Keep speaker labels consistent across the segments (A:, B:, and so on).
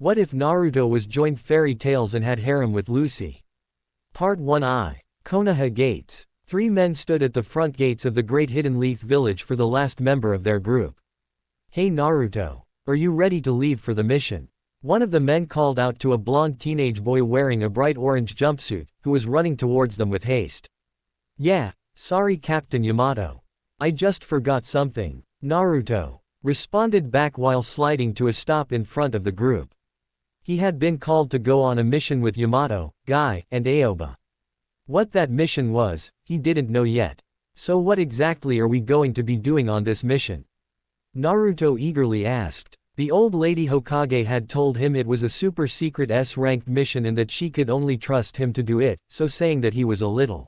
A: What if Naruto was joined fairy tales and had harem with Lucy? Part 1I. Konoha Gates. 3 men stood at the front gates of the Great Hidden Leaf Village for the last member of their group. Hey Naruto. Are you ready to leave for the mission? One of the men called out to a blonde teenage boy wearing a bright orange jumpsuit, who was running towards them with haste. Yeah, sorry Captain Yamato. I just forgot something. Naruto responded back while sliding to a stop in front of the group. He had been called to go on a mission with Yamato, Guy, and Aoba. What that mission was, he didn't know yet. So what exactly are we going to be doing on this mission? Naruto eagerly asked. The old lady Hokage had told him it was a super secret S-ranked mission and that she could only trust him to do it, so saying that he was a little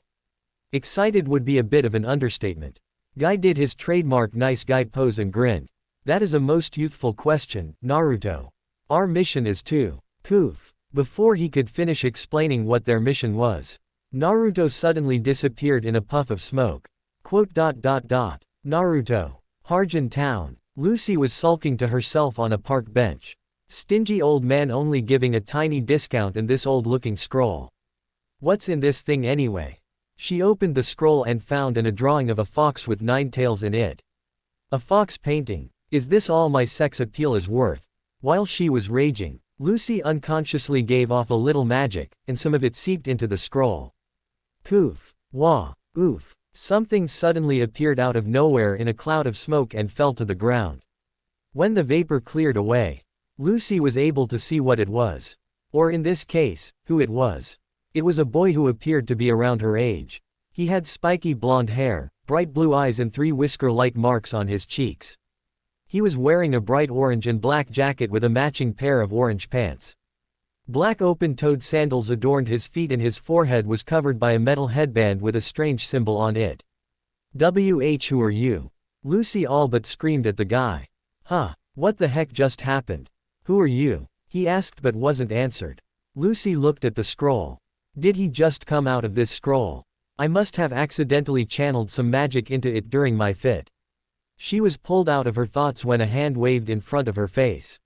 A: excited would be a bit of an understatement. Guy did his trademark nice guy pose and grinned. That is a most youthful question, Naruto. Our mission is to poof. Before he could finish explaining what their mission was, Naruto suddenly disappeared in a puff of smoke. Naruto. Harem Town. Lucy was sulking to herself on a park bench. Stingy old man only giving a tiny discount and this old-looking scroll. What's in this thing anyway? She opened the scroll and found a drawing of a fox with 9 tails in it. A fox painting. Is this all my sex appeal is worth? While she was raging, Lucy unconsciously gave off a little magic, and some of it seeped into the scroll. Poof. Wah. Oof. Something suddenly appeared out of nowhere in a cloud of smoke and fell to the ground. When the vapor cleared away, Lucy was able to see what it was. Or in this case, who it was. It was a boy who appeared to be around her age. He had spiky blonde hair, bright blue eyes and 3 whisker-like marks on his cheeks. He was wearing a bright orange and black jacket with a matching pair of orange pants. Black open-toed sandals adorned his feet and his forehead was covered by a metal headband with a strange symbol on it. Who are you? Lucy all but screamed at the guy. Huh, what the heck just happened? Who are you? He asked but wasn't answered. Lucy looked at the scroll. Did he just come out of this scroll? I must have accidentally channeled some magic into it during my fit. She was pulled out of her thoughts when a hand waved in front of her face.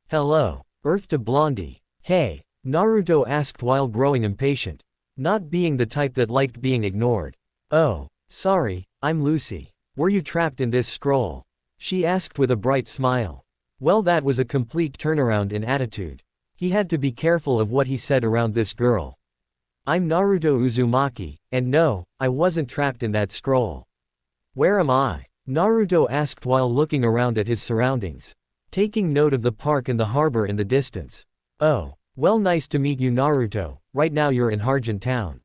A: Hello, Earth to Blondie. Hey, Naruto asked while growing impatient. Not being the type that liked being ignored. Oh, sorry, I'm Lucy. Were you trapped in this scroll? She asked with a bright smile. Well, that was a complete turnaround in attitude. He had to be careful of what he said around this girl. I'm Naruto Uzumaki, and no, I wasn't trapped in that scroll. Where am I? Naruto asked while looking around at his surroundings, taking note of the park and the harbor in the distance. Oh, well, nice to meet you Naruto, right now you're in Harem Town.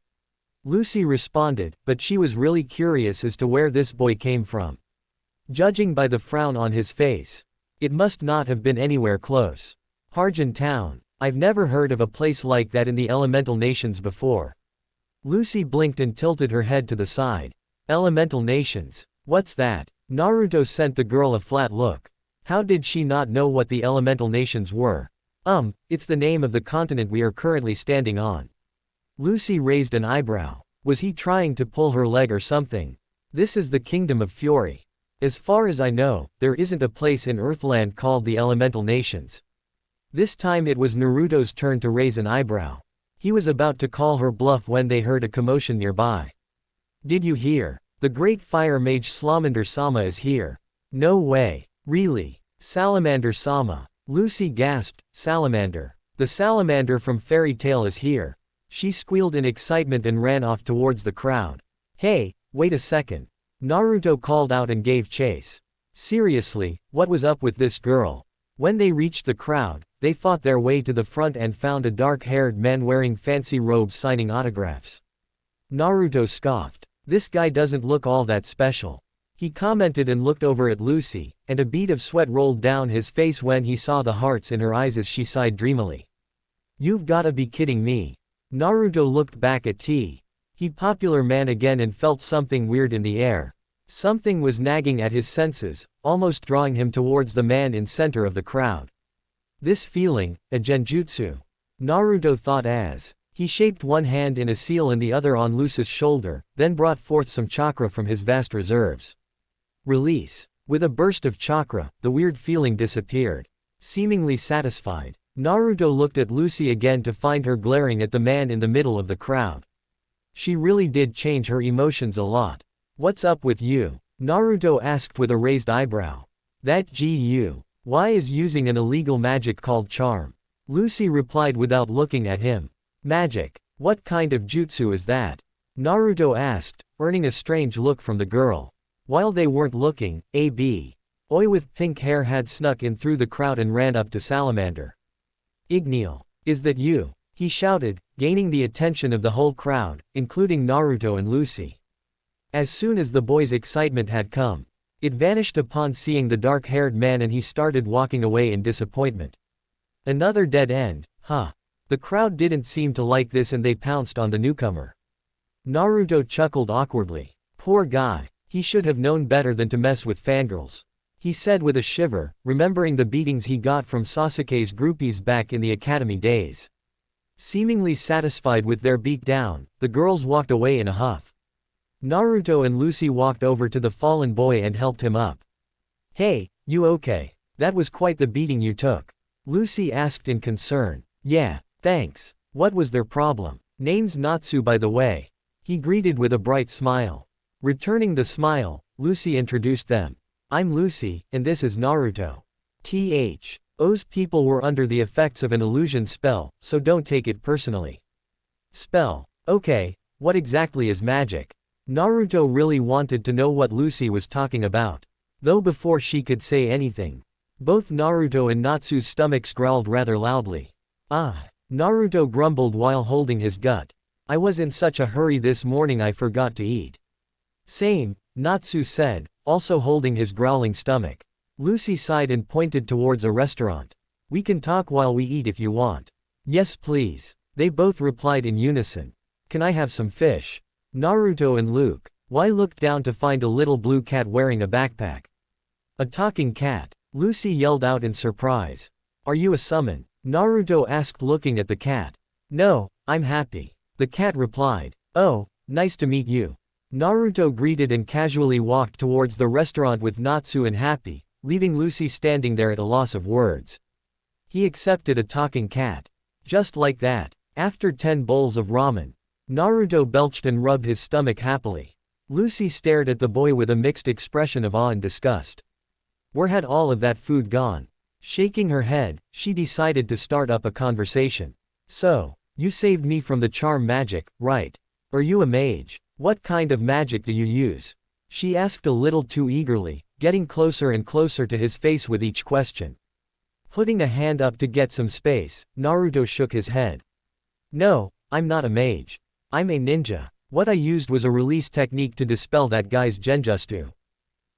A: Lucy responded, but she was really curious as to where this boy came from. Judging by the frown on his face, it must not have been anywhere close. Harem Town. I've never heard of a place like that in the elemental nations before. Lucy blinked and tilted her head to the side. Elemental nations? What's that? Naruto sent the girl a flat look. How did she not know what the elemental nations were? It's the name of the continent we are currently standing on. Lucy raised an eyebrow. Was he trying to pull her leg or something? This is the Kingdom of Fury. As far as I know, there isn't a place in Earthland called the elemental nations. This time it was Naruto's turn to raise an eyebrow. He was about to call her bluff when they heard a commotion nearby. Did you hear? The great fire mage Salamander-sama is here. No way. Really? Salamander-sama. Lucy gasped. Salamander. The salamander from Fairy Tail is here. She squealed in excitement and ran off towards the crowd. Hey, wait a second. Naruto called out and gave chase. Seriously, what was up with this girl? When they reached the crowd, they fought their way to the front and found a dark-haired man wearing fancy robes signing autographs. Naruto scoffed. This guy doesn't look all that special. He commented and looked over at Lucy, and a bead of sweat rolled down his face when he saw the hearts in her eyes as she sighed dreamily. You've gotta be kidding me. Naruto looked back at T. He popular man again and felt something weird in the air. Something was nagging at his senses, almost drawing him towards the man in center of the crowd. This feeling, a genjutsu. Naruto thought as he shaped one hand in a seal and the other on Lucy's shoulder, then brought forth some chakra from his vast reserves. Release. With a burst of chakra, the weird feeling disappeared. Seemingly satisfied, Naruto looked at Lucy again to find her glaring at the man in the middle of the crowd. She really did change her emotions a lot. What's up with you? Naruto asked with a raised eyebrow. That Gu. Why is using an illegal magic called charm? Lucy replied without looking at him. Magic? What kind of jutsu is that? Naruto asked, earning a strange look from the girl. While they weren't looking, A.B. Oi with pink hair had snuck in through the crowd and ran up to Salamander. Igneal. Is that you? He shouted, gaining the attention of the whole crowd, including Naruto and Lucy. As soon as the boy's excitement had come, it vanished upon seeing the dark-haired man and he started walking away in disappointment. Another dead end, huh? The crowd didn't seem to like this and they pounced on the newcomer. Naruto chuckled awkwardly. Poor guy, he should have known better than to mess with fangirls. He said with a shiver, remembering the beatings he got from Sasuke's groupies back in the academy days. Seemingly satisfied with their beatdown, the girls walked away in a huff. Naruto and Lucy walked over to the fallen boy and helped him up. Hey, you okay? That was quite the beating you took. Lucy asked in concern. Yeah, thanks. What was their problem? Name's Natsu by the way. He greeted with a bright smile. Returning the smile, Lucy introduced them. I'm Lucy, and this is Naruto. Those people were under the effects of an illusion spell, so don't take it personally. Spell. Okay, what exactly is magic? Naruto really wanted to know what Lucy was talking about. Though before she could say anything, both Naruto and Natsu's stomachs growled rather loudly. Naruto grumbled while holding his gut. I was in such a hurry this morning I forgot to eat. Same, Natsu said, also holding his growling stomach. Lucy sighed and pointed towards a restaurant. We can talk while we eat if you want. Yes please. They both replied in unison. Can I have some fish? Naruto and Luke. Y looked down to find a little blue cat wearing a backpack. A talking cat. Lucy yelled out in surprise. Are you a summon? Naruto asked looking at the cat. No, I'm happy. The cat replied. Oh, nice to meet you. Naruto greeted and casually walked towards the restaurant with Natsu and Happy, leaving Lucy standing there at a loss of words. He accepted a talking cat. Just like that, after 10 bowls of ramen, Naruto belched and rubbed his stomach happily. Lucy stared at the boy with a mixed expression of awe and disgust. Where had all of that food gone? Shaking her head, she decided to start up a conversation. So, you saved me from the charm magic, right? Are you a mage? What kind of magic do you use? She asked a little too eagerly, getting closer and closer to his face with each question. Putting a hand up to get some space, Naruto shook his head. No, I'm not a mage. I'm a ninja. What I used was a release technique to dispel that guy's genjutsu.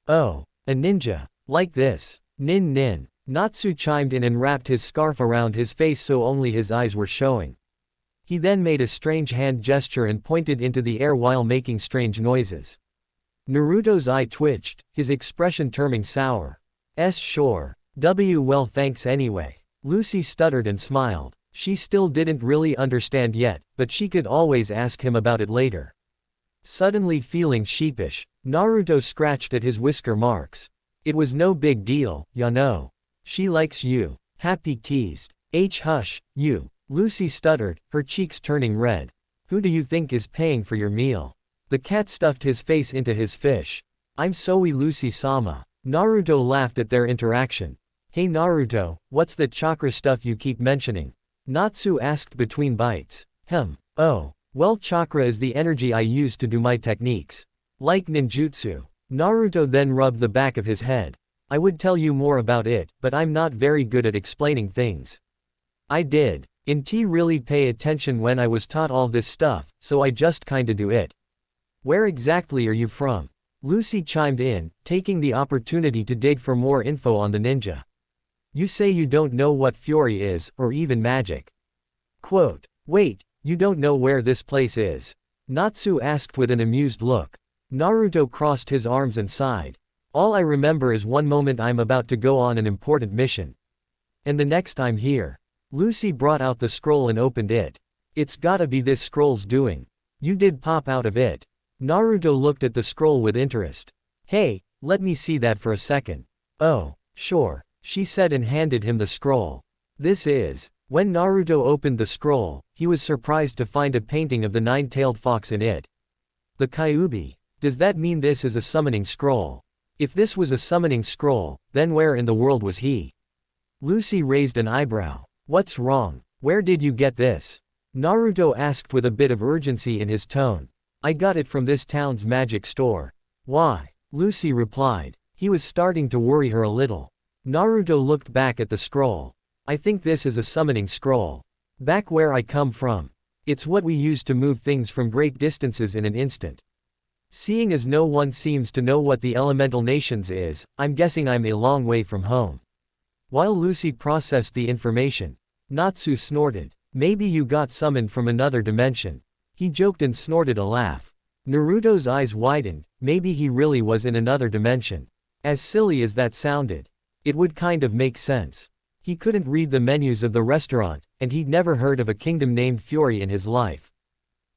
A: Oh, a ninja. Like this. Nin nin. Natsu chimed in and wrapped his scarf around his face so only his eyes were showing. He then made a strange hand gesture and pointed into the air while making strange noises. Naruto's eye twitched, his expression turning sour. Sure. Well thanks anyway. Lucy stuttered and smiled. She still didn't really understand yet, but she could always ask him about it later. Suddenly feeling sheepish, Naruto scratched at his whisker marks. It was no big deal, ya know. She likes you. Happy teased. Hush, you. Lucy stuttered, her cheeks turning red. Who do you think is paying for your meal? The cat stuffed his face into his fish. I'm sorry Lucy-sama. Naruto laughed at their interaction. Hey Naruto, what's that chakra stuff you keep mentioning? Natsu asked between bites. Oh, well chakra is the energy I use to do my techniques. Like ninjutsu. Naruto then rubbed the back of his head. I would tell you more about it, but I'm not very good at explaining things. I did. Really pay attention when I was taught all this stuff, so I just kinda do it. Where exactly are you from? Lucy chimed in, taking the opportunity to dig for more info on the ninja. You say you don't know what fury is, or even magic. Quote, wait, you don't know where this place is? Natsu asked with an amused look. Naruto crossed his arms and sighed. All I remember is one moment I'm about to go on an important mission. And the next I'm here. Lucy brought out the scroll and opened it. It's gotta be this scroll's doing. You did pop out of it. Naruto looked at the scroll with interest. Hey, let me see that for a second. Oh, sure, she said and handed him the scroll. This is. When Naruto opened the scroll, he was surprised to find a painting of the nine-tailed fox in it. The Kyuubi. Does that mean this is a summoning scroll? If this was a summoning scroll, then where in the world was he? Lucy raised an eyebrow. What's wrong? Where did you get this? Naruto asked with a bit of urgency in his tone. I got it from this town's magic store. Why? Lucy replied. He was starting to worry her a little. Naruto looked back at the scroll. I think this is a summoning scroll. Back where I come from. It's what we use to move things from great distances in an instant. Seeing as no one seems to know what the elemental nations is, I'm guessing I'm a long way from home. While Lucy processed the information, Natsu snorted. Maybe you got summoned from another dimension. He joked and snorted a laugh. Naruto's eyes widened. Maybe he really was in another dimension. As silly as that sounded, it would kind of make sense. He couldn't read the menus of the restaurant, and he'd never heard of a kingdom named Fury in his life.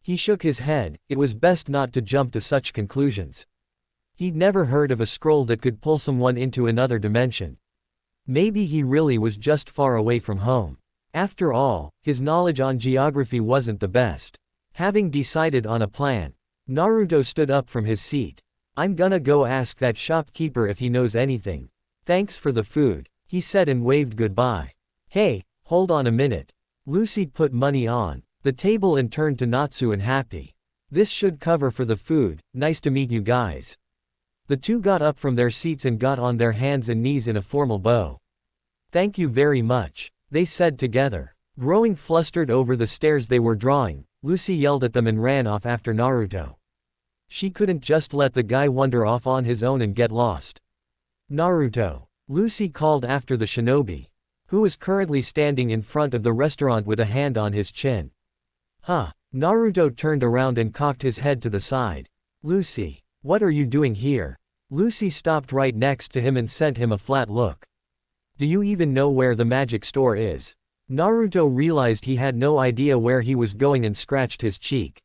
A: He shook his head. It was best not to jump to such conclusions. He'd never heard of a scroll that could pull someone into another dimension. Maybe he really was just far away from home. After all, his knowledge on geography wasn't the best. Having decided on a plan, Naruto stood up from his seat. I'm gonna go ask that shopkeeper if he knows anything. Thanks for the food, he said and waved goodbye. Hey, hold on a minute. Lucy put money on the table and turned to Natsu and Happy. This should cover for the food. Nice to meet you guys. The two got up from their seats and got on their hands and knees in a formal bow. Thank you very much, they said together. Growing flustered over the stares they were drawing, Lucy yelled at them and ran off after Naruto. She couldn't just let the guy wander off on his own and get lost. Naruto, Lucy called after the shinobi, who was currently standing in front of the restaurant with a hand on his chin. Huh. Naruto turned around and cocked his head to the side. Lucy, what are you doing here? Lucy stopped right next to him and sent him a flat look. Do you even know where the magic store is? Naruto realized he had no idea where he was going and scratched his cheek.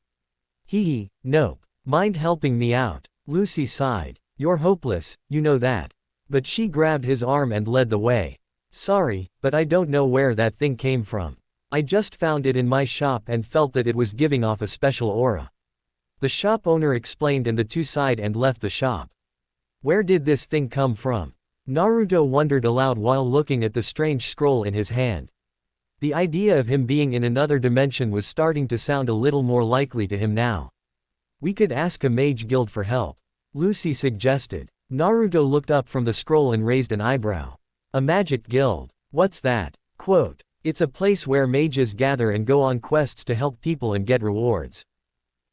A: Hee, nope. Mind helping me out? Lucy sighed. You're hopeless, you know that. But she grabbed his arm and led the way. Sorry, but I don't know where that thing came from. I just found it in my shop and felt that it was giving off a special aura. The shop owner explained and the two sighed and left the shop. Where did this thing come from? Naruto wondered aloud while looking at the strange scroll in his hand. The idea of him being in another dimension was starting to sound a little more likely to him now. We could ask a mage guild for help, Lucy suggested. Naruto looked up from the scroll and raised an eyebrow. A magic guild? What's that? Quote, it's a place where mages gather and go on quests to help people and get rewards.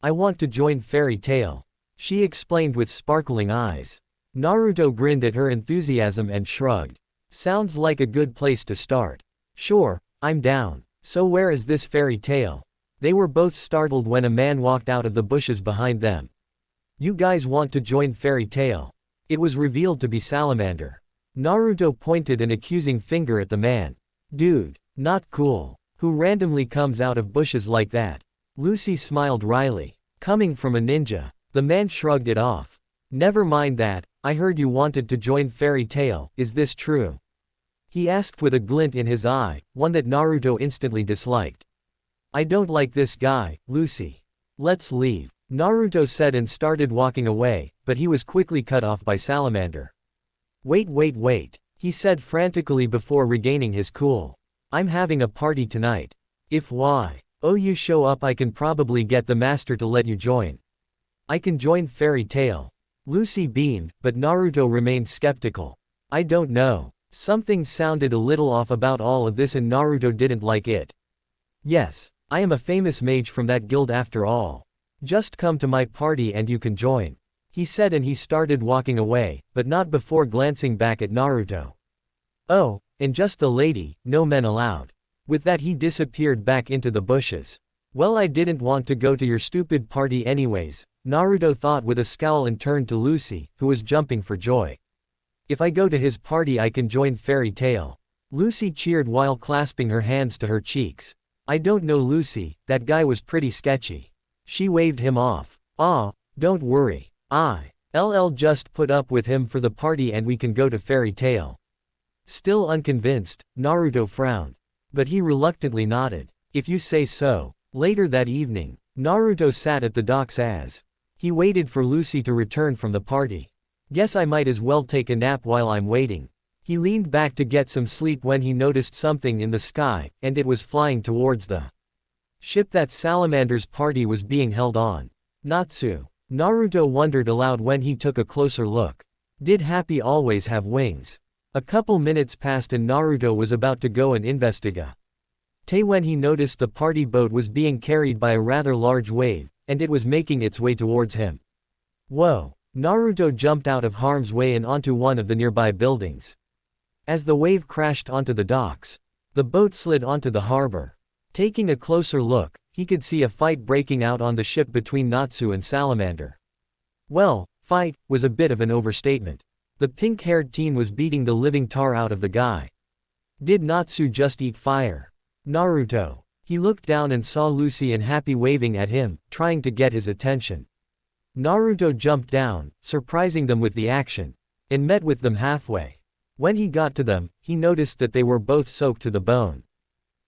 A: I want to join Fairy Tail, she explained with sparkling eyes. Naruto grinned at her enthusiasm and shrugged. Sounds like a good place to start. Sure, I'm down. So where is this Fairy Tail? They were both startled when a man walked out of the bushes behind them. You guys want to join Fairy Tail? It was revealed to be Salamander. Naruto pointed an accusing finger at the man. Dude, not cool. Who randomly comes out of bushes like that? Lucy smiled wryly. Coming from a ninja. The man shrugged it off. Never mind that, I heard you wanted to join Fairy Tail, is this true? He asked with a glint in his eye, one that Naruto instantly disliked. I don't like this guy, Lucy. Let's leave, Naruto said and started walking away, but he was quickly cut off by Salamander. Wait, he said frantically before regaining his cool. I'm having a party tonight. If you show up I can probably get the master to let you join. I can join Fairy Tail. Lucy beamed, but Naruto remained skeptical. I don't know. Something sounded a little off about all of this and Naruto didn't like it. Yes, I am a famous mage from that guild after all. Just come to my party and you can join, he said and he started walking away, but not before glancing back at Naruto. Oh, and just the lady, no men allowed. With that he disappeared back into the bushes. Well, I didn't want to go to your stupid party anyways, Naruto thought with a scowl and turned to Lucy, who was jumping for joy. If I go to his party I can join Fairy Tail. Lucy cheered while clasping her hands to her cheeks. I don't know Lucy, that guy was pretty sketchy. She waved him off. Don't worry. I'll just put up with him for the party and we can go to Fairy Tail. Still unconvinced, Naruto frowned. But he reluctantly nodded. If you say so. Later that evening, Naruto sat at the docks as he waited for Lucy to return from the party. Guess I might as well take a nap while I'm waiting. He leaned back to get some sleep when he noticed something in the sky, and it was flying towards the ship that Salamander's party was being held on. Natsu. Naruto wondered aloud when he took a closer look. Did Happy always have wings? A couple minutes passed and Naruto was about to go and investigate when he noticed the party boat was being carried by a rather large wave, and it was making its way towards him. Whoa! Naruto jumped out of harm's way and onto one of the nearby buildings. As the wave crashed onto the docks, the boat slid onto the harbor. Taking a closer look, he could see a fight breaking out on the ship between Natsu and Salamander. Well, fight was a bit of an overstatement. The pink-haired teen was beating the living tar out of the guy. Did Natsu just eat fire? Naruto. He looked down and saw Lucy and Happy waving at him, trying to get his attention. Naruto jumped down, surprising them with the action, and met with them halfway. When he got to them, he noticed that they were both soaked to the bone.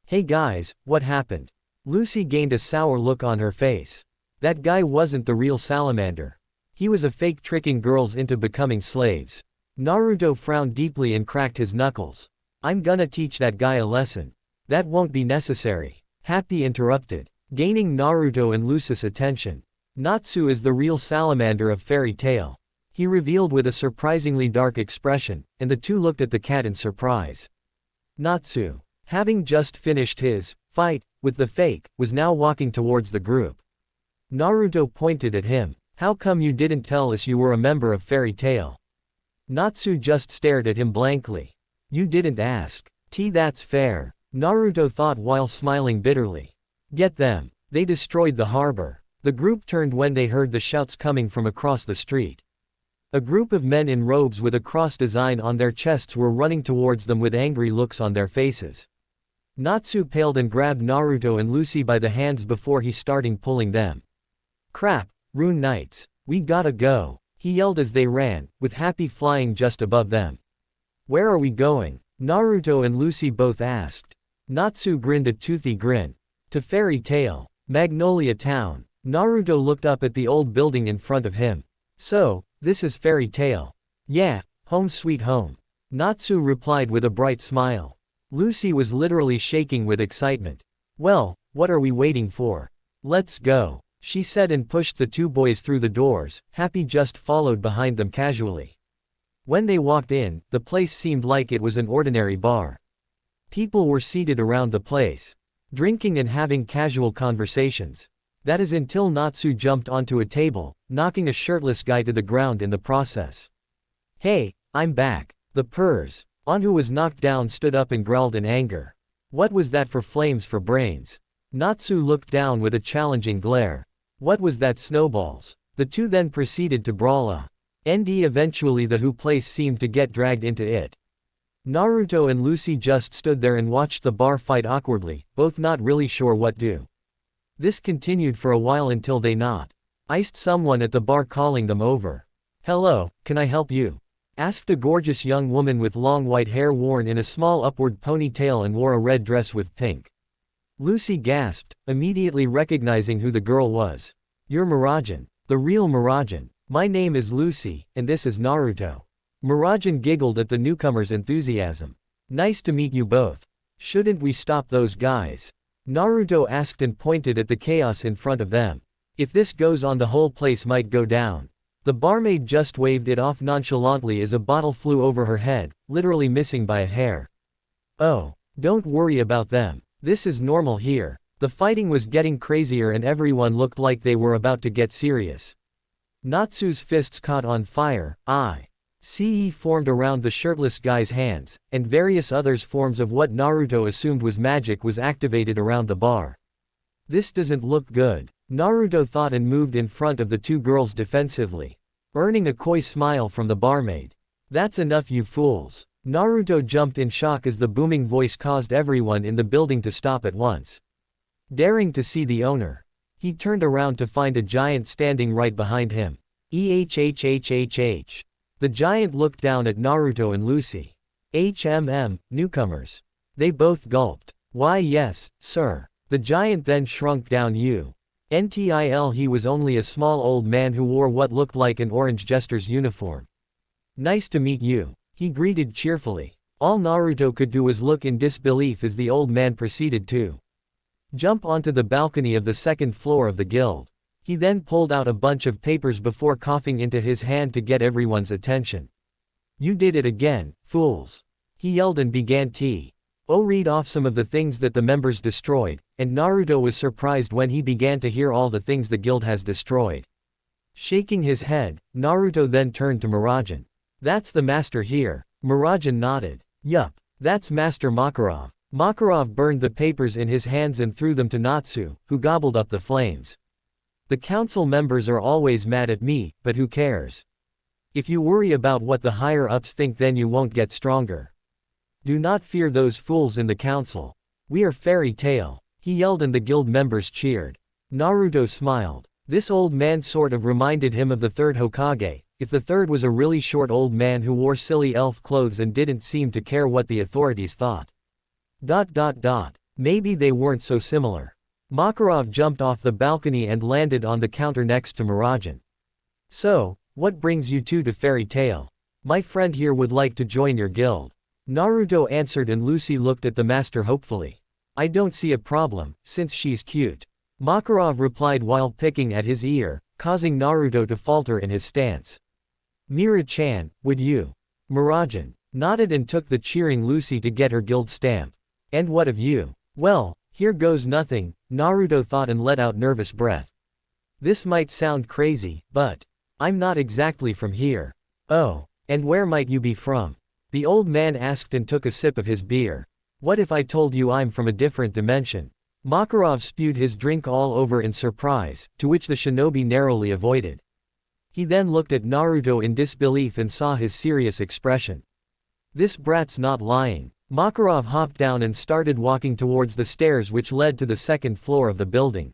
A: Hey guys, what happened? Lucy gained a sour look on her face. That guy wasn't the real Salamander. He was a fake tricking girls into becoming slaves. Naruto frowned deeply and cracked his knuckles. I'm gonna teach that guy a lesson. That won't be necessary. Happy interrupted, gaining Naruto and Lucy's attention. Natsu is the real Salamander of Fairy Tail. He revealed with a surprisingly dark expression, and the two looked at the cat in surprise. Natsu, having just finished his fight with the fake, was now walking towards the group. Naruto pointed at him. How come you didn't tell us you were a member of Fairy Tail? Natsu just stared at him blankly. You didn't ask. That's fair, Naruto thought while smiling bitterly. Get them. They destroyed the harbor. The group turned when they heard the shouts coming from across the street. A group of men in robes with a cross design on their chests were running towards them with angry looks on their faces. Natsu paled and grabbed Naruto and Lucy by the hands before he started pulling them. Crap, Rune Knights. We gotta go, he yelled as they ran, with Happy flying just above them. Where are we going? Naruto and Lucy both asked. Natsu grinned a toothy grin. To Fairy Tail, Magnolia Town. Naruto looked up at the old building in front of him. So, this is Fairy Tail. Yeah, home sweet home. Natsu replied with a bright smile. Lucy was literally shaking with excitement. Well, what are we waiting for? Let's go, she said and pushed the two boys through the doors. Happy just followed behind them casually. When they walked in, the place seemed like it was an ordinary bar. People were seated around the place, drinking and having casual conversations. That is until Natsu jumped onto a table, knocking a shirtless guy to the ground in the process. Hey, I'm back. The purrs. On who was knocked down stood up and growled in anger. What was that for flames for brains? Natsu looked down with a challenging glare. What was that snowballs? The two then proceeded to brawl eventually the who place seemed to get dragged into it. Naruto and Lucy just stood there and watched the bar fight awkwardly, both not really sure what to do. This continued for a while until they iced someone at the bar calling them over. Hello, can I help you? Asked a gorgeous young woman with long white hair worn in a small upward ponytail and wore a red dress with pink. Lucy gasped, immediately recognizing who the girl was. You're Murajan. The real Murajan. My name is Lucy, and this is Naruto. Murajan giggled at the newcomer's enthusiasm. Nice to meet you both. Shouldn't we stop those guys? Naruto asked and pointed at the chaos in front of them. If this goes on, the whole place might go down. The barmaid just waved it off nonchalantly as a bottle flew over her head, literally missing by a hair. Oh, don't worry about them. This is normal here. The fighting was getting crazier and everyone looked like they were about to get serious. Natsu's fists caught on fire. ICE formed around the shirtless guy's hands, and various other forms of what Naruto assumed was magic was activated around the bar. This doesn't look good, Naruto thought and moved in front of the two girls defensively, earning a coy smile from the barmaid. That's enough, you fools. Naruto jumped in shock as the booming voice caused everyone in the building to stop at once. Daring to see the owner, he turned around to find a giant standing right behind him. The giant looked down at Naruto and Lucy. Newcomers. They both gulped. Why yes, sir. The giant then shrunk down until he was only a small old man who wore what looked like an orange jester's uniform. Nice to meet you, he greeted cheerfully. All Naruto could do was look in disbelief as the old man proceeded to jump onto the balcony of the second floor of the guild. He then pulled out a bunch of papers before coughing into his hand to get everyone's attention. You did it again, fools. He yelled and began to read off some of the things that the members destroyed, and Naruto was surprised when he began to hear all the things the guild has destroyed. Shaking his head, Naruto then turned to Murajan. That's the master here. Murajan nodded. Yup, that's Master Makarov. Makarov burned the papers in his hands and threw them to Natsu, who gobbled up the flames. The council members are always mad at me, but who cares? If you worry about what the higher-ups think, then you won't get stronger. Do not fear those fools in the council. We are Fairy Tail, he yelled, and the guild members cheered. Naruto smiled. This old man sort of reminded him of the third Hokage, if the third was a really short old man who wore silly elf clothes and didn't seem to care what the authorities thought. Maybe they weren't so similar. Makarov jumped off the balcony and landed on the counter next to Murajan. So, what brings you two to Fairy Tail? My friend here would like to join your guild. Naruto answered, and Lucy looked at the master hopefully. I don't see a problem, since she's cute. Makarov replied while picking at his ear, causing Naruto to falter in his stance. Mira-chan, would you? Murajan nodded and took the cheering Lucy to get her guild stamp. And what of you? Well, here goes nothing, Naruto thought and let out nervous breath. This might sound crazy, but I'm not exactly from here. Oh, and where might you be from? The old man asked and took a sip of his beer. What if I told you I'm from a different dimension? Makarov spewed his drink all over in surprise, to which the shinobi narrowly avoided. He then looked at Naruto in disbelief and saw his serious expression. This brat's not lying. Makarov hopped down and started walking towards the stairs which led to the second floor of the building.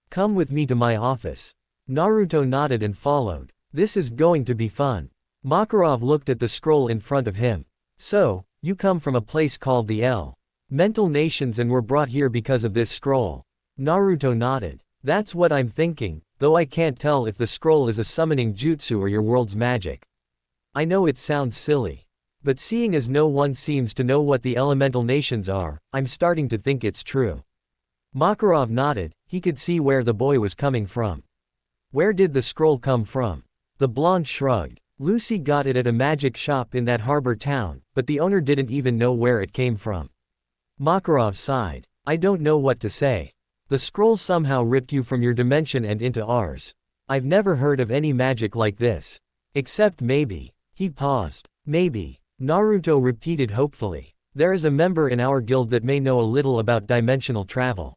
A: Come with me to my office. Naruto nodded and followed. This is going to be fun. Makarov looked at the scroll in front of him. So, you come from a place called the Mental Nations and were brought here because of this scroll. Naruto nodded. That's what I'm thinking, though I can't tell if the scroll is a summoning jutsu or your world's magic. I know it sounds silly. But seeing as no one seems to know what the elemental nations are, I'm starting to think it's true. Makarov nodded, he could see where the boy was coming from. Where did the scroll come from? The blonde shrugged. Lucy got it at a magic shop in that harbor town, but the owner didn't even know where it came from. Makarov sighed. I don't know what to say. The scroll somehow ripped you from your dimension and into ours. I've never heard of any magic like this. Except maybe. He paused. Maybe. Naruto repeated hopefully. There is a member in our guild that may know a little about dimensional travel.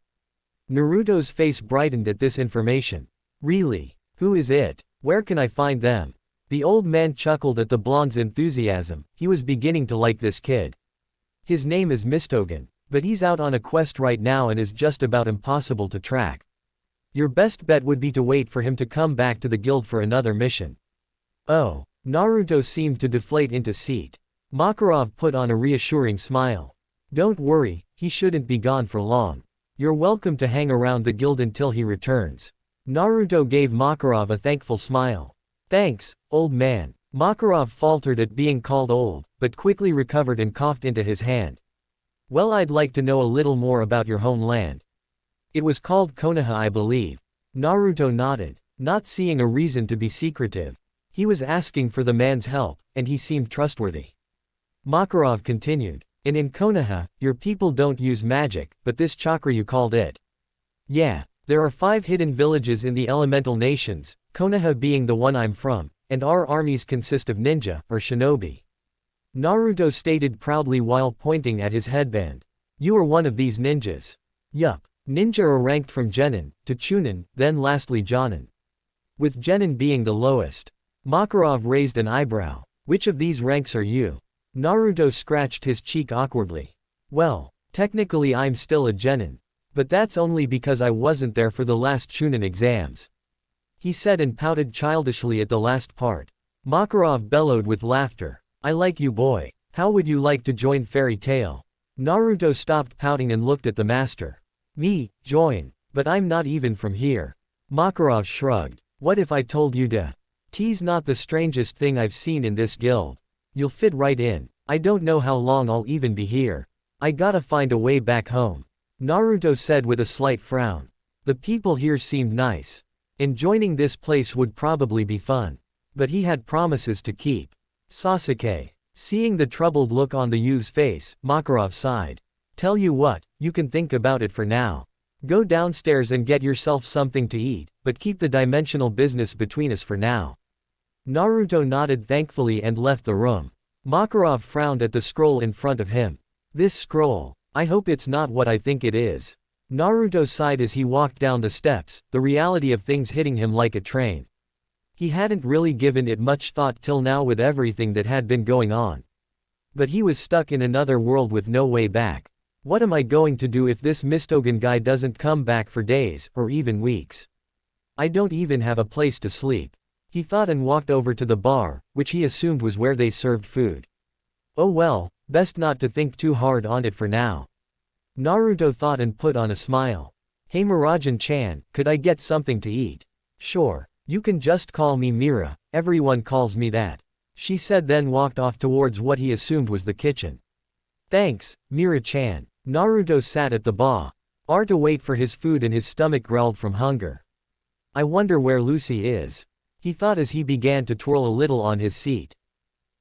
A: Naruto's face brightened at this information. Really? Who is it? Where can I find them? The old man chuckled at the blonde's enthusiasm. He was beginning to like this kid. His name is Mistogen, but he's out on a quest right now and is just about impossible to track. Your best bet would be to wait for him to come back to the guild for another mission. Oh, Naruto seemed to deflate into seat. Makarov put on a reassuring smile. Don't worry, he shouldn't be gone for long. You're welcome to hang around the guild until he returns. Naruto gave Makarov a thankful smile. Thanks, old man. Makarov faltered at being called old, but quickly recovered and coughed into his hand. Well, I'd like to know a little more about your homeland. It was called Konoha, I believe. Naruto nodded, not seeing a reason to be secretive. He was asking for the man's help, and he seemed trustworthy. Makarov continued. And in Konoha, your people don't use magic, but this chakra you called it. Yeah, there are 5 hidden villages in the elemental nations, Konoha being the one I'm from, and our armies consist of ninja, or shinobi. Naruto stated proudly while pointing at his headband. You are one of these ninjas. Yup. Ninja are ranked from Genin, to Chunin, then lastly Jonin. With Genin being the lowest. Makarov raised an eyebrow. Which of these ranks are you? Naruto scratched his cheek awkwardly. Well, technically I'm still a Genin. But that's only because I wasn't there for the last Chunin exams. He said and pouted childishly at the last part. Makarov bellowed with laughter. I like you, boy. How would you like to join Fairy Tail? Naruto stopped pouting and looked at the master. Me, join. But I'm not even from here. Makarov shrugged. What if I told you to? Tea's not the strangest thing I've seen in this guild. You'll fit right in. I don't know how long I'll even be here. I gotta find a way back home. Naruto said with a slight frown. The people here seemed nice. And joining this place would probably be fun. But he had promises to keep. Sasuke. Seeing the troubled look on the youth's face, Makarov sighed. Tell you what, you can think about it for now. Go downstairs and get yourself something to eat, but keep the dimensional business between us for now. Naruto nodded thankfully and left the room. Makarov frowned at the scroll in front of him. This scroll. I hope it's not what I think it is. Naruto sighed as he walked down the steps, the reality of things hitting him like a train. He hadn't really given it much thought till now with everything that had been going on. But he was stuck in another world with no way back. What am I going to do if this Mistogen guy doesn't come back for days, or even weeks? I don't even have a place to sleep. He thought and walked over to the bar, which he assumed was where they served food. Oh well, best not to think too hard on it for now. Naruto thought and put on a smile. Hey Murajan-chan, could I get something to eat? Sure, you can just call me Mira, everyone calls me that. She said then walked off towards what he assumed was the kitchen. Thanks, Mira-chan. Naruto sat at the bar to wait for his food and his stomach growled from hunger. I wonder where Lucy is. He thought as he began to twirl a little on his seat.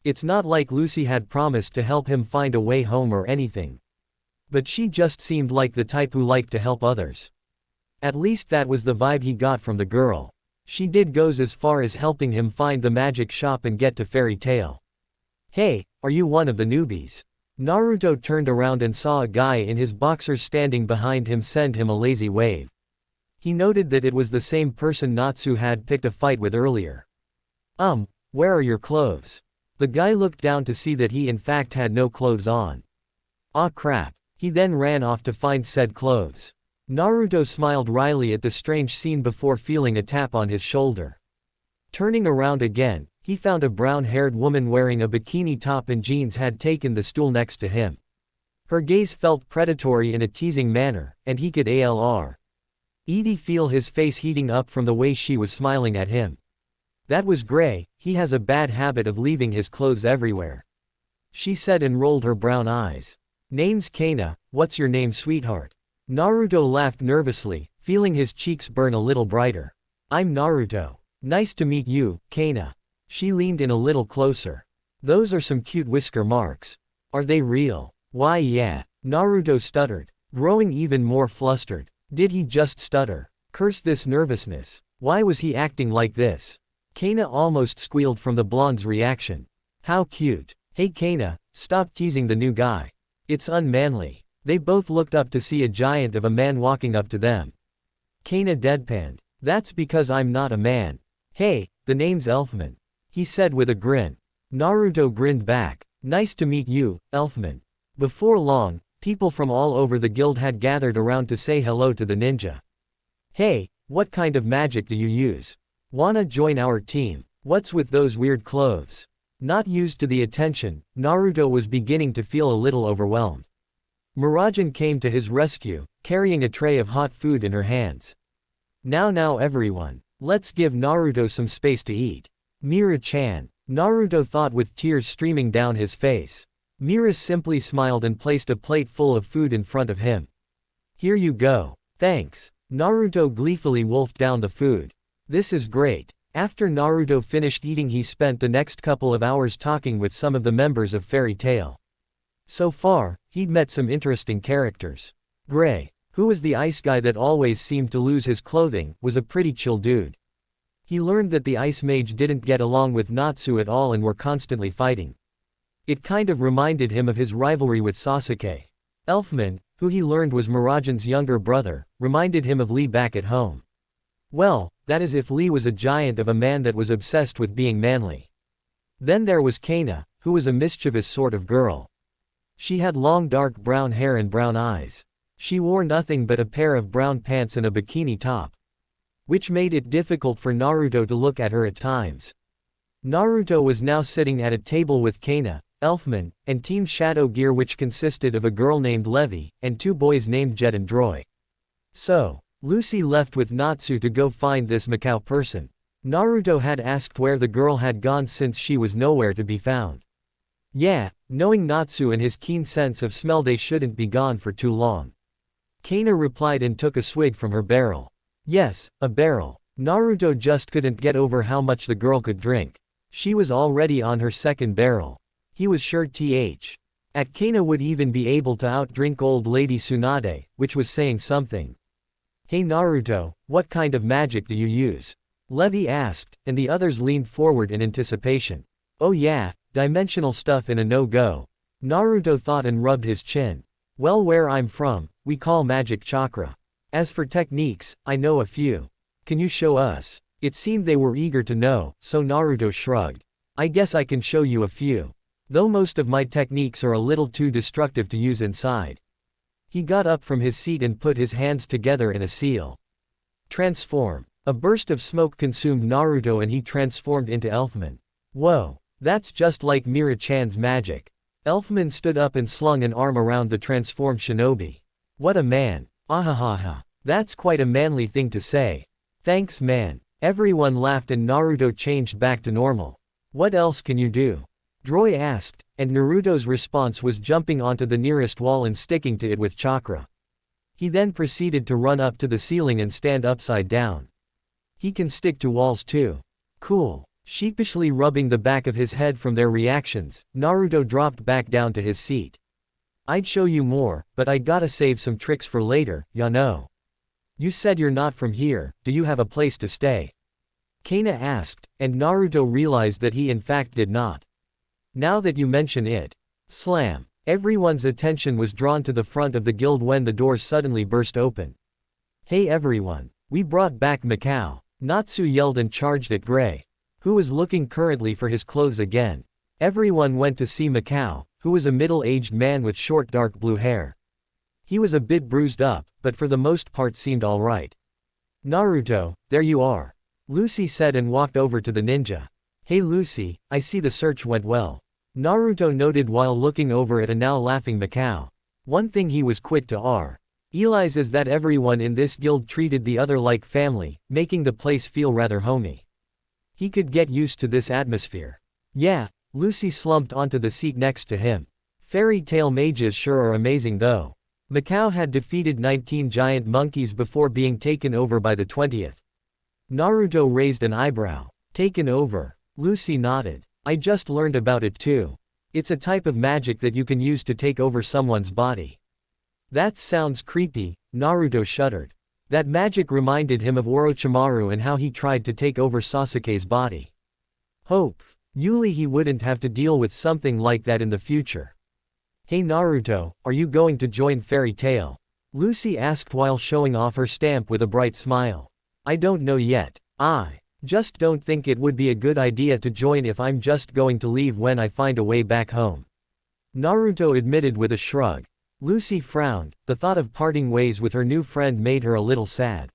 A: It's not like Lucy had promised to help him find a way home or anything. But she just seemed like the type who liked to help others. At least that was the vibe he got from the girl. She did goes as far as helping him find the magic shop and get to Fairy Tail. Hey, are you one of the newbies? Naruto turned around and saw a guy in his boxers standing behind him send him a lazy wave. He noted that it was the same person Natsu had picked a fight with earlier. Where are your clothes? The guy looked down to see that he in fact had no clothes on. Ah crap. He then ran off to find said clothes. Naruto smiled wryly at the strange scene before feeling a tap on his shoulder. Turning around again, he found a brown-haired woman wearing a bikini top and jeans had taken the stool next to him. Her gaze felt predatory in a teasing manner, and he could feel his face heating up from the way she was smiling at him. That was Gray, he has a bad habit of leaving his clothes everywhere. She said and rolled her brown eyes. Name's Kana, what's your name sweetheart? Naruto laughed nervously, feeling his cheeks burn a little brighter. I'm Naruto. Nice to meet you, Kana. She leaned in a little closer. Those are some cute whisker marks. Are they real? Why yeah. Naruto stuttered, growing even more flustered. Did he just stutter? Curse this nervousness. Why was he acting like this? Kana almost squealed from the blonde's reaction. How cute. Hey Kana, stop teasing the new guy. It's unmanly. They both looked up to see a giant of a man walking up to them. Kana deadpanned. That's because I'm not a man. Hey, the name's Elfman. He said with a grin. Naruto grinned back. Nice to meet you, Elfman. Before long, people from all over the guild had gathered around to say hello to the ninja. Hey, what kind of magic do you use? Wanna join our team? What's with those weird clothes? Not used to the attention, Naruto was beginning to feel a little overwhelmed. Murajan came to his rescue, carrying a tray of hot food in her hands. Now everyone, let's give Naruto some space to eat. Mira-chan, Naruto thought with tears streaming down his face. Mira simply smiled and placed a plate full of food in front of him. Here you go. Thanks. Naruto gleefully wolfed down the food. This is great. After Naruto finished eating he spent the next couple of hours talking with some of the members of Fairy Tail. So far, he'd met some interesting characters. Gray, who was the ice guy that always seemed to lose his clothing, was a pretty chill dude. He learned that the ice mage didn't get along with Natsu at all and were constantly fighting. It kind of reminded him of his rivalry with Sasuke. Elfman, who he learned was Murajan's younger brother, reminded him of Lee back at home. Well, that is if Lee was a giant of a man that was obsessed with being manly. Then there was Kana, who was a mischievous sort of girl. She had long dark brown hair and brown eyes. She wore nothing but a pair of brown pants and a bikini top, which made it difficult for Naruto to look at her at times. Naruto was now sitting at a table with Kana, Elfman, and Team Shadow Gear, which consisted of a girl named Levi, and 2 boys named Jet and Droy. So, Lucy left with Natsu to go find this Mikao person. Naruto had asked where the girl had gone since she was nowhere to be found. Yeah, knowing Natsu and his keen sense of smell, they shouldn't be gone for too long. Kana replied and took a swig from her barrel. Yes, a barrel. Naruto just couldn't get over how much the girl could drink. She was already on her 2nd barrel. He was sure at Kana would even be able to outdrink old lady Tsunade, which was saying something. Hey Naruto, what kind of magic do you use? Levi asked, and the others leaned forward in anticipation. Oh yeah, dimensional stuff in a no-go. Naruto thought and rubbed his chin. Well, where I'm from, we call magic chakra. As for techniques, I know a few. Can you show us? It seemed they were eager to know, so Naruto shrugged. I guess I can show you a few. Though most of my techniques are a little too destructive to use inside. He got up from his seat and put his hands together in a seal. Transform. A burst of smoke consumed Naruto and he transformed into Elfman. Whoa, that's just like Mira-chan's magic. Elfman stood up and slung an arm around the transformed shinobi. What a man. Ahahaha. That's quite a manly thing to say. Thanks man. Everyone laughed and Naruto changed back to normal. What else can you do? Droy asked, and Naruto's response was jumping onto the nearest wall and sticking to it with chakra. He then proceeded to run up to the ceiling and stand upside down. He can stick to walls too. Cool. Sheepishly rubbing the back of his head from their reactions, Naruto dropped back down to his seat. I'd show you more, but I gotta save some tricks for later, ya know. You said you're not from here, do you have a place to stay? Kana asked, and Naruto realized that he in fact did not. Now that you mention it. Slam. Everyone's attention was drawn to the front of the guild when the doors suddenly burst open. Hey everyone, we brought back Mikao. Natsu yelled and charged at Gray, who was looking currently for his clothes again. Everyone went to see Mikao, who was a middle-aged man with short dark blue hair. He was a bit bruised up, but for the most part seemed alright. Naruto, there you are. Lucy said and walked over to the ninja. Hey Lucy, I see the search went well. Naruto noted while looking over at a now laughing Mikao. One thing he was quick to realize is that everyone in this guild treated the other like family, making the place feel rather homey. He could get used to this atmosphere. Yeah, Lucy slumped onto the seat next to him. Fairy tale mages sure are amazing though. Mikao had defeated 19 giant monkeys before being taken over by the 20th. Naruto raised an eyebrow. Taken over. Lucy nodded. I just learned about it too. It's a type of magic that you can use to take over someone's body. That sounds creepy, Naruto shuddered. That magic reminded him of Orochimaru and how he tried to take over Sasuke's body. Hopefully he wouldn't have to deal with something like that in the future. Hey Naruto, are you going to join Fairy Tail? Lucy asked while showing off her stamp with a bright smile. I don't know yet. I just don't think it would be a good idea to join if I'm just going to leave when I find a way back home. Naruto admitted with a shrug. Lucy frowned. The thought of parting ways with her new friend made her a little sad.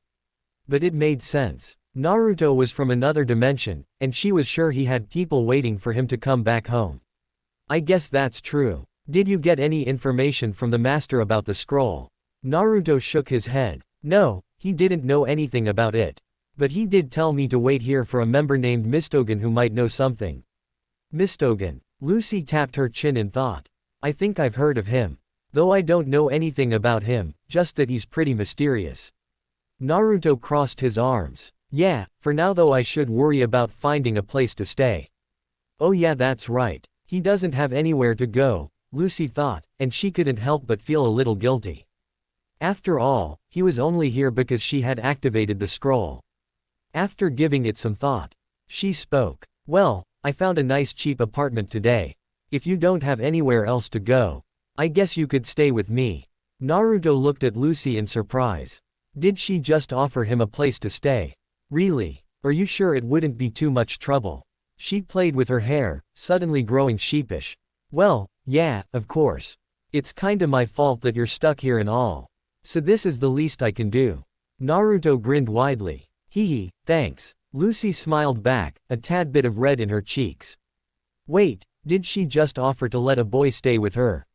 A: But it made sense. Naruto was from another dimension, and she was sure he had people waiting for him to come back home. I guess that's true. Did you get any information from the master about the scroll? Naruto shook his head. No, he didn't know anything about it. But he did tell me to wait here for a member named Mistogen who might know something. Mistogen. Lucy tapped her chin in thought. I think I've heard of him. Though I don't know anything about him, just that he's pretty mysterious. Naruto crossed his arms. Yeah, for now though I should worry about finding a place to stay. Oh yeah, that's right. He doesn't have anywhere to go, Lucy thought, and she couldn't help but feel a little guilty. After all, he was only here because she had activated the scroll. After giving it some thought, she spoke. Well, I found a nice cheap apartment today. If you don't have anywhere else to go, I guess you could stay with me. Naruto looked at Lucy in surprise. Did she just offer him a place to stay? Really? Are you sure it wouldn't be too much trouble? She played with her hair, suddenly growing sheepish. Well, yeah, of course. It's kinda my fault that you're stuck here and all. So this is the least I can do. Naruto grinned widely. Hee, thanks. Lucy smiled back, a tad bit of red in her cheeks. Wait, Did she just offer to let a boy stay with her?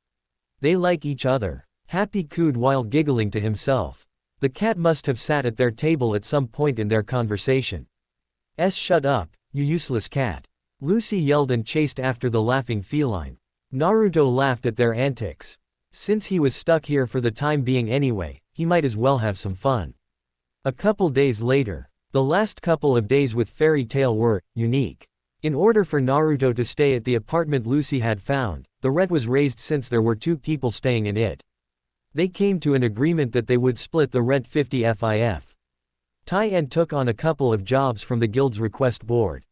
A: They like each other. Happy cooed while giggling to himself. The cat must have sat at their table at some point in their conversation. Shut up, you useless cat. Lucy yelled and chased after the laughing feline. Naruto laughed at their antics. Since he was stuck here for the time being anyway, he might as well have some fun. A couple days later. The last couple of days with Fairy Tail were unique. In order for Naruto to stay at the apartment Lucy had found, the rent was raised since there were 2 people staying in it. They came to an agreement that they would split the rent 50 FIF. Tai-en took on a couple of jobs from the guild's request board.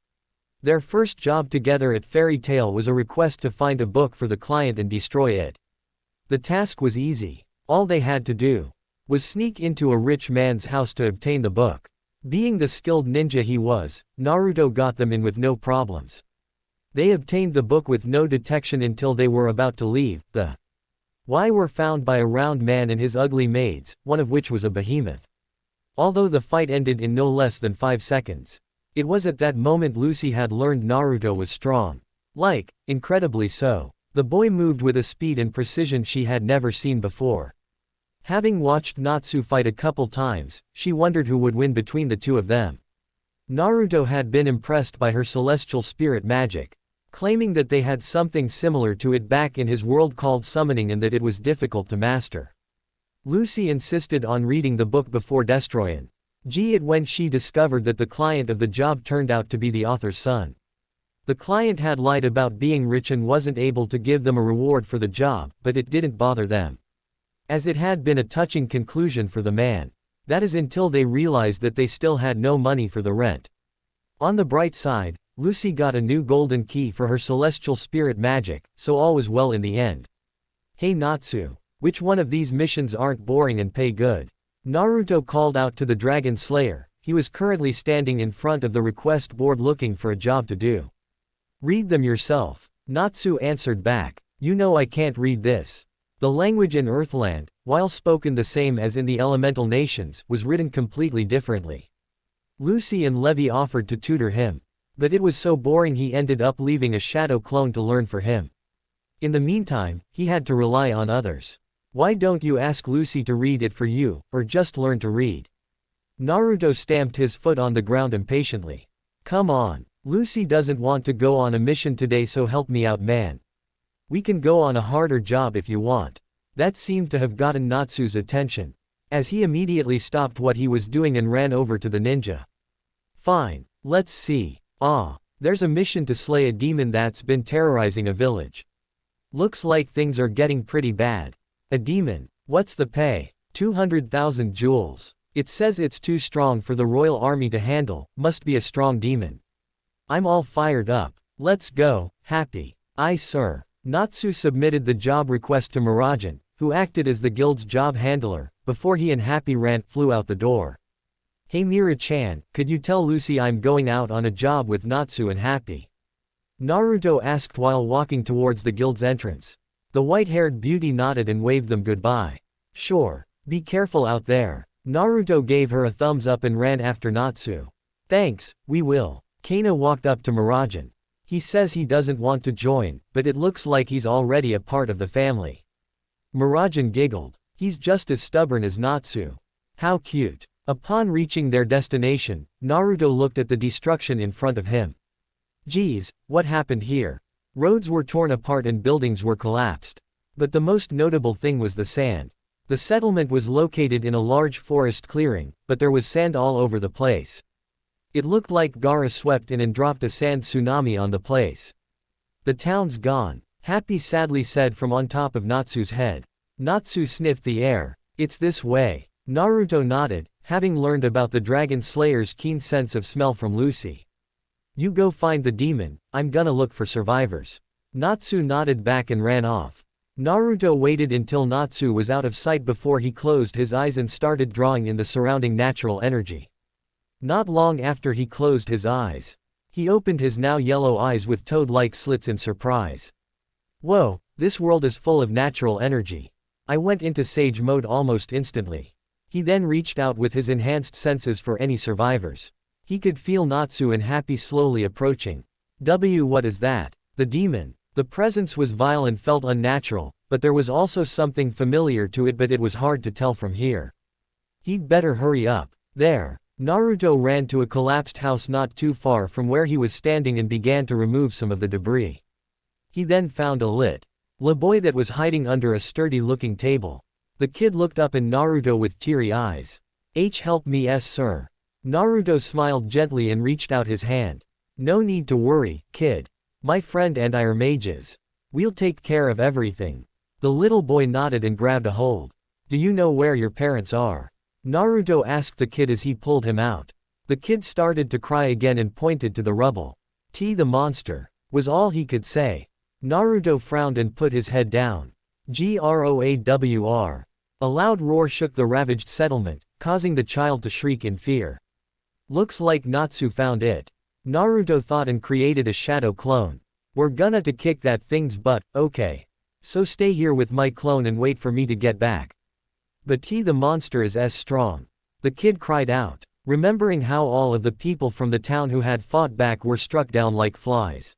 A: Their first job together at Fairy Tail was a request to find a book for the client and destroy it. The task was easy. All they had to do was sneak into a rich man's house to obtain the book. Being the skilled ninja he was, Naruto got them in with no problems. They obtained the book with no detection until they were about to leave. The were found by a round man and his ugly maids, one of which was a behemoth. Although the fight ended in no less than 5 seconds. It was at that moment Lucy had learned Naruto was strong. Incredibly so. The boy moved with a speed and precision she had never seen before. Having watched Natsu fight a couple times, she wondered who would win between the 2 of them. Naruto had been impressed by her celestial spirit magic, claiming that they had something similar to it back in his world called summoning and that it was difficult to master. Lucy insisted on reading the book before destroying it when she discovered that the client of the job turned out to be the author's son. The client had lied about being rich and wasn't able to give them a reward for the job, but it didn't bother them, as it had been a touching conclusion for the man. That is until they realized that they still had no money for the rent. On the bright side, Lucy got a new golden key for her celestial spirit magic, so all was well in the end. Hey Natsu, which one of these missions aren't boring and pay good? Naruto called out to the Dragon Slayer. He was currently standing in front of the request board looking for a job to do. Read them yourself. Natsu answered back. You know I can't read this. The language in Earthland, while spoken the same as in the elemental nations, was written completely differently. Lucy and Levi offered to tutor him, but it was so boring he ended up leaving a shadow clone to learn for him. In the meantime, he had to rely on others. Why don't you ask Lucy to read it for you, or just learn to read? Naruto stamped his foot on the ground impatiently. Come on, Lucy doesn't want to go on a mission today, so help me out, man. We can go on a harder job if you want. That seemed to have gotten Natsu's attention, as he immediately stopped what he was doing and ran over to the ninja. Fine, let's see. There's a mission to slay a demon that's been terrorizing a village. Looks like things are getting pretty bad. A demon? What's the pay? 200,000 jewels. It says it's too strong for the royal army to handle, must be a strong demon. I'm all fired up. Let's go, Happy. Aye sir. Natsu submitted the job request to Murajan, who acted as the guild's job handler, before he and Happy flew out the door. Hey Mira-chan, could you tell Lucy I'm going out on a job with Natsu and Happy? Naruto asked while walking towards the guild's entrance. The white-haired beauty nodded and waved them goodbye. Sure. Be careful out there. Naruto gave her a thumbs up and ran after Natsu. Thanks, we will. Kana walked up to Murajan. He says he doesn't want to join, but it looks like he's already a part of the family. Murajan giggled. He's just as stubborn as Natsu. How cute. Upon reaching their destination, Naruto looked at the destruction in front of him. Geez, what happened here? Roads were torn apart and buildings were collapsed. But the most notable thing was the sand. The settlement was located in a large forest clearing, but there was sand all over the place. It looked like Gaara swept in and dropped a sand tsunami on the place. The town's gone, Happy sadly said from on top of Natsu's head. Natsu sniffed the air. It's this way. Naruto nodded, having learned about the Dragon Slayer's keen sense of smell from Lucy. You go find the demon, I'm gonna look for survivors. Natsu nodded back and ran off. Naruto waited until Natsu was out of sight before he closed his eyes and started drawing in the surrounding natural energy. Not long after he closed his eyes, he opened his now yellow eyes with toad-like slits in surprise. Whoa, this world is full of natural energy. I went into sage mode almost instantly. He then reached out with his enhanced senses for any survivors. He could feel Natsu and Happy slowly approaching. What is that? The demon. The presence was vile and felt unnatural, but there was also something familiar to it, but it was hard to tell from here. He'd better hurry up. There. Naruto ran to a collapsed house not too far from where he was standing and began to remove some of the debris. He then found a little boy that was hiding under a sturdy-looking table. The kid looked up at Naruto with teary eyes. Help me sir. Naruto smiled gently and reached out his hand. No need to worry, kid. My friend and I are mages. We'll take care of everything. The little boy nodded and grabbed a hold. Do you know where your parents are? Naruto asked the kid as he pulled him out. The kid started to cry again and pointed to the rubble. The monster, was all he could say. Naruto frowned and put his head down. Groawr. A loud roar shook the ravaged settlement, causing the child to shriek in fear. Looks like Natsu found it. Naruto thought and created a shadow clone. We're gonna to kick that thing's butt, okay. So stay here with my clone and wait for me to get back. But the monster is as strong. The kid cried out, remembering how all of the people from the town who had fought back were struck down like flies.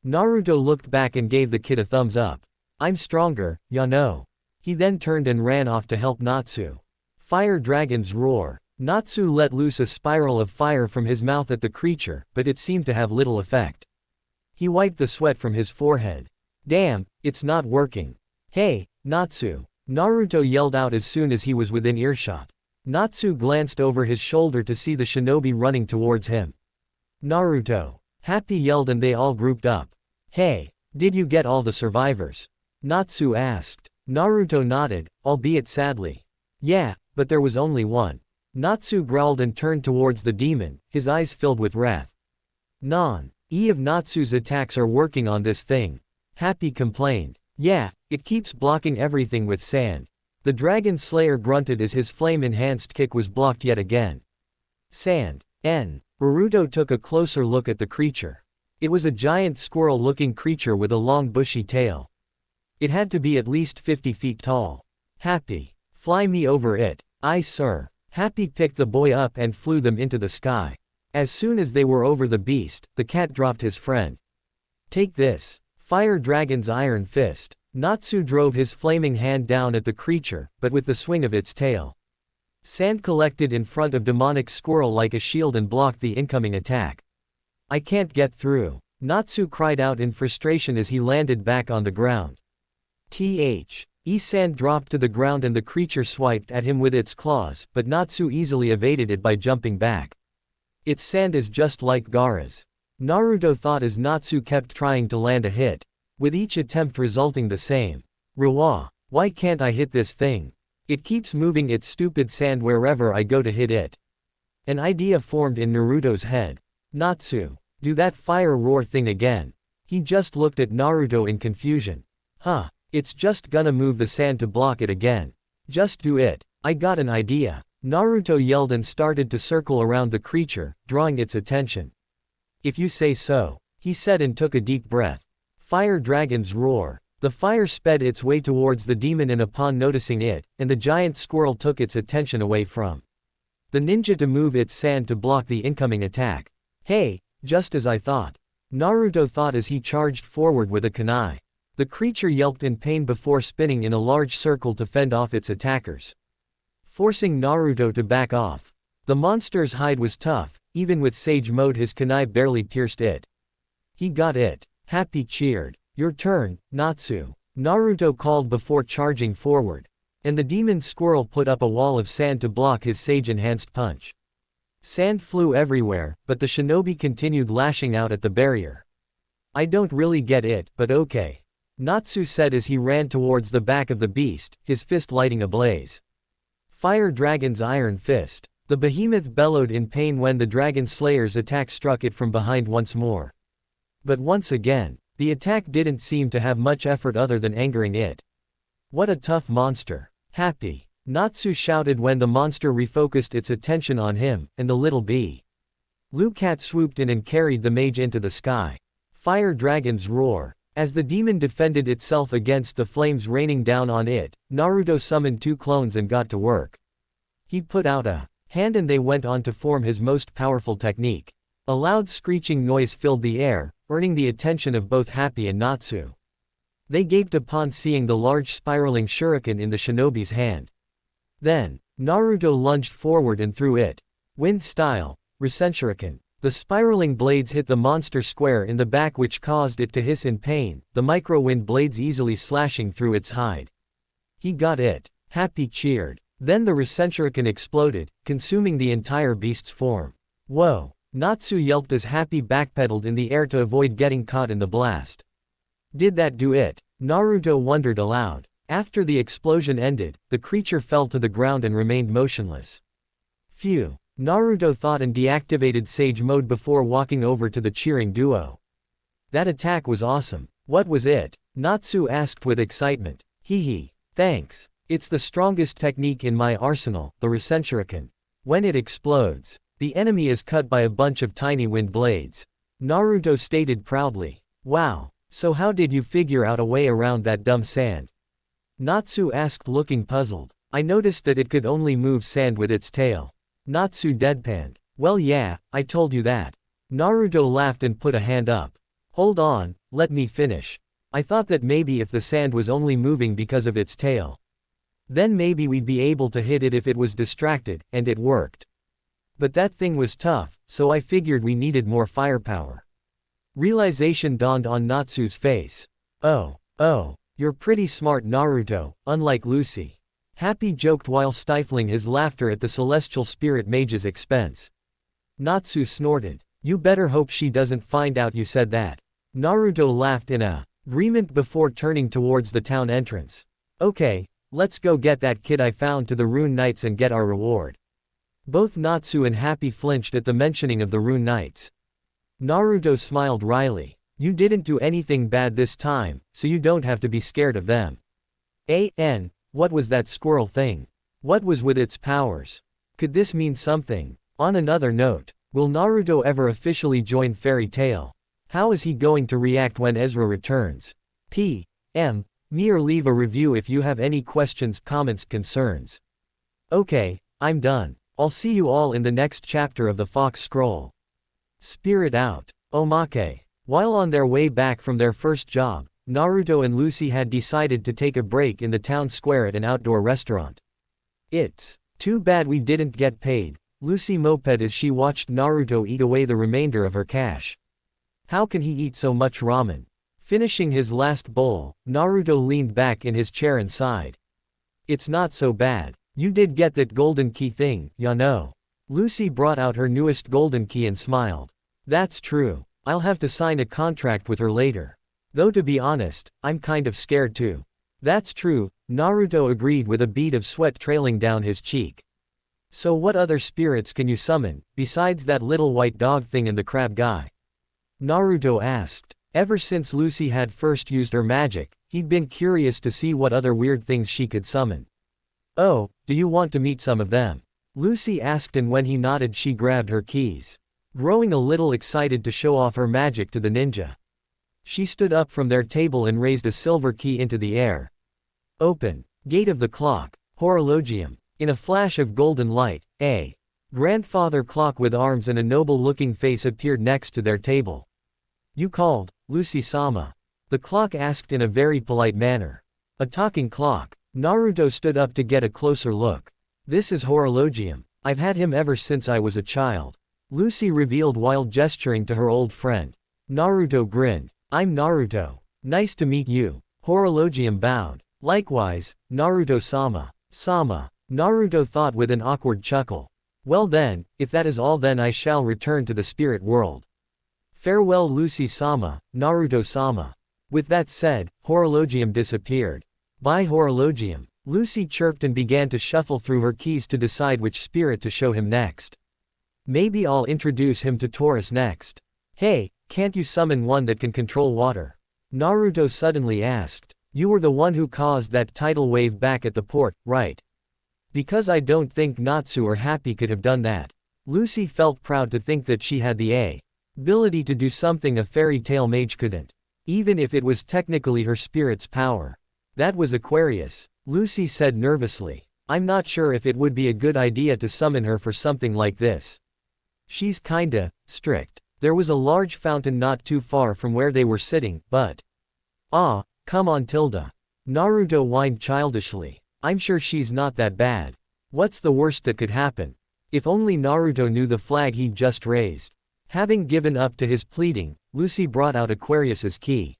A: Naruto looked back and gave the kid a thumbs up. I'm stronger, ya know. He then turned and ran off to help Natsu. Fire dragons roar. Natsu let loose a spiral of fire from his mouth at the creature, but it seemed to have little effect. He wiped the sweat from his forehead. Damn, it's not working. Hey, Natsu. Naruto yelled out as soon as he was within earshot. Natsu glanced over his shoulder to see the shinobi running towards him. Naruto. Happy yelled and they all grouped up. Hey, did you get all the survivors? Natsu asked. Naruto nodded, albeit sadly. Yeah, but there was only one. Natsu growled and turned towards the demon, his eyes filled with wrath. Of Natsu's attacks are working on this thing. Happy complained. Yeah, it keeps blocking everything with sand. The dragon slayer grunted as his flame-enhanced kick was blocked yet again. Sand. Naruto took a closer look at the creature. It was a giant squirrel-looking creature with a long bushy tail. It had to be at least 50 feet tall. Happy. Fly me over it. Aye sir. Happy picked the boy up and flew them into the sky. As soon as they were over the beast, the cat dropped his friend. Take this. Fire Dragon's Iron Fist. Natsu drove his flaming hand down at the creature, but with the swing of its tail. Sand collected in front of demonic squirrel like a shield and blocked the incoming attack. I can't get through. Natsu cried out in frustration as he landed back on the ground. Sand dropped to the ground and the creature swiped at him with its claws, but Natsu easily evaded it by jumping back. Its sand is just like Gaara's. Naruto thought as Natsu kept trying to land a hit, with each attempt resulting the same. Rawa, why can't I hit this thing? It keeps moving its stupid sand wherever I go to hit it. An idea formed in Naruto's head. Natsu, do that fire roar thing again. He just looked at Naruto in confusion. It's just gonna move the sand to block it again. Just do it. I got an idea. Naruto yelled and started to circle around the creature, drawing its attention. If you say so, he said and took a deep breath. Fire dragons roar. The fire sped its way towards the demon and upon noticing it, and the giant squirrel took its attention away from the ninja to move its sand to block the incoming attack. Hey, just as I thought. Naruto thought as he charged forward with a kunai. The creature yelped in pain before spinning in a large circle to fend off its attackers, forcing Naruto to back off. The monster's hide was tough, even with Sage Mode his kunai barely pierced it. He got it. Happy cheered. Your turn, Natsu. Naruto called before charging forward. And the demon squirrel put up a wall of sand to block his sage-enhanced punch. Sand flew everywhere, but the shinobi continued lashing out at the barrier. I don't really get it, but okay. Natsu said as he ran towards the back of the beast, his fist lighting ablaze. Fire Dragon's Iron Fist. The behemoth bellowed in pain when the dragon slayer's attack struck it from behind once more. But once again, the attack didn't seem to have much effort other than angering it. What a tough monster. Happy. Natsu shouted when the monster refocused its attention on him, and the little bee. Lucat swooped in and carried the mage into the sky. Fire dragons roar. As the demon defended itself against the flames raining down on it, Naruto summoned 2 clones and got to work. He put out a hand and they went on to form his most powerful technique. A loud screeching noise filled the air, earning the attention of both Happy and Natsu. They gaped upon seeing the large spiraling shuriken in the shinobi's hand. Then, Naruto lunged forward and threw it. Wind style, Rasenshuriken. The spiraling blades hit the monster square in the back, which caused it to hiss in pain, the micro-wind blades easily slashing through its hide. He got it. Happy cheered. Then the Rasenshuriken exploded, consuming the entire beast's form. Whoa! Natsu yelped as Happy backpedaled in the air to avoid getting caught in the blast. Did that do it? Naruto wondered aloud. After the explosion ended, the creature fell to the ground and remained motionless. Phew. Naruto thought and deactivated Sage Mode before walking over to the cheering duo. That attack was awesome. What was it? Natsu asked with excitement. Hee. Thanks. It's the strongest technique in my arsenal, the Rasenshuriken. When it explodes, the enemy is cut by a bunch of tiny wind blades. Naruto stated proudly. Wow. So how did you figure out a way around that dumb sand? Natsu asked, looking puzzled. I noticed that it could only move sand with its tail. Natsu deadpanned. Well yeah, I told you that. Naruto laughed and put a hand up. Hold on, let me finish. I thought that maybe if the sand was only moving because of its tail, then maybe we'd be able to hit it if it was distracted, and it worked. But that thing was tough, so I figured we needed more firepower. Realization dawned on Natsu's face. Oh, you're pretty smart, Naruto, unlike Lucy. Happy joked while stifling his laughter at the celestial spirit mage's expense. Natsu snorted. You better hope she doesn't find out you said that. Naruto laughed in agreement before turning towards the town entrance. Okay, let's go get that kid I found to the Rune Knights and get our reward. Both Natsu and Happy flinched at the mentioning of the Rune Knights. Naruto smiled wryly. You didn't do anything bad this time, so you don't have to be scared of them. What was that squirrel thing? What was with its powers? Could this mean something? On another note, will Naruto ever officially join Fairy Tail? How is he going to react when Ezra returns? PM. Me or leave a review if you have any questions, comments, concerns. Okay, I'm done. I'll see you all in the next chapter of the Fox Scroll. Spirit out. Omake. While on their way back from their first job, Naruto and Lucy had decided to take a break in the town square at an outdoor restaurant. It's too bad we didn't get paid, Lucy moped as she watched Naruto eat away the remainder of her cash. How can he eat so much ramen? Finishing his last bowl, Naruto leaned back in his chair and sighed. It's not so bad. You did get that golden key thing, ya know. Lucy brought out her newest golden key and smiled. That's true. I'll have to sign a contract with her later. Though to be honest, I'm kind of scared too. That's true, Naruto agreed with a bead of sweat trailing down his cheek. So what other spirits can you summon, besides that little white dog thing and the crab guy? Naruto asked. Ever since Lucy had first used her magic, he'd been curious to see what other weird things she could summon. Oh, do you want to meet some of them? Lucy asked, and when he nodded she grabbed her keys. Growing a little excited to show off her magic to the ninja, she stood up from their table and raised a silver key into the air. Open. Gate of the clock. Horologium. In a flash of golden light, a grandfather clock with arms and a noble-looking face appeared next to their table. You called, Lucy-sama? The clock asked in a very polite manner. A talking clock. Naruto stood up to get a closer look. This is Horologium. I've had him ever since I was a child. Lucy revealed while gesturing to her old friend. Naruto grinned. I'm Naruto. Nice to meet you. Horologium bowed. Likewise, Naruto-sama. Naruto thought with an awkward chuckle. Well then, if that is all, then I shall return to the spirit world. Farewell Lucy-sama, Naruto-sama. With that said, Horologium disappeared. Bye Horologium. Lucy chirped and began to shuffle through her keys to decide which spirit to show him next. Maybe I'll introduce him to Taurus next. Hey, can't you summon one that can control water? Naruto suddenly asked. You were the one who caused that tidal wave back at the port, right? Because I don't think Natsu or Happy could have done that. Lucy felt proud to think that she had the ability to do something a fairy tale mage couldn't. Even if it was technically her spirit's power. That was Aquarius, Lucy said nervously. I'm not sure if it would be a good idea to summon her for something like this. She's kinda strict. There was a large fountain not too far from where they were sitting, but… Ah, come on Tilda. Naruto whined childishly. I'm sure she's not that bad. What's the worst that could happen? If only Naruto knew the flag he'd just raised. Having given up to his pleading, Lucy brought out Aquarius's key.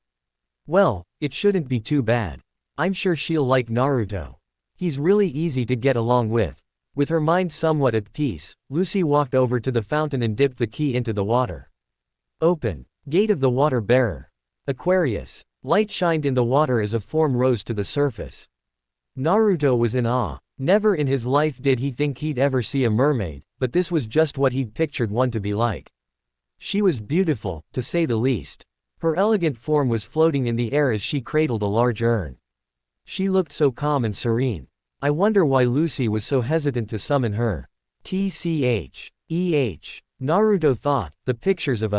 A: Well, it shouldn't be too bad. I'm sure she'll like Naruto. He's really easy to get along with. With her mind somewhat at peace, Lucy walked over to the fountain and dipped the key into the water. Open. Gate of the water bearer. Aquarius. Light shined in the water as a form rose to the surface. Naruto was in awe. Never in his life did he think he'd ever see a mermaid, but this was just what he'd pictured one to be like. She was beautiful, to say the least. Her elegant form was floating in the air as she cradled a large urn. She looked so calm and serene. I wonder why Lucy was so hesitant to summon her. TCH. EH. Naruto thought, the pictures of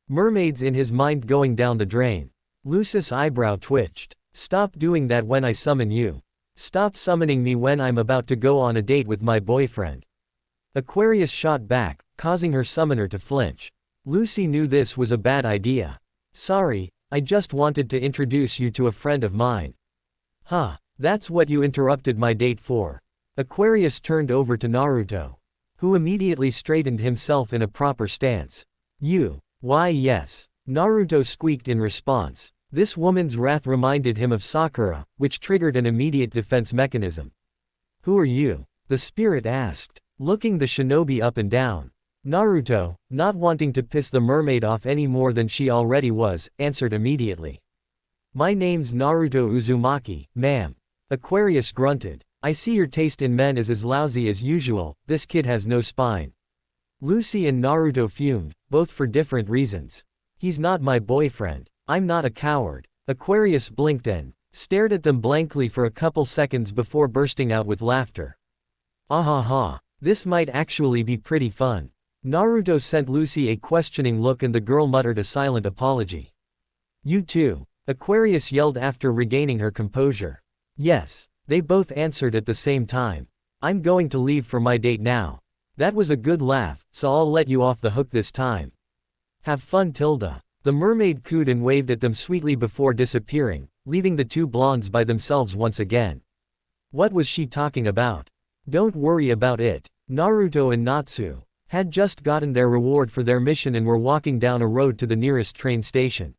A: mermaids in his mind going down the drain. Lucy's eyebrow twitched. Stop doing that when I summon you. Stop summoning me when I'm about to go on a date with my boyfriend. Aquarius shot back, causing her summoner to flinch. Lucy knew this was a bad idea. Sorry, I just wanted to introduce you to a friend of mine. Huh, that's what you interrupted my date for. Aquarius turned over to Naruto, who immediately straightened himself in a proper stance. You. Why yes. Naruto squeaked in response. This woman's wrath reminded him of Sakura, which triggered an immediate defense mechanism. Who are you? The spirit asked, looking the shinobi up and down. Naruto, not wanting to piss the mermaid off any more than she already was, answered immediately. My name's Naruto Uzumaki, ma'am. Aquarius grunted. I see your taste in men is as lousy as usual, this kid has no spine. Lucy and Naruto fumed, both for different reasons. He's not my boyfriend. I'm not a coward. Aquarius blinked and stared at them blankly for a couple seconds before bursting out with laughter. Ah ha ha, this might actually be pretty fun. Naruto sent Lucy a questioning look and the girl muttered a silent apology. You too. Aquarius yelled after regaining her composure. Yes. They both answered at the same time. I'm going to leave for my date now. That was a good laugh, so I'll let you off the hook this time. Have fun Tilda. The mermaid cooed and waved at them sweetly before disappearing, leaving the two blondes by themselves once again. What was she talking about? Don't worry about it. Naruto and Natsu had just gotten their reward for their mission and were walking down a road to the nearest train station.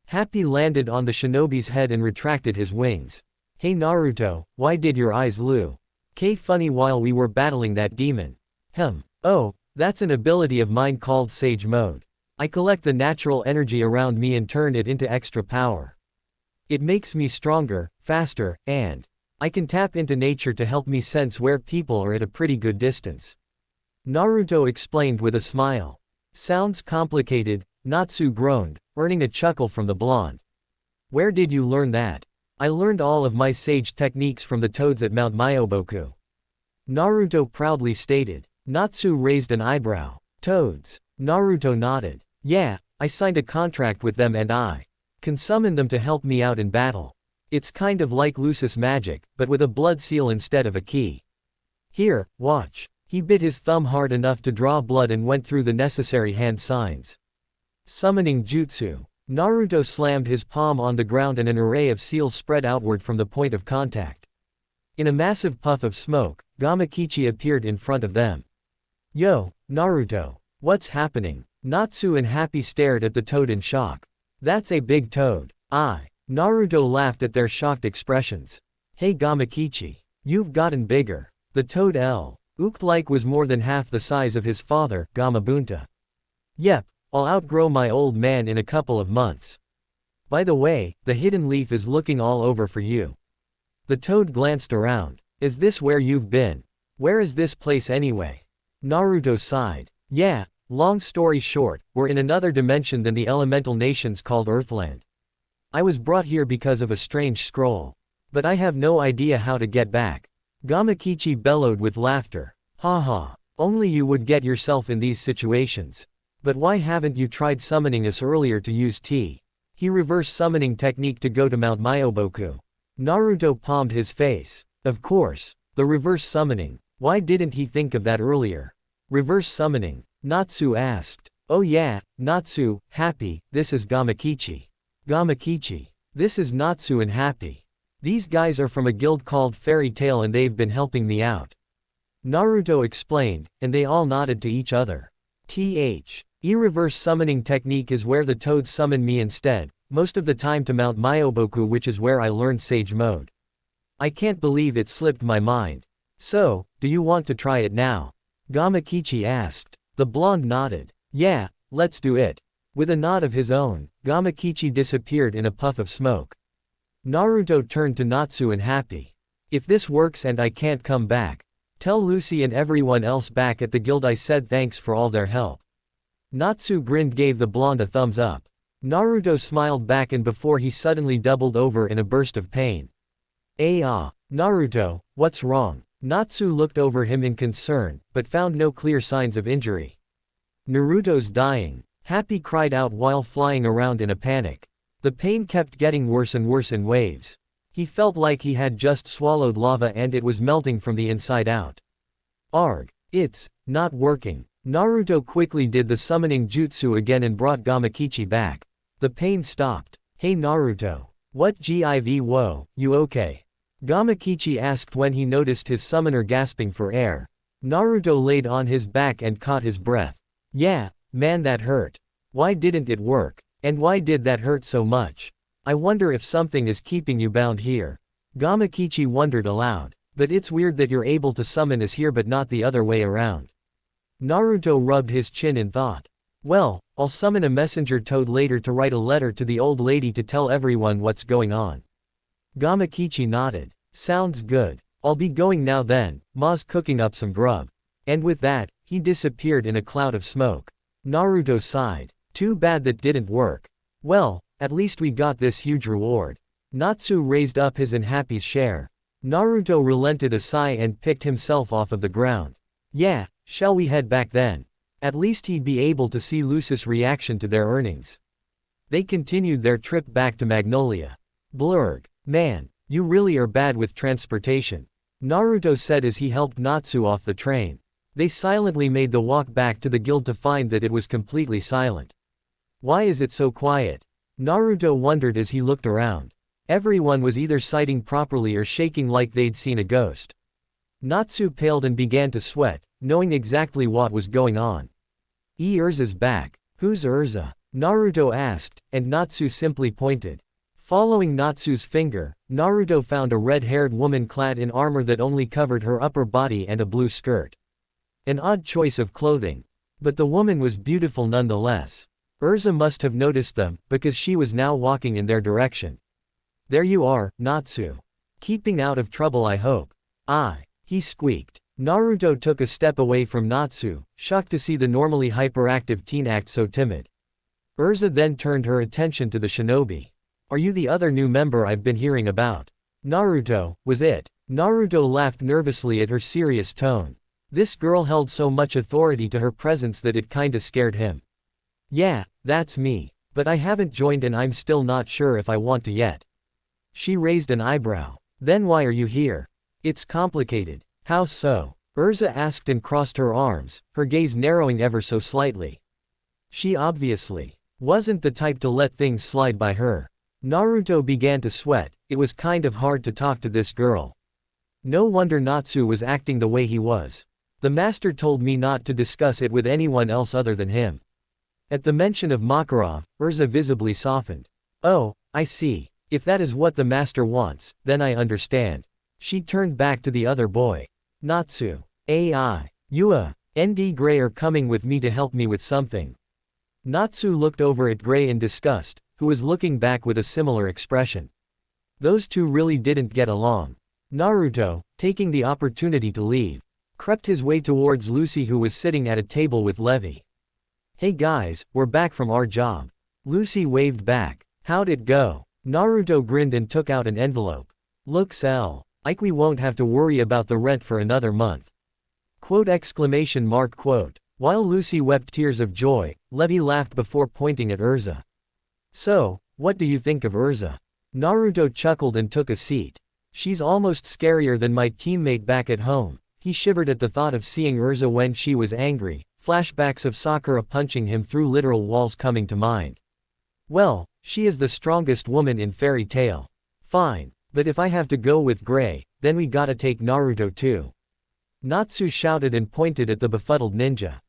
A: Happy landed on the shinobi's head and retracted his wings. Hey Naruto, why did your eyes funny while we were battling that demon? Oh, that's an ability of mine called Sage Mode. I collect the natural energy around me and turn it into extra power. It makes me stronger, faster, and I can tap into nature to help me sense where people are at a pretty good distance. Naruto explained with a smile. Sounds complicated, Natsu groaned, earning a chuckle from the blonde. Where did you learn that? I learned all of my sage techniques from the toads at Mount Myoboku. Naruto proudly stated. Natsu raised an eyebrow. Toads. Naruto nodded. Yeah, I signed a contract with them and I can summon them to help me out in battle. It's kind of like Lucis magic, but with a blood seal instead of a key. Here, watch. He bit his thumb hard enough to draw blood and went through the necessary hand signs. Summoning jutsu. Naruto slammed his palm on the ground and an array of seals spread outward from the point of contact. In a massive puff of smoke, Gamakichi appeared in front of them. Yo, Naruto. What's happening? Natsu and Happy stared at the toad in shock. That's a big toad. Naruto laughed at their shocked expressions. Hey Gamakichi. You've gotten bigger. The toad looked like was more than half the size of his father, Gamabunta. Yep, I'll outgrow my old man in a couple of months. By the way, the hidden leaf is looking all over for you. The toad glanced around. Is this where you've been? Where is this place anyway? Naruto sighed. Yeah, long story short, we're in another dimension than the elemental nations called Earthland. I was brought here because of a strange scroll. But I have no idea how to get back. Gamakichi bellowed with laughter. Haha, only you would get yourself in these situations. But why haven't you tried summoning us earlier to use He reverse summoning technique to go to Mount Myoboku. Naruto palmed his face. Of course, the reverse summoning. Why didn't he think of that earlier? Reverse summoning? Natsu asked. Oh yeah, Natsu, Happy, this is Gamakichi. Gamakichi. This is Natsu and Happy. These guys are from a guild called Fairy Tail and they've been helping me out. Naruto explained, and they all nodded to each other. E-reverse summoning technique is where the toads summon me instead, most of the time to Mount Myoboku, which is where I learned Sage Mode. I can't believe it slipped my mind. So, do you want to try it now? Gamakichi asked. The blonde nodded. Yeah, let's do it. With a nod of his own, Gamakichi disappeared in a puff of smoke. Naruto turned to Natsu and Happy. If this works and I can't come back, tell Lucy and everyone else back at the guild I said thanks for all their help. Natsu grinned, gave the blonde a thumbs up. Naruto smiled back, and before he suddenly doubled over in a burst of pain. Naruto, what's wrong? Natsu looked over him in concern, but found no clear signs of injury. Naruto's dying. Happy cried out while flying around in a panic. The pain kept getting worse and worse in waves. He felt like he had just swallowed lava and it was melting from the inside out. Arg. It's not working. Naruto quickly did the summoning jutsu again and brought Gamakichi back. The pain stopped. Hey Naruto. What give whoa, you okay? Gamakichi asked when he noticed his summoner gasping for air. Naruto laid on his back and caught his breath. Yeah, man, that hurt. Why didn't it work? And why did that hurt so much? I wonder if something is keeping you bound here. Gamakichi wondered aloud. But it's weird that you're able to summon us here but not the other way around. Naruto rubbed his chin in thought. Well, I'll summon a messenger toad later to write a letter to the old lady to tell everyone what's going on. Gamakichi nodded. Sounds good. I'll be going now then, Ma's cooking up some grub. And with that, he disappeared in a cloud of smoke. Naruto sighed. Too bad that didn't work. Well, at least we got this huge reward. Natsu raised up his and Happy's share. Naruto relented a sigh and picked himself off of the ground. Yeah, shall we head back then? At least he'd be able to see Lucy's reaction to their earnings. They continued their trip back to Magnolia. Blurg. Man, you really are bad with transportation, Naruto said as he helped Natsu off the train. They silently made the walk back to the guild to find that it was completely silent. Why is it so quiet? Naruto wondered as he looked around. Everyone was either sighting properly or shaking like they'd seen a ghost. Natsu paled and began to sweat, knowing exactly what was going on. Urza's back. Who's Urza? Naruto asked, and Natsu simply pointed. Following Natsu's finger, Naruto found a red-haired woman clad in armor that only covered her upper body and a blue skirt. An odd choice of clothing. But the woman was beautiful nonetheless. Urza must have noticed them, because she was now walking in their direction. There you are, Natsu. Keeping out of trouble, I hope. He squeaked. Naruto took a step away from Natsu, shocked to see the normally hyperactive teen act so timid. Urza then turned her attention to the shinobi. Are you the other new member I've been hearing about? Naruto, was it? Naruto laughed nervously at her serious tone. This girl held so much authority to her presence that it kinda scared him. Yeah, that's me. But I haven't joined and I'm still not sure if I want to yet. She raised an eyebrow. Then why are you here? It's complicated. How so? Urza asked and crossed her arms, her gaze narrowing ever so slightly. She obviously wasn't the type to let things slide by her. Naruto began to sweat. It was kind of hard to talk to this girl. No wonder Natsu was acting the way he was. The master told me not to discuss it with anyone else other than him. At the mention of Makarov, Urza visibly softened. Oh, I see. If that is what the master wants, then I understand. She turned back to the other boy. Natsu. You and Gray are coming with me to help me with something. Natsu looked over at Gray in disgust, who was looking back with a similar expression. Those two really didn't get along. Naruto, taking the opportunity to leave, crept his way towards Lucy, who was sitting at a table with Levi. Hey guys, we're back from our job. Lucy waved back. How'd it go? Naruto grinned and took out an envelope. Looks like we won't have to worry about the rent for another month. Quote. While Lucy wept tears of joy, Levi laughed before pointing at Urza. So, what do you think of Urza? Naruto chuckled and took a seat. She's almost scarier than my teammate back at home. He shivered at the thought of seeing Urza when she was angry, flashbacks of Sakura punching him through literal walls coming to mind. Well, she is the strongest woman in fairy tale. Fine, but if I have to go with Gray, then we gotta take Naruto too. Natsu shouted and pointed at the befuddled ninja.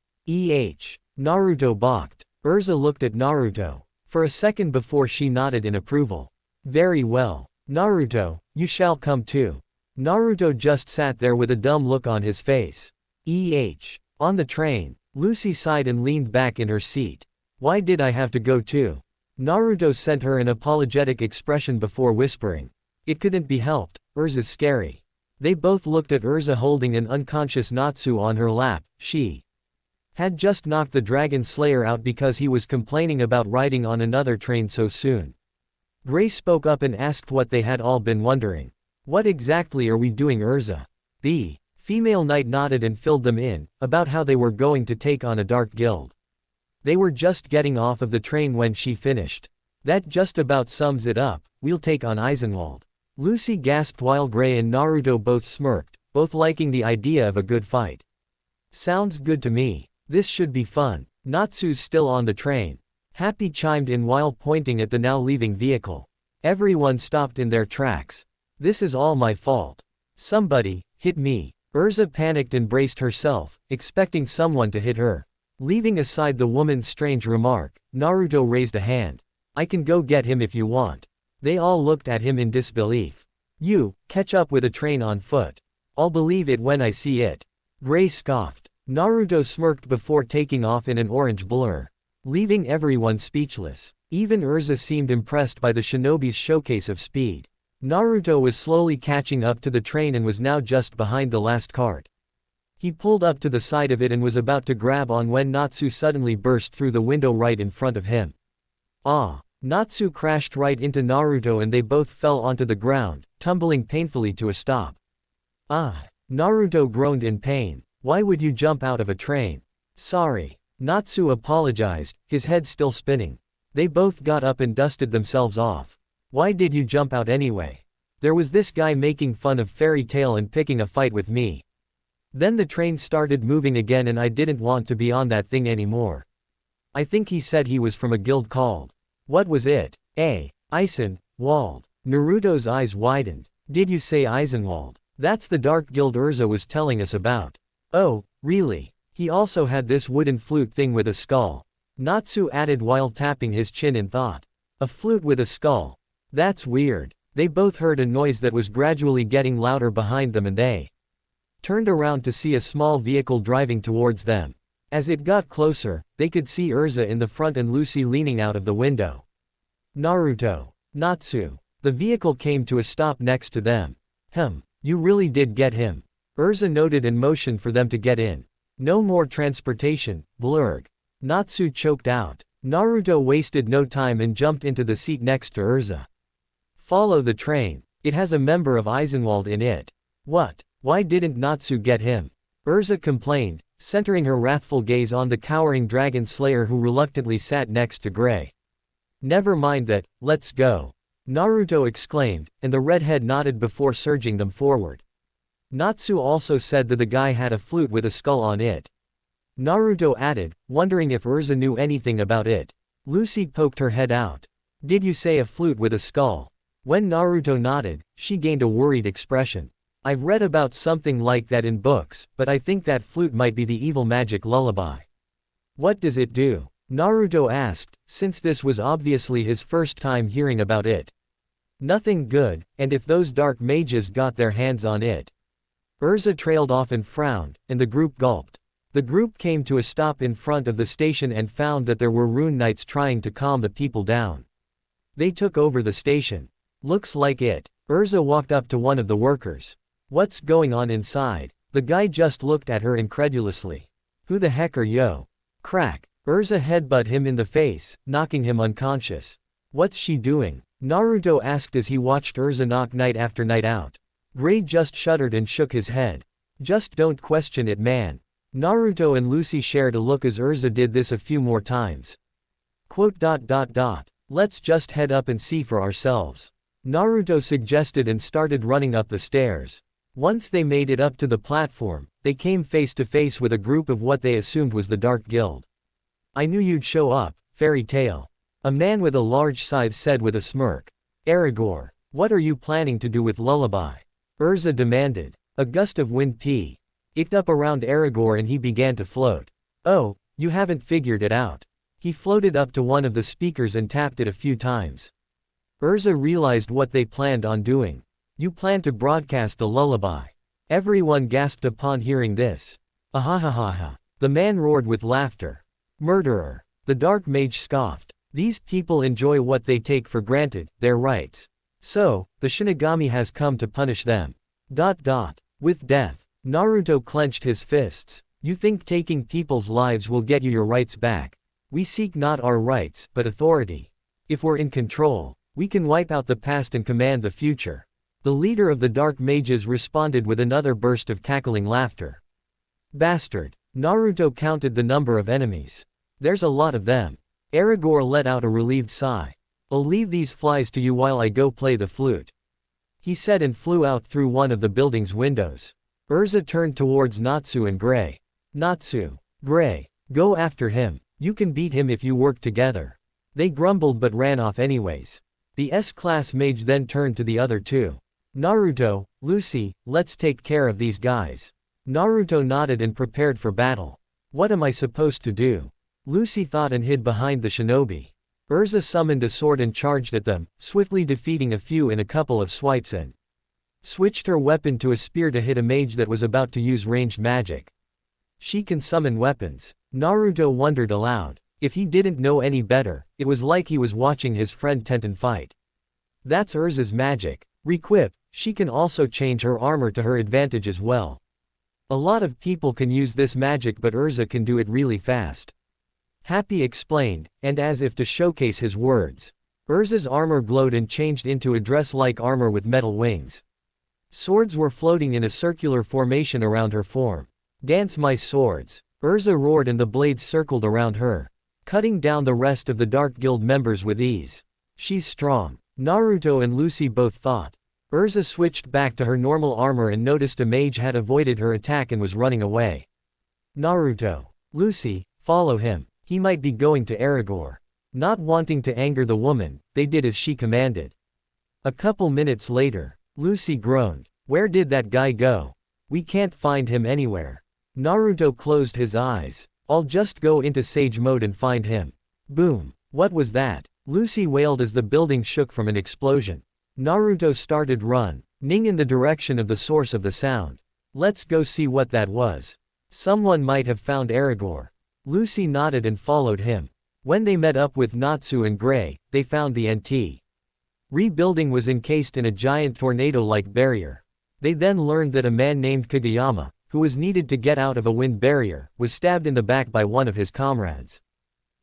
A: Naruto balked. Urza looked at Naruto for a second before she nodded in approval. Very well. Naruto, you shall come too. Naruto just sat there with a dumb look on his face. On the train, Lucy sighed and leaned back in her seat. Why did I have to go too? Naruto sent her an apologetic expression before whispering. It couldn't be helped, Urza's scary. They both looked at Urza holding an unconscious Natsu on her lap. She had just knocked the Dragon Slayer out because he was complaining about riding on another train so soon. Gray spoke up and asked what they had all been wondering. What exactly are we doing, Urza? The female knight nodded and filled them in, about how they were going to take on a dark guild. They were just getting off of the train when she finished. That just about sums it up, we'll take on Eisenwald. Lucy gasped while Gray and Naruto both smirked, both liking the idea of a good fight. Sounds good to me. This should be fun. Natsu's still on the train. Happy chimed in while pointing at the now leaving vehicle. Everyone stopped in their tracks. This is all my fault. Somebody hit me. Urza panicked and braced herself, expecting someone to hit her. Leaving aside the woman's strange remark, Naruto raised a hand. I can go get him if you want. They all looked at him in disbelief. You, catch up with a train on foot. I'll believe it when I see it. Gray scoffed. Naruto smirked before taking off in an orange blur, leaving everyone speechless. Even Urza seemed impressed by the shinobi's showcase of speed. Naruto was slowly catching up to the train and was now just behind the last cart. He pulled up to the side of it and was about to grab on when Natsu suddenly burst through the window right in front of him. Natsu crashed right into Naruto and they both fell onto the ground, tumbling painfully to a stop. Naruto groaned in pain. Why would you jump out of a train? Sorry. Natsu apologized, his head still spinning. They both got up and dusted themselves off. Why did you jump out anyway? There was this guy making fun of fairy tale and picking a fight with me. Then the train started moving again and I didn't want to be on that thing anymore. I think he said he was from a guild called. What was it? Eisenwald. Naruto's eyes widened. Did you say Eisenwald? That's the dark guild Urza was telling us about. Oh, really? He also had this wooden flute thing with a skull. Natsu added while tapping his chin in thought. A flute with a skull. That's weird. They both heard a noise that was gradually getting louder behind them and they turned around to see a small vehicle driving towards them. As it got closer, they could see Urza in the front and Lucy leaning out of the window. Naruto. Natsu. The vehicle came to a stop next to them. You really did get him. Urza noted and motioned for them to get in. No more transportation, blurg. Natsu choked out. Naruto wasted no time and jumped into the seat next to Urza. Follow the train. It has a member of Eisenwald in it. What? Why didn't Natsu get him? Urza complained, centering her wrathful gaze on the cowering dragon slayer who reluctantly sat next to Gray. Never mind that, let's go. Naruto exclaimed, and the redhead nodded before surging them forward. Natsu also said that the guy had a flute with a skull on it. Naruto added, wondering if Urza knew anything about it. Lucy poked her head out. Did you say a flute with a skull? When Naruto nodded, she gained a worried expression. I've read about something like that in books, but I think that flute might be the evil magic lullaby. What does it do? Naruto asked, since this was obviously his first time hearing about it. Nothing good, and if those dark mages got their hands on it. Urza trailed off and frowned, and the group gulped. The group came to a stop in front of the station and found that there were rune knights trying to calm the people down. They took over the station. Looks like it. Urza walked up to one of the workers. What's going on inside? The guy just looked at her incredulously. Who the heck are you? Crack. Urza headbutt him in the face, knocking him unconscious. What's she doing? Naruto asked as he watched Urza knock night after night out. Gray just shuddered and shook his head. Just don't question it, man. Naruto and Lucy shared a look as Urza did this a few more times. Let's just head up and see for ourselves. Naruto suggested and started running up the stairs. Once they made it up to the platform, they came face to face with a group of what they assumed was the Dark Guild. I knew you'd show up, fairy tale. A man with a large scythe said with a smirk. Aragorn, what are you planning to do with Lullaby? Urza demanded. A gust of wind picked up around Aragorn and he began to float. Oh, you haven't figured it out. He floated up to one of the speakers and tapped it a few times. Urza realized what they planned on doing. You plan to broadcast the lullaby. Everyone gasped upon hearing this. Ahahaha. The man roared with laughter. Murderer. The dark mage scoffed. These people enjoy what they take for granted, their rights. So, the Shinigami has come to punish them. With death. Naruto clenched his fists. You think taking people's lives will get you your rights back? We seek not our rights, but authority. If we're in control, we can wipe out the past and command the future. The leader of the Dark Mages responded with another burst of cackling laughter. Bastard. Naruto counted the number of enemies. There's a lot of them. Aragorn let out a relieved sigh. I'll leave these flies to you while I go play the flute. He said and flew out through one of the building's windows. Urza turned towards Natsu and Gray. Natsu. Gray. Go after him. You can beat him if you work together. They grumbled but ran off anyways. The S-class mage then turned to the other two. Naruto, Lucy, let's take care of these guys. Naruto nodded and prepared for battle. What am I supposed to do? Lucy thought and hid behind the shinobi. Urza summoned a sword and charged at them, swiftly defeating a few in a couple of swipes and switched her weapon to a spear to hit a mage that was about to use ranged magic. She can summon weapons. Naruto wondered aloud. If he didn't know any better, it was like he was watching his friend Tenten fight. That's Urza's magic. Requip, she can also change her armor to her advantage as well. A lot of people can use this magic but Urza can do it really fast. Happy explained, and as if to showcase his words. Urza's armor glowed and changed into a dress-like armor with metal wings. Swords were floating in a circular formation around her form. Dance my swords. Urza roared and the blades circled around her, cutting down the rest of the Dark Guild members with ease. She's strong. Naruto and Lucy both thought. Urza switched back to her normal armor and noticed a mage had avoided her attack and was running away. Naruto. Lucy, follow him. He might be going to Aragorn. Not wanting to anger the woman, they did as she commanded. A couple minutes later, Lucy groaned. Where did that guy go? We can't find him anywhere. Naruto closed his eyes. I'll just go into sage mode and find him. Boom. What was that? Lucy wailed as the building shook from an explosion. Naruto started running in the direction of the source of the sound. Let's go see what that was. Someone might have found Aragorn. Lucy nodded and followed him. When they met up with Natsu and Gray, they found the NT. Rebuilding was encased in a giant tornado-like barrier. They then learned that a man named Kageyama, who was needed to get out of a wind barrier, was stabbed in the back by one of his comrades.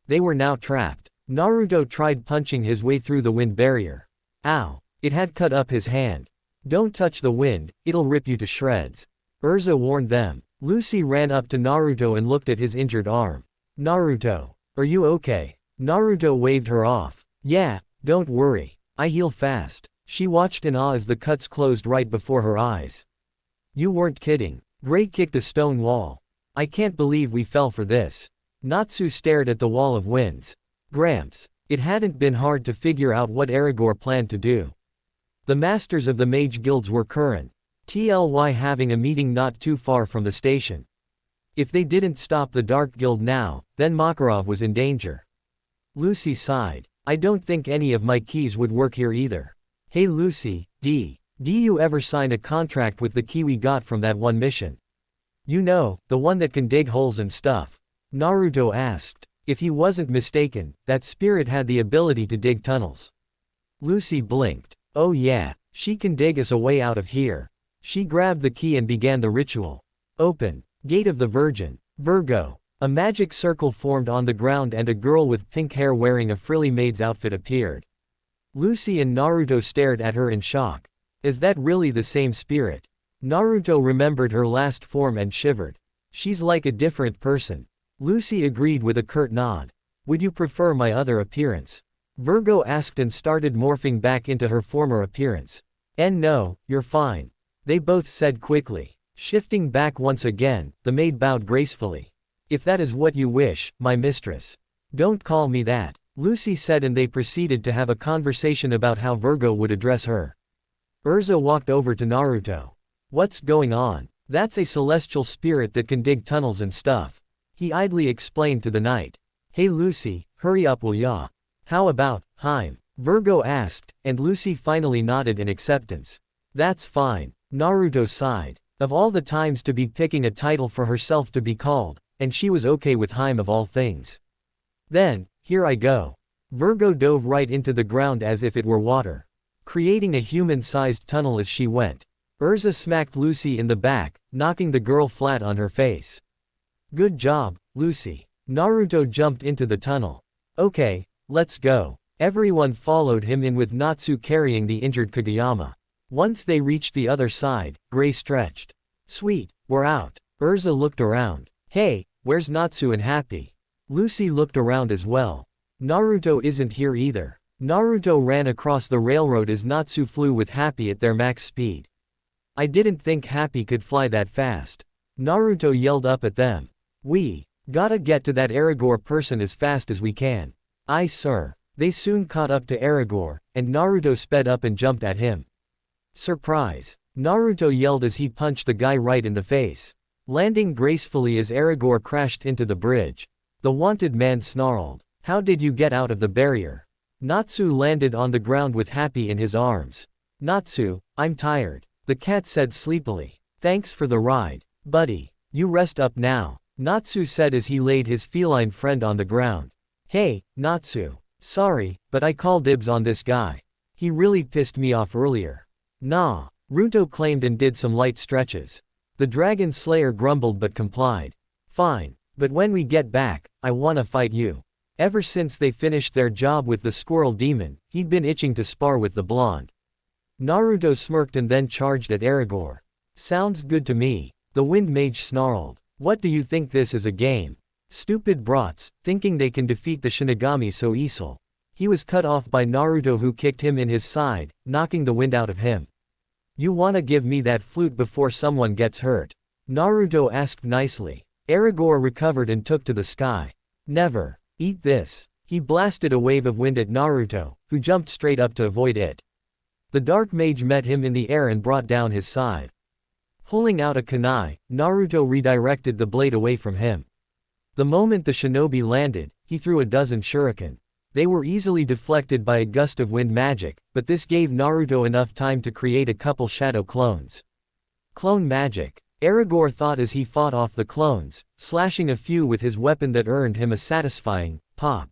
A: They were now trapped. Naruto tried punching his way through the wind barrier. Ow! It had cut up his hand. Don't touch the wind, it'll rip you to shreds. Urza warned them. Lucy ran up to Naruto and looked at his injured arm. Naruto, are you okay? Naruto waved her off. Yeah, don't worry. I heal fast. She watched in awe as the cuts closed right before her eyes. You weren't kidding. Gray kicked a stone wall. I can't believe we fell for this. Natsu stared at the wall of winds. Gramps, it hadn't been hard to figure out what Aragorn planned to do. The masters of the mage guilds were currently having a meeting not too far from the station. If they didn't stop the Dark Guild now, then Makarov was in danger. Lucy sighed. I don't think any of my keys would work here either. Hey Lucy, do you ever sign a contract with the key we got from that one mission? You know, the one that can dig holes and stuff. Naruto asked. If he wasn't mistaken, that spirit had the ability to dig tunnels. Lucy blinked. Oh yeah, she can dig us a way out of here. She grabbed the key and began the ritual. Open. Gate of the Virgin. Virgo. A magic circle formed on the ground and a girl with pink hair wearing a frilly maid's outfit appeared. Lucy and Naruto stared at her in shock. Is that really the same spirit? Naruto remembered her last form and shivered. She's like a different person. Lucy agreed with a curt nod. Would you prefer my other appearance? Virgo asked and started morphing back into her former appearance. And no, you're fine. They both said quickly. Shifting back once again, the maid bowed gracefully. If that is what you wish, my mistress. Don't call me that, Lucy said, and they proceeded to have a conversation about how Virgo would address her. Urza walked over to Naruto. What's going on? That's a celestial spirit that can dig tunnels and stuff. He idly explained to the knight. Hey Lucy, hurry up will ya? How about, harem? Virgo asked, and Lucy finally nodded in acceptance. That's fine, Naruto sighed. Of all the times to be picking a title for herself to be called, and she was okay with harem of all things. Then, here I go. Virgo dove right into the ground as if it were water, creating a human-sized tunnel as she went. Urza smacked Lucy in the back, knocking the girl flat on her face. Good job, Lucy. Naruto jumped into the tunnel. Okay, let's go. Everyone followed him in with Natsu carrying the injured Kageyama. Once they reached the other side, Gray stretched. Sweet, we're out. Urza looked around. Hey, where's Natsu and Happy? Lucy looked around as well. Naruto isn't here either. Naruto ran across the railroad as Natsu flew with Happy at their max speed. I didn't think Happy could fly that fast. Naruto yelled up at them. We gotta get to that Aragorn person as fast as we can. Aye sir. They soon caught up to Aragorn, and Naruto sped up and jumped at him. Surprise! Naruto yelled as he punched the guy right in the face, landing gracefully as Aragorn crashed into the bridge. The wanted man snarled. How did you get out of the barrier? Natsu landed on the ground with Happy in his arms. Natsu, I'm tired, the cat said sleepily. Thanks for the ride, buddy. You rest up now, Natsu said as he laid his feline friend on the ground. Hey, Natsu. Sorry, but I call dibs on this guy. He really pissed me off earlier. Nah, Ruto claimed and did some light stretches. The Dragon Slayer grumbled but complied. Fine, but when we get back, I wanna fight you. Ever since they finished their job with the squirrel demon, he'd been itching to spar with the blonde. Naruto smirked and then charged at Aragorn. Sounds good to me. The wind mage snarled. What do you think this is a game? Stupid brats, thinking they can defeat the Shinigami so easily. He was cut off by Naruto who kicked him in his side, knocking the wind out of him. You wanna give me that flute before someone gets hurt? Naruto asked nicely. Aragorn recovered and took to the sky. Never. Eat this. He blasted a wave of wind at Naruto, who jumped straight up to avoid it. The dark mage met him in the air and brought down his scythe. Pulling out a kunai, Naruto redirected the blade away from him. The moment the shinobi landed, he threw a dozen shuriken. They were easily deflected by a gust of wind magic, but this gave Naruto enough time to create a couple shadow clones. Clone magic. Aragorn thought as he fought off the clones, slashing a few with his weapon that earned him a satisfying pop.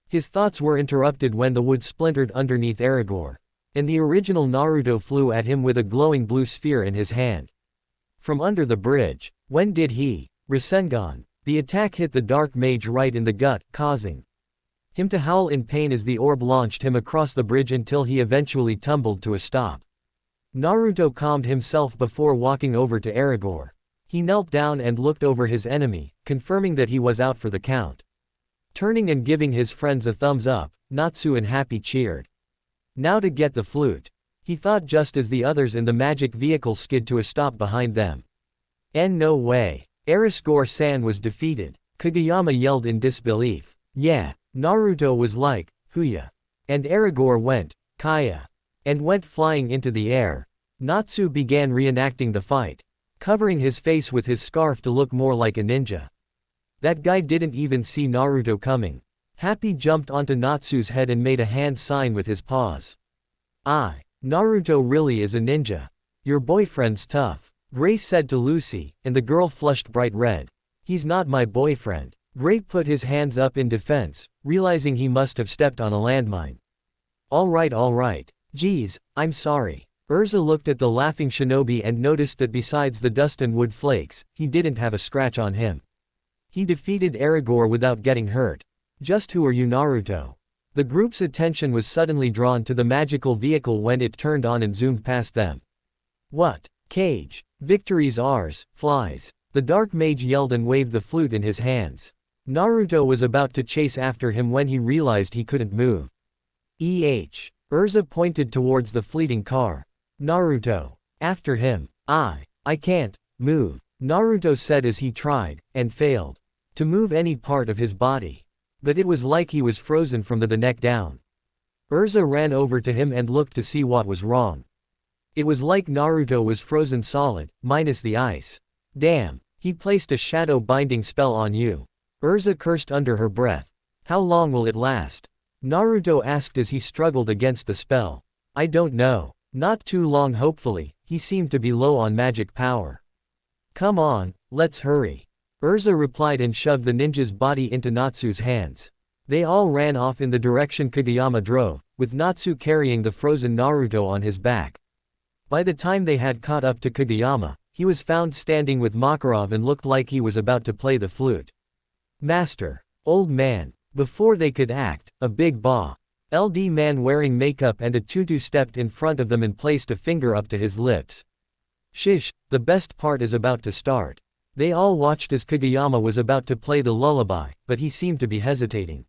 A: His thoughts were interrupted when the wood splintered underneath Aragorn, and the original Naruto flew at him with a glowing blue sphere in his hand. From under the bridge, when did he? Rasengan. The attack hit the dark mage right in the gut, causing him to howl in pain as the orb launched him across the bridge until he eventually tumbled to a stop. Naruto calmed himself before walking over to Aragorn. He knelt down and looked over his enemy, confirming that he was out for the count. Turning and giving his friends a thumbs up, Natsu and Happy cheered. Now to get the flute. He thought just as the others in the magic vehicle skid to a stop behind them. No way. Aragorn-san was defeated. Kageyama yelled in disbelief. Yeah. Naruto was like, Huya. And Aragorn went, Kaya. And went flying into the air. Natsu began reenacting the fight, covering his face with his scarf to look more like a ninja. That guy didn't even see Naruto coming. Happy jumped onto Natsu's head and made a hand sign with his paws. Naruto really is a ninja. Your boyfriend's tough, Grace said to Lucy, and the girl flushed bright red. He's not my boyfriend. Gray put his hands up in defense, realizing he must have stepped on a landmine. All right. Geez, I'm sorry. Urza looked at the laughing shinobi and noticed that besides the dust and wood flakes, he didn't have a scratch on him. He defeated Aragorn without getting hurt. Just who are you, Naruto? The group's attention was suddenly drawn to the magical vehicle when it turned on and zoomed past them. What? Cage. Victory's ours, flies. The dark mage yelled and waved the flute in his hands. Naruto was about to chase after him when he realized he couldn't move. Urza pointed towards the fleeting car. Naruto. After him. I can't. Move. Naruto said as he tried, and failed, to move any part of his body. But it was like he was frozen from the neck down. Urza ran over to him and looked to see what was wrong. It was like Naruto was frozen solid, minus the ice. Damn, he placed a shadow binding spell on you. Urza cursed under her breath. How long will it last? Naruto asked as he struggled against the spell. I don't know. Not too long hopefully, he seemed to be low on magic power. Come on, let's hurry. Urza replied and shoved the ninja's body into Natsu's hands. They all ran off in the direction Kageyama drove, with Natsu carrying the frozen Naruto on his back. By the time they had caught up to Kageyama, he was found standing with Makarov and looked like he was about to play the flute. Master. Old man. Before they could act, a big LD man wearing makeup and a tutu stepped in front of them and placed a finger up to his lips. Shish, the best part is about to start. They all watched as Kageyama was about to play the lullaby, but he seemed to be hesitating.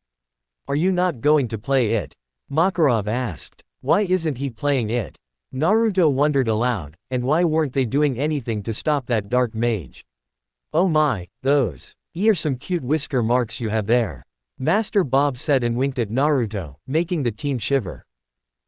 A: Are you not going to play it? Makarov asked. Why isn't he playing it? Naruto wondered aloud, and why weren't they doing anything to stop that dark mage? Oh my, those are some cute whisker marks you have there. Master Bob said and winked at Naruto, making the teen shiver.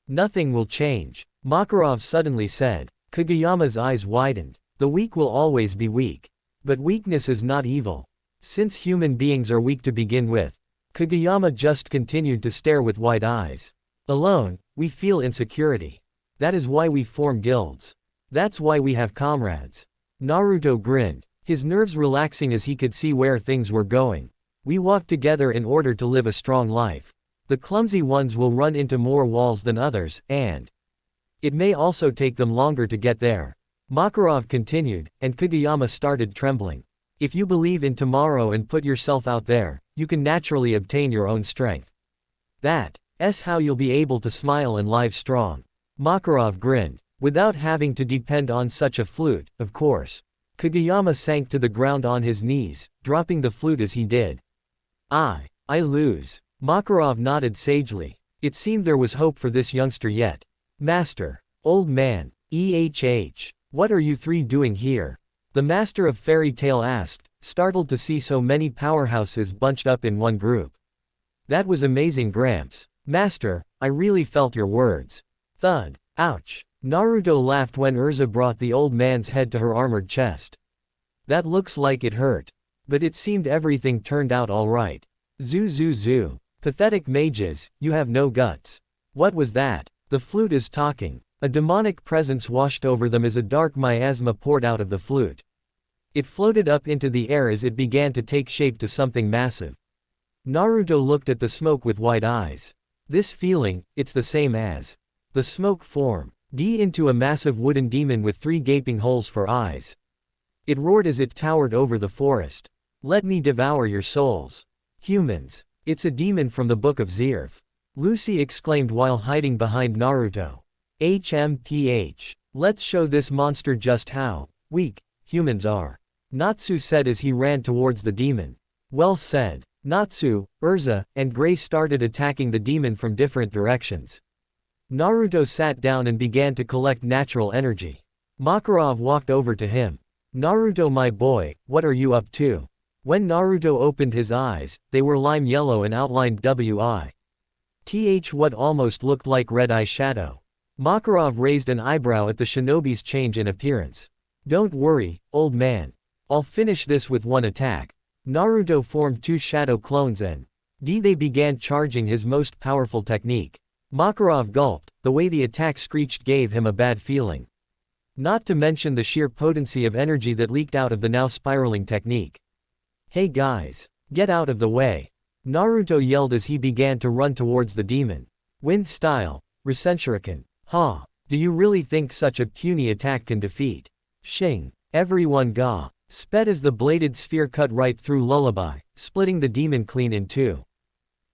A: Nothing will change, Makarov suddenly said. Kageyama's eyes widened. The weak will always be weak. But weakness is not evil. Since human beings are weak to begin with. Kageyama just continued to stare with wide eyes. Alone, we feel insecurity. That is why we form guilds. That's why we have comrades. Naruto grinned, his nerves relaxing as he could see where things were going. We walk together in order to live a strong life. The clumsy ones will run into more walls than others, and it may also take them longer to get there. Makarov continued, and Kageyama started trembling. If you believe in tomorrow and put yourself out there, you can naturally obtain your own strength. That's how you'll be able to smile and live strong. Makarov grinned. Without having to depend on such a flute, of course. Kageyama sank to the ground on his knees, dropping the flute as he did. I lose. Makarov nodded sagely. It seemed there was hope for this youngster yet. Master. Old man. What are you three doing here? The master of Fairy Tail asked, startled to see so many powerhouses bunched up in one group. That was amazing, Gramps. Master, I really felt your words. Thud. Ouch. Naruto laughed when Urza brought the old man's head to her armored chest. That looks like it hurt. But it seemed everything turned out alright. Zoo. Pathetic mages, you have no guts. What was that? The flute is talking. A demonic presence washed over them as a dark miasma poured out of the flute. It floated up into the air as it began to take shape to something massive. Naruto looked at the smoke with wide eyes. This feeling, it's the same as the smoke form. Into a massive wooden demon with 3 gaping holes for eyes. It roared as it towered over the forest. Let me devour your souls. Humans. It's a demon from the Book of Zirf. Lucy exclaimed while hiding behind Naruto. Let's show this monster just how weak humans are. Natsu said as he ran towards the demon. Well said. Natsu, Urza, and Gray started attacking the demon from different directions. Naruto sat down and began to collect natural energy. Makarov walked over to him. Naruto, my boy, what are you up to? When Naruto opened his eyes, they were lime yellow and outlined what almost looked like red eyeshadow. Makarov raised an eyebrow at the shinobi's change in appearance. Don't worry, old man. I'll finish this with one attack. Naruto formed 2 shadow clones and they began charging his most powerful technique. Makarov gulped, the way the attack screeched gave him a bad feeling. Not to mention the sheer potency of energy that leaked out of the now spiraling technique. Hey guys, get out of the way. Naruto yelled as he began to run towards the demon. Wind style, Rasenshuriken. Do you really think such a puny attack can defeat? Shing. Everyone sped as the bladed sphere cut right through Lullaby, splitting the demon clean in 2.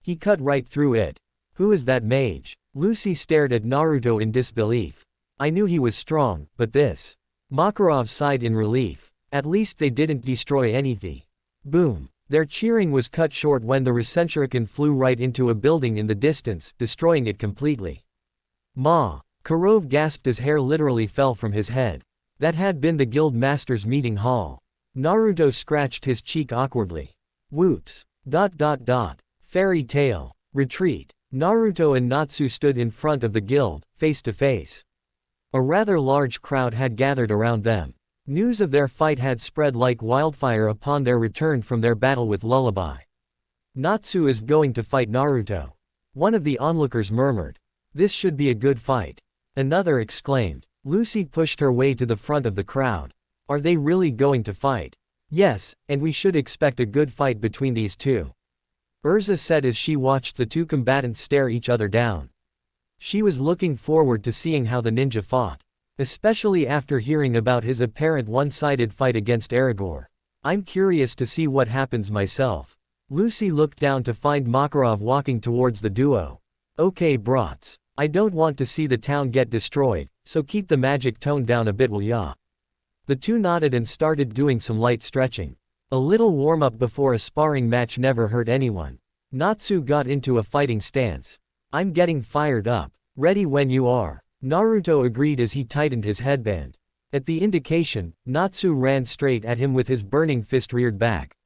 A: He cut right through it. Who is that mage? Lucy stared at Naruto in disbelief. I knew he was strong, but this. Makarov sighed in relief. At least they didn't destroy anything. Boom. Their cheering was cut short when the Rasenshuriken flew right into a building in the distance, destroying it completely. Kurove gasped as hair literally fell from his head. That had been the guild master's meeting hall. Naruto scratched his cheek awkwardly. Whoops. Fairy tale. Retreat. Naruto and Natsu stood in front of the guild, face to face. A rather large crowd had gathered around them. News of their fight had spread like wildfire upon their return from their battle with Lullaby. Natsu is going to fight Naruto. One of the onlookers murmured. This should be a good fight. Another exclaimed. Lucy pushed her way to the front of the crowd. Are they really going to fight? Yes, and we should expect a good fight between these two. Urza said as she watched the two combatants stare each other down. She was looking forward to seeing how the ninja fought. Especially after hearing about his apparent one-sided fight against Aragorn. I'm curious to see what happens myself. Lucy looked down to find Makarov walking towards the duo. Okay brats. I don't want to see the town get destroyed, so keep the magic tone down a bit will ya? The two nodded and started doing some light stretching. A little warm-up before a sparring match never hurt anyone. Natsu got into a fighting stance. I'm getting fired up. Ready when you are. Naruto agreed as he tightened his headband. At the indication, Natsu ran straight at him with his burning fist reared back.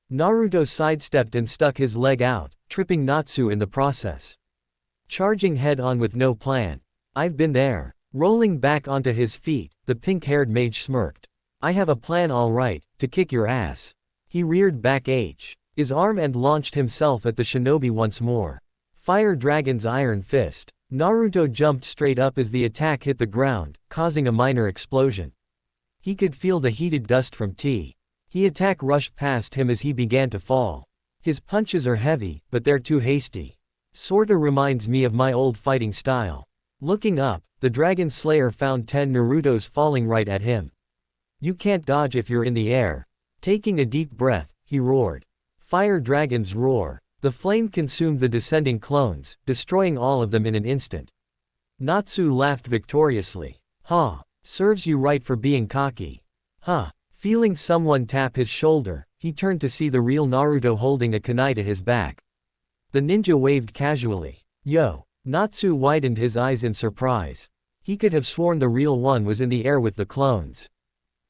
A: Naruto sidestepped and stuck his leg out, tripping Natsu in the process. Charging head-on with no plan. I've been there. Rolling back onto his feet, the pink-haired mage smirked. I have a plan all right, to kick your ass. He reared back his arm and launched himself at the shinobi once more. Fire Dragon's iron fist. Naruto jumped straight up as the attack hit the ground, causing a minor explosion. He could feel the heated dust from T. He attack rushed past him as he began to fall. His punches are heavy, but they're too hasty. Sorta reminds me of my old fighting style. Looking up, the Dragon Slayer found 10 Narutos falling right at him. You can't dodge if you're in the air. Taking a deep breath, he roared. Fire Dragon's roar. The flame consumed the descending clones, destroying all of them in an instant. Natsu laughed victoriously. Huh. Serves you right for being cocky. Huh. Feeling someone tap his shoulder, he turned to see the real Naruto holding a kunai to his back. The ninja waved casually. Yo. Natsu widened his eyes in surprise. He could have sworn the real one was in the air with the clones.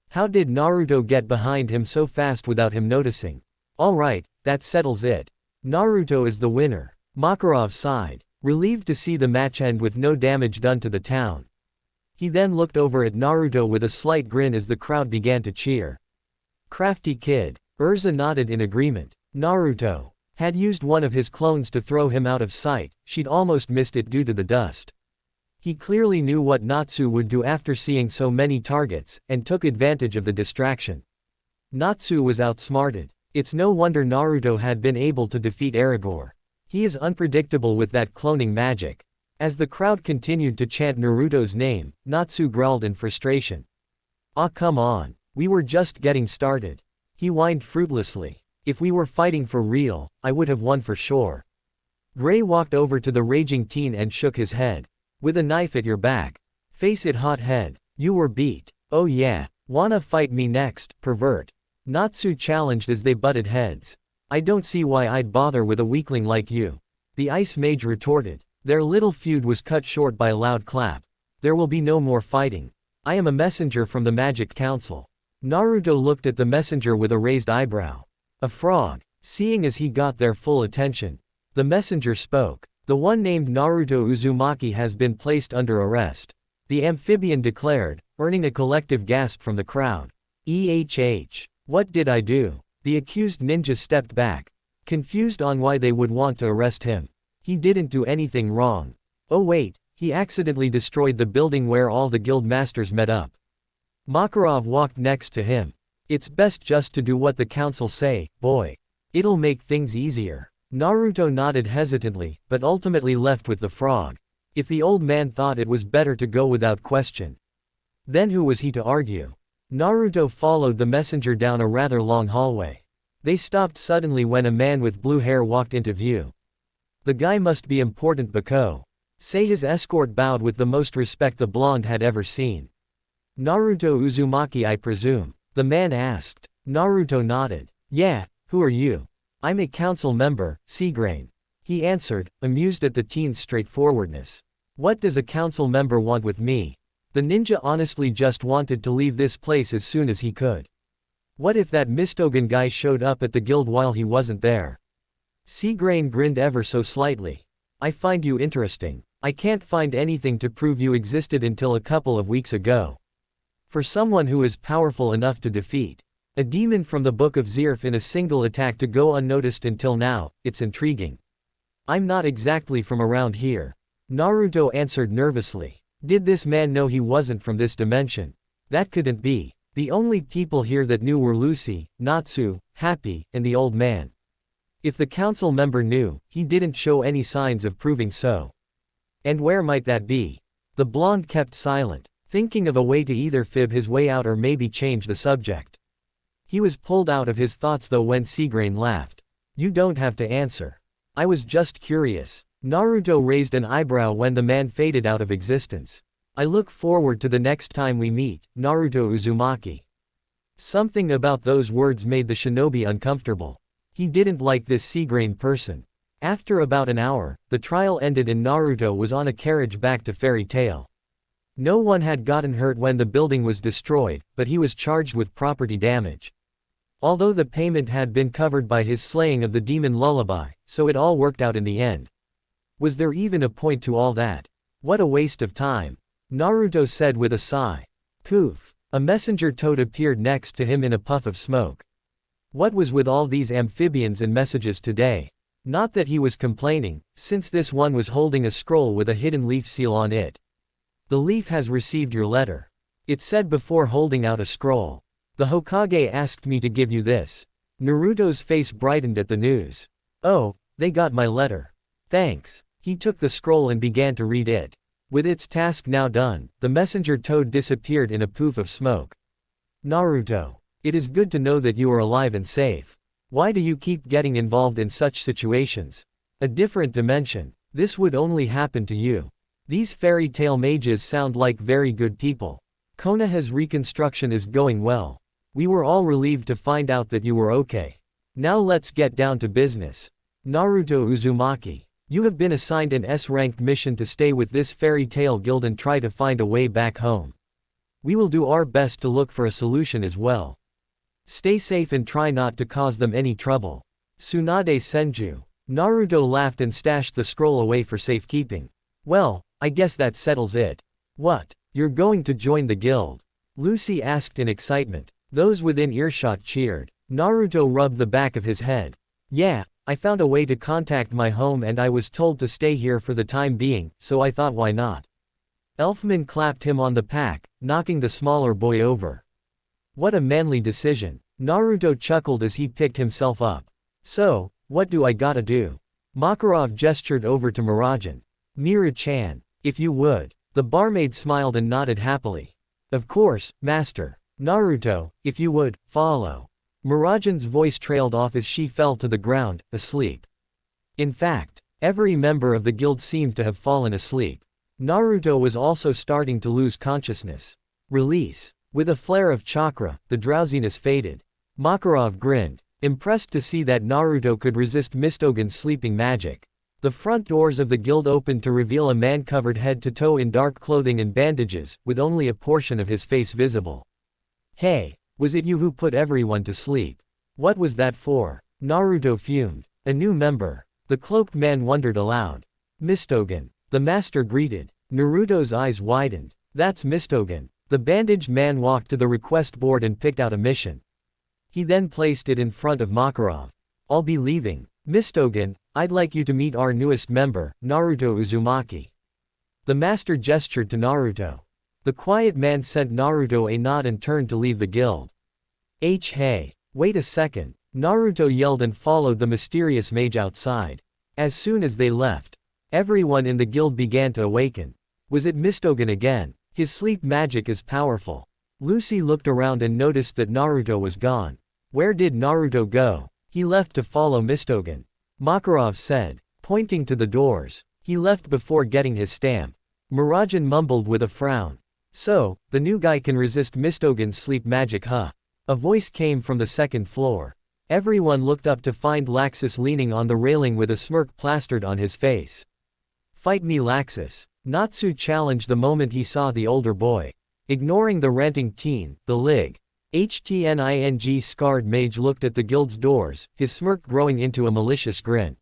A: How did Naruto get behind him so fast without him noticing? Alright, that settles it. Naruto is the winner. Makarov sighed, relieved to see the match end with no damage done to the town. He then looked over at Naruto with a slight grin as the crowd began to cheer. Crafty kid. Urza nodded in agreement. Naruto had used one of his clones to throw him out of sight, she'd almost missed it due to the dust. He clearly knew what Natsu would do after seeing so many targets, and took advantage of the distraction. Natsu was outsmarted. It's no wonder Naruto had been able to defeat Aragorn. He is unpredictable with that cloning magic. As the crowd continued to chant Naruto's name, Natsu growled in frustration. Ah come on, we were just getting started. He whined fruitlessly. If we were fighting for real, I would have won for sure. Gray walked over to the raging teen and shook his head. With a knife at your back. Face it hothead, you were beat. Oh yeah, wanna fight me next, pervert? Natsu challenged as they butted heads. I don't see why I'd bother with a weakling like you. The ice mage retorted. Their little feud was cut short by a loud clap. There will be no more fighting. I am a messenger from the Magic Council. Naruto looked at the messenger with a raised eyebrow. A frog. Seeing as he got their full attention. The messenger spoke. The one named Naruto Uzumaki has been placed under arrest. The amphibian declared, earning a collective gasp from the crowd. What did I do? The accused ninja stepped back. Confused on why they would want to arrest him. He didn't do anything wrong. Oh wait, he accidentally destroyed the building where all the guild masters met up. Makarov walked next to him. It's best just to do what the council say, boy. It'll make things easier. Naruto nodded hesitantly, but ultimately left with the frog. If the old man thought it was better to go without question. Then who was he to argue? Naruto followed the messenger down a rather long hallway. They stopped suddenly when a man with blue hair walked into view. The guy must be important Bako. Say his escort bowed with the most respect the blonde had ever seen. Naruto Uzumaki I presume. The man asked. Naruto nodded. Yeah, who are you? I'm a council member, Seagrain. He answered, amused at the teen's straightforwardness. What does a council member want with me? The ninja honestly just wanted to leave this place as soon as he could. What if that Mistogen guy showed up at the guild while he wasn't there? Seagrain grinned ever so slightly. I find you interesting. I can't find anything to prove you existed until a couple of weeks ago. For someone who is powerful enough to defeat a demon from the Book of Zirf in a single attack to go unnoticed until now, it's intriguing. I'm not exactly from around here, Naruto answered nervously. Did this man know he wasn't from this dimension? That couldn't be. The only people here that knew were Lucy, Natsu, Happy, and the old man. If the council member knew, he didn't show any signs of proving so. And where might that be? The blonde kept silent, thinking of a way to either fib his way out or maybe change the subject. He was pulled out of his thoughts though when Seagrain laughed. You don't have to answer. I was just curious. Naruto raised an eyebrow when the man faded out of existence. I look forward to the next time we meet, Naruto Uzumaki. Something about those words made the shinobi uncomfortable. He didn't like this Seagrain person. After about an hour, the trial ended and Naruto was on a carriage back to Fairy Tail. No one had gotten hurt when the building was destroyed, but he was charged with property damage. Although the payment had been covered by his slaying of the demon Lullaby, so it all worked out in the end. Was there even a point to all that? What a waste of time, Naruto said with a sigh. Poof. A messenger toad appeared next to him in a puff of smoke. What was with all these amphibians and messages today? Not that he was complaining, since this one was holding a scroll with a hidden leaf seal on it. The leaf has received your letter, it said before holding out a scroll. The Hokage asked me to give you this. Naruto's face brightened at the news. Oh, they got my letter. Thanks. He took the scroll and began to read it. With its task now done, the messenger toad disappeared in a poof of smoke. Naruto. It is good to know that you are alive and safe. Why do you keep getting involved in such situations? A different dimension. This would only happen to you. These fairy tale mages sound like very good people. Konoha's reconstruction is going well. We were all relieved to find out that you were okay. Now let's get down to business. Naruto Uzumaki. You have been assigned an S-ranked mission to stay with this fairy tale guild and try to find a way back home. We will do our best to look for a solution as well. Stay safe and try not to cause them any trouble. Tsunade Senju. Naruto laughed and stashed the scroll away for safekeeping. Well, I guess that settles it. What? You're going to join the guild? Lucy asked in excitement. Those within earshot cheered. Naruto rubbed the back of his head. Yeah, I found a way to contact my home and I was told to stay here for the time being, so I thought why not. Elfman clapped him on the back, knocking the smaller boy over. What a manly decision. Naruto chuckled as he picked himself up. So, what do I gotta do? Makarov gestured over to Murajan. Miura-chan, if you would. The barmaid smiled and nodded happily. Of course, master. Naruto, if you would, follow. Murajan's voice trailed off as she fell to the ground, asleep. In fact, every member of the guild seemed to have fallen asleep. Naruto was also starting to lose consciousness. Release. With a flare of chakra, the drowsiness faded. Makarov grinned, impressed to see that Naruto could resist Mistogen's sleeping magic. The front doors of the guild opened to reveal a man covered head to toe in dark clothing and bandages, with only a portion of his face visible. Hey, was it you who put everyone to sleep? What was that for? Naruto fumed. A new member. The cloaked man wondered aloud. Mistogen. The master greeted. Naruto's eyes widened. That's Mistogen. The bandaged man walked to the request board and picked out a mission. He then placed it in front of Makarov. I'll be leaving. Mistogen, I'd like you to meet our newest member, Naruto Uzumaki. The master gestured to Naruto. The quiet man sent Naruto a nod and turned to leave the guild. Hey, wait a second. Naruto yelled and followed the mysterious mage outside. As soon as they left, everyone in the guild began to awaken. Was it Mistogen again? His sleep magic is powerful. Lucy looked around and noticed that Naruto was gone. Where did Naruto go? He left to follow Mistogen. Makarov said, pointing to the doors. He left before getting his stamp. Murajan mumbled with a frown. So, the new guy can resist Mistogen's sleep magic, huh? A voice came from the second floor. Everyone looked up to find Laxus leaning on the railing with a smirk plastered on his face. Fight me, Laxus. Natsu challenged the moment he saw the older boy. Ignoring the ranting teen, the HTNING scarred mage looked at the guild's doors, his smirk growing into a malicious grin.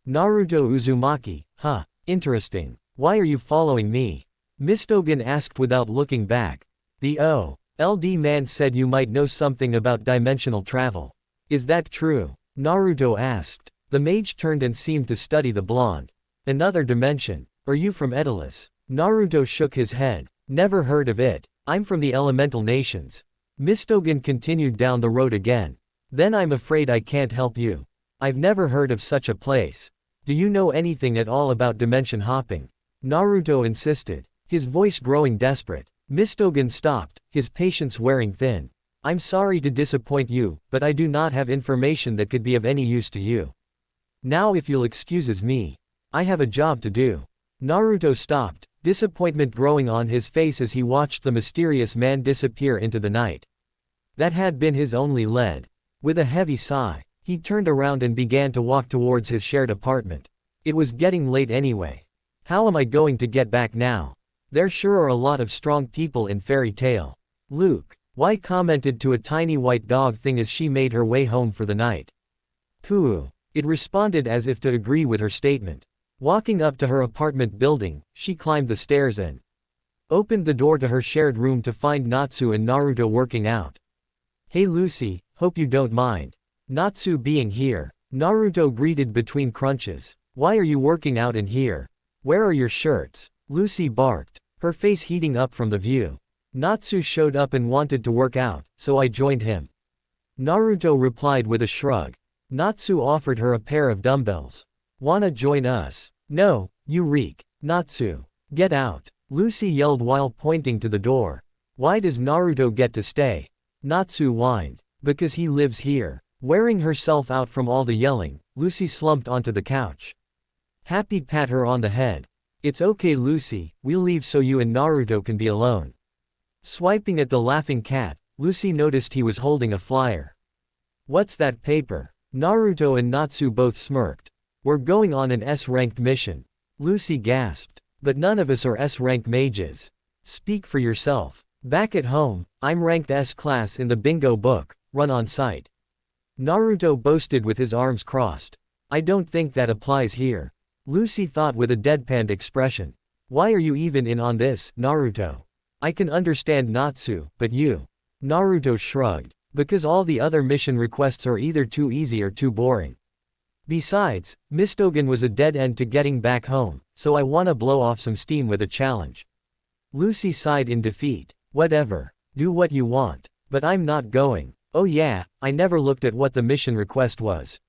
A: Naruto Uzumaki, huh, interesting. Why are you following me? Mistogen asked without looking back. The OLD man said you might know something about dimensional travel. Is that true? Naruto asked. The mage turned and seemed to study the blonde. Another dimension. Are you from Edolis? Naruto shook his head. Never heard of it. I'm from the elemental nations. Mistogen continued down the road again. Then I'm afraid I can't help you. I've never heard of such a place. Do you know anything at all about dimension hopping? Naruto insisted, his voice growing desperate. Mistogen stopped, his patience wearing thin. I'm sorry to disappoint you, but I do not have information that could be of any use to you. Now if you'll excuse me, I have a job to do. Naruto stopped, disappointment growing on his face as he watched the mysterious man disappear into the night. That had been his only lead. With a heavy sigh, he turned around and began to walk towards his shared apartment. It was getting late anyway. How am I going to get back now? There sure are a lot of strong people in Fairy Tail. Luke, why commented to a tiny white dog thing as she made her way home for the night. Pooh. It responded as if to agree with her statement. Walking up to her apartment building, she climbed the stairs and opened the door to her shared room to find Natsu and Naruto working out. Hey Lucy, hope you don't mind. Natsu being here. Naruto greeted between crunches. Why are you working out in here? Where are your shirts? Lucy barked, her face heating up from the view. Natsu showed up and wanted to work out, so I joined him. Naruto replied with a shrug. Natsu offered her a pair of dumbbells. Wanna join us? No, you reek. Natsu. Get out. Lucy yelled while pointing to the door. Why does Naruto get to stay? Natsu whined. Because he lives here. Wearing herself out from all the yelling, Lucy slumped onto the couch. Happy pat her on the head. It's okay Lucy, we'll leave so you and Naruto can be alone. Swiping at the laughing cat, Lucy noticed he was holding a flyer. What's that paper? Naruto and Natsu both smirked. We're going on an S-ranked mission. Lucy gasped. But none of us are S-rank mages. Speak for yourself. Back at home, I'm ranked S-class in the bingo book, run on site. Naruto boasted with his arms crossed. I don't think that applies here. Lucy thought with a deadpanned expression. Why are you even in on this, Naruto? I can understand Natsu, but you. Naruto shrugged. Because all the other mission requests are either too easy or too boring. Besides, Mistogen was a dead end to getting back home, so I wanna blow off some steam with a challenge. Lucy sighed in defeat. Whatever. Do what you want. But I'm not going. Oh yeah, I never looked at what the mission request was.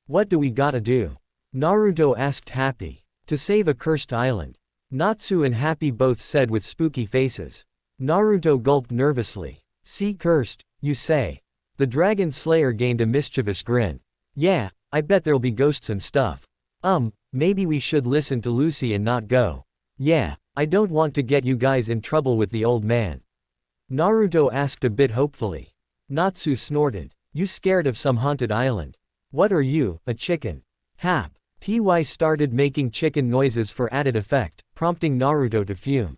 A: What do we gotta do? Naruto asked Happy. To save a cursed island. Natsu and Happy both said with spooky faces. Naruto gulped nervously. See cursed, you say? The dragon slayer gained a mischievous grin. Yeah, I bet there'll be ghosts and stuff. Maybe we should listen to Lucy and not go. Yeah, I don't want to get you guys in trouble with the old man. Naruto asked a bit hopefully. Natsu snorted. You scared of some haunted island? What are you, a chicken? PY started making chicken noises for added effect, prompting Naruto to fume.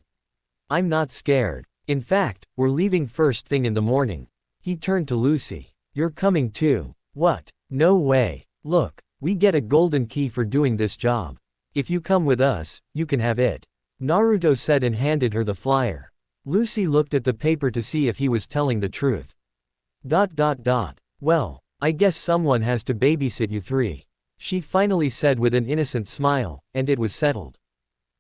A: I'm not scared. In fact, we're leaving first thing in the morning. He turned to Lucy. You're coming too. What? No way. Look, we get a golden key for doing this job. If you come with us, you can have it. Naruto said and handed her the flyer. Lucy looked at the paper to see if he was telling the truth. Well, I guess someone has to babysit you three. She finally said with an innocent smile, and it was settled.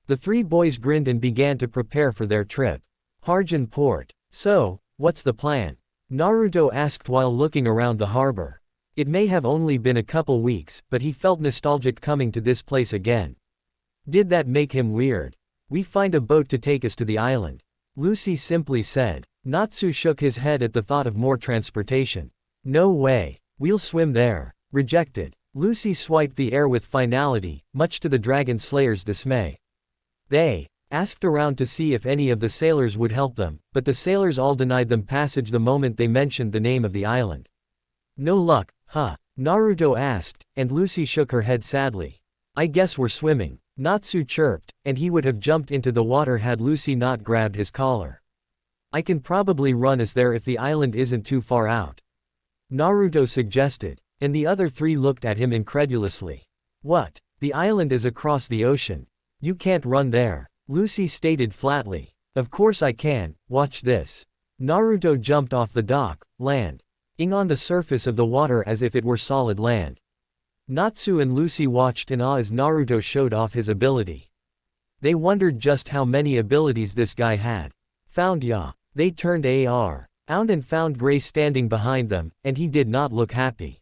A: The three boys grinned and began to prepare for their trip. Harjan port. So, what's the plan? Naruto asked while looking around the harbor. It may have only been a couple weeks, but he felt nostalgic coming to this place again. Did that make him weird? We find a boat to take us to the island. Lucy simply said. Natsu shook his head at the thought of more transportation. No way. We'll swim there. Rejected. Lucy swiped the air with finality, much to the dragon slayer's dismay. They asked around to see if any of the sailors would help them, but the sailors all denied them passage the moment they mentioned the name of the island. No luck, huh? Naruto asked, and Lucy shook her head sadly. I guess we're swimming, Natsu chirped, and he would have jumped into the water had Lucy not grabbed his collar. I can probably run us there if the island isn't too far out, Naruto suggested, and the other three looked at him incredulously. What? The island is across the ocean. You can't run there, Lucy stated flatly. Of course I can, watch this. Naruto jumped off the dock, landing on the surface of the water as if it were solid land. Natsu and Lucy watched in awe as Naruto showed off his ability. They wondered just how many abilities this guy had. Found ya. They turned around and found Gray standing behind them, and he did not look happy.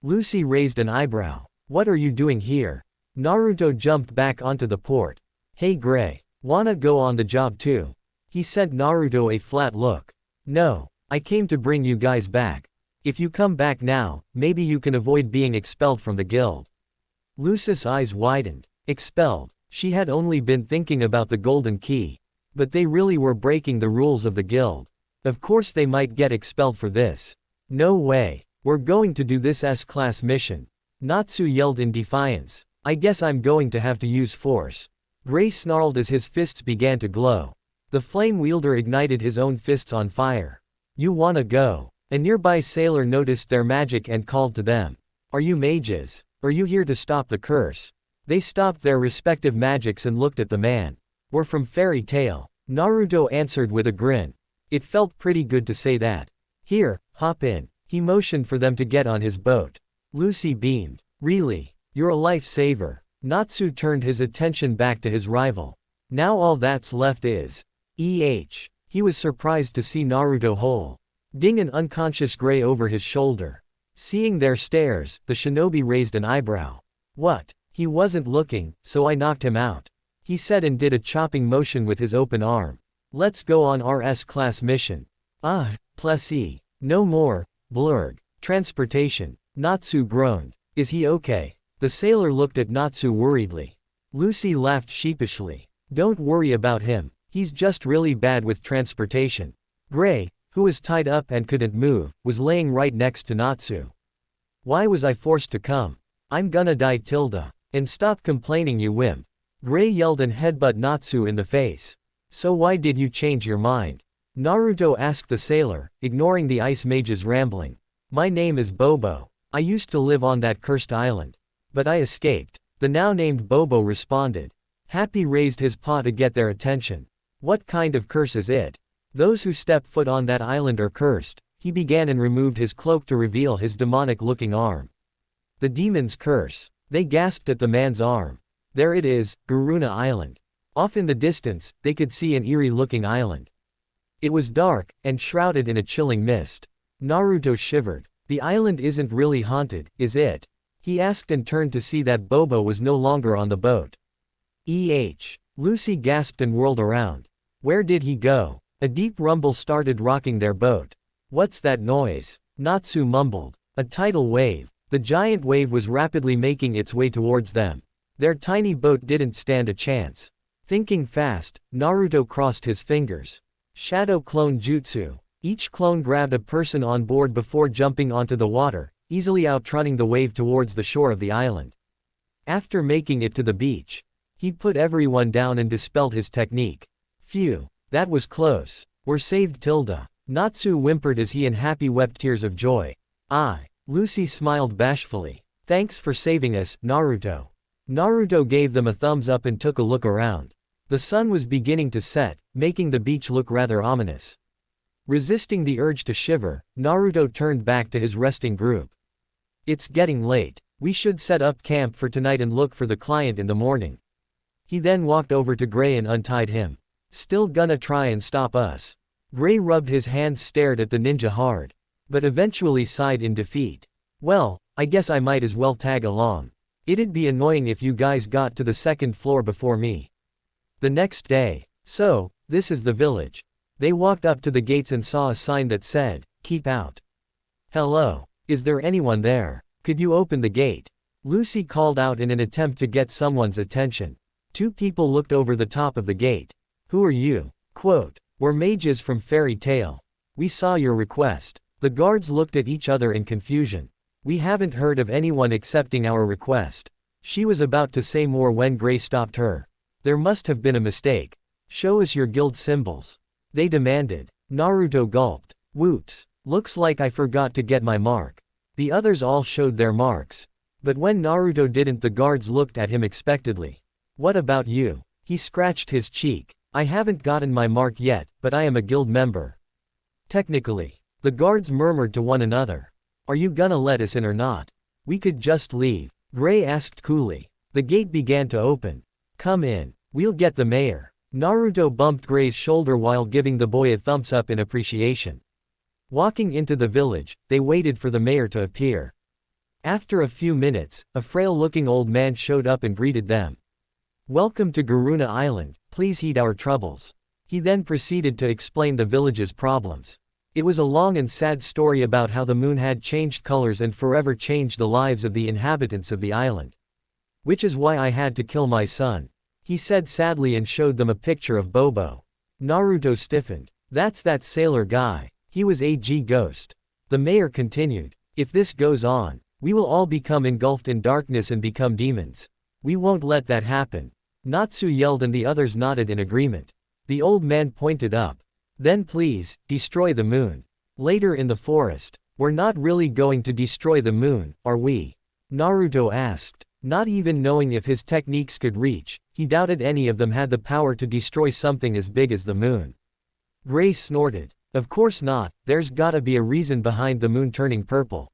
A: Lucy raised an eyebrow. What are you doing here? Naruto jumped back onto the port. Hey Gray, wanna go on the job too? He sent Naruto a flat look. No, I came to bring you guys back. If you come back now, maybe you can avoid being expelled from the guild. Lucy's eyes widened. Expelled? She had only been thinking about the golden key. But they really were breaking the rules of the guild. Of course they might get expelled for this. No way. We're going to do this S-class mission. Natsu yelled in defiance. I guess I'm going to have to use force. Gray snarled as his fists began to glow. The flame wielder ignited his own fists on fire. You wanna go? A nearby sailor noticed their magic and called to them. Are you mages? Are you here to stop the curse? They stopped their respective magics and looked at the man. We're from Fairy Tail. Naruto answered with a grin. It felt pretty good to say that. Here, hop in. He motioned for them to get on his boat. Lucy beamed. Really? You're a lifesaver. Natsu turned his attention back to his rival. Now all that's left is He was surprised to see Naruto holding an unconscious Gray over his shoulder. Seeing their stares, the shinobi raised an eyebrow. What? He wasn't looking, so I knocked him out, he said and did a chopping motion with his open arm. Let's go on our S-class mission. Plessy. No more, blurg. Transportation. Natsu groaned. Is he okay? The sailor looked at Natsu worriedly. Lucy laughed sheepishly. Don't worry about him, he's just really bad with transportation. Gray, who was tied up and couldn't move, was laying right next to Natsu. Why was I forced to come? I'm gonna die tilde. And stop complaining you wimp. Gray yelled and headbutt Natsu in the face. So why did you change your mind? Naruto asked the sailor, ignoring the ice mage's rambling. My name is Bobo. I used to live on that cursed island. But I escaped. The now named Bobo responded. Happy raised his paw to get their attention. What kind of curse is it? Those who step foot on that island are cursed. He began and removed his cloak to reveal his demonic-looking arm. The demon's curse. They gasped at the man's arm. There it is, Garuna Island. Off in the distance, they could see an eerie-looking island. It was dark, and shrouded in a chilling mist. Naruto shivered. The island isn't really haunted, is it? He asked and turned to see that Bobo was no longer on the boat. Lucy gasped and whirled around. Where did he go? A deep rumble started rocking their boat. What's that noise? Natsu mumbled. A tidal wave. The giant wave was rapidly making its way towards them. Their tiny boat didn't stand a chance. Thinking fast, Naruto crossed his fingers. Shadow Clone Jutsu. Each clone grabbed a person on board before jumping onto the water, easily outrunning the wave towards the shore of the island. After making it to the beach, he put everyone down and dispelled his technique. Phew, that was close. We're saved tilde. Natsu whimpered as he and Happy wept tears of joy. Lucy smiled bashfully. Thanks for saving us, Naruto. Naruto gave them a thumbs up and took a look around. The sun was beginning to set, making the beach look rather ominous. Resisting the urge to shiver, Naruto turned back to his resting group. It's getting late. We should set up camp for tonight and look for the client in the morning. He then walked over to Gray and untied him. Still gonna try and stop us? Gray rubbed his hands, stared at the ninja hard, but eventually sighed in defeat. Well, I guess I might as well tag along. It'd be annoying if you guys got to the second floor before me. The next day. So, this is the village. They walked up to the gates and saw a sign that said, "Keep out." Hello. Is there anyone there? Could you open the gate? Lucy called out in an attempt to get someone's attention. Two people looked over the top of the gate. Who are you? Quote, we're mages from Fairy Tail. We saw your request. The guards looked at each other in confusion. We haven't heard of anyone accepting our request. She was about to say more when Gray stopped her. There must have been a mistake. Show us your guild symbols. They demanded. Naruto gulped. Whoops. Looks like I forgot to get my mark. The others all showed their marks. But when Naruto didn't, the guards looked at him expectantly. What about you? He scratched his cheek. I haven't gotten my mark yet, but I am a guild member. Technically. The guards murmured to one another. Are you gonna let us in or not? We could just leave. Gray asked coolly. The gate began to open. Come in. We'll get the mayor. Naruto bumped Gray's shoulder while giving the boy a thumbs up in appreciation. Walking into the village, they waited for the mayor to appear. After a few minutes, a frail-looking old man showed up and greeted them. Welcome to Garuna Island, please heed our troubles. He then proceeded to explain the village's problems. It was a long and sad story about how the moon had changed colors and forever changed the lives of the inhabitants of the island. Which is why I had to kill my son. He said sadly and showed them a picture of Bobo. Naruto stiffened. That's that sailor guy. He was a ghost. The mayor continued. If this goes on, we will all become engulfed in darkness and become demons. We won't let that happen. Natsu yelled and the others nodded in agreement. The old man pointed up. Then please, destroy the moon. Later in the forest. We're not really going to destroy the moon, are we? Naruto asked. Not even knowing if his techniques could reach, he doubted any of them had the power to destroy something as big as the moon. Gray snorted. Of course not, there's gotta be a reason behind the moon turning purple.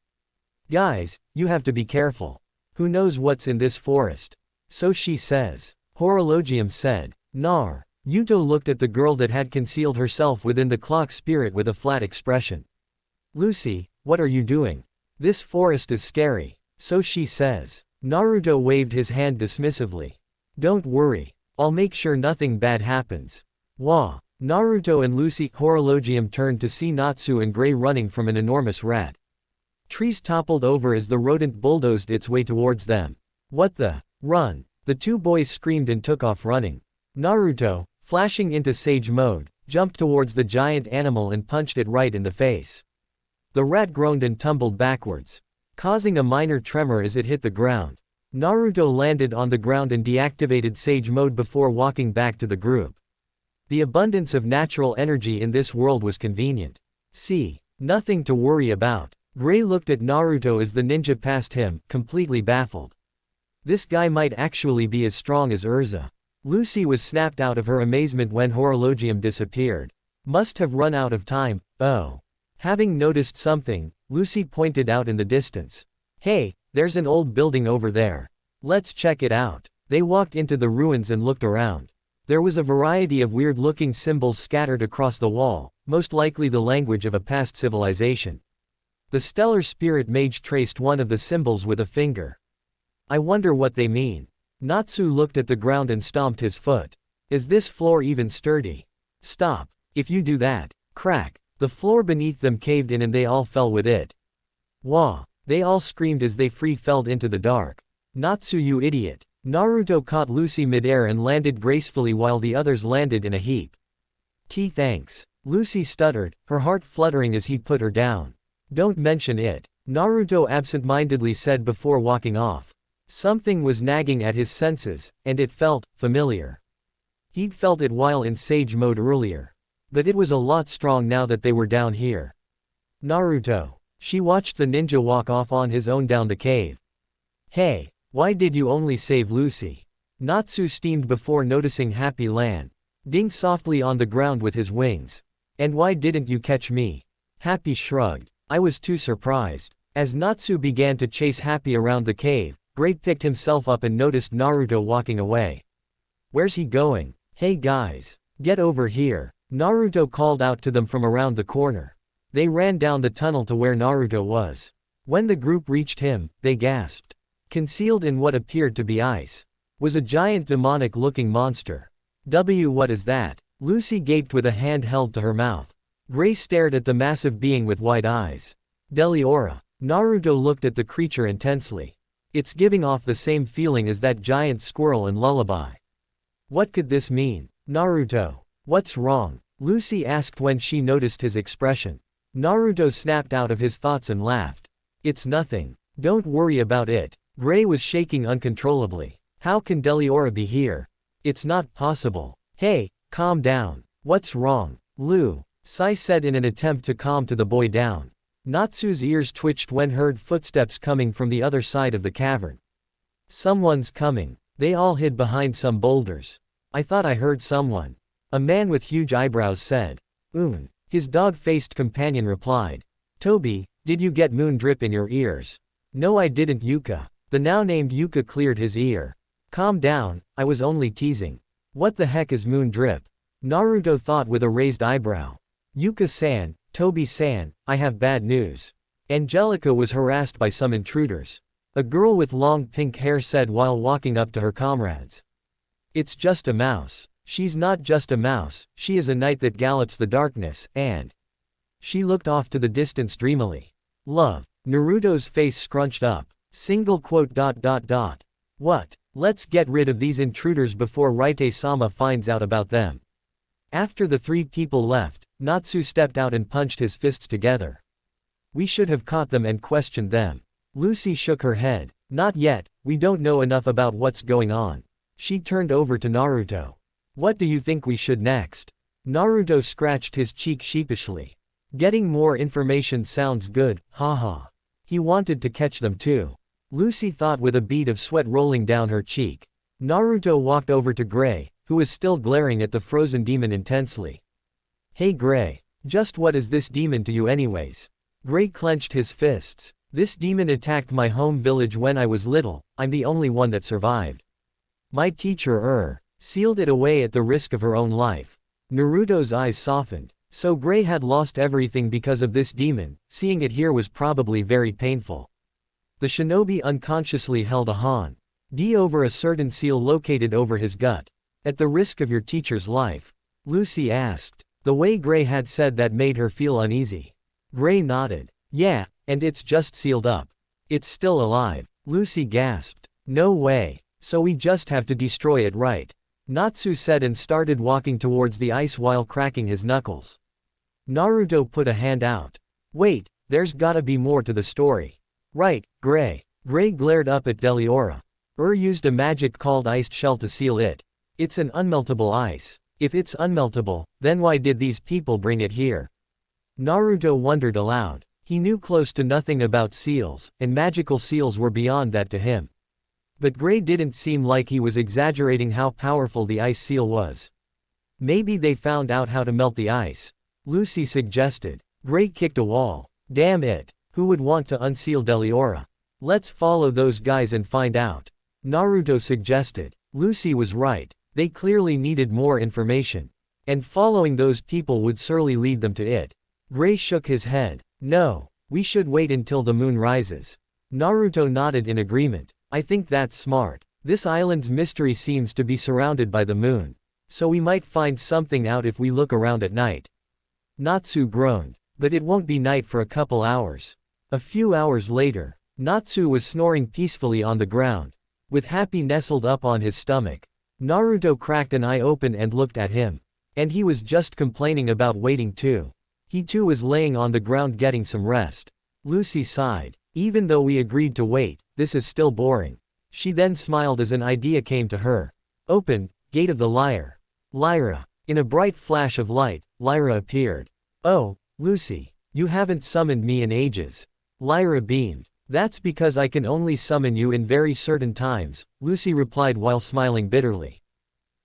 A: Guys, you have to be careful. Who knows what's in this forest? So she says. Horologium said. Nar. Yuto looked at the girl that had concealed herself within the clock spirit with a flat expression. Lucy, what are you doing? This forest is scary. So she says. Naruto waved his hand dismissively. Don't worry. I'll make sure nothing bad happens. Wah. Naruto and Lucy. Horologium turned to see Natsu and Gray running from an enormous rat. Trees toppled over as the rodent bulldozed its way towards them. What the? Run. The two boys screamed and took off running. Naruto, flashing into Sage mode, jumped towards the giant animal and punched it right in the face. The rat groaned and tumbled backwards, causing a minor tremor as it hit the ground. Naruto landed on the ground and deactivated Sage mode before walking back to the group. The abundance of natural energy in this world was convenient. See, nothing to worry about. Gray looked at Naruto as the ninja passed him, completely baffled. This guy might actually be as strong as Urza. Lucy was snapped out of her amazement when Horologium disappeared. Must have run out of time, oh. Having noticed something, Lucy pointed out in the distance. Hey, there's an old building over there. Let's check it out. They walked into the ruins and looked around. There was a variety of weird-looking symbols scattered across the wall, most likely the language of a past civilization. The stellar spirit mage traced one of the symbols with a finger. I wonder what they mean. Natsu looked at the ground and stomped his foot. Is this floor even sturdy? Stop. If you do that. Crack. The floor beneath them caved in and they all fell with it. Wah. They all screamed as they free-felled into the dark. Natsu, you idiot. Naruto caught Lucy midair and landed gracefully while the others landed in a heap. Thanks. Lucy stuttered, her heart fluttering as he put her down. Don't mention it. Naruto absent-mindedly said before walking off. Something was nagging at his senses, and it felt familiar. He'd felt it while in Sage mode earlier. But it was a lot strong now that they were down here. Naruto. She watched the ninja walk off on his own down the cave. Hey, why did you only save Lucy? Natsu steamed before noticing Happy Lan. Ding softly on the ground with his wings. And why didn't you catch me? Happy shrugged. I was too surprised. As Natsu began to chase Happy around the cave, Gray picked himself up and noticed Naruto walking away. Where's he going? Hey guys. Get over here. Naruto called out to them from around the corner. They ran down the tunnel to where Naruto was. When the group reached him, they gasped. Concealed in what appeared to be ice was a giant demonic-looking monster. What is that? Lucy gaped with a hand held to her mouth. Gray stared at the massive being with wide eyes. Deliora. Naruto looked at the creature intensely. It's giving off the same feeling as that giant squirrel in Lullaby. What could this mean? Naruto. What's wrong? Lucy asked when she noticed his expression. Naruto snapped out of his thoughts and laughed. It's nothing. Don't worry about it. Gray was shaking uncontrollably. How can Deliora be here? It's not possible. Hey, calm down. What's wrong? Lu, Sai said in an attempt to calm the boy down. Natsu's ears twitched when heard footsteps coming from the other side of the cavern. Someone's coming. They all hid behind some boulders. I thought I heard someone. A man with huge eyebrows said. His dog-faced companion replied. Toby, did you get moon drip in your ears? No, I didn't, Yuka. The now named Yuka cleared his ear. Calm down, I was only teasing. What the heck is moon drip? Naruto thought with a raised eyebrow. Yuka-san, Toby-san, I have bad news. Angelica was harassed by some intruders. A girl with long pink hair said while walking up to her comrades. It's just a mouse. She's not just a mouse, she is a knight that gallops the darkness, and… She looked off to the distance dreamily. Love. Naruto's face scrunched up. Single quote. What? Let's get rid of these intruders before Raite-sama finds out about them. After the three people left, Natsu stepped out and punched his fists together. We should have caught them and questioned them. Lucy shook her head. Not yet, we don't know enough about what's going on. She turned over to Naruto. What do you think we should next? Naruto scratched his cheek sheepishly. Getting more information sounds good, haha. He wanted to catch them too. Lucy thought with a bead of sweat rolling down her cheek. Naruto walked over to Gray, who was still glaring at the frozen demon intensely. Hey Gray, just what is this demon to you anyways? Gray clenched his fists. This demon attacked my home village when I was little, I'm the only one that survived. My teacher sealed it away at the risk of her own life. Naruto's eyes softened. So Gray had lost everything because of this demon, seeing it here was probably very painful. The shinobi unconsciously held a hand over a certain seal located over his gut. At the risk of your teacher's life? Lucy asked. The way Gray had said that made her feel uneasy. Gray nodded. Yeah, and it's just sealed up. It's still alive. Lucy gasped. No way. So we just have to destroy it, right? Natsu said and started walking towards the ice while cracking his knuckles. Naruto put a hand out. Wait, there's gotta be more to the story. Right, Gray. Gray glared up at Deliora. Used a magic called iced shell to seal it. It's an unmeltable ice. If it's unmeltable, then why did these people bring it here? Naruto wondered aloud. He knew close to nothing about seals, and magical seals were beyond that to him. But Gray didn't seem like he was exaggerating how powerful the ice seal was. Maybe they found out how to melt the ice. Lucy suggested. Gray kicked a wall. Damn it. Who would want to unseal Deliora? Let's follow those guys and find out. Naruto suggested. Lucy was right. They clearly needed more information. And following those people would surely lead them to it. Gray shook his head. No. We should wait until the moon rises. Naruto nodded in agreement. I think that's smart. This island's mystery seems to be surrounded by the moon. So we might find something out if we look around at night. Natsu groaned. But it won't be night for a couple hours. A few hours later, Natsu was snoring peacefully on the ground, with Happy nestled up on his stomach. Naruto cracked an eye open and looked at him. And he was just complaining about waiting too. He too was laying on the ground getting some rest. Lucy sighed. Even though we agreed to wait, this is still boring. She then smiled as an idea came to her. Open, Gate of the Lyre. Lyra. In a bright flash of light, Lyra appeared. Oh, Lucy, you haven't summoned me in ages. Lyra beamed. That's because I can only summon you in very certain times, Lucy replied while smiling bitterly.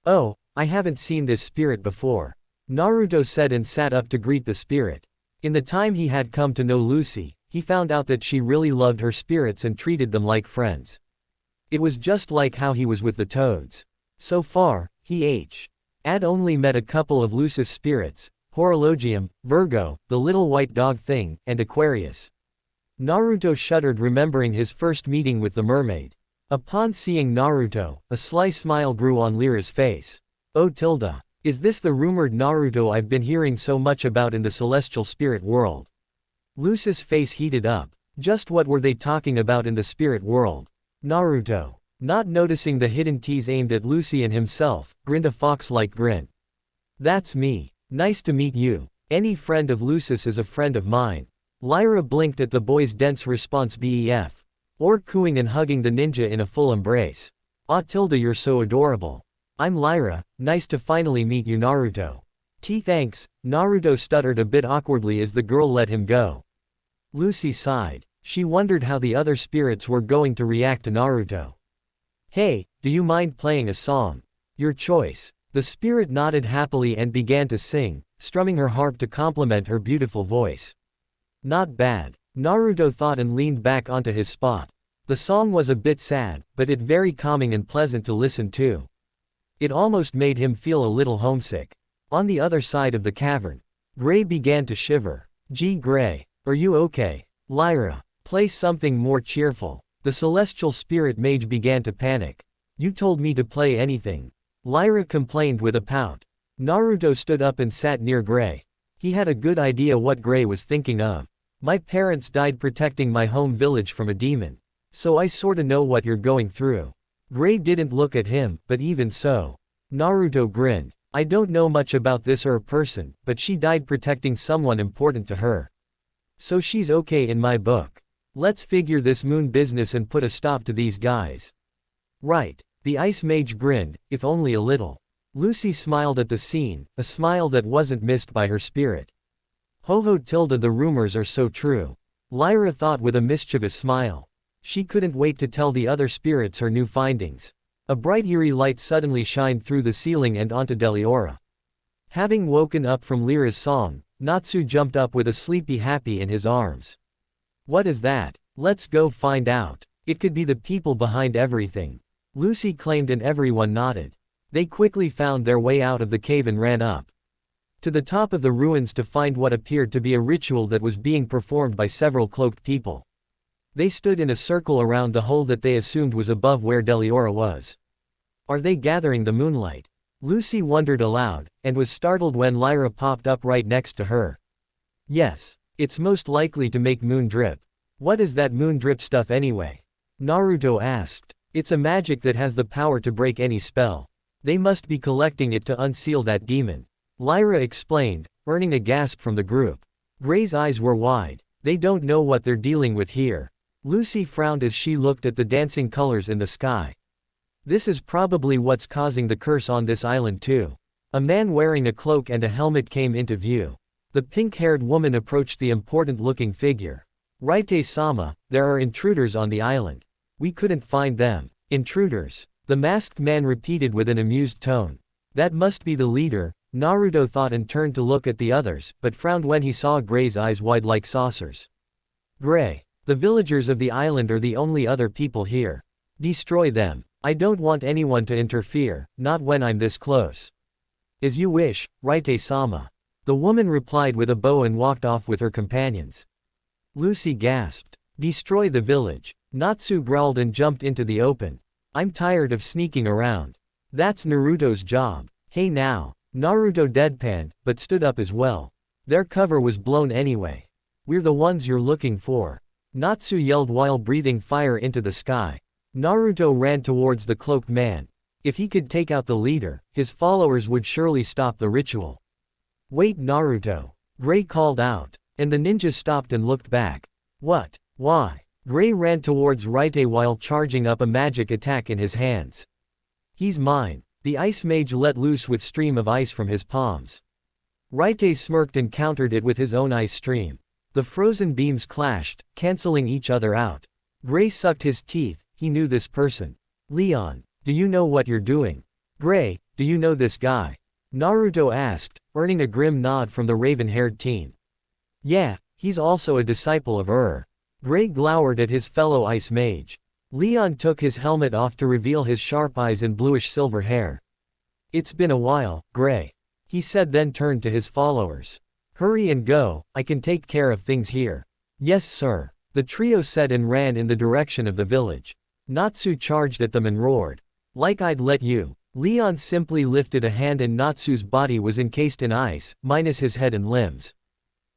A: Oh, I haven't seen this spirit before. Naruto said and sat up to greet the spirit. In the time he had come to know Lucy, he found out that she really loved her spirits and treated them like friends. It was just like how he was with the toads. So far, he had only met a couple of Lucis spirits, Horologium, Virgo, the little white dog thing, and Aquarius. Naruto shuddered remembering his first meeting with the mermaid. Upon seeing Naruto, a sly smile grew on Lyra's face. Oh Tilda, is this the rumored Naruto I've been hearing so much about in the celestial spirit world? Lucis' face heated up. Just what were they talking about in the spirit world? Naruto, not noticing the hidden tease aimed at Lucy and himself, grinned a fox-like grin. That's me. Nice to meet you. Any friend of Lucis is a friend of mine. Lyra blinked at the boy's dense response. Bef. Or cooing and hugging the ninja in a full embrace. "Ah Tilda, you're so adorable. I'm Lyra, nice to finally meet you, Naruto." Thanks," Naruto stuttered a bit awkwardly as the girl let him go. Lucy sighed. She wondered how the other spirits were going to react to Naruto. "Hey, do you mind playing a song? Your choice." The spirit nodded happily and began to sing, strumming her harp to complement her beautiful voice. Not bad, Naruto thought and leaned back onto his spot. The song was a bit sad, but it very calming and pleasant to listen to. It almost made him feel a little homesick. On the other side of the cavern, Gray began to shiver. Gray, are you okay? Lyra, play something more cheerful." The celestial spirit mage began to panic. "You told me to play anything," Lyra complained with a pout. Naruto stood up and sat near Gray. He had a good idea what Gray was thinking of. "My parents died protecting my home village from a demon. So I sorta know what you're going through." Gray didn't look at him, but even so. Naruto grinned. "I don't know much about this person, but she died protecting someone important to her. So she's okay in my book. Let's figure this moon business and put a stop to these guys." "Right." The ice mage grinned, if only a little. Lucy smiled at the scene, a smile that wasn't missed by her spirit. "Ho Tilda, the rumors are so true," Lyra thought with a mischievous smile. She couldn't wait to tell the other spirits her new findings. A bright eerie light suddenly shined through the ceiling and onto Deliora. Having woken up from Lyra's song, Natsu jumped up with a sleepy happy in his arms. "What is that? Let's go find out. It could be the people behind everything," Lucy claimed, and everyone nodded. They quickly found their way out of the cave and ran up to the top of the ruins to find what appeared to be a ritual that was being performed by several cloaked people. They stood in a circle around the hole that they assumed was above where Deliora was. "Are they gathering the moonlight?" Lucy wondered aloud, and was startled when Lyra popped up right next to her. "Yes, it's most likely to make moon drip." "What is that moon drip stuff anyway?" Naruto asked. "It's a magic that has the power to break any spell. They must be collecting it to unseal that demon," Lyra explained, earning a gasp from the group. Gray's eyes were wide. They don't know what they're dealing with here. Lucy frowned as she looked at the dancing colors in the sky. This is probably what's causing the curse on this island too. A man wearing a cloak and a helmet came into view. The pink-haired woman approached the important-looking figure. "Raite-sama, there are intruders on the island. We couldn't find them." "Intruders?" the masked man repeated with an amused tone. "That must be the leader," Naruto thought and turned to look at the others, but frowned when he saw Gray's eyes wide like saucers. "Gray, the villagers of the island are the only other people here. Destroy them. I don't want anyone to interfere, not when I'm this close." "As you wish, Raite-sama," the woman replied with a bow and walked off with her companions. Lucy gasped. "Destroy the village." Natsu growled and jumped into the open. "I'm tired of sneaking around. That's Naruto's job." "Hey now." Naruto deadpanned, but stood up as well. "Their cover was blown anyway. We're the ones you're looking for," Natsu yelled while breathing fire into the sky. Naruto ran towards the cloaked man. If he could take out the leader, his followers would surely stop the ritual. "Wait, Naruto," Gray called out, and the ninja stopped and looked back. "What? Why?" Gray ran towards Raite while charging up a magic attack in his hands. "He's mine." The ice mage let loose with stream of ice from his palms. Raite smirked and countered it with his own ice stream. The frozen beams clashed, canceling each other out. Gray sucked his teeth. He knew this person. "Leon, do you know what you're doing?" "Gray, do you know this guy?" Naruto asked, earning a grim nod from the raven-haired teen. "Yeah, he's also a disciple of Gray glowered at his fellow ice mage. Leon took his helmet off to reveal his sharp eyes and bluish-silver hair. "It's been a while, Gray," he said, then turned to his followers. "Hurry and go, I can take care of things here." "Yes sir," the trio said and ran in the direction of the village. Natsu charged at them and roared. "Like I'd let you." Leon simply lifted a hand and Natsu's body was encased in ice, minus his head and limbs.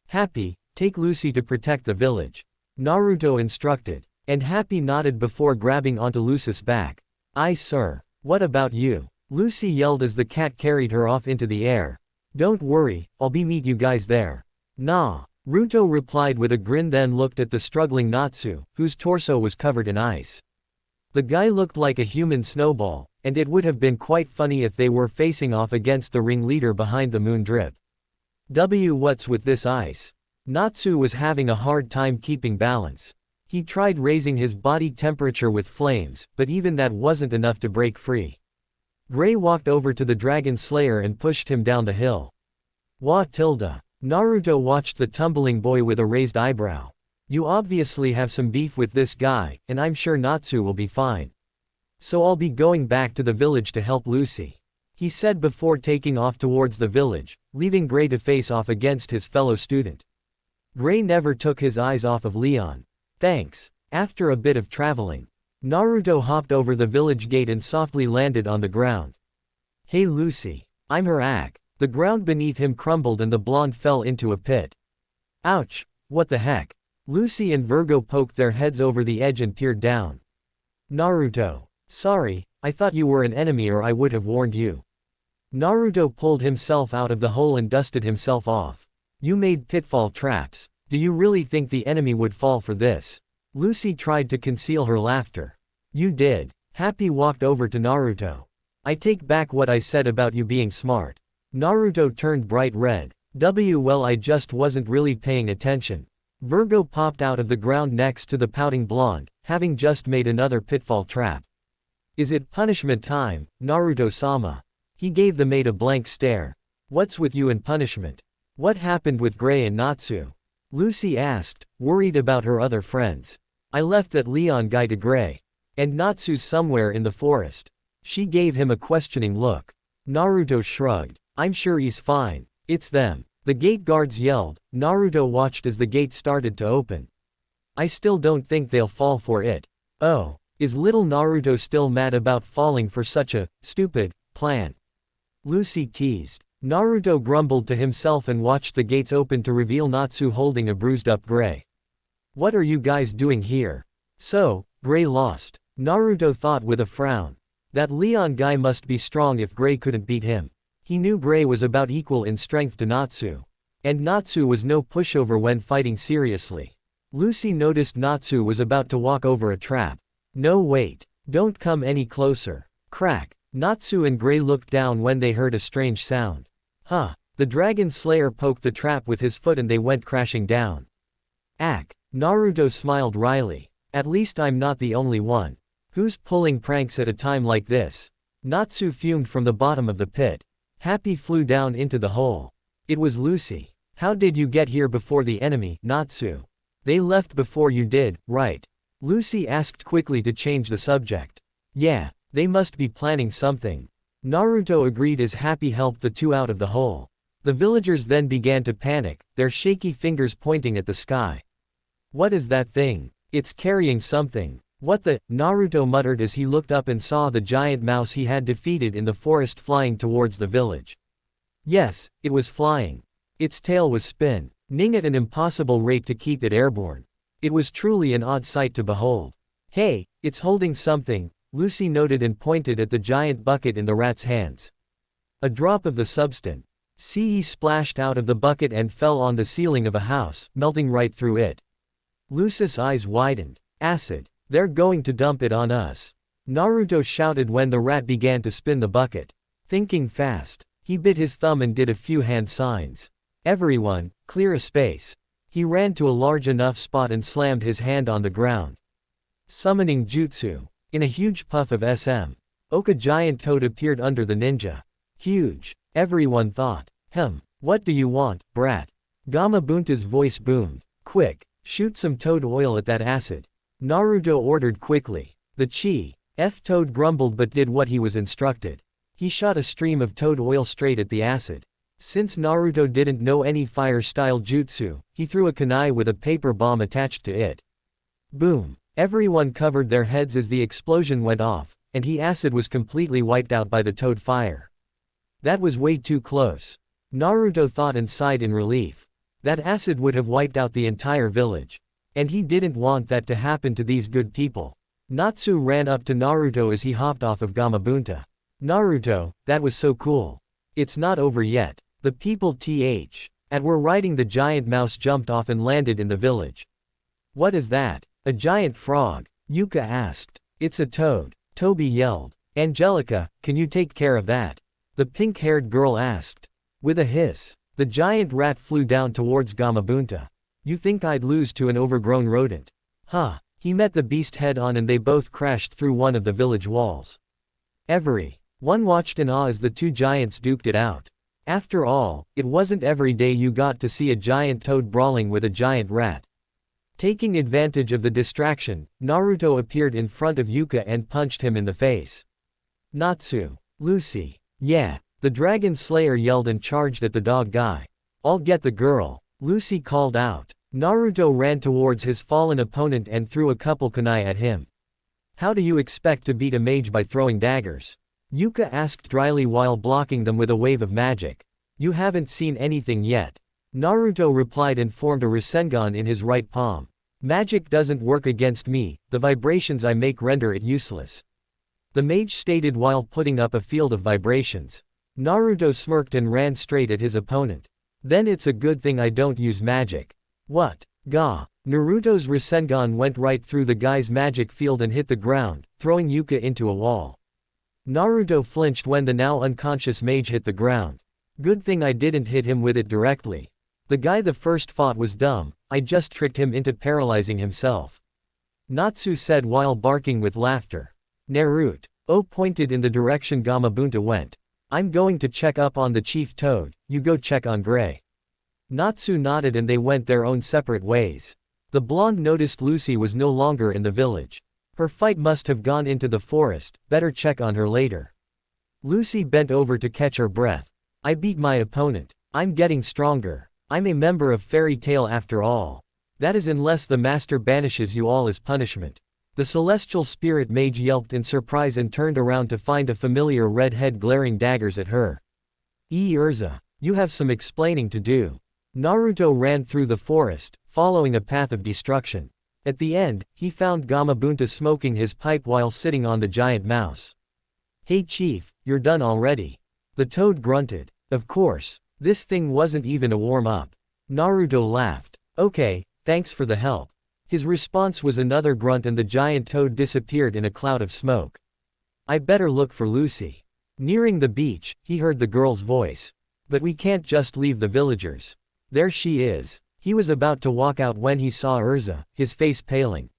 A: "Happy, take Lucy to protect the village," Naruto instructed. And Happy nodded before grabbing onto Lucy's back. "Aye sir. What about you?" Lucy yelled as the cat carried her off into the air. "Don't worry, I'll meet you guys there." "Nah." Ruto replied with a grin, then looked at the struggling Natsu, whose torso was covered in ice. The guy looked like a human snowball, and it would have been quite funny if they were facing off against the ringleader behind the moon drip. What's with this ice? Natsu was having a hard time keeping balance. He tried raising his body temperature with flames, but even that wasn't enough to break free. Gray walked over to the dragon slayer and pushed him down the hill. Wah tilde. Naruto watched the tumbling boy with a raised eyebrow. You obviously have some beef with this guy, and I'm sure Natsu will be fine. So I'll be going back to the village to help Lucy, he said before taking off towards the village, leaving Gray to face off against his fellow student. Gray never took his eyes off of Leon. Thanks. After a bit of traveling, Naruto hopped over the village gate and softly landed on the ground. Hey Lucy. I'm her Ak. The ground beneath him crumbled and the blonde fell into a pit. Ouch. What the heck? Lucy and Virgo poked their heads over the edge and peered down. Naruto. Sorry, I thought you were an enemy or I would have warned you. Naruto pulled himself out of the hole and dusted himself off. You made pitfall traps. Do you really think the enemy would fall for this? Lucy tried to conceal her laughter. You did. Happy walked over to Naruto. I take back what I said about you being smart. Naruto turned bright red. Well, I just wasn't really paying attention. Virgo popped out of the ground next to the pouting blonde, having just made another pitfall trap. Is it punishment time, Naruto-sama? He gave the maid a blank stare. What's with you and punishment? What happened with Gray and Natsu? Lucy asked, worried about her other friends. I left that Leon guy to Gray. And Natsu's somewhere in the forest. She gave him a questioning look. Naruto shrugged. I'm sure he's fine. It's them. The gate guards yelled. Naruto watched as the gate started to open. I still don't think they'll fall for it. Oh, is little Naruto still mad about falling for such a stupid plan? Lucy teased. Naruto grumbled to himself and watched the gates open to reveal Natsu holding a bruised up Gray. What are you guys doing here? So, Gray lost. Naruto thought with a frown. That Leon guy must be strong if Gray couldn't beat him. He knew Gray was about equal in strength to Natsu. And Natsu was no pushover when fighting seriously. Lucy noticed Natsu was about to walk over a trap. No, wait. Don't come any closer. Crack. Natsu and Gray looked down when they heard a strange sound. Huh. The dragon slayer poked the trap with his foot and they went crashing down. Ak. Naruto smiled wryly. At least I'm not the only one. Who's pulling pranks at a time like this? Natsu fumed from the bottom of the pit. Happy flew down into the hole. It was Lucy. How did you get here before the enemy, Natsu? They left before you did, right? Lucy asked quickly to change the subject. Yeah, they must be planning something. Naruto agreed as Happy helped the two out of the hole. The villagers then began to panic, their shaky fingers pointing at the sky. What is that thing? It's carrying something. What the? Naruto muttered as he looked up and saw the giant mouse he had defeated in the forest flying towards the village. Yes, it was flying. Its tail was spinning at an impossible rate to keep it airborne. It was truly an odd sight to behold. Hey, it's holding something, Lucy noted and pointed at the giant bucket in the rat's hands. A drop of the substance splashed out of the bucket and fell on the ceiling of a house, melting right through it. Lucy's eyes widened. Acid. They're going to dump it on us. Naruto shouted when the rat began to spin the bucket. Thinking fast, he bit his thumb and did a few hand signs. Everyone, clear a space. He ran to a large enough spot and slammed his hand on the ground. Summoning jutsu. In a huge puff of smoke, giant toad appeared under the ninja. Huge. Everyone thought. What do you want, brat? Gamabunta's voice boomed. Quick, shoot some toad oil at that acid. Naruto ordered quickly. The toad grumbled but did what he was instructed. He shot a stream of toad oil straight at the acid. Since Naruto didn't know any fire-style jutsu, he threw a kunai with a paper bomb attached to it. Boom. Everyone covered their heads as the explosion went off, and acid was completely wiped out by the toad fire. That was way too close. Naruto thought and sighed in relief. That acid would have wiped out the entire village. And he didn't want that to happen to these good people. Natsu ran up to Naruto as he hopped off of Gamabunta. Naruto, that was so cool. It's not over yet. The people we're riding, the giant mouse jumped off and landed in the village. What is that? A giant frog? Yuka asked. It's a toad, Toby yelled. Angelica, can you take care of that? The pink-haired girl asked. With a hiss, the giant rat flew down towards Gamabunta. You think I'd lose to an overgrown rodent? Huh. He met the beast head-on and they both crashed through one of the village walls. Everyone watched in awe as the two giants duked it out. After all, it wasn't every day you got to see a giant toad brawling with a giant rat. Taking advantage of the distraction, Naruto appeared in front of Yuka and punched him in the face. Natsu. Lucy. Yeah. The dragon slayer yelled and charged at the dog guy. I'll get the girl. Lucy called out. Naruto ran towards his fallen opponent and threw a couple kunai at him. How do you expect to beat a mage by throwing daggers? Yuka asked dryly while blocking them with a wave of magic. You haven't seen anything yet. Naruto replied and formed a Rasengan in his right palm. Magic doesn't work against me, the vibrations I make render it useless. The mage stated while putting up a field of vibrations. Naruto smirked and ran straight at his opponent. Then it's a good thing I don't use magic. What? Gah. Naruto's Rasengan went right through the guy's magic field and hit the ground, throwing Yuka into a wall. Naruto flinched when the now unconscious mage hit the ground. Good thing I didn't hit him with it directly. The guy the first fought was dumb, I just tricked him into paralyzing himself. Natsu said while barking with laughter. Naruto pointed in the direction Gamabunta went. I'm going to check up on the chief toad, you go check on Gray. Natsu nodded and they went their own separate ways. The blonde noticed Lucy was no longer in the village. Her fight must have gone into the forest, better check on her later. Lucy bent over to catch her breath. I beat my opponent. I'm getting stronger. I'm a member of Fairy Tail after all. That is unless the master banishes you all as punishment. The celestial spirit mage yelped in surprise and turned around to find a familiar red head glaring daggers at her. Urza, you have some explaining to do. Naruto ran through the forest, following a path of destruction. At the end, he found Gamabunta smoking his pipe while sitting on the giant mouse. Hey chief, you're done already. The toad grunted. Of course. This thing wasn't even a warm-up. Naruto laughed. Okay, thanks for the help. His response was another grunt and the giant toad disappeared in a cloud of smoke. I better look for Lucy. Nearing the beach, he heard the girl's voice. But we can't just leave the villagers. There she is. He was about to walk out when he saw Urza, his face paling.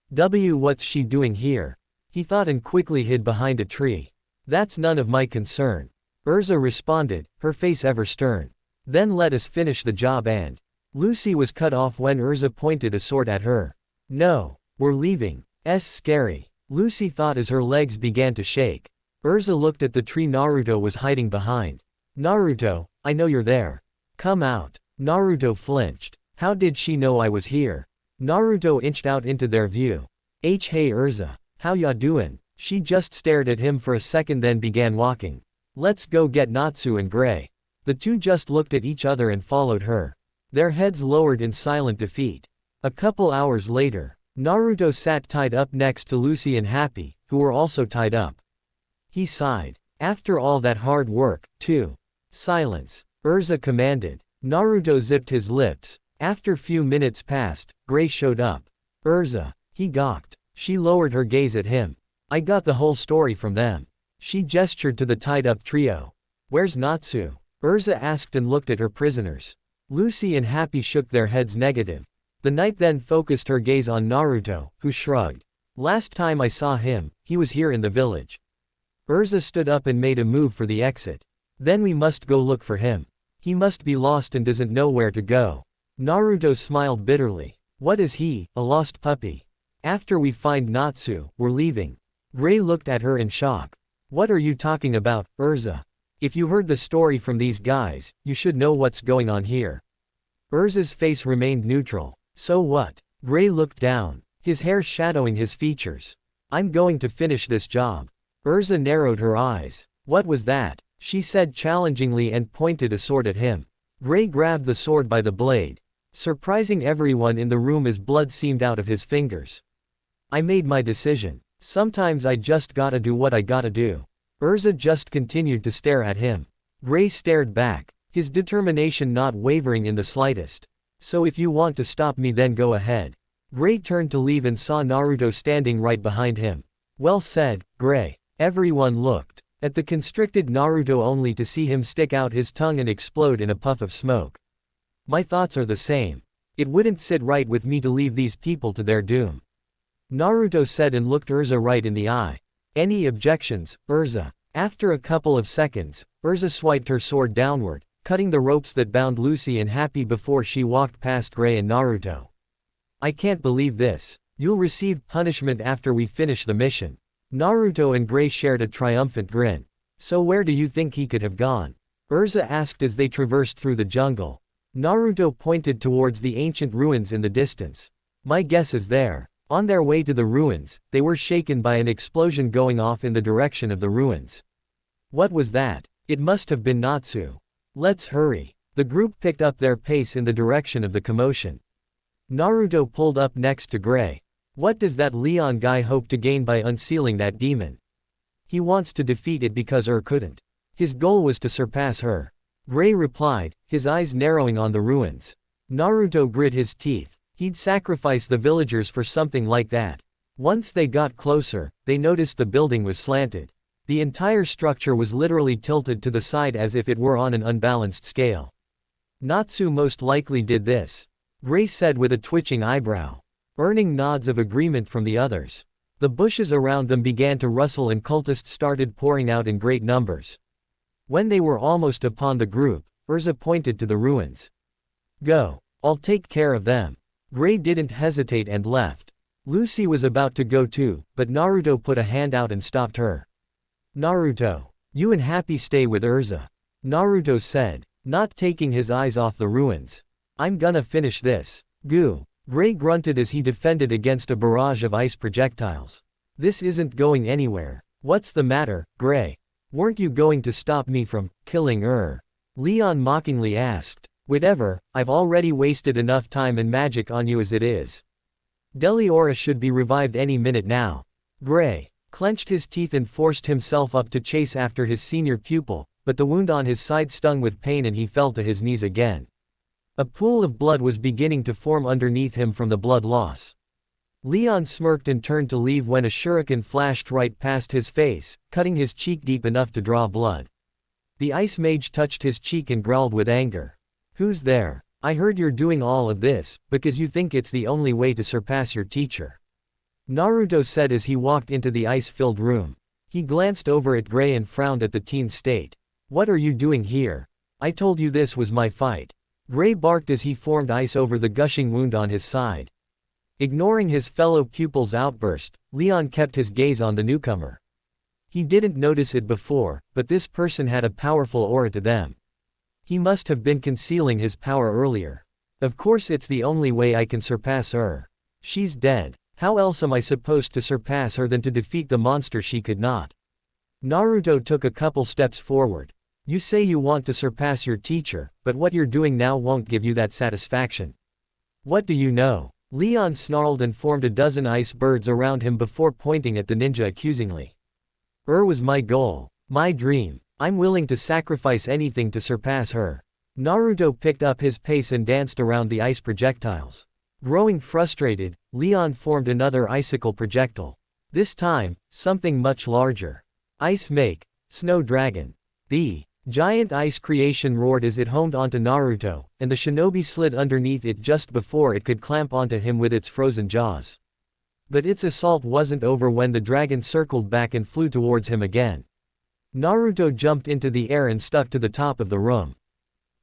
A: What's she doing here? He thought and quickly hid behind a tree. That's none of my concern. Urza responded, her face ever stern. Then let us finish the job and. Lucy was cut off when Urza pointed a sword at her. No, we're leaving. Scary. Lucy thought as her legs began to shake. Urza looked at the tree Naruto was hiding behind. Naruto, I know you're there. Come out. Naruto flinched. How did she know I was here? Naruto inched out into their view. Hey Urza. How ya doin'? She just stared at him for a second then began walking. Let's go get Natsu and Gray. The two just looked at each other and followed her. Their heads lowered in silent defeat. A couple hours later, Naruto sat tied up next to Lucy and Happy, who were also tied up. He sighed. After all that hard work, too. Silence. Urza commanded. Naruto zipped his lips. After few minutes passed, Gray showed up. Urza. He gawked. She lowered her gaze at him. I got the whole story from them. She gestured to the tied-up trio. Where's Natsu? Urza asked and looked at her prisoners. Lucy and Happy shook their heads negative. The knight then focused her gaze on Naruto, who shrugged. Last time I saw him, he was here in the village. Urza stood up and made a move for the exit. Then we must go look for him. He must be lost and doesn't know where to go. Naruto smiled bitterly. What is he, a lost puppy? After we find Natsu, we're leaving. Gray looked at her in shock. What are you talking about, Urza? If you heard the story from these guys, you should know what's going on here. Urza's face remained neutral. So what? Gray looked down, his hair shadowing his features. I'm going to finish this job. Urza narrowed her eyes. What was that? She said challengingly and pointed a sword at him. Gray grabbed the sword by the blade, surprising everyone in the room as blood seemed out of his fingers. I made my decision. Sometimes I just gotta do what I gotta do. Urza just continued to stare at him. Gray stared back, his determination not wavering in the slightest. So if you want to stop me then go ahead. Gray turned to leave and saw Naruto standing right behind him. Well said, Gray. Everyone looked at the constricted Naruto only to see him stick out his tongue and explode in a puff of smoke. My thoughts are the same. It wouldn't sit right with me to leave these people to their doom. Naruto said and looked Urza right in the eye. Any objections, Urza? After a couple of seconds, Urza swiped her sword downward, cutting the ropes that bound Lucy in half before she walked past Gray and Naruto. I can't believe this. You'll receive punishment after we finish the mission. Naruto and Gray shared a triumphant grin. So where do you think he could have gone? Urza asked as they traversed through the jungle. Naruto pointed towards the ancient ruins in the distance. My guess is there. On their way to the ruins, they were shaken by an explosion going off in the direction of the ruins. What was that? It must have been Natsu. Let's hurry. The group picked up their pace in the direction of the commotion. Naruto pulled up next to Gray. What does that Leon guy hope to gain by unsealing that demon? He wants to defeat it because couldn't. His goal was to surpass her. Gray replied, his eyes narrowing on the ruins. Naruto grit his teeth. He'd sacrifice the villagers for something like that. Once they got closer, they noticed the building was slanted. The entire structure was literally tilted to the side as if it were on an unbalanced scale. Natsu most likely did this, Gray said with a twitching eyebrow, earning nods of agreement from the others. The bushes around them began to rustle and cultists started pouring out in great numbers. When they were almost upon the group, Urza pointed to the ruins. Go. I'll take care of them. Gray didn't hesitate and left. Lucy was about to go too, but Naruto put a hand out and stopped her. Naruto. You and Happy stay with Urza. Naruto said, not taking his eyes off the ruins. I'm gonna finish this. Goo. Gray grunted as he defended against a barrage of ice projectiles. This isn't going anywhere. What's the matter, Gray? Weren't you going to stop me from killing Leon mockingly asked. Whatever, I've already wasted enough time and magic on you as it is. Deliora should be revived any minute now. Gray clenched his teeth and forced himself up to chase after his senior pupil, but the wound on his side stung with pain and he fell to his knees again. A pool of blood was beginning to form underneath him from the blood loss. Leon smirked and turned to leave when a shuriken flashed right past his face, cutting his cheek deep enough to draw blood. The ice mage touched his cheek and growled with anger. Who's there? I heard you're doing all of this, because you think it's the only way to surpass your teacher. Naruto said as he walked into the ice-filled room. He glanced over at Gray and frowned at the teen's state. What are you doing here? I told you this was my fight. Gray barked as he formed ice over the gushing wound on his side. Ignoring his fellow pupil's outburst, Leon kept his gaze on the newcomer. He didn't notice it before, but this person had a powerful aura to them. He must have been concealing his power earlier. Of course it's the only way I can surpass her. She's dead. How else am I supposed to surpass her than to defeat the monster she could not? Naruto took a couple steps forward. You say you want to surpass your teacher, but what you're doing now won't give you that satisfaction. What do you know? Leon snarled and formed a dozen ice birds around him before pointing at the ninja accusingly. Was my goal. My dream. I'm willing to sacrifice anything to surpass her. Naruto picked up his pace and danced around the ice projectiles. Growing frustrated, Leon formed another icicle projectile. This time, something much larger. Ice Make. Snow Dragon. The giant ice creation roared as it homed onto Naruto, and the shinobi slid underneath it just before it could clamp onto him with its frozen jaws. But its assault wasn't over when the dragon circled back and flew towards him again. Naruto jumped into the air and stuck to the top of the room.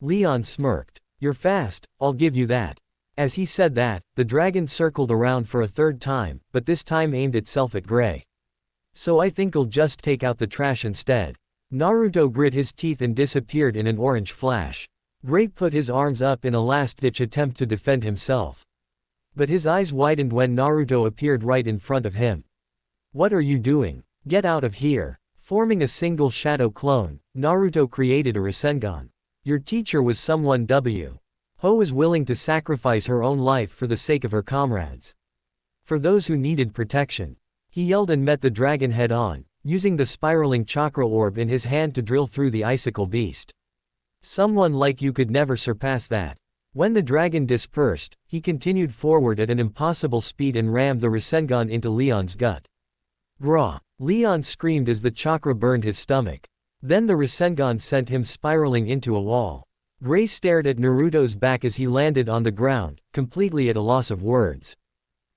A: Leon smirked. You're fast, I'll give you that. As he said that, the dragon circled around for a third time, but this time aimed itself at Gray. So I think I'll just take out the trash instead. Naruto grit his teeth and disappeared in an orange flash. Gray put his arms up in a last-ditch attempt to defend himself. But his eyes widened when Naruto appeared right in front of him. What are you doing? Get out of here. Forming a single shadow clone, Naruto created a Rasengan. Your teacher was someone Ho was willing to sacrifice her own life for the sake of her comrades. For those who needed protection. He yelled and met the dragon head-on, using the spiraling chakra orb in his hand to drill through the icicle beast. Someone like you could never surpass that. When the dragon dispersed, he continued forward at an impossible speed and rammed the Rasengan into Leon's gut. Grah! Leon screamed as the chakra burned his stomach. Then the Rasengan sent him spiraling into a wall. Gray stared at Naruto's back as he landed on the ground, completely at a loss of words.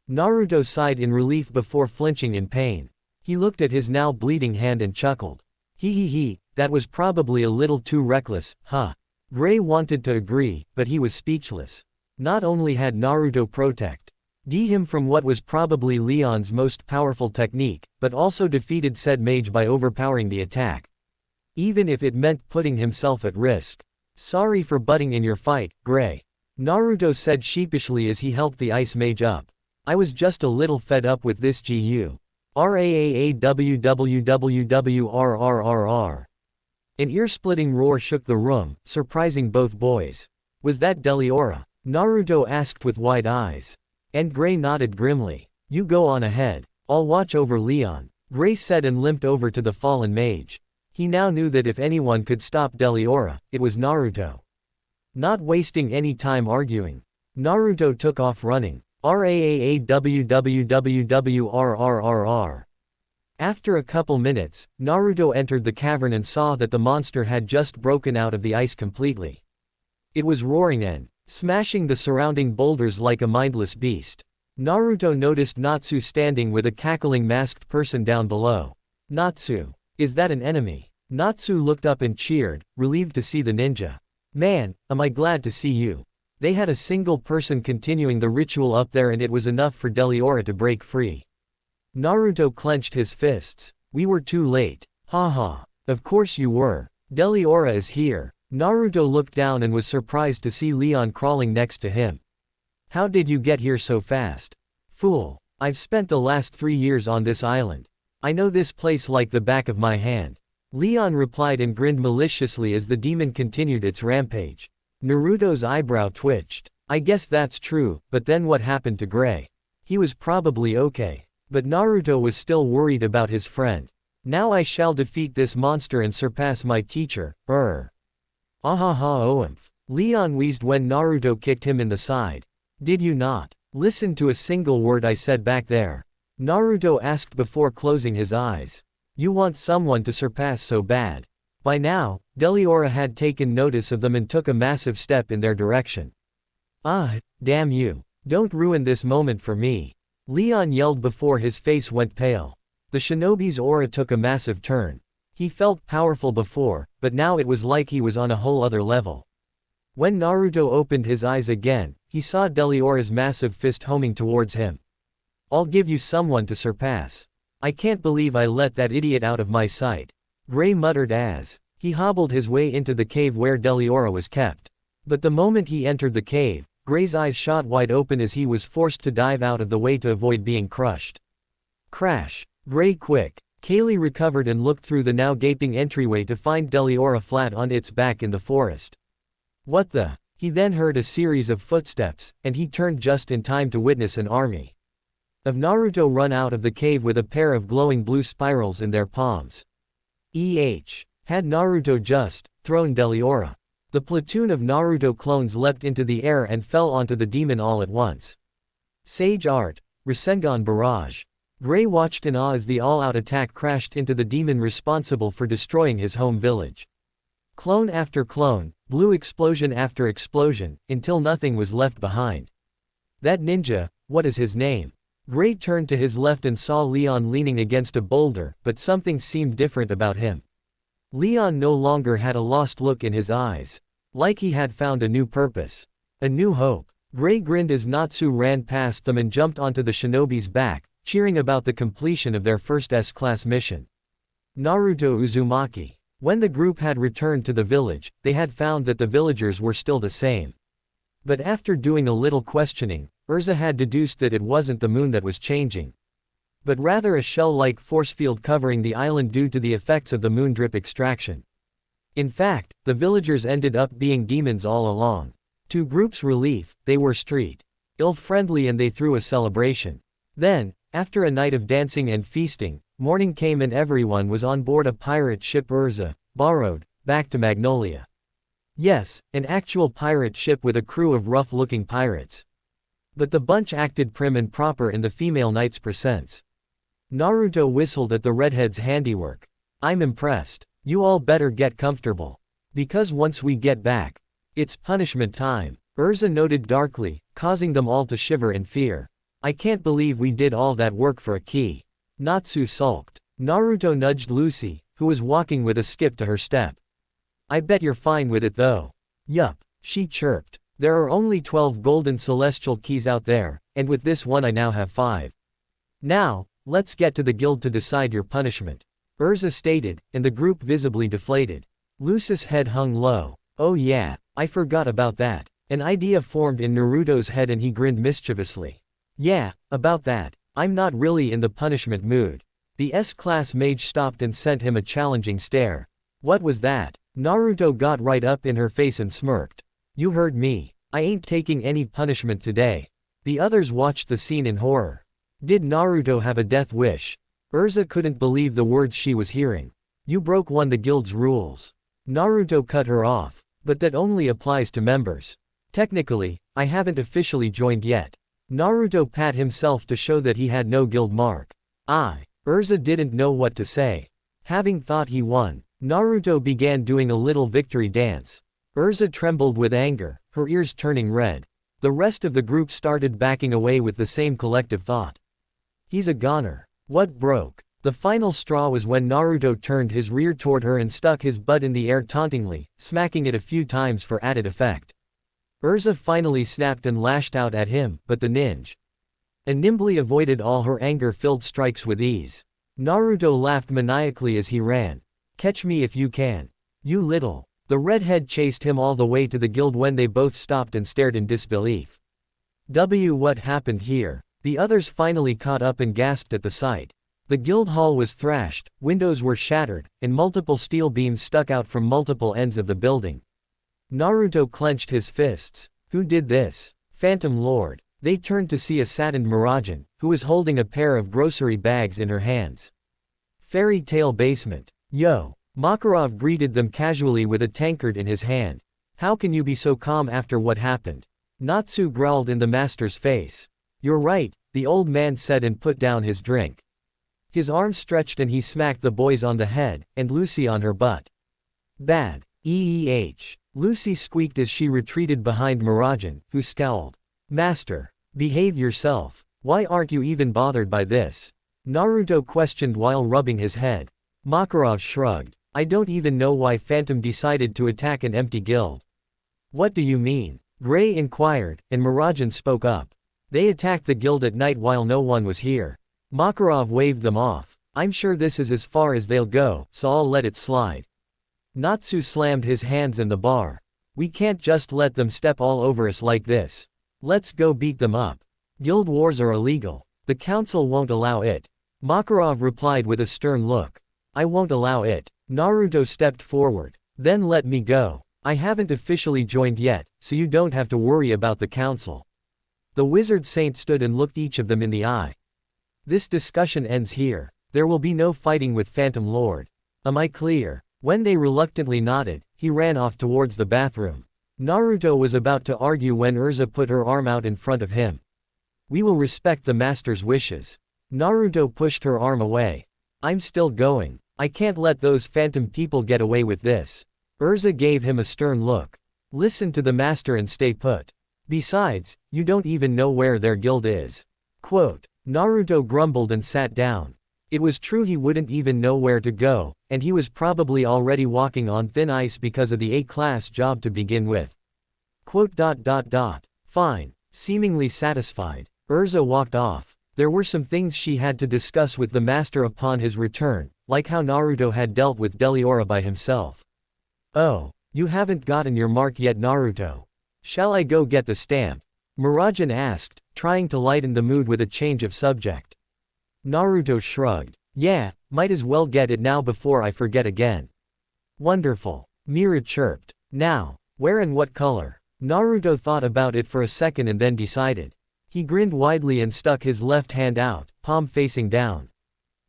A: Naruto sighed in relief before flinching in pain. He looked at his now bleeding hand and chuckled. He, that was probably a little too reckless, huh? Gray wanted to agree, but he was speechless. Not only had Naruto protected him from what was probably Leon's most powerful technique, but also defeated said mage by overpowering the attack. Even if it meant putting himself at risk. Sorry for butting in your fight, Gray. Naruto said sheepishly as he helped the ice mage up. I was just a little fed up with this GU. RAAAWWWRRRR. An ear-splitting roar shook the room, surprising both boys. Was that Deliora? Naruto asked with wide eyes. And Gray nodded grimly. You go on ahead. I'll watch over Leon, Gray said and limped over to the fallen mage. He now knew that if anyone could stop Deliora, it was Naruto. Not wasting any time arguing, Naruto took off running. RAAAWWWRRRR. After a couple minutes, Naruto entered the cavern and saw that the monster had just broken out of the ice completely. It was roaring and smashing the surrounding boulders like a mindless beast. Naruto noticed Natsu standing with a cackling masked person down below. Natsu. Is that an enemy? Natsu looked up and cheered, relieved to see the ninja. Man, am I glad to see you. They had a single person continuing the ritual up there and it was enough for Deliora to break free. Naruto clenched his fists. We were too late. Haha. Of course you were. Deliora is here. Naruto looked down and was surprised to see Leon crawling next to him. How did you get here so fast? Fool. I've spent the last 3 years on this island. I know this place like the back of my hand. Leon replied and grinned maliciously as the demon continued its rampage. Naruto's eyebrow twitched. I guess that's true, but then what happened to Gray? He was probably okay. But Naruto was still worried about his friend. Now I shall defeat this monster and surpass my teacher, Ahaha oomph. Leon wheezed when Naruto kicked him in the side. Did you not listen to a single word I said back there? Naruto asked before closing his eyes. You want someone to surpass so bad. By now, Deliora had taken notice of them and took a massive step in their direction. Ah, damn you. Don't ruin this moment for me. Leon yelled before his face went pale. The shinobi's aura took a massive turn. He felt powerful before, but now it was like he was on a whole other level. When Naruto opened his eyes again, he saw Deliora's massive fist homing towards him. I'll give you someone to surpass. I can't believe I let that idiot out of my sight. Gray muttered as he hobbled his way into the cave where Deliora was kept. But the moment he entered the cave, Gray's eyes shot wide open as he was forced to dive out of the way to avoid being crushed. Crash. Gray quick. Kaylee recovered and looked through the now gaping entryway to find Deliora flat on its back in the forest. What the? He then heard a series of footsteps, and he turned just in time to witness an army of Naruto run out of the cave with a pair of glowing blue spirals in their palms. Had Naruto just thrown Deliora? The platoon of Naruto clones leapt into the air and fell onto the demon all at once. Sage Art. Rasengan Barrage. Gray watched in awe as the all-out attack crashed into the demon responsible for destroying his home village. Clone after clone, blue explosion after explosion, until nothing was left behind. That ninja, what is his name? Gray turned to his left and saw Leon leaning against a boulder, but something seemed different about him. Leon no longer had a lost look in his eyes. Like he had found a new purpose. A new hope. Gray grinned as Natsu ran past them and jumped onto the shinobi's back, cheering about the completion of their first S-class mission. Naruto Uzumaki. When the group had returned to the village, they had found that the villagers were still the same. But after doing a little questioning, Urza had deduced that it wasn't the moon that was changing, but rather a shell-like force field covering the island due to the effects of the moon drip extraction. In fact, the villagers ended up being demons all along. To group's relief, they were street ill-friendly and they threw a celebration. Then, after a night of dancing and feasting, morning came and everyone was on board a pirate ship Urza, borrowed, back to Magnolia. Yes, an actual pirate ship with a crew of rough-looking pirates. But the bunch acted prim and proper in the female knight's presence. Naruto whistled at the redhead's handiwork. I'm impressed. You all better get comfortable. Because once we get back, it's punishment time. Urza noted darkly, causing them all to shiver in fear. I can't believe we did all that work for a key. Natsu sulked. Naruto nudged Lucy, who was walking with a skip to her step. I bet you're fine with it though. Yup, she chirped. There are only 12 golden celestial keys out there, and with this one I now have 5. Now, let's get to the guild to decide your punishment. Urza stated, and the group visibly deflated. Lucy's head hung low. Oh yeah, I forgot about that. An idea formed in Naruto's head and he grinned mischievously. Yeah, about that. I'm not really in the punishment mood. The S-class mage stopped and sent him a challenging stare. What was that? Naruto got right up in her face and smirked. You heard me. I ain't taking any punishment today. The others watched the scene in horror. Did Naruto have a death wish? Urza couldn't believe the words she was hearing. You broke one of the guild's rules. Naruto cut her off. But that only applies to members. Technically, I haven't officially joined yet. Naruto pat himself to show that he had no guild mark. Urza didn't know what to say. Having thought he won, Naruto began doing a little victory dance. Urza trembled with anger, her ears turning red. The rest of the group started backing away with the same collective thought. He's a goner. What broke? The final straw was when Naruto turned his rear toward her and stuck his butt in the air tauntingly, smacking it a few times for added effect. Urza finally snapped and lashed out at him, but the ninja nimbly avoided all her anger-filled strikes with ease. Naruto laughed maniacally as he ran. Catch me if you can. You little. The redhead chased him all the way to the guild when they both stopped and stared in disbelief. What happened here? The others finally caught up and gasped at the sight. The guild hall was thrashed, windows were shattered, and multiple steel beams stuck out from multiple ends of the building. Naruto clenched his fists. Who did this? Phantom Lord. They turned to see a saddened Miragen, who was holding a pair of grocery bags in her hands. Fairy Tale Basement. Yo. Makarov greeted them casually with a tankard in his hand. How can you be so calm after what happened? Natsu growled in the master's face. You're right, the old man said and put down his drink. His arms stretched and he smacked the boys on the head, and Lucy on her butt. Bad. Lucy squeaked as she retreated behind Miragen, who scowled. Master. Behave yourself. Why aren't you even bothered by this? Naruto questioned while rubbing his head. Makarov shrugged. I don't even know why Phantom decided to attack an empty guild. What do you mean? Gray inquired, and Miragen spoke up. They attacked the guild at night while no one was here. Makarov waved them off. I'm sure this is as far as they'll go, so I'll let it slide. Natsu slammed his hands in the bar. We can't just let them step all over us like this. Let's go beat them up. Guild wars are illegal. The council won't allow it. Makarov replied with a stern look. I won't allow it. Naruto stepped forward. Then let me go. I haven't officially joined yet, so you don't have to worry about the council. The wizard saint stood and looked each of them in the eye. This discussion ends here. There will be no fighting with Phantom Lord. Am I clear? When they reluctantly nodded, he ran off towards the bathroom. Naruto was about to argue when Urza put her arm out in front of him. We will respect the master's wishes. Naruto pushed her arm away. I'm still going. I can't let those phantom people get away with this. Urza gave him a stern look. Listen to the master and stay put. Besides, you don't even know where their guild is. Quote. Naruto grumbled and sat down. It was true he wouldn't even know where to go, and he was probably already walking on thin ice because of the A-class job to begin with. Quote. Fine. Seemingly satisfied, Urza walked off. There were some things she had to discuss with the master upon his return, like how Naruto had dealt with Deliora by himself. Oh, you haven't gotten your mark yet, Naruto. Shall I go get the stamp? Miragen asked, trying to lighten the mood with a change of subject. Naruto shrugged. Yeah, might as well get it now before I forget again. Wonderful. Mira chirped. Now, where and what color? Naruto thought about it for a second and then decided. He grinned widely and stuck his left hand out, palm facing down.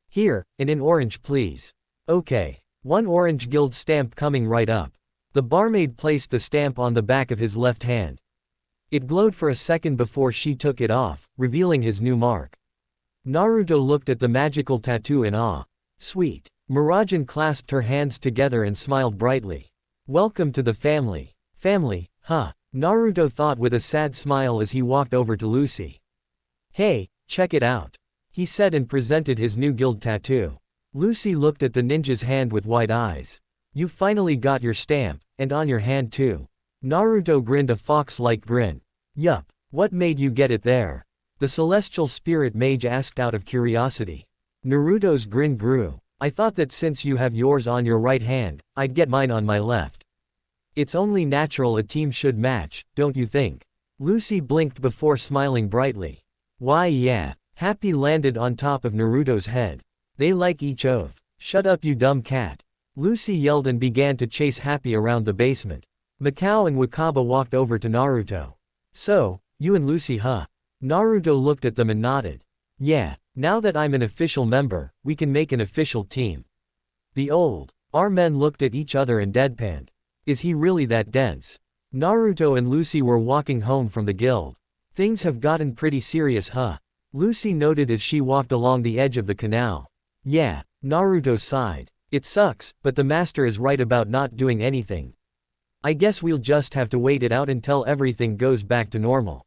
A: Here, and in orange please. Okay. 1 orange guild stamp coming right up. The barmaid placed the stamp on the back of his left hand. It glowed for a second before she took it off, revealing his new mark. Naruto looked at the magical tattoo in awe. Sweet. Miragen clasped her hands together and smiled brightly. Welcome to the family. Family, huh? Naruto thought with a sad smile as he walked over to Lucy. Hey, check it out, he said and presented his new guild tattoo. Lucy looked at the ninja's hand with wide eyes. You finally got your stamp, and on your hand too. Naruto grinned a fox-like grin. Yup, what made you get it there? The celestial spirit mage asked out of curiosity. Naruto's grin grew. I thought that since you have yours on your right hand, I'd get mine on my left. It's only natural a team should match, don't you think? Lucy blinked before smiling brightly. Why yeah. Happy landed on top of Naruto's head. They like each other. Shut up you dumb cat. Lucy yelled and began to chase Happy around the basement. Mikao and Wakaba walked over to Naruto. So, you and Lucy huh? Naruto looked at them and nodded. Yeah, now that I'm an official member, we can make an official team. Our men looked at each other and deadpanned. Is he really that dense? Naruto and Lucy were walking home from the guild. Things have gotten pretty serious huh? Lucy noted as she walked along the edge of the canal. Yeah, Naruto sighed. It sucks, but the master is right about not doing anything. I guess we'll just have to wait it out until everything goes back to normal.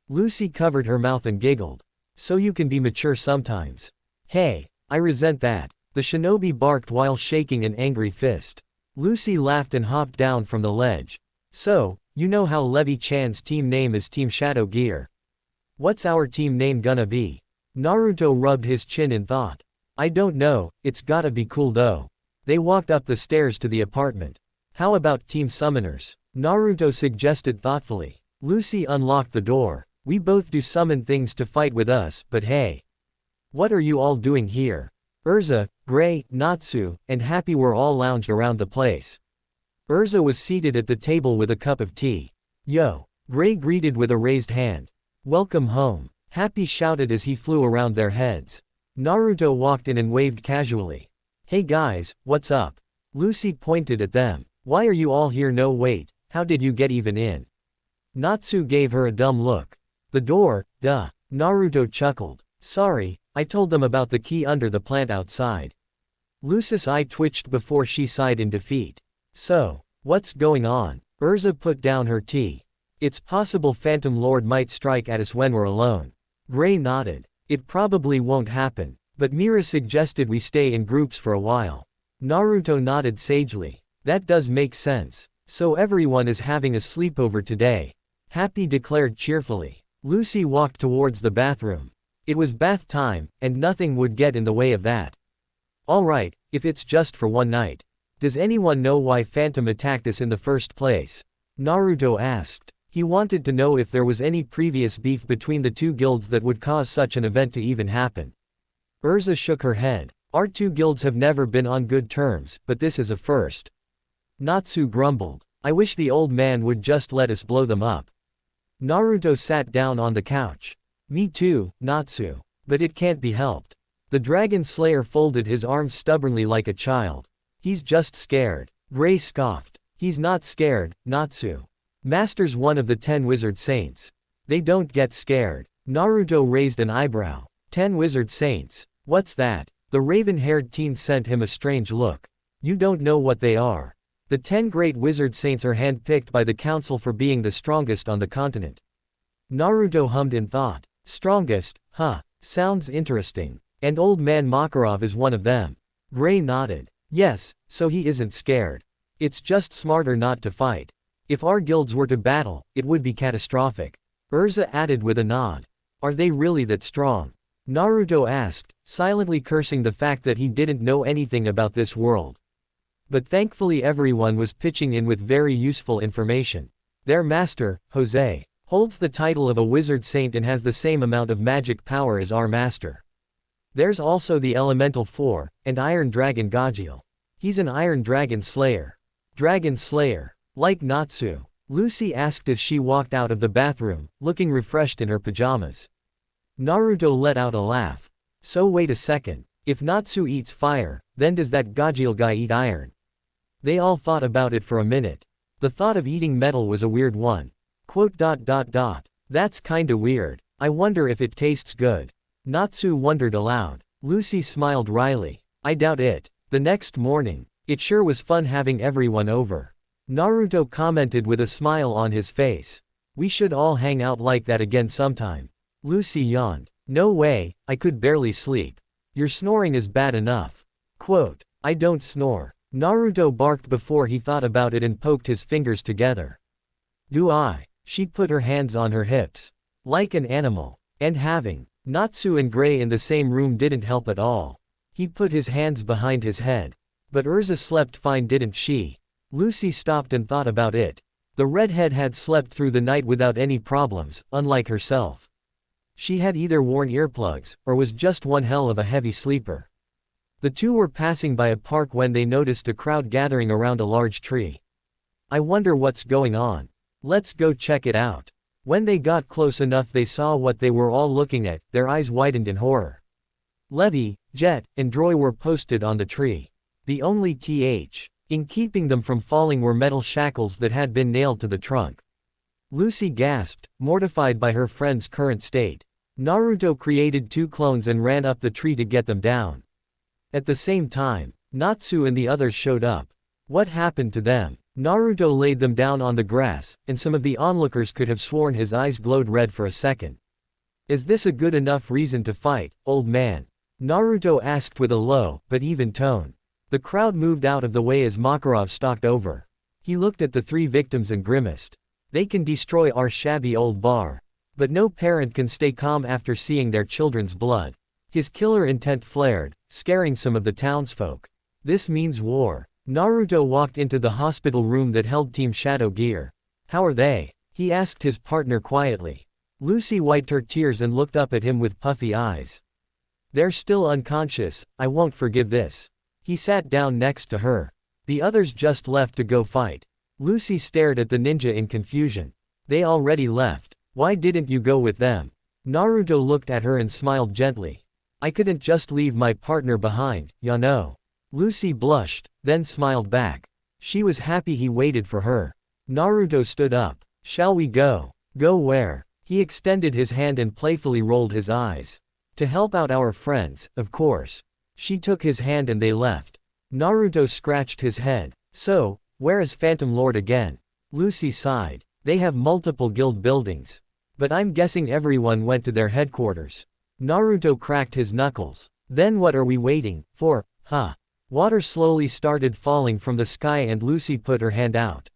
A: Lucy covered her mouth and giggled. So you can be mature sometimes. Hey, I resent that. The shinobi barked while shaking an angry fist. Lucy laughed and hopped down from the ledge. So, you know how Levi-chan's team name is Team Shadow Gear. What's our team name gonna be? Naruto rubbed his chin in thought. I don't know, it's gotta be cool though. They walked up the stairs to the apartment. How about Team Summoners? Naruto suggested thoughtfully. Lucy unlocked the door. We both do summon things to fight with us, but hey. What are you all doing here? Urza, Gray, Natsu, and Happy were all lounged around the place. Urza was seated at the table with a cup of tea. Yo. Gray greeted with a raised hand. Welcome home. Happy shouted as he flew around their heads. Naruto walked in and waved casually. Hey guys, what's up? Lucy pointed at them. Why are you all here? No wait, how did you get even in? Natsu gave her a dumb look. The door, duh. Naruto chuckled. Sorry, I told them about the key under the plant outside. Lucy's eye twitched before she sighed in defeat. So, what's going on? Urza put down her tea. It's possible Phantom Lord might strike at us when we're alone. Gray nodded. It probably won't happen, but Mira suggested we stay in groups for a while. Naruto nodded sagely. That does make sense. So everyone is having a sleepover today. Happy declared cheerfully. Lucy walked towards the bathroom. It was bath time, and nothing would get in the way of that. Alright, if it's just for one night. Does anyone know why Phantom attacked us in the first place? Naruto asked. He wanted to know if there was any previous beef between the two guilds that would cause such an event to even happen. Urza shook her head. Our two guilds have never been on good terms, but this is a first. Natsu grumbled. I wish the old man would just let us blow them up. Naruto sat down on the couch. Me too, Natsu. But it can't be helped. The Dragon Slayer folded his arms stubbornly like a child. He's just scared. Gray scoffed. He's not scared, Natsu. Master's one of the 10 wizard saints. They don't get scared. Naruto raised an eyebrow. 10 wizard saints. What's that? The raven-haired teen sent him a strange look. You don't know what they are. The 10 great wizard saints are handpicked by the council for being the strongest on the continent. Naruto hummed in thought. Strongest, huh? Sounds interesting. And old man Makarov is one of them. Gray nodded. Yes, so he isn't scared. It's just smarter not to fight. If our guilds were to battle, it would be catastrophic. Urza added with a nod. Are they really that strong? Naruto asked, silently cursing the fact that he didn't know anything about this world. But thankfully everyone was pitching in with very useful information. Their master, Jose, holds the title of a wizard saint and has the same amount of magic power as our master. There's also the Elemental 4, and Iron Dragon Gajiel. He's an Iron Dragon Slayer. Dragon Slayer. Like Natsu? Lucy asked as she walked out of the bathroom, looking refreshed in her pajamas. Naruto let out a laugh. So wait a second. If Natsu eats fire, then does that Gajiel guy eat iron? They all thought about it for a minute. The thought of eating metal was a weird one. Quote. That's kinda weird. I wonder if it tastes good. Natsu wondered aloud. Lucy smiled wryly. I doubt it. The next morning. It sure was fun having everyone over. Naruto commented with a smile on his face. We should all hang out like that again sometime. Lucy yawned. No way, I could barely sleep. Your snoring is bad enough. Quote. I don't snore. Naruto barked before he thought about it and poked his fingers together. Do I? She put her hands on her hips. Like an animal. And having Natsu and Gray in the same room didn't help at all. He put his hands behind his head. But Urza slept fine, didn't she? Lucy stopped and thought about it. The redhead had slept through the night without any problems, unlike herself. She had either worn earplugs, or was just one hell of a heavy sleeper. The two were passing by a park when they noticed a crowd gathering around a large tree. I wonder what's going on. Let's go check it out. When they got close enough they saw what they were all looking at, their eyes widened in horror. Levi, Jet, and Droy were posted on the tree. The only in keeping them from falling were metal shackles that had been nailed to the trunk. Lucy gasped, mortified by her friend's current state. Naruto created 2 clones and ran up the tree to get them down. At the same time, Natsu and the others showed up. What happened to them? Naruto laid them down on the grass, and some of the onlookers could have sworn his eyes glowed red for a second. Is this a good enough reason to fight, old man? Naruto asked with a low, but even tone. The crowd moved out of the way as Makarov stalked over. He looked at the 3 victims and grimaced. They can destroy our shabby old bar. But no parent can stay calm after seeing their children's blood. His killer intent flared, scaring some of the townsfolk. This means war. Naruto walked into the hospital room that held Team Shadow gear. How are they? He asked his partner quietly. Lucy wiped her tears and looked up at him with puffy eyes. They're still unconscious, I won't forgive this. He sat down next to her. The others just left to go fight. Lucy stared at the ninja in confusion. They already left. Why didn't you go with them? Naruto looked at her and smiled gently. I couldn't just leave my partner behind, you know. Lucy blushed, then smiled back. She was happy he waited for her. Naruto stood up. Shall we go? Go where? He extended his hand and playfully rolled his eyes. To help out our friends, of course. She took his hand and they left. Naruto scratched his head. So, where is Phantom Lord again? Lucy sighed. They have multiple guild buildings. But I'm guessing everyone went to their headquarters. Naruto cracked his knuckles. Then what are we waiting for, huh? Water slowly started falling from the sky and Lucy put her hand out.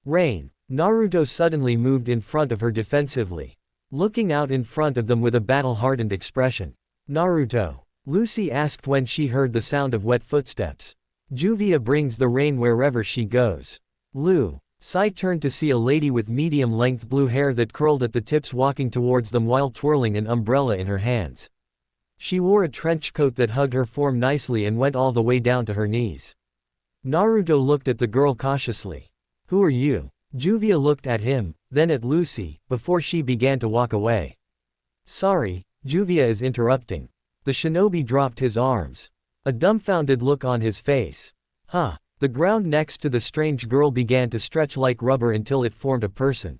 A: Rain. Naruto suddenly moved in front of her defensively. Looking out in front of them with a battle-hardened expression. Naruto. Lucy asked when she heard the sound of wet footsteps. Juvia brings the rain wherever she goes. Lu. Sai turned to see a lady with medium-length blue hair that curled at the tips walking towards them while twirling an umbrella in her hands. She wore a trench coat that hugged her form nicely and went all the way down to her knees. Naruto looked at the girl cautiously. Who are you? Juvia looked at him, then at Lucy, before she began to walk away. Sorry, Juvia is interrupting. The shinobi dropped his arms. A dumbfounded look on his face. Huh. The ground next to the strange girl began to stretch like rubber until it formed a person.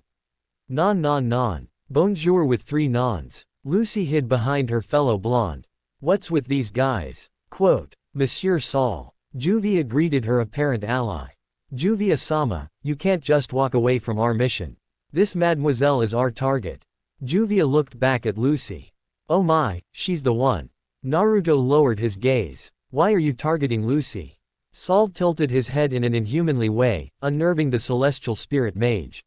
A: Non. Bonjour with 3 nons. Lucy hid behind her fellow blonde. What's with these guys? Quote. Monsieur Saul. Juvia greeted her apparent ally. Juvia-sama, you can't just walk away from our mission. This mademoiselle is our target. Juvia looked back at Lucy. Oh my, she's the one. Naruto lowered his gaze. Why are you targeting Lucy? Saul tilted his head in an inhumanly way, unnerving the celestial spirit mage.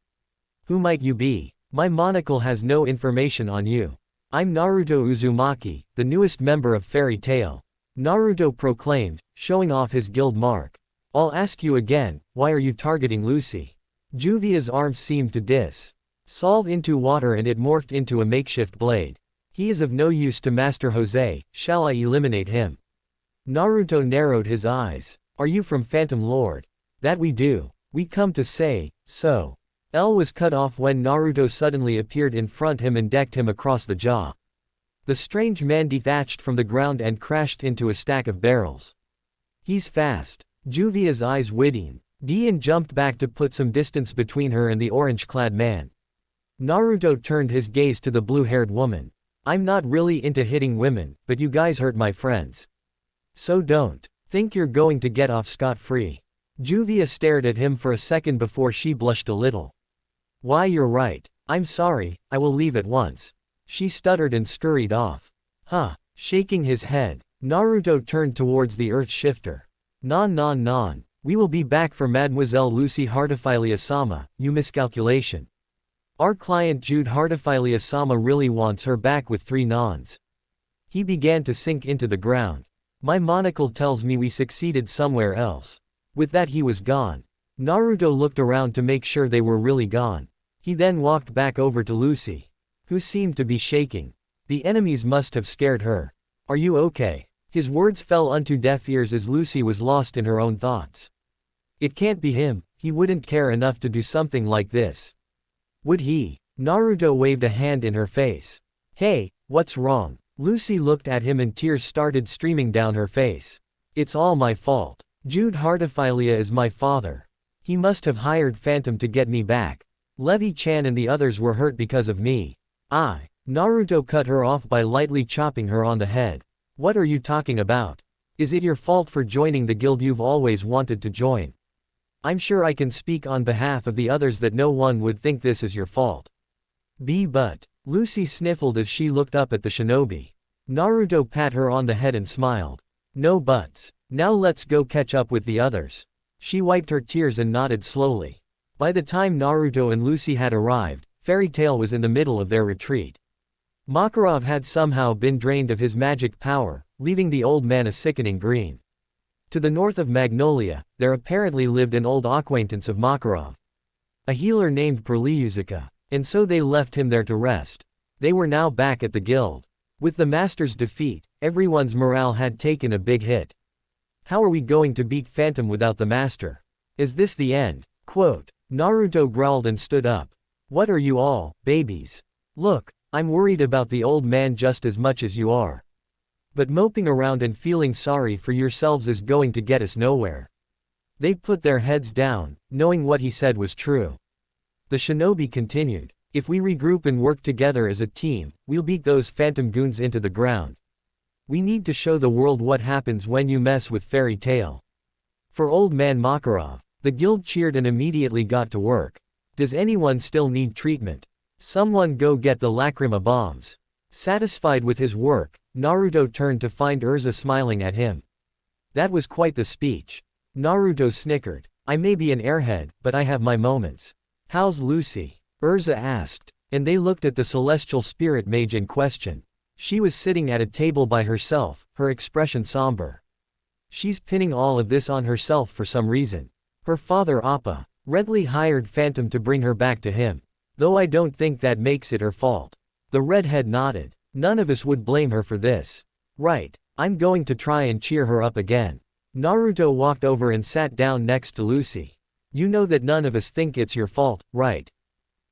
A: Who might you be? My monocle has no information on you. I'm Naruto Uzumaki, the newest member of Fairy Tail. Naruto proclaimed, showing off his guild mark. I'll ask you again, why are you targeting Lucy? Juvia's arms seemed to dissolve into water and it morphed into a makeshift blade. He is of no use to Master Jose, shall I eliminate him? Naruto narrowed his eyes. Are you from Phantom Lord? That we do. We come to say, so. L was cut off when Naruto suddenly appeared in front him and decked him across the jaw. The strange man detached from the ground and crashed into a stack of barrels. He's fast. Juvia's eyes widened. Dian jumped back to put some distance between her and the orange-clad man. Naruto turned his gaze to the blue-haired woman. I'm not really into hitting women, but you guys hurt my friends. So don't think you're going to get off scot-free. Juvia stared at him for a second before she blushed a little. Why, you're right. I'm sorry, I will leave at once. She stuttered and scurried off. Huh. Shaking his head, Naruto turned towards the earth shifter. Non. We will be back for Mademoiselle Lucy Heartophilia-sama, you miscalculation. Our client Jude Heartophilia-sama really wants her back with 3 nons. He began to sink into the ground. My monocle tells me we succeeded somewhere else. With that he was gone. Naruto looked around to make sure they were really gone. He then walked back over to Lucy, who seemed to be shaking. The enemies must have scared her. Are you okay? His words fell onto deaf ears as Lucy was lost in her own thoughts. It can't be him, he wouldn't care enough to do something like this. Would he? Naruto waved a hand in her face. Hey, what's wrong? Lucy looked at him and tears started streaming down her face. It's all my fault. Jude Heartophilia is my father. He must have hired Phantom to get me back. Levi-chan and the others were hurt because of me. Naruto cut her off by lightly chopping her on the head. What are you talking about? Is it your fault for joining the guild you've always wanted to join? I'm sure I can speak on behalf of the others that no one would think this is your fault. But Lucy sniffled as she looked up at the shinobi. Naruto pat her on the head and smiled. No buts. Now let's go catch up with the others. She wiped her tears and nodded slowly. By the time Naruto and Lucy had arrived, Fairy Tail was in the middle of their retreat. Makarov had somehow been drained of his magic power, leaving the old man a sickening green. To the north of Magnolia, there apparently lived an old acquaintance of Makarov, a healer named Perliuzica, and so they left him there to rest. They were now back at the guild. With the master's defeat, everyone's morale had taken a big hit. How are we going to beat Phantom without the master? Is this the end? Naruto growled and stood up. What are you all, babies? Look, I'm worried about the old man just as much as you are. But moping around and feeling sorry for yourselves is going to get us nowhere. They put their heads down, knowing what he said was true. The shinobi continued. If we regroup and work together as a team, we'll beat those Phantom goons into the ground. We need to show the world what happens when you mess with Fairy Tail. For old man Makarov, the guild cheered and immediately got to work. Does anyone still need treatment? Someone go get the lacrima bombs. Satisfied with his work, Naruto turned to find Urza smiling at him. That was quite the speech. Naruto snickered. I may be an airhead, but I have my moments. How's Lucy? Urza asked, and they looked at the celestial spirit mage in question. She was sitting at a table by herself, her expression somber. She's pinning all of this on herself for some reason. Her father Appa Redley hired Phantom to bring her back to him. Though I don't think that makes it her fault. The redhead nodded. None of us would blame her for this. Right, I'm going to try and cheer her up again. Naruto walked over and sat down next to Lucy. You know that none of us think it's your fault, right?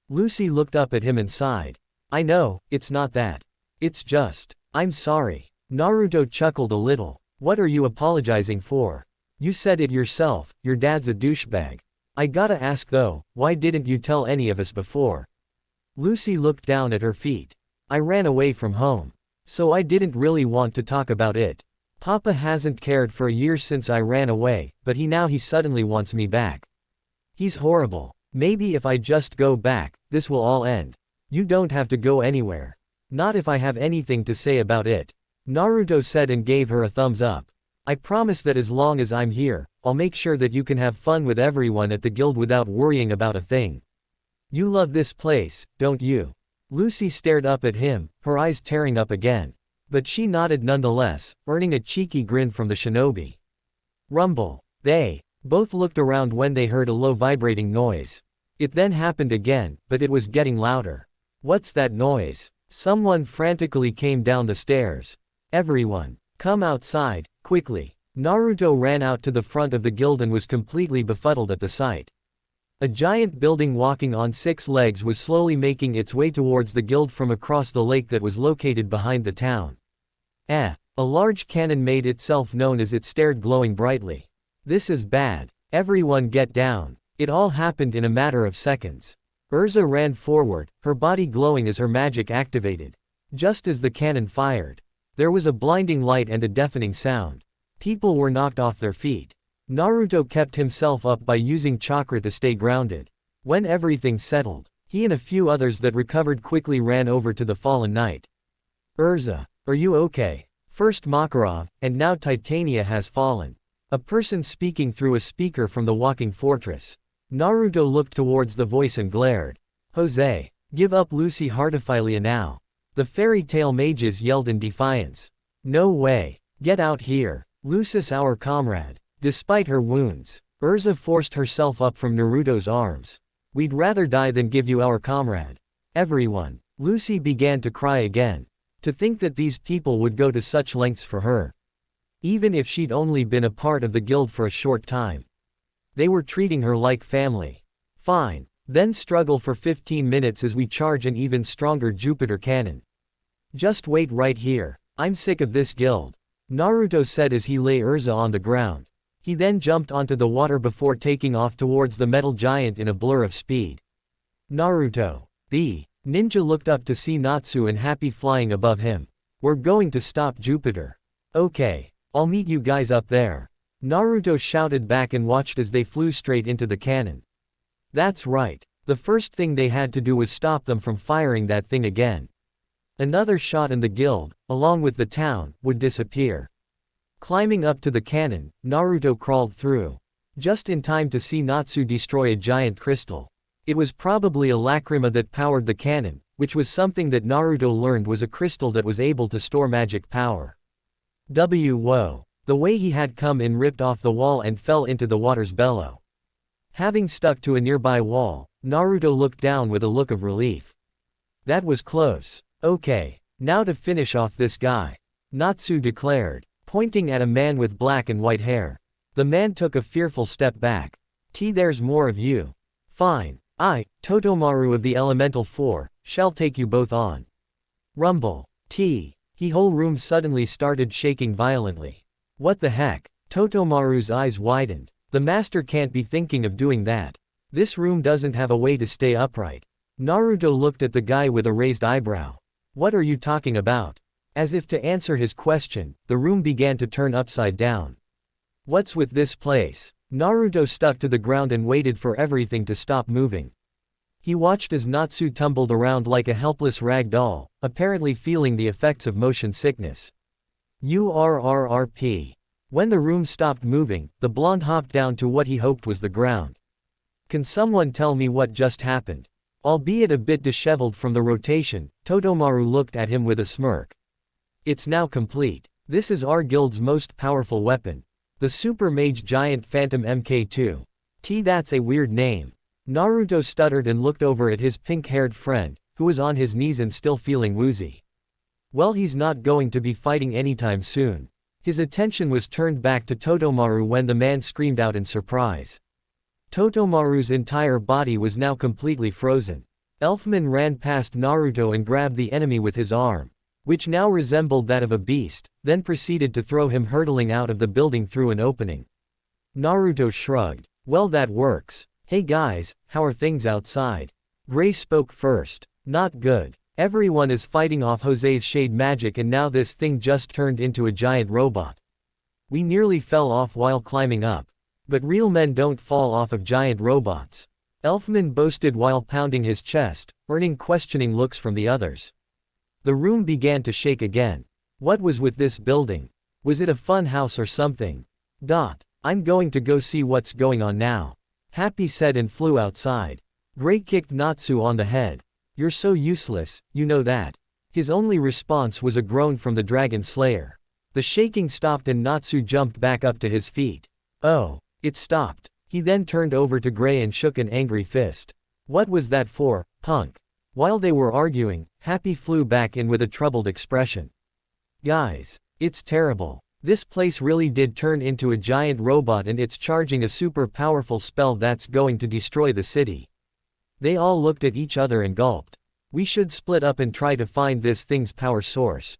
A: Lucy looked up at him and sighed. I know, it's not that. It's just, I'm sorry. Naruto chuckled a little. What are you apologizing for? You said it yourself, your dad's a douchebag. I gotta ask though, why didn't you tell any of us before? Lucy looked down at her feet. I ran away from home. So I didn't really want to talk about it. Papa hasn't cared for a year since I ran away, but he suddenly wants me back. He's horrible. Maybe if I just go back, this will all end. You don't have to go anywhere. Not if I have anything to say about it. Naruto said and gave her a thumbs up. I promise that as long as I'm here, I'll make sure that you can have fun with everyone at the guild without worrying about a thing. You love this place, don't you? Lucy stared up at him, her eyes tearing up again. But she nodded nonetheless, earning a cheeky grin from the shinobi. Rumble. They both looked around when they heard a low vibrating noise. It then happened again, but it was getting louder. What's that noise? Someone frantically came down the stairs. Everyone, come outside, quickly. Naruto ran out to the front of the guild and was completely befuddled at the sight. A giant building walking on 6 legs was slowly making its way towards the guild from across the lake that was located behind the town. A large cannon made itself known as it stared glowing brightly. This is bad. Everyone get down. It all happened in a matter of seconds. Urza ran forward, her body glowing as her magic activated. Just as the cannon fired, there was a blinding light and a deafening sound. People were knocked off their feet. Naruto kept himself up by using chakra to stay grounded. When everything settled, he and a few others that recovered quickly ran over to the fallen knight. Urza, are you okay? First Makarov, and now Titania has fallen. A person speaking through a speaker from the walking fortress. Naruto looked towards the voice and glared. Jose, give up Lucy Heartophilia now. The fairy tale mages yelled in defiance. No way. Get out here. Lucis our comrade. Despite her wounds, Urza forced herself up from Naruto's arms. We'd rather die than give you our comrade. Everyone. Lucy began to cry again. To think that these people would go to such lengths for her. Even if she'd only been a part of the guild for a short time. They were treating her like family. Fine. Then struggle for 15 minutes as we charge an even stronger Jupiter cannon. Just wait right here. I'm sick of this guild. Naruto said as he lay Urza on the ground. He then jumped onto the water before taking off towards the metal giant in a blur of speed. Naruto. The ninja looked up to see Natsu and Happy flying above him. We're going to stop Jupiter. Okay. I'll meet you guys up there. Naruto shouted back and watched as they flew straight into the cannon. That's right. The first thing they had to do was stop them from firing that thing again. Another shot and the guild, along with the town, would disappear. Climbing up to the cannon, Naruto crawled through. Just in time to see Natsu destroy a giant crystal. It was probably a lacrima that powered the cannon, which was something that Naruto learned was a crystal that was able to store magic power. Whoa. The way he had come in ripped off the wall and fell into the water's bellow. Having stuck to a nearby wall, Naruto looked down with a look of relief. That was close. Okay, now to finish off this guy. Natsu declared, pointing at a man with black and white hair. The man took a fearful step back. There's more of you. Fine, I, Totomaru of the Elemental Four, shall take you both on. Rumble. The whole room suddenly started shaking violently. What the heck? Totomaru's eyes widened. The master can't be thinking of doing that. This room doesn't have a way to stay upright. Naruto looked at the guy with a raised eyebrow. What are you talking about? As if to answer his question, the room began to turn upside down. What's with this place? Naruto stuck to the ground and waited for everything to stop moving. He watched as Natsu tumbled around like a helpless rag doll, apparently feeling the effects of motion sickness. URRRP. When the room stopped moving, the blonde hopped down to what he hoped was the ground. Can someone tell me what just happened? Albeit a bit disheveled from the rotation, Totomaru looked at him with a smirk. It's now complete. This is our guild's most powerful weapon. The Super Mage Giant Phantom MK2. That's a weird name. Naruto stuttered and looked over at his pink-haired friend, who was on his knees and still feeling woozy. Well, he's not going to be fighting anytime soon. His attention was turned back to Totomaru when the man screamed out in surprise. Totomaru's entire body was now completely frozen. Elfman ran past Naruto and grabbed the enemy with his arm, which now resembled that of a beast, then proceeded to throw him hurtling out of the building through an opening. Naruto shrugged. Well, that works. Hey guys, how are things outside? Gray spoke first. Not good. Everyone is fighting off Jose's shade magic and now this thing just turned into a giant robot. We nearly fell off while climbing up. But real men don't fall off of giant robots. Elfman boasted while pounding his chest, earning questioning looks from the others. The room began to shake again. What was with this building? Was it a fun house or something? I'm going to go see what's going on now. Happy said and flew outside. Gray kicked Natsu on the head. You're so useless, you know that. His only response was a groan from the Dragon Slayer. The shaking stopped and Natsu jumped back up to his feet. Oh, it stopped. He then turned over to Gray and shook an angry fist. What was that for, punk? While they were arguing, Happy flew back in with a troubled expression. Guys, it's terrible. This place really did turn into a giant robot and it's charging a super powerful spell that's going to destroy the city. They all looked at each other and gulped. We should split up and try to find this thing's power source.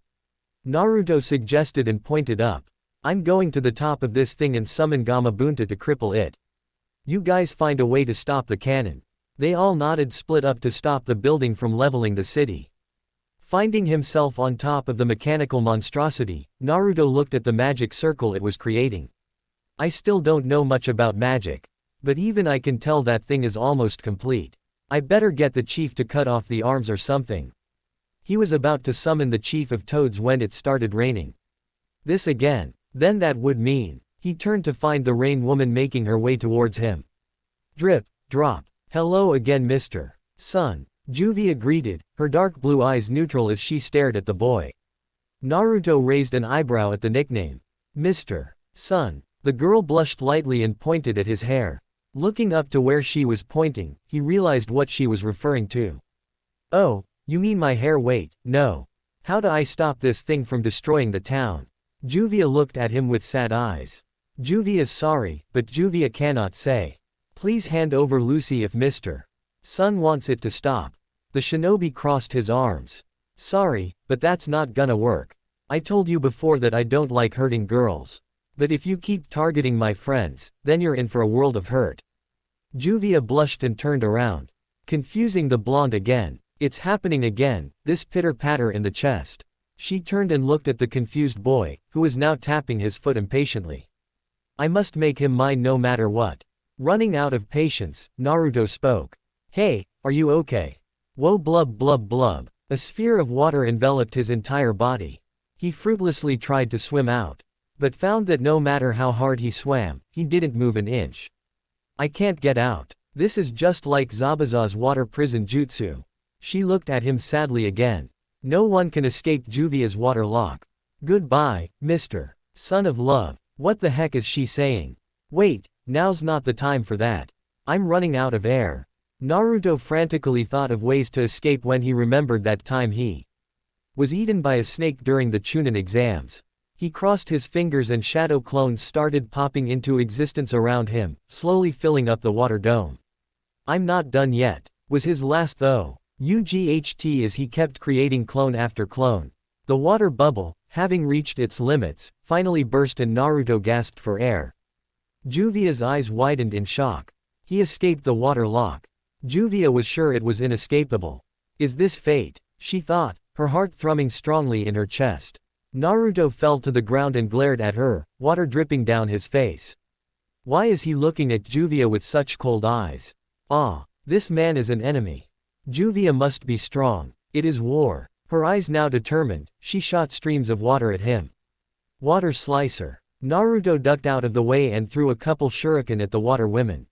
A: Naruto suggested and pointed up. I'm going to the top of this thing and summon Gamabunta to cripple it. You guys find a way to stop the cannon. They all nodded, split up to stop the building from leveling the city. Finding himself on top of the mechanical monstrosity, Naruto looked at the magic circle it was creating. I still don't know much about magic. But even I can tell that thing is almost complete. I better get the chief to cut off the arms or something. He was about to summon the chief of toads when it started raining. This again. Then that would mean. He turned to find the rain woman making her way towards him. Drip, drop. Hello again, Mr. Sun. Juvia greeted, her dark blue eyes neutral as she stared at the boy. Naruto raised an eyebrow at the nickname. Mr. Sun. The girl blushed lightly and pointed at his hair. Looking up to where she was pointing, he realized what she was referring to. Oh, you mean my hair? Wait, no. How do I stop this thing from destroying the town? Juvia looked at him with sad eyes. Juvia's sorry, but Juvia cannot say. Please hand over Lucy if Mr. Sun wants it to stop. The shinobi crossed his arms. Sorry, but that's not gonna work. I told you before that I don't like hurting girls. But if you keep targeting my friends, then you're in for a world of hurt. Juvia blushed and turned around. Confusing the blonde again. It's happening again, this pitter-patter in the chest. She turned and looked at the confused boy, who was now tapping his foot impatiently. I must make him mine no matter what. Running out of patience, Naruto spoke. Hey, are you okay? Whoa, blub blub blub. A sphere of water enveloped his entire body. He fruitlessly tried to swim out. But found that no matter how hard he swam, he didn't move an inch. I can't get out. This is just like Zabuza's water prison jutsu. She looked at him sadly again. No one can escape Juvia's water lock. Goodbye, Mr. Son of Love. What the heck is she saying? Wait, now's not the time for that. I'm running out of air. Naruto frantically thought of ways to escape when he remembered that time he was eaten by a snake during the Chunin exams. He crossed his fingers and shadow clones started popping into existence around him, slowly filling up the water dome. I'm not done yet, was his last though. UGHT as he kept creating clone after clone. The water bubble, having reached its limits, finally burst and Naruto gasped for air. Juvia's eyes widened in shock. He escaped the water lock. Juvia was sure it was inescapable. Is this fate? She thought, her heart thrumming strongly in her chest. Naruto fell to the ground and glared at her, water dripping down his face. Why is he looking at Juvia with such cold eyes? Ah, this man is an enemy. Juvia must be strong. It is war. Her eyes now determined, she shot streams of water at him. Water slicer. Naruto ducked out of the way and threw a couple shuriken at the water women.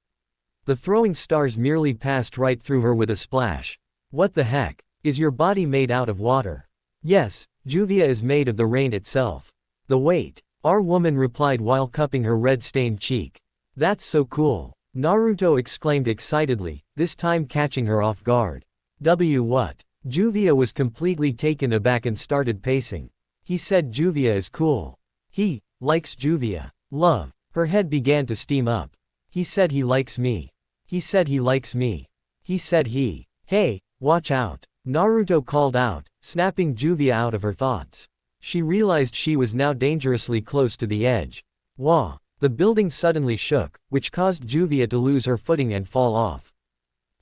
A: The throwing stars merely passed right through her with a splash. What the heck? Is your body made out of water? Yes, Juvia is made of the rain itself. The weight. Our woman replied while cupping her red-stained cheek. That's so cool. Naruto exclaimed excitedly, this time catching her off guard. What? Juvia was completely taken aback and started pacing. He said Juvia is cool. He likes Juvia. Love. Her head began to steam up. He said he likes me. He said he likes me. He said he. Hey, watch out. Naruto called out, snapping Juvia out of her thoughts. She realized she was now dangerously close to the edge. Wah! The building suddenly shook, which caused Juvia to lose her footing and fall off.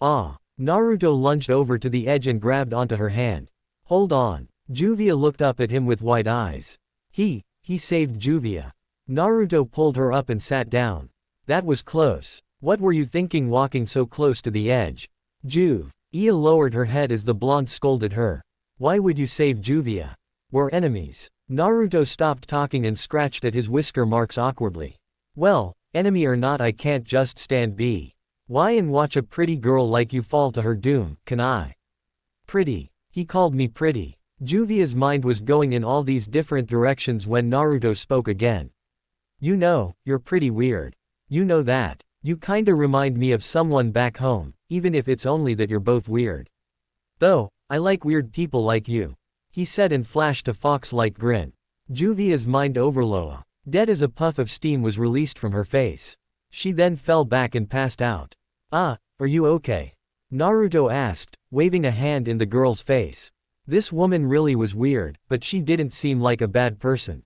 A: Ah! Naruto lunged over to the edge and grabbed onto her hand. Hold on. Juvia looked up at him with wide eyes. He saved Juvia. Naruto pulled her up and sat down. That was close. What were you thinking walking so close to the edge? Ia lowered her head as the blonde scolded her. Why would you save Juvia? We're enemies. Naruto stopped talking and scratched at his whisker marks awkwardly. Well, enemy or not, I can't just stand by and watch a pretty girl like you fall to her doom, can I? Pretty. He called me pretty. Juvia's mind was going in all these different directions when Naruto spoke again. You know, you're pretty weird. You know that. You kinda remind me of someone back home, even if it's only that you're both weird. Though, I like weird people like you. He said and flashed a fox-like grin. Juvia's mind overload. Dead as a puff of steam was released from her face. She then fell back and passed out. Ah, are you okay? Naruto asked, waving a hand in the girl's face. This woman really was weird, but she didn't seem like a bad person.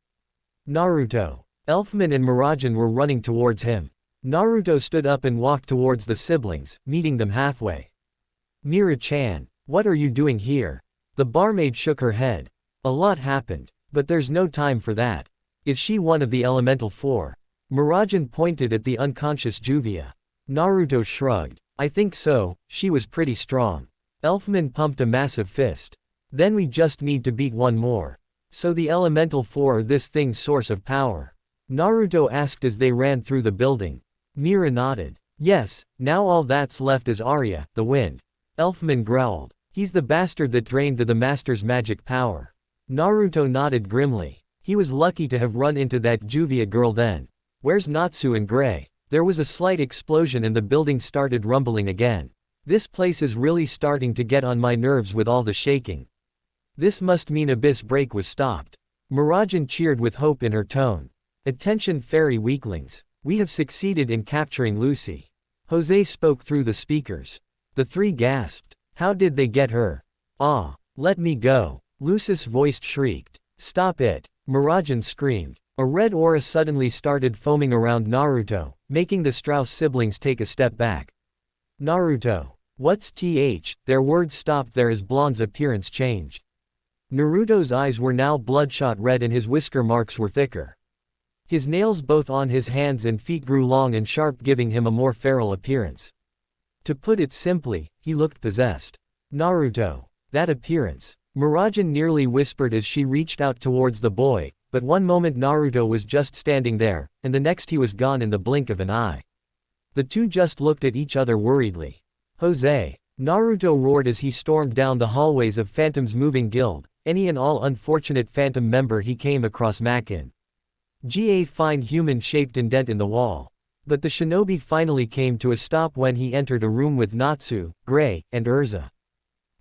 A: Naruto. Elfman and Mirajan were running towards him. Naruto stood up and walked towards the siblings, meeting them halfway. Mira-chan, what are you doing here? The barmaid shook her head. A lot happened, but there's no time for that. Is she one of the elemental four? Mirajan pointed at the unconscious Juvia. Naruto shrugged. I think so, she was pretty strong. Elfman pumped a massive fist. Then we just need to beat one more. So the elemental four are this thing's source of power? Naruto asked as they ran through the building. Mira nodded. Yes, now all that's left is Arya, the wind. Elfman growled. He's the bastard that drained the master's magic power. Naruto nodded grimly. He was lucky to have run into that Juvia girl then. Where's Natsu and Gray? There was a slight explosion and the building started rumbling again. This place is really starting to get on my nerves with all the shaking. This must mean Abyss Break was stopped. Mirajan cheered with hope in her tone. Attention fairy weaklings. We have succeeded in capturing Lucy. Jose spoke through the speakers. The three gasped. How did they get her? Ah, let me go. Lucis' voice shrieked. Stop it. Mirajan screamed. A red aura suddenly started foaming around Naruto, making the Strauss siblings take a step back. Naruto. What's th? Their words stopped there as Blonde's appearance changed. Naruto's eyes were now bloodshot red and his whisker marks were thicker. His nails both on his hands and feet grew long and sharp, giving him a more feral appearance. To put it simply, he looked possessed. Naruto. That appearance. Mirajan nearly whispered as she reached out towards the boy, but one moment Naruto was just standing there, and the next he was gone in the blink of an eye. The two just looked at each other worriedly. Jose. Naruto roared as he stormed down the hallways of Phantom's moving guild, any and all unfortunate Phantom member he came across Makin. A fine human-shaped indent in the wall. But the shinobi finally came to a stop when he entered a room with Natsu, Gray, and Urza.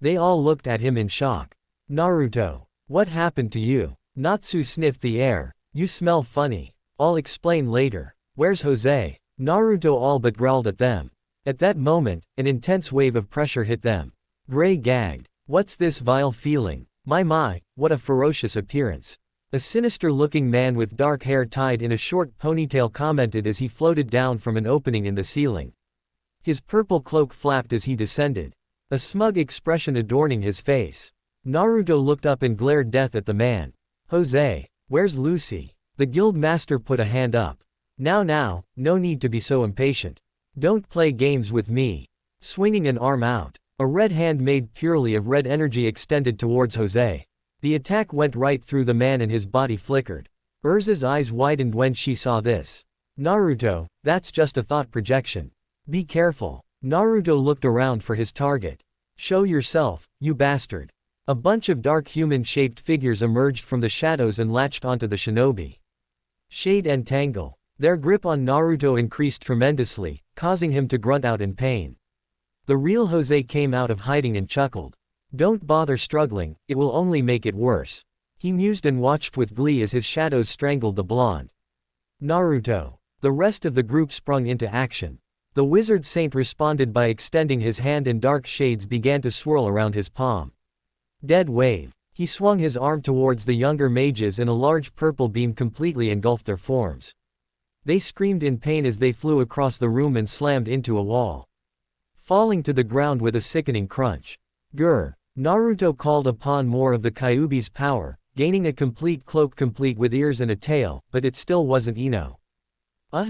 A: They all looked at him in shock. Naruto. What happened to you? Natsu sniffed the air. You smell funny. I'll explain later. Where's Jose? Naruto all but growled at them. At that moment, an intense wave of pressure hit them. Gray gagged. What's this vile feeling? My, what a ferocious appearance. A sinister-looking man with dark hair tied in a short ponytail commented as he floated down from an opening in the ceiling. His purple cloak flapped as he descended, a smug expression adorning his face. Naruto looked up and glared death at the man. Jose, where's Lucy? The guild master put a hand up. Now, no need to be so impatient. Don't play games with me. Swinging an arm out, a red hand made purely of red energy extended towards Jose. The attack went right through the man and his body flickered. Urza's eyes widened when she saw this. Naruto, that's just a thought projection. Be careful. Naruto looked around for his target. Show yourself, you bastard. A bunch of dark human-shaped figures emerged from the shadows and latched onto the shinobi. Shade and Tangle. Their grip on Naruto increased tremendously, causing him to grunt out in pain. The real Jose came out of hiding and chuckled. Don't bother struggling, it will only make it worse. He mused and watched with glee as his shadows strangled the blonde. Naruto. The rest of the group sprung into action. The wizard saint responded by extending his hand and dark shades began to swirl around his palm. Dead wave. He swung his arm towards the younger mages and a large purple beam completely engulfed their forms. They screamed in pain as they flew across the room and slammed into a wall, falling to the ground with a sickening crunch. Grr. Naruto called upon more of the Kyuubi's power, gaining a complete cloak complete with ears and a tail, but it still wasn't enough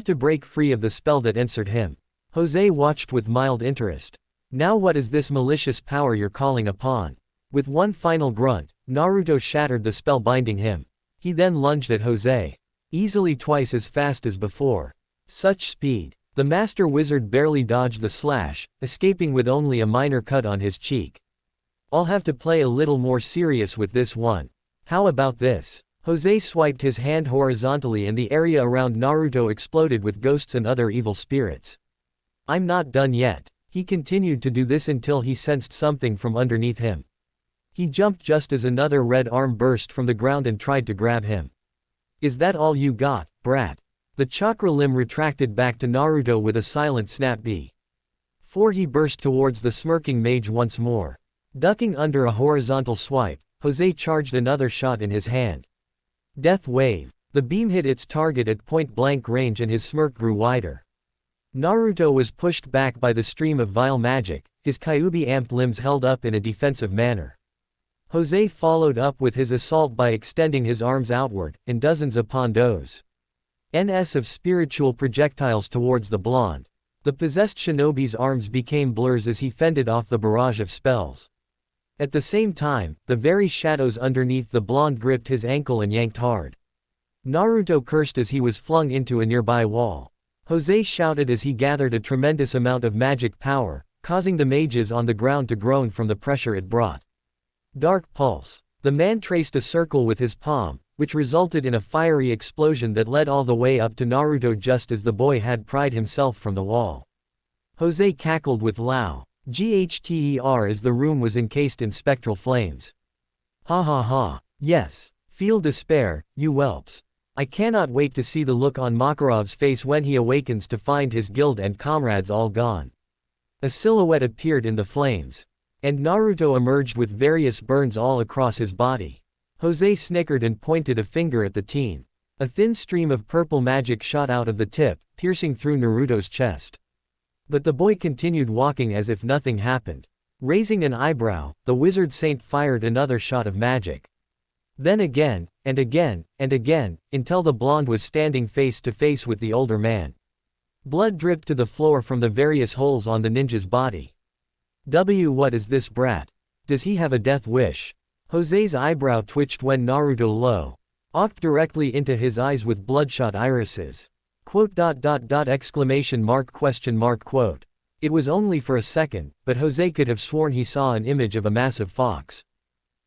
A: to break free of the spell that entered him. Jose watched with mild interest. Now what is this malicious power you're calling upon? With one final grunt, Naruto shattered the spell binding him. He then lunged at Jose. Easily twice as fast as before. Such speed. The master wizard barely dodged the slash, escaping with only a minor cut on his cheek. I'll have to play a little more serious with this one. How about this? Jose swiped his hand horizontally and the area around Naruto exploded with ghosts and other evil spirits. I'm not done yet. He continued to do this until he sensed something from underneath him. He jumped just as another red arm burst from the ground and tried to grab him. Is that all you got, brat? The chakra limb retracted back to Naruto with a silent snap before he burst towards the smirking mage once more. Ducking under a horizontal swipe, Jose charged another shot in his hand. Death wave. The beam hit its target at point-blank range and his smirk grew wider. Naruto was pushed back by the stream of vile magic, his Kyuubi-amped limbs held up in a defensive manner. Jose followed up with his assault by extending his arms outward, in dozens upon dozens of spiritual projectiles towards the blonde. The possessed shinobi's arms became blurs as he fended off the barrage of spells. At the same time, the very shadows underneath the blonde gripped his ankle and yanked hard. Naruto cursed as he was flung into a nearby wall. Jose shouted as he gathered a tremendous amount of magic power, causing the mages on the ground to groan from the pressure it brought. Dark Pulse. The man traced a circle with his palm, which resulted in a fiery explosion that led all the way up to Naruto just as the boy had pried himself from the wall. Jose cackled with loud ghtr as the room was encased in spectral flames. Ha ha ha. Yes. Feel despair, you whelps. I cannot wait to see the look on Makarov's face when he awakens to find his guild and comrades all gone. A silhouette appeared in the flames. And Naruto emerged with various burns all across his body. Jose snickered and pointed a finger at the teen. A thin stream of purple magic shot out of the tip, piercing through Naruto's chest. But the boy continued walking as if nothing happened. Raising an eyebrow, the wizard saint fired another shot of magic. Then again, and again, and again, until the blonde was standing face to face with the older man. Blood dripped to the floor from the various holes on the ninja's body. What is this brat? Does he have a death wish? Jose's eyebrow twitched when Naruto looked directly into his eyes with bloodshot irises. Exclamation mark question mark quote. It was only for a second, but Jose could have sworn he saw an image of a massive fox.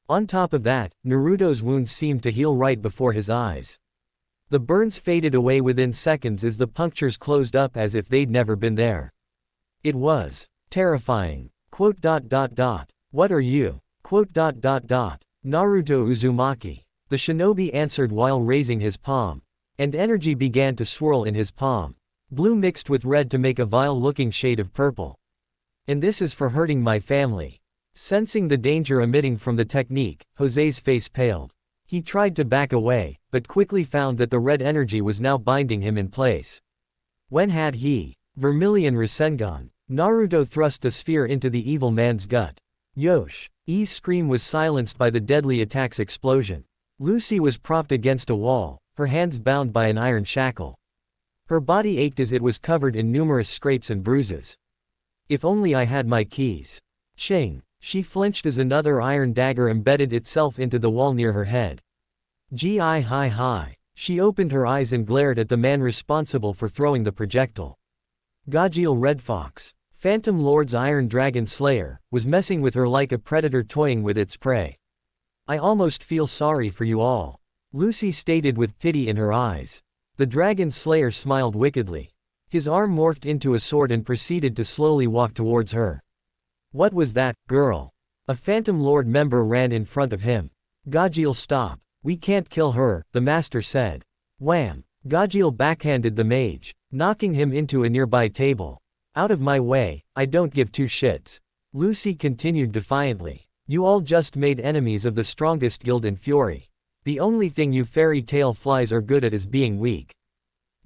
A: On top of that, Naruto's wounds seemed to heal right before his eyes. The burns faded away within seconds as the punctures closed up as if they'd never been there. It was terrifying. What are you? Naruto Uzumaki. The shinobi answered while raising his palm. And energy began to swirl in his palm. Blue mixed with red to make a vile-looking shade of purple. And this is for hurting my family. Sensing the danger emitting from the technique, Jose's face paled. He tried to back away, but quickly found that the red energy was now binding him in place. When had he? Vermilion Rasengan. Naruto thrust the sphere into the evil man's gut. Yosh's scream was silenced by the deadly attack's explosion. Lucy was propped against a wall, her hands bound by an iron shackle. Her body ached as it was covered in numerous scrapes and bruises. If only I had my keys. Ching. She flinched as another iron dagger embedded itself into the wall near her head. Hi. She opened her eyes and glared at the man responsible for throwing the projectile. Gajiel Red Fox. Phantom Lord's Iron Dragon Slayer, was messing with her like a predator toying with its prey. I almost feel sorry for you all. Lucy stated with pity in her eyes. The Dragon Slayer smiled wickedly. His arm morphed into a sword and proceeded to slowly walk towards her. What was that, girl? A Phantom Lord member ran in front of him. Gajiel, stop. We can't kill her, the master said. Wham! Gajiel backhanded the mage, knocking him into a nearby table. Out of my way, I don't give two shits. Lucy continued defiantly. You all just made enemies of the strongest guild in Fury. The only thing you fairy tale flies are good at is being weak.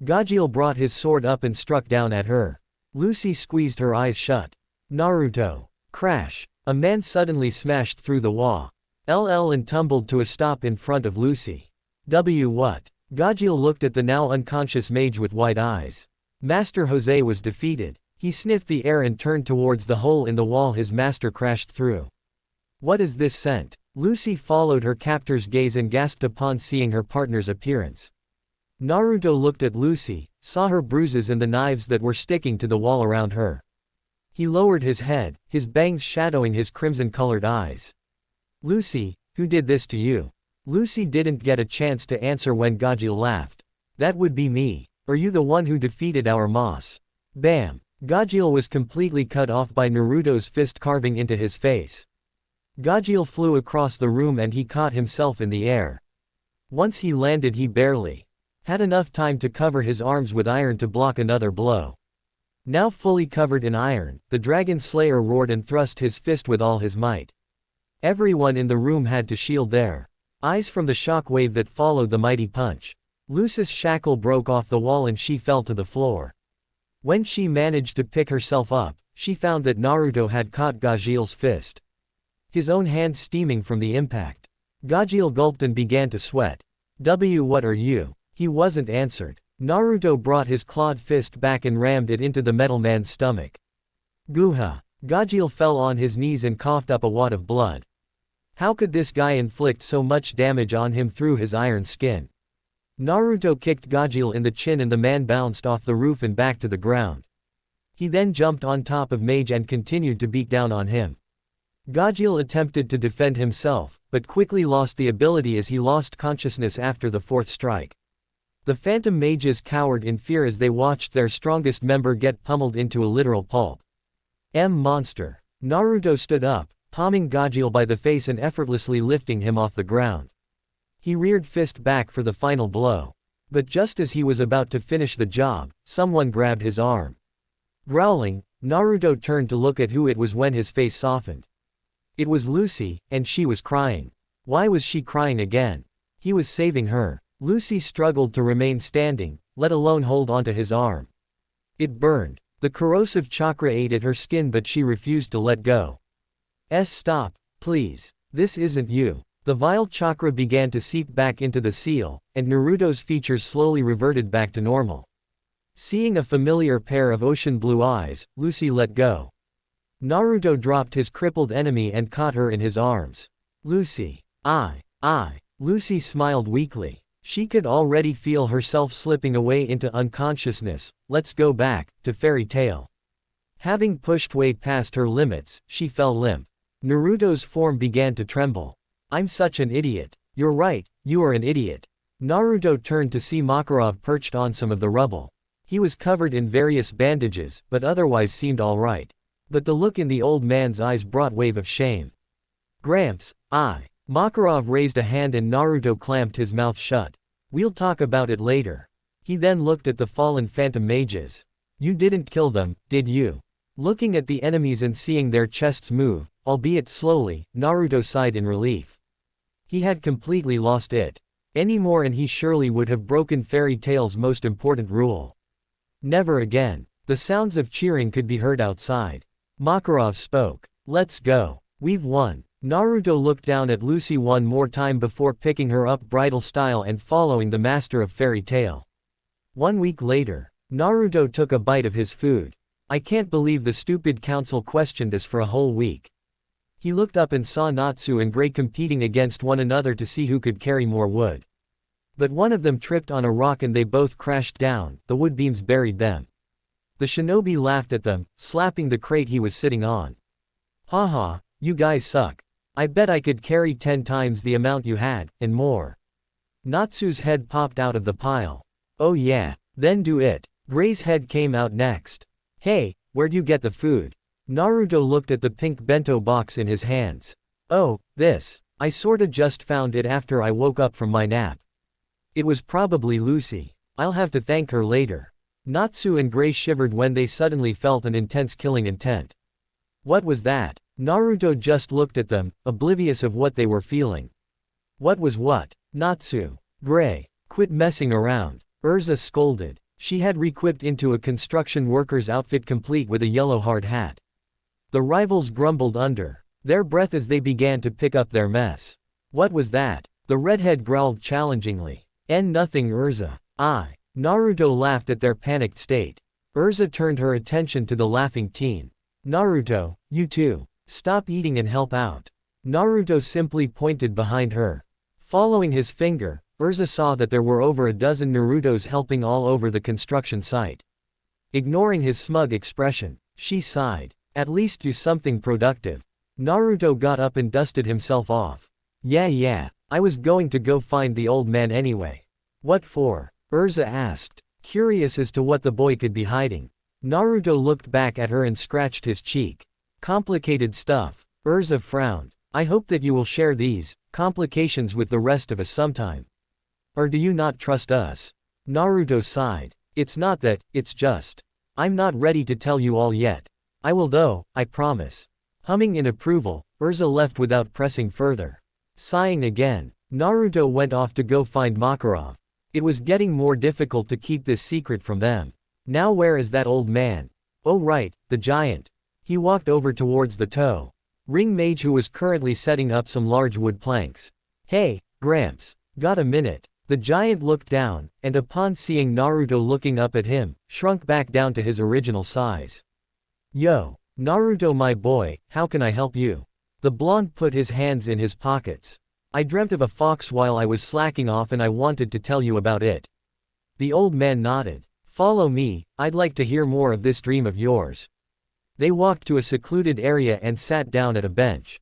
A: Gajiel brought his sword up and struck down at her. Lucy squeezed her eyes shut. Naruto. Crash. A man suddenly smashed through the wall. And tumbled to a stop in front of Lucy. What? Gajiel looked at the now unconscious mage with wide eyes. Master Jose was defeated. He sniffed the air and turned towards the hole in the wall his master crashed through. What is this scent? Lucy followed her captor's gaze and gasped upon seeing her partner's appearance. Naruto looked at Lucy, saw her bruises and the knives that were sticking to the wall around her. He lowered his head, his bangs shadowing his crimson-colored eyes. Lucy, who did this to you? Lucy didn't get a chance to answer when Gajiel laughed. That would be me. Are you the one who defeated our Moss? Bam! Gajiel was completely cut off by Naruto's fist carving into his face. Gajiel flew across the room and he caught himself in the air. Once he landed he barely had enough time to cover his arms with iron to block another blow. Now fully covered in iron, the Dragon Slayer roared and thrust his fist with all his might. Everyone in the room had to shield their eyes from the shock wave that followed the mighty punch. Lucy's shackle broke off the wall and she fell to the floor. When she managed to pick herself up, she found that Naruto had caught Gajil's fist. His own hand steaming from the impact. Gajil gulped and began to sweat. What are you? He wasn't answered. Naruto brought his clawed fist back and rammed it into the metal man's stomach. Guha. Gajil fell on his knees and coughed up a wad of blood. How could this guy inflict so much damage on him through his iron skin? Naruto kicked Gajil in the chin and the man bounced off the roof and back to the ground. He then jumped on top of Mage and continued to beat down on him. Gajil attempted to defend himself, but quickly lost the ability as he lost consciousness after the fourth strike. The phantom mages cowered in fear as they watched their strongest member get pummeled into a literal pulp. Monster. Naruto stood up, palming Gajil by the face and effortlessly lifting him off the ground. He reared fist back for the final blow. But just as he was about to finish the job, someone grabbed his arm. Growling, Naruto turned to look at who it was when his face softened. It was Lucy, and she was crying. Why was she crying again? He was saving her. Lucy struggled to remain standing, let alone hold onto his arm. It burned. The corrosive chakra ate at her skin but she refused to let go. Stop, please. This isn't you. The vile chakra began to seep back into the seal, and Naruto's features slowly reverted back to normal. Seeing a familiar pair of ocean blue eyes, Lucy let go. Naruto dropped his crippled enemy and caught her in his arms. Lucy. Lucy smiled weakly. She could already feel herself slipping away into unconsciousness. Let's go back to fairy tale. Having pushed way past her limits, she fell limp. Naruto's form began to tremble. I'm such an idiot. You're right, you are an idiot. Naruto turned to see Makarov perched on some of the rubble. He was covered in various bandages, but otherwise seemed alright. But the look in the old man's eyes brought wave of shame. Gramps, Makarov raised a hand and Naruto clamped his mouth shut. We'll talk about it later. He then looked at the fallen phantom mages. You didn't kill them, did you? Looking at the enemies and seeing their chests move, albeit slowly, Naruto sighed in relief. He had completely lost it anymore and he surely would have broken Fairy Tail's most important rule. Never again. The sounds of cheering could be heard outside. Makarov spoke. Let's go. We've won. Naruto looked down at Lucy one more time before picking her up bridal style and following the master of Fairy Tail. 1 week later, Naruto took a bite of his food. I can't believe the stupid council questioned us for a whole week. He looked up and saw Natsu and Gray competing against one another to see who could carry more wood. But one of them tripped on a rock and they both crashed down, the wood beams buried them. The shinobi laughed at them, slapping the crate he was sitting on. Haha, you guys suck. I bet I could carry 10 times the amount you had, and more. Natsu's head popped out of the pile. Oh yeah, then do it. Gray's head came out next. Hey, where'd you get the food? Naruto looked at the pink bento box in his hands. Oh, this. I sorta just found it after I woke up from my nap. It was probably Lucy. I'll have to thank her later. Natsu and Gray shivered when they suddenly felt an intense killing intent. What was that? Naruto just looked at them, oblivious of what they were feeling. What was what? Natsu. Gray. Quit messing around. Urza scolded. She had re-equipped into a construction worker's outfit complete with a yellow hard hat. The rivals grumbled under their breath as they began to pick up their mess. What was that? The redhead growled challengingly. Nothing Urza. Naruto laughed at their panicked state. Urza turned her attention to the laughing teen. Naruto, you too. Stop eating and help out. Naruto simply pointed behind her. Following his finger, Urza saw that there were over a dozen Narutos helping all over the construction site. Ignoring his smug expression, she sighed. At least do something productive. Naruto got up and dusted himself off. Yeah, I was going to go find the old man anyway. What for? Urza asked, curious as to what the boy could be hiding. Naruto looked back at her and scratched his cheek. Complicated stuff. Urza frowned. I hope that you will share these complications with the rest of us sometime. Or do you not trust us? Naruto sighed. It's not that, it's just. I'm not ready to tell you all yet. I will though, I promise. Humming in approval, Urza left without pressing further. Sighing again, Naruto went off to go find Makarov. It was getting more difficult to keep this secret from them. Now where is that old man? Oh right, the giant. He walked over towards the toe ring mage who was currently setting up some large wood planks. Hey, Gramps. Got a minute? The giant looked down, and upon seeing Naruto looking up at him, shrunk back down to his original size. Yo, Naruto my boy, how can I help you? The blonde put his hands in his pockets. I dreamt of a fox while I was slacking off and I wanted to tell you about it. The old man nodded. Follow me, I'd like to hear more of this dream of yours. They walked to a secluded area and sat down at a bench.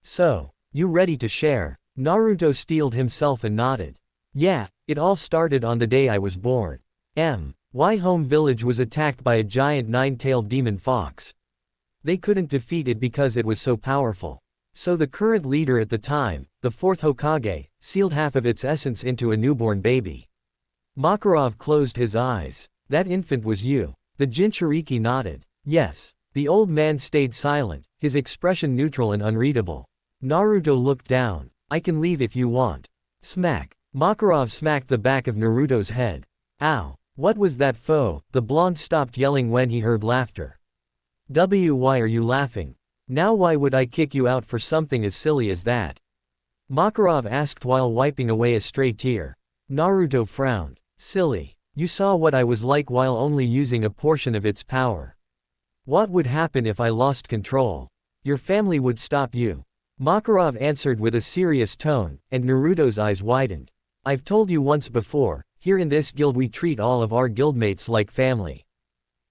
A: So, you ready to share? Naruto steeled himself and nodded. Yeah, it all started on the day I was born. My home village was attacked by a giant nine-tailed demon fox. They couldn't defeat it because it was so powerful. So the current leader at the time, the fourth Hokage, sealed half of its essence into a newborn baby. Makarov closed his eyes. That infant was you. The Jinchuriki nodded. Yes. The old man stayed silent, his expression neutral and unreadable. Naruto looked down. I can leave if you want. Smack. Makarov smacked the back of Naruto's head. Ow. What was that foe? The blonde stopped yelling when he heard laughter. Why are you laughing? Now why would I kick you out for something as silly as that? Makarov asked while wiping away a stray tear. Naruto frowned. Silly. You saw what I was like while only using a portion of its power. What would happen if I lost control? Your family would stop you. Makarov answered with a serious tone, and Naruto's eyes widened. I've told you once before, here in this guild we treat all of our guildmates like family.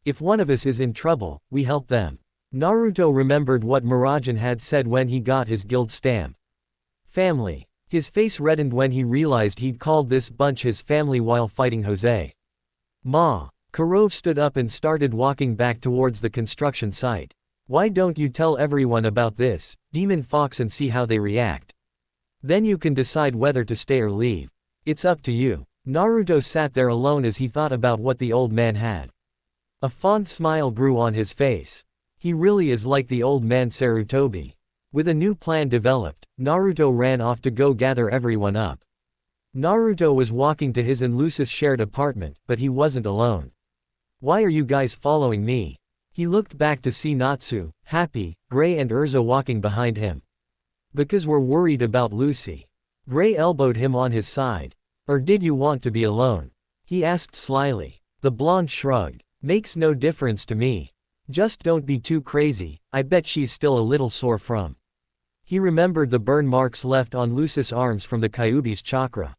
A: If one of us is in trouble, we help them. Naruto remembered what Murajan had said when he got his guild stamp. Family. His face reddened when he realized he'd called this bunch his family while fighting Jose. Ma. Kurove stood up and started walking back towards the construction site. Why don't you tell everyone about this, Demon Fox, and see how they react? Then you can decide whether to stay or leave. It's up to you. Naruto sat there alone as he thought about what the old man had. A fond smile grew on his face. He really is like the old man Sarutobi. With a new plan developed, Naruto ran off to go gather everyone up. Naruto was walking to his and Lucis' shared apartment, but he wasn't alone. Why are you guys following me? He looked back to see Natsu, Happy, Gray and Urza walking behind him. Because we're worried about Lucy. Gray elbowed him on his side. Or did you want to be alone? He asked slyly. The blonde shrugged. Makes no difference to me. Just don't be too crazy, I bet she's still a little sore from. He remembered the burn marks left on Lucis' arms from the Kyuubi's chakra.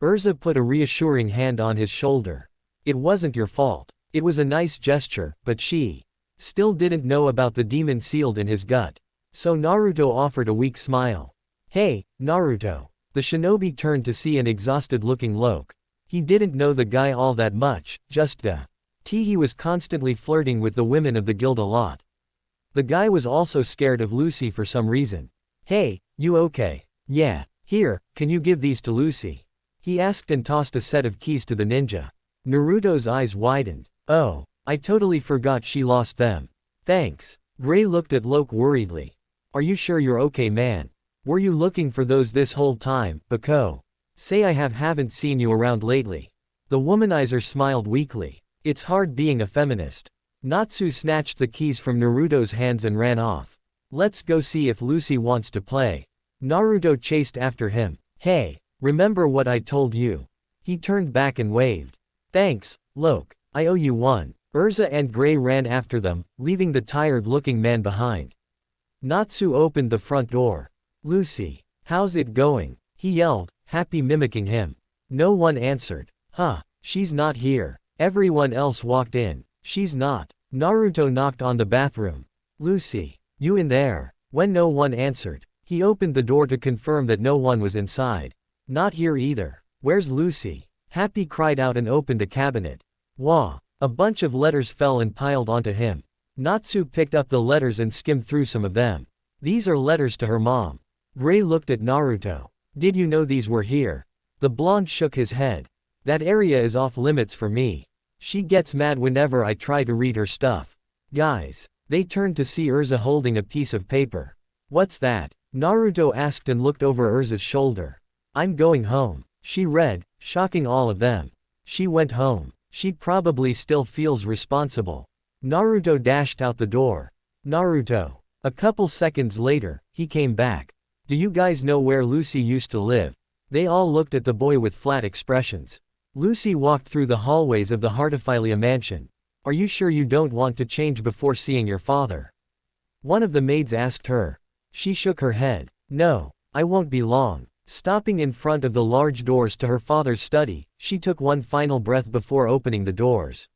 A: Urza put a reassuring hand on his shoulder. It wasn't your fault. It was a nice gesture, but she still didn't know about the demon sealed in his gut. So Naruto offered a weak smile. Hey, Naruto. The shinobi turned to see an exhausted-looking Loke. He didn't know the guy all that much, just he was constantly flirting with the women of the guild a lot. The guy was also scared of Lucy for some reason. Hey, you okay? Yeah. Here, can you give these to Lucy? He asked and tossed a set of keys to the ninja. Naruto's eyes widened. Oh, I totally forgot she lost them. Thanks. Gray looked at Loke worriedly. Are you sure you're okay, man? Were you looking for those this whole time, Bako? Say I haven't seen you around lately. The womanizer smiled weakly. It's hard being a feminist. Natsu snatched the keys from Naruto's hands and ran off. Let's go see if Lucy wants to play. Naruto chased after him. Hey, remember what I told you? He turned back and waved. Thanks, Loke. I owe you one. Urza and Gray ran after them, leaving the tired-looking man behind. Natsu opened the front door. Lucy. How's it going? He yelled, Happy mimicking him. No one answered. Huh, she's not here. Everyone else walked in. She's not. Naruto knocked on the bathroom. Lucy. You in there? When no one answered, he opened the door to confirm that no one was inside. Not here either. Where's Lucy? Happy cried out and opened a cabinet. Wah. A bunch of letters fell and piled onto him. Natsu picked up the letters and skimmed through some of them. These are letters to her mom. Gray looked at Naruto. Did you know these were here? The blonde shook his head. That area is off limits for me. She gets mad whenever I try to read her stuff. Guys. They turned to see Urza holding a piece of paper. What's that? Naruto asked and looked over Urza's shoulder. I'm going home. She read, shocking all of them. She went home. She probably still feels responsible. Naruto dashed out the door. Naruto. A couple seconds later, he came back. Do you guys know where Lucy used to live? They all looked at the boy with flat expressions. Lucy walked through the hallways of the Heartophilia mansion. Are you sure you don't want to change before seeing your father? One of the maids asked her. She shook her head. No, I won't be long. Stopping in front of the large doors to her father's study, she took one final breath before opening the doors.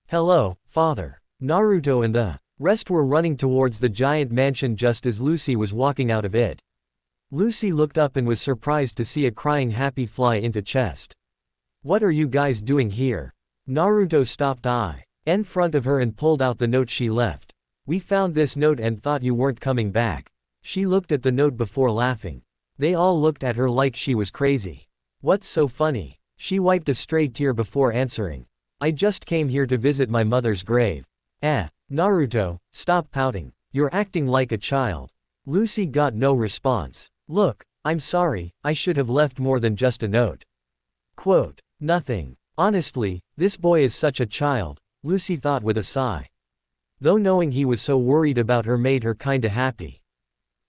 A: Hello, father. Naruto and the rest were running towards the giant mansion just as Lucy was walking out of it. Lucy looked up and was surprised to see a crying Happy fly into chest. What are you guys doing here? Naruto stopped in front of her and pulled out the note she left. We found this note and thought you weren't coming back. She looked at the note before laughing. They all looked at her like she was crazy. What's so funny? She wiped a stray tear before answering. I just came here to visit my mother's grave. Naruto, stop pouting. You're acting like a child. Lucy got no response. Look, I'm sorry, I should have left more than just a note. Quote, nothing. Honestly, this boy is such a child, Lucy thought with a sigh. Though knowing he was so worried about her made her kinda happy.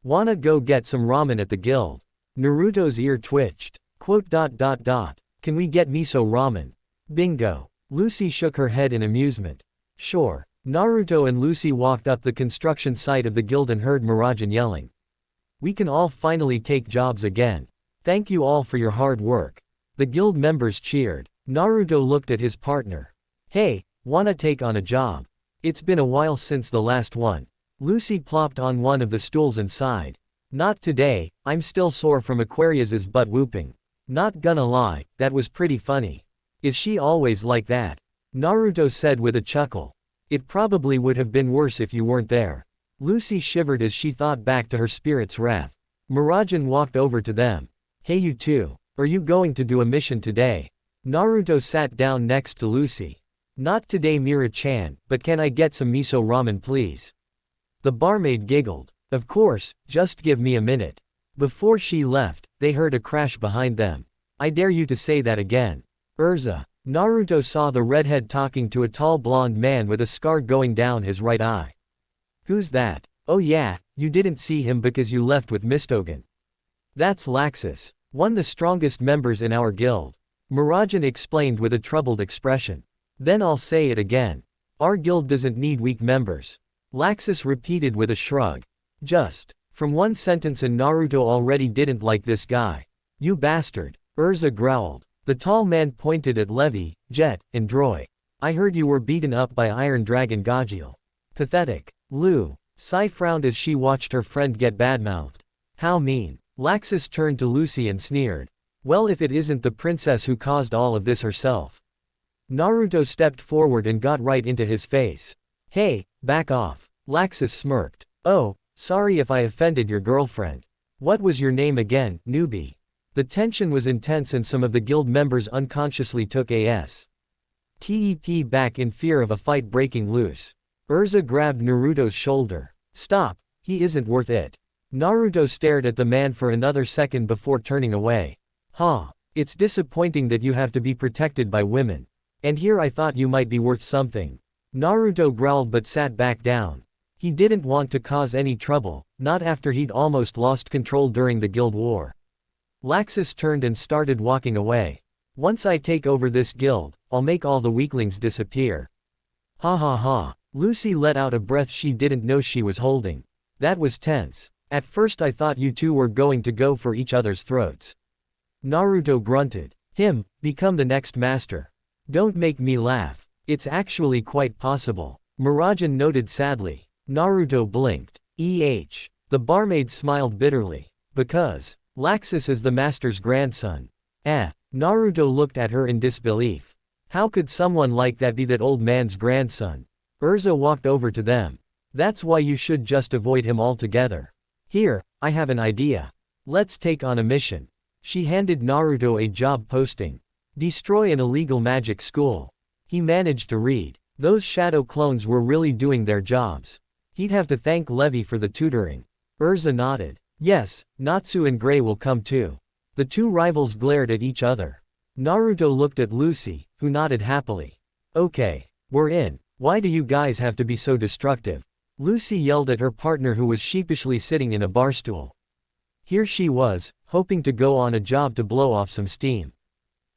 A: Wanna go get some ramen at the guild? Naruto's ear twitched. Quote, Can we get miso ramen? Bingo. Lucy shook her head in amusement. Sure. Naruto and Lucy walked up the construction site of the guild and heard Miragen yelling. We can all finally take jobs again. Thank you all for your hard work. The guild members cheered. Naruto looked at his partner. Hey, wanna take on a job? It's been a while since the last one. Lucy plopped on one of the stools and sighed. Not today, I'm still sore from Aquarius's butt whooping. Not gonna lie, that was pretty funny. Is she always like that? Naruto said with a chuckle. It probably would have been worse if you weren't there. Lucy shivered as she thought back to her spirit's wrath. Miragen walked over to them. Hey you two, are you going to do a mission today? Naruto sat down next to Lucy. Not today Mira-chan, but can I get some miso ramen please? The barmaid giggled. Of course, just give me a minute. Before she left, they heard a crash behind them. I dare you to say that again. Urza. Naruto saw the redhead talking to a tall blonde man with a scar going down his right eye. Who's that? Oh yeah, you didn't see him because you left with Mistogen. That's Laxus, one of the strongest members in our guild. Miragen explained with a troubled expression. Then I'll say it again. Our guild doesn't need weak members. Laxus repeated with a shrug. Just. From one sentence and Naruto already didn't like this guy. You bastard. Urza growled. The tall man pointed at Levi, Jet, and Droy. I heard you were beaten up by Iron Dragon Gajiel. Pathetic. Lu. Sai frowned as she watched her friend get badmouthed. How mean. Laxus turned to Lucy and sneered. Well if it isn't the princess who caused all of this herself. Naruto stepped forward and got right into his face. Hey, back off. Laxus smirked. Oh, sorry if I offended your girlfriend. What was your name again, newbie? The tension was intense and some of the guild members unconsciously took TEP back in fear of a fight breaking loose. Urza grabbed Naruto's shoulder. Stop, he isn't worth it. Naruto stared at the man for another second before turning away. It's disappointing that you have to be protected by women. And here I thought you might be worth something. Naruto growled but sat back down. He didn't want to cause any trouble, not after he'd almost lost control during the guild war. Laxus turned and started walking away. Once I take over this guild, I'll make all the weaklings disappear. Ha ha ha. Lucy let out a breath she didn't know she was holding. That was tense. At first I thought you two were going to go for each other's throats. Naruto grunted. Become the next master. Don't make me laugh. It's actually quite possible. Miragen noted sadly. Naruto blinked. The barmaid smiled bitterly. Because. Laxus is the master's grandson. Naruto looked at her in disbelief. How could someone like that be that old man's grandson? Urza walked over to them. That's why you should just avoid him altogether. Here, I have an idea. Let's take on a mission. She handed Naruto a job posting. Destroy an illegal magic school. He managed to read. Those shadow clones were really doing their jobs. He'd have to thank Levi for the tutoring. Urza nodded. Yes, Natsu and Gray will come too. The two rivals glared at each other. Naruto looked at Lucy, who nodded happily. Okay. We're in. Why do you guys have to be so destructive? Lucy yelled at her partner who was sheepishly sitting in a barstool. Here she was, hoping to go on a job to blow off some steam.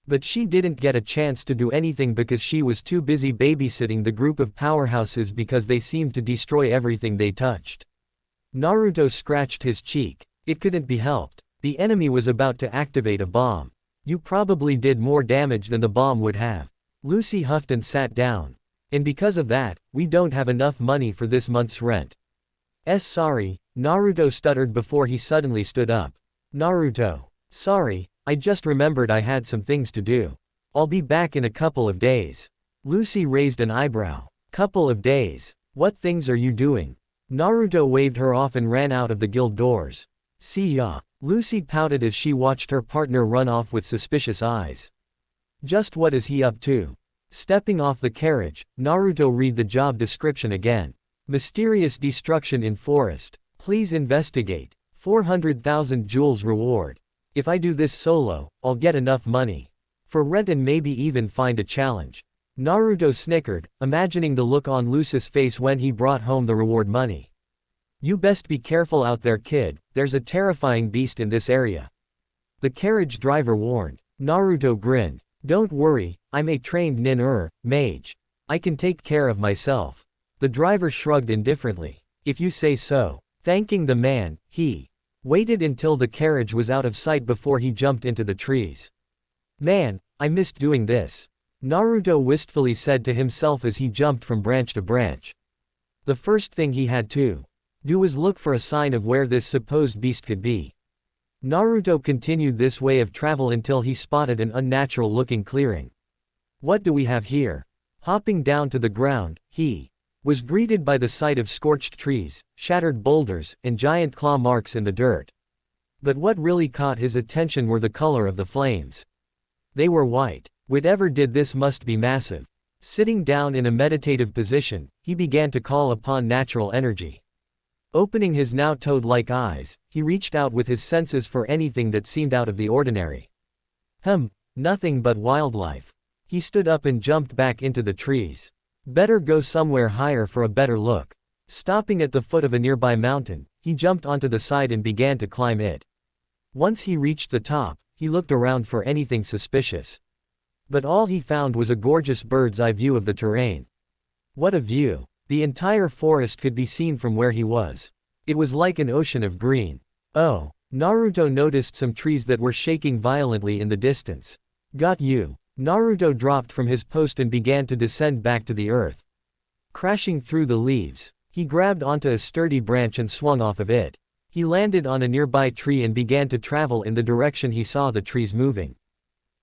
A: But she didn't get a chance to do anything because she was too busy babysitting the group of powerhouses because they seemed to destroy everything they touched. Naruto scratched his cheek. It couldn't be helped. The enemy was about to activate a bomb. You probably did more damage than the bomb would have. Lucy huffed and sat down. And because of that, we don't have enough money for this month's rent. Sorry, Naruto stuttered before he suddenly stood up. Naruto. Sorry, I just remembered I had some things to do. I'll be back in a couple of days. Lucy raised an eyebrow. Couple of days. What things are you doing? Naruto waved her off and ran out of the guild doors. See ya. Lucy pouted as she watched her partner run off with suspicious eyes. Just what is he up to? Stepping off the carriage, Naruto read the job description again. Mysterious destruction in forest. Please investigate. 400,000 jewels reward. If I do this solo, I'll get enough money. For rent and maybe even find a challenge. Naruto snickered, imagining the look on Lucy's face when he brought home the reward money. You best be careful out there, kid, there's a terrifying beast in this area. The carriage driver warned. Naruto grinned. Don't worry, I'm a trained mage. I can take care of myself. The driver shrugged indifferently. If you say so. Thanking the man, he waited until the carriage was out of sight before he jumped into the trees. Man, I missed doing this. Naruto wistfully said to himself as he jumped from branch to branch. The first thing he had to do was look for a sign of where this supposed beast could be. Naruto continued this way of travel until he spotted an unnatural-looking clearing. What do we have here? Hopping down to the ground, he was greeted by the sight of scorched trees, shattered boulders, and giant claw marks in the dirt. But what really caught his attention were the color of the flames. They were white. Whatever did this must be massive. Sitting down in a meditative position, he began to call upon natural energy. Opening his now toad-like eyes, he reached out with his senses for anything that seemed out of the ordinary. Nothing but wildlife. He stood up and jumped back into the trees. Better go somewhere higher for a better look. Stopping at the foot of a nearby mountain, he jumped onto the side and began to climb it. Once he reached the top, he looked around for anything suspicious. But all he found was a gorgeous bird's-eye view of the terrain. What a view! The entire forest could be seen from where he was. It was like an ocean of green. Oh, Naruto noticed some trees that were shaking violently in the distance. Got you. Naruto dropped from his post and began to descend back to the earth. Crashing through the leaves, he grabbed onto a sturdy branch and swung off of it. He landed on a nearby tree and began to travel in the direction he saw the trees moving.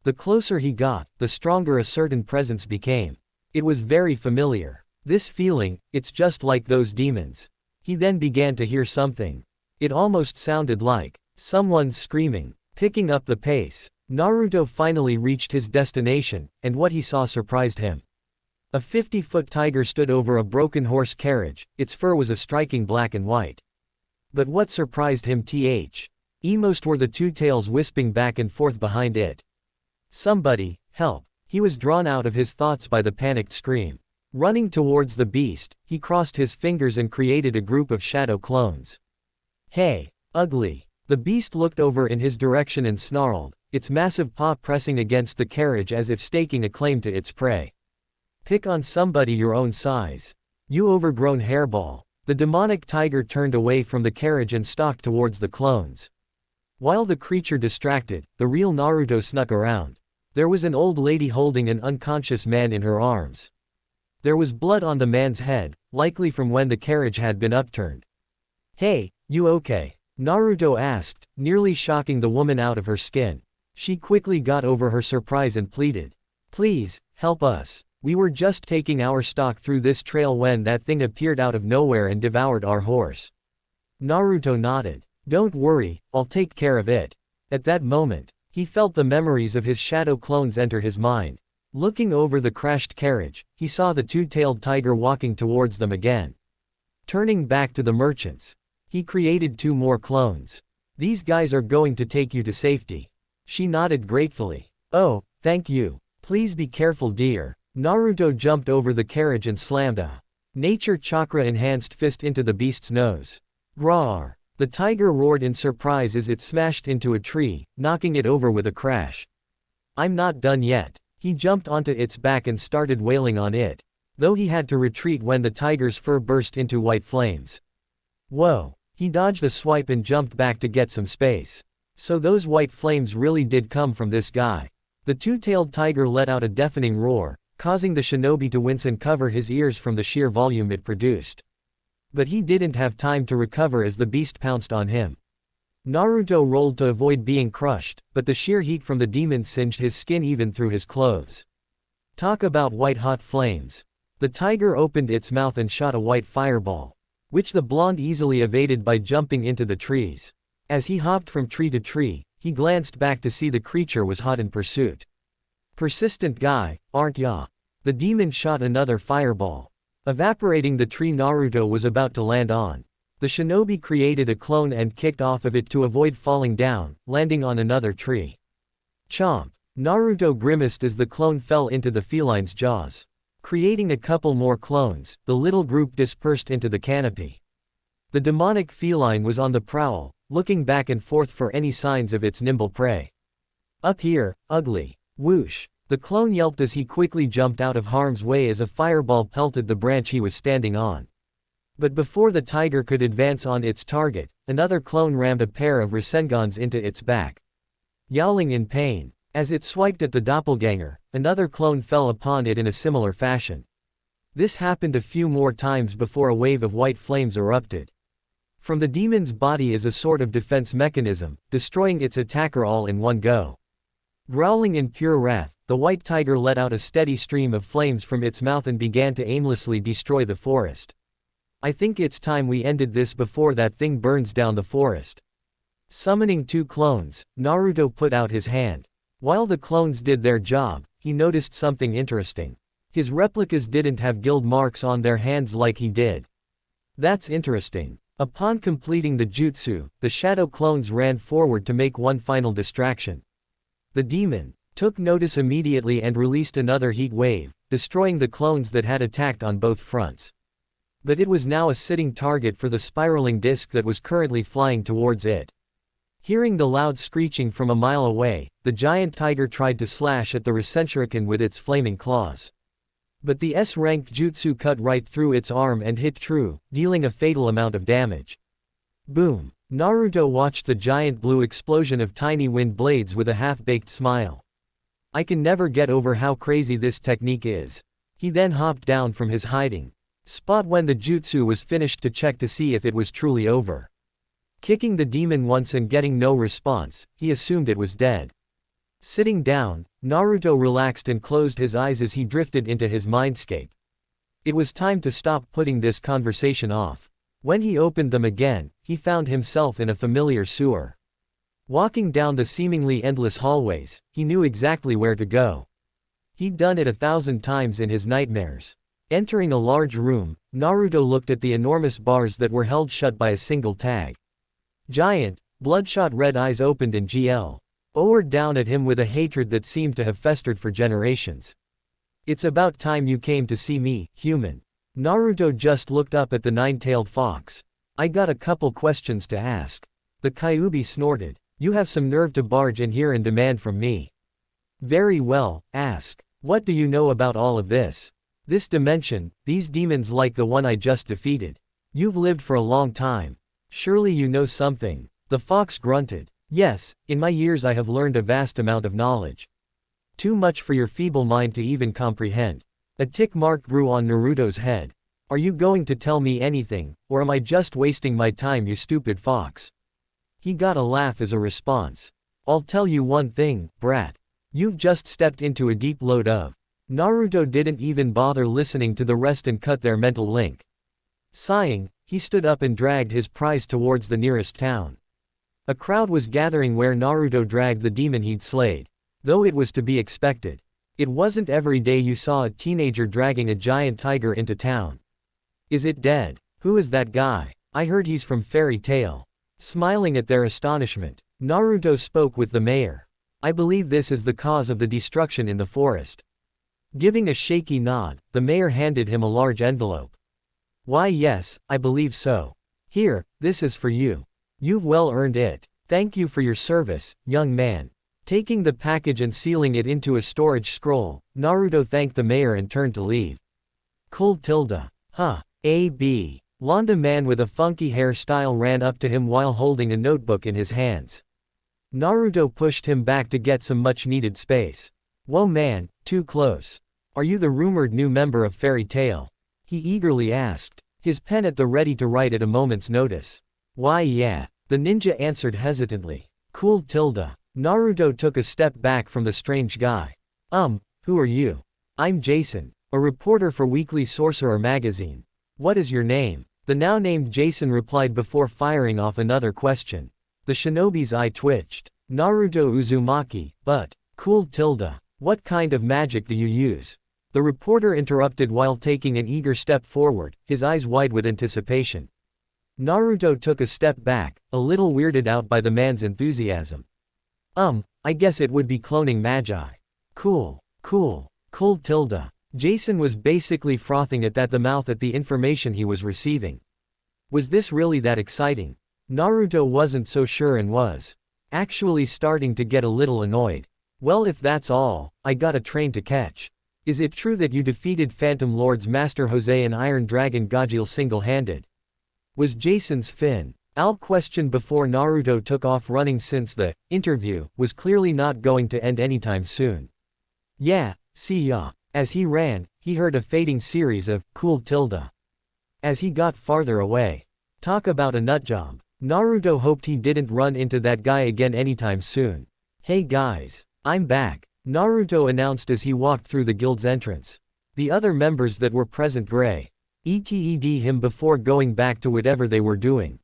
A: The closer he got, the stronger a certain presence became. It was very familiar. This feeling, it's just like those demons. He then began to hear something. It almost sounded like someone screaming. Picking up the pace, Naruto finally reached his destination, and what he saw surprised him. A 50-foot tiger stood over a broken horse carriage, its fur was a striking black and white. But what surprised him most were the two tails wisping back and forth behind it. Somebody, help! He was drawn out of his thoughts by the panicked scream. Running towards the beast, he crossed his fingers and created a group of shadow clones. Hey, ugly! The beast looked over in his direction and snarled, its massive paw pressing against the carriage as if staking a claim to its prey. Pick on somebody your own size. You overgrown hairball. The demonic tiger turned away from the carriage and stalked towards the clones. While the creature distracted, the real Naruto snuck around. There was an old lady holding an unconscious man in her arms. There was blood on the man's head, likely from when the carriage had been upturned. Hey, you okay? Naruto asked, nearly shocking the woman out of her skin. She quickly got over her surprise and pleaded. Please, help us. We were just taking our stock through this trail when that thing appeared out of nowhere and devoured our horse. Naruto nodded. Don't worry, I'll take care of it. At that moment, he felt the memories of his shadow clones enter his mind. Looking over the crashed carriage, he saw the two-tailed tiger walking towards them again. Turning back to the merchants, he created 2 more clones. These guys are going to take you to safety. She nodded gratefully. "Oh, thank you. Please be careful, dear." Naruto jumped over the carriage and slammed a nature chakra enhanced fist into the beast's nose. Roar! The tiger roared in surprise as it smashed into a tree, knocking it over with a crash. "I'm not done yet." He jumped onto its back and started wailing on it, though he had to retreat when the tiger's fur burst into white flames. Whoa! He dodged a swipe and jumped back to get some space. So those white flames really did come from this guy. The two-tailed tiger let out a deafening roar, causing the shinobi to wince and cover his ears from the sheer volume it produced. But he didn't have time to recover as the beast pounced on him. Naruto rolled to avoid being crushed, but the sheer heat from the demon singed his skin even through his clothes. Talk about white-hot flames. The tiger opened its mouth and shot a white fireball, which the blonde easily evaded by jumping into the trees. As he hopped from tree to tree, he glanced back to see the creature was hot in pursuit. Persistent guy, aren't ya? The demon shot another fireball, evaporating the tree Naruto was about to land on. The shinobi created a clone and kicked off of it to avoid falling down, landing on another tree. Chomp! Naruto grimaced as the clone fell into the feline's jaws. Creating a couple more clones, the little group dispersed into the canopy. The demonic feline was on the prowl, looking back and forth for any signs of its nimble prey. "Up here, ugly!" Whoosh! The clone yelped as he quickly jumped out of harm's way as a fireball pelted the branch he was standing on. But before the tiger could advance on its target, another clone rammed a pair of Rasengans into its back. Yowling in pain, as it swiped at the doppelganger, another clone fell upon it in a similar fashion. This happened a few more times before a wave of white flames erupted from the demon's body as a sort of defense mechanism, destroying its attacker all in one go. Growling in pure wrath, the white tiger let out a steady stream of flames from its mouth and began to aimlessly destroy the forest. "I think it's time we ended this before that thing burns down the forest." Summoning two clones, Naruto put out his hand. While the clones did their job, he noticed something interesting. His replicas didn't have guild marks on their hands like he did. That's interesting. Upon completing the jutsu, the shadow clones ran forward to make one final distraction. The demon took notice immediately and released another heat wave, destroying the clones that had attacked on both fronts. But it was now a sitting target for the spiraling disc that was currently flying towards it. Hearing the loud screeching from a mile away, the giant tiger tried to slash at the Rasenshuriken with its flaming claws. But the S-ranked jutsu cut right through its arm and hit true, dealing a fatal amount of damage. Boom! Naruto watched the giant blue explosion of tiny wind blades with a half-baked smile. I can never get over how crazy this technique is. He then hopped down from his hiding spot when the jutsu was finished to check to see if it was truly over. Kicking the demon once and getting no response, he assumed it was dead. Sitting down, Naruto relaxed and closed his eyes as he drifted into his mindscape. It was time to stop putting this conversation off. When he opened them again, he found himself in a familiar sewer. Walking down the seemingly endless hallways, he knew exactly where to go. He'd done it 1,000 times in his nightmares. Entering a large room, Naruto looked at the enormous bars that were held shut by a single tag. Giant, bloodshot red eyes opened and glowered down at him with a hatred that seemed to have festered for generations. "It's about time you came to see me, human." Naruto just looked up at the nine-tailed fox. "I got a couple questions to ask." The Kyuubi snorted. "You have some nerve to barge in here and demand from me." "Very well, ask. What do you know about all of this? This dimension, these demons like the one I just defeated. You've lived for a long time. Surely you know something." The fox grunted. "Yes, in my years I have learned a vast amount of knowledge. Too much for your feeble mind to even comprehend." A tick mark grew on Naruto's head. "Are you going to tell me anything, or am I just wasting my time, you stupid fox?" He got a laugh as a response. "I'll tell you one thing, brat. You've just stepped into a deep load of." Naruto didn't even bother listening to the rest and cut their mental link. Sighing, he stood up and dragged his prize towards the nearest town. A crowd was gathering where Naruto dragged the demon he'd slayed. Though it was to be expected. It wasn't every day you saw a teenager dragging a giant tiger into town. "Is it dead? Who is that guy? I heard he's from Fairy Tail." Smiling at their astonishment, Naruto spoke with the mayor. I believe this is the cause of the destruction in the forest. Giving a shaky nod, the mayor handed him a large envelope. Why yes, I believe so. Here, this is for you. You've well earned it. Thank you for your service, young man. Taking the package and sealing it into a storage scroll, Naruto thanked the mayor and turned to leave. Cool tilde. Huh. A.B. Londa man with a funky hairstyle ran up to him while holding a notebook in his hands. Naruto pushed him back to get some much-needed space. Whoa man, too close. Are you the rumored new member of Fairy Tail? He eagerly asked, his pen at the ready to write at a moment's notice. Why yeah, the ninja answered hesitantly. Cool tilde. Naruto took a step back from the strange guy. Who are you? I'm Jason, a reporter for Weekly Sorcerer magazine. What is your name? The now named Jason replied before firing off another question. The shinobi's eye twitched. Naruto Uzumaki, but, cool tilde. What kind of magic do you use? The reporter interrupted while taking an eager step forward, his eyes wide with anticipation. Naruto took a step back, a little weirded out by the man's enthusiasm. I guess it would be cloning magi. Cool tilde. Jason was basically frothing at the mouth at the information he was receiving. Was this really that exciting? Naruto wasn't so sure and was actually starting to get a little annoyed. Well, if that's all, I got a train to catch. Is it true that you defeated Phantom Lord's Master Jose and Iron Dragon Gajil single-handed? Was Jason's Al questioned before Naruto took off running since the interview was clearly not going to end anytime soon. Yeah, see ya. As he ran, he heard a fading series of cool tilde. As he got farther away. Talk about a nutjob. Naruto hoped he didn't run into that guy again anytime soon. Hey guys, I'm back, Naruto announced as he walked through the guild's entrance. The other members that were present eted him before going back to whatever they were doing.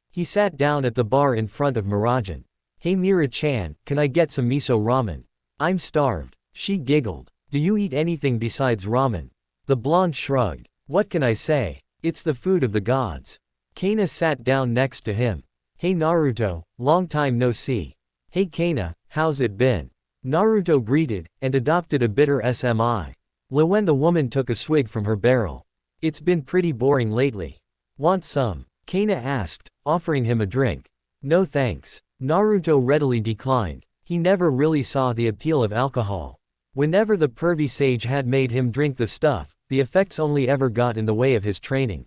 A: He sat down at the bar in front of Mirajan. Hey Mira-chan, can I get some miso ramen? I'm starved. She giggled. Do you eat anything besides ramen? The blonde shrugged. What can I say? It's the food of the gods. Kana sat down next to him. Hey Naruto, long time no see. Hey Kana, how's it been? Naruto greeted, and adopted a bitter SMI. When the woman took a swig from her barrel. It's been pretty boring lately. Want some? Kana asked, offering him a drink. No thanks. Naruto readily declined. He never really saw the appeal of alcohol. Whenever the pervy sage had made him drink the stuff, the effects only ever got in the way of his training.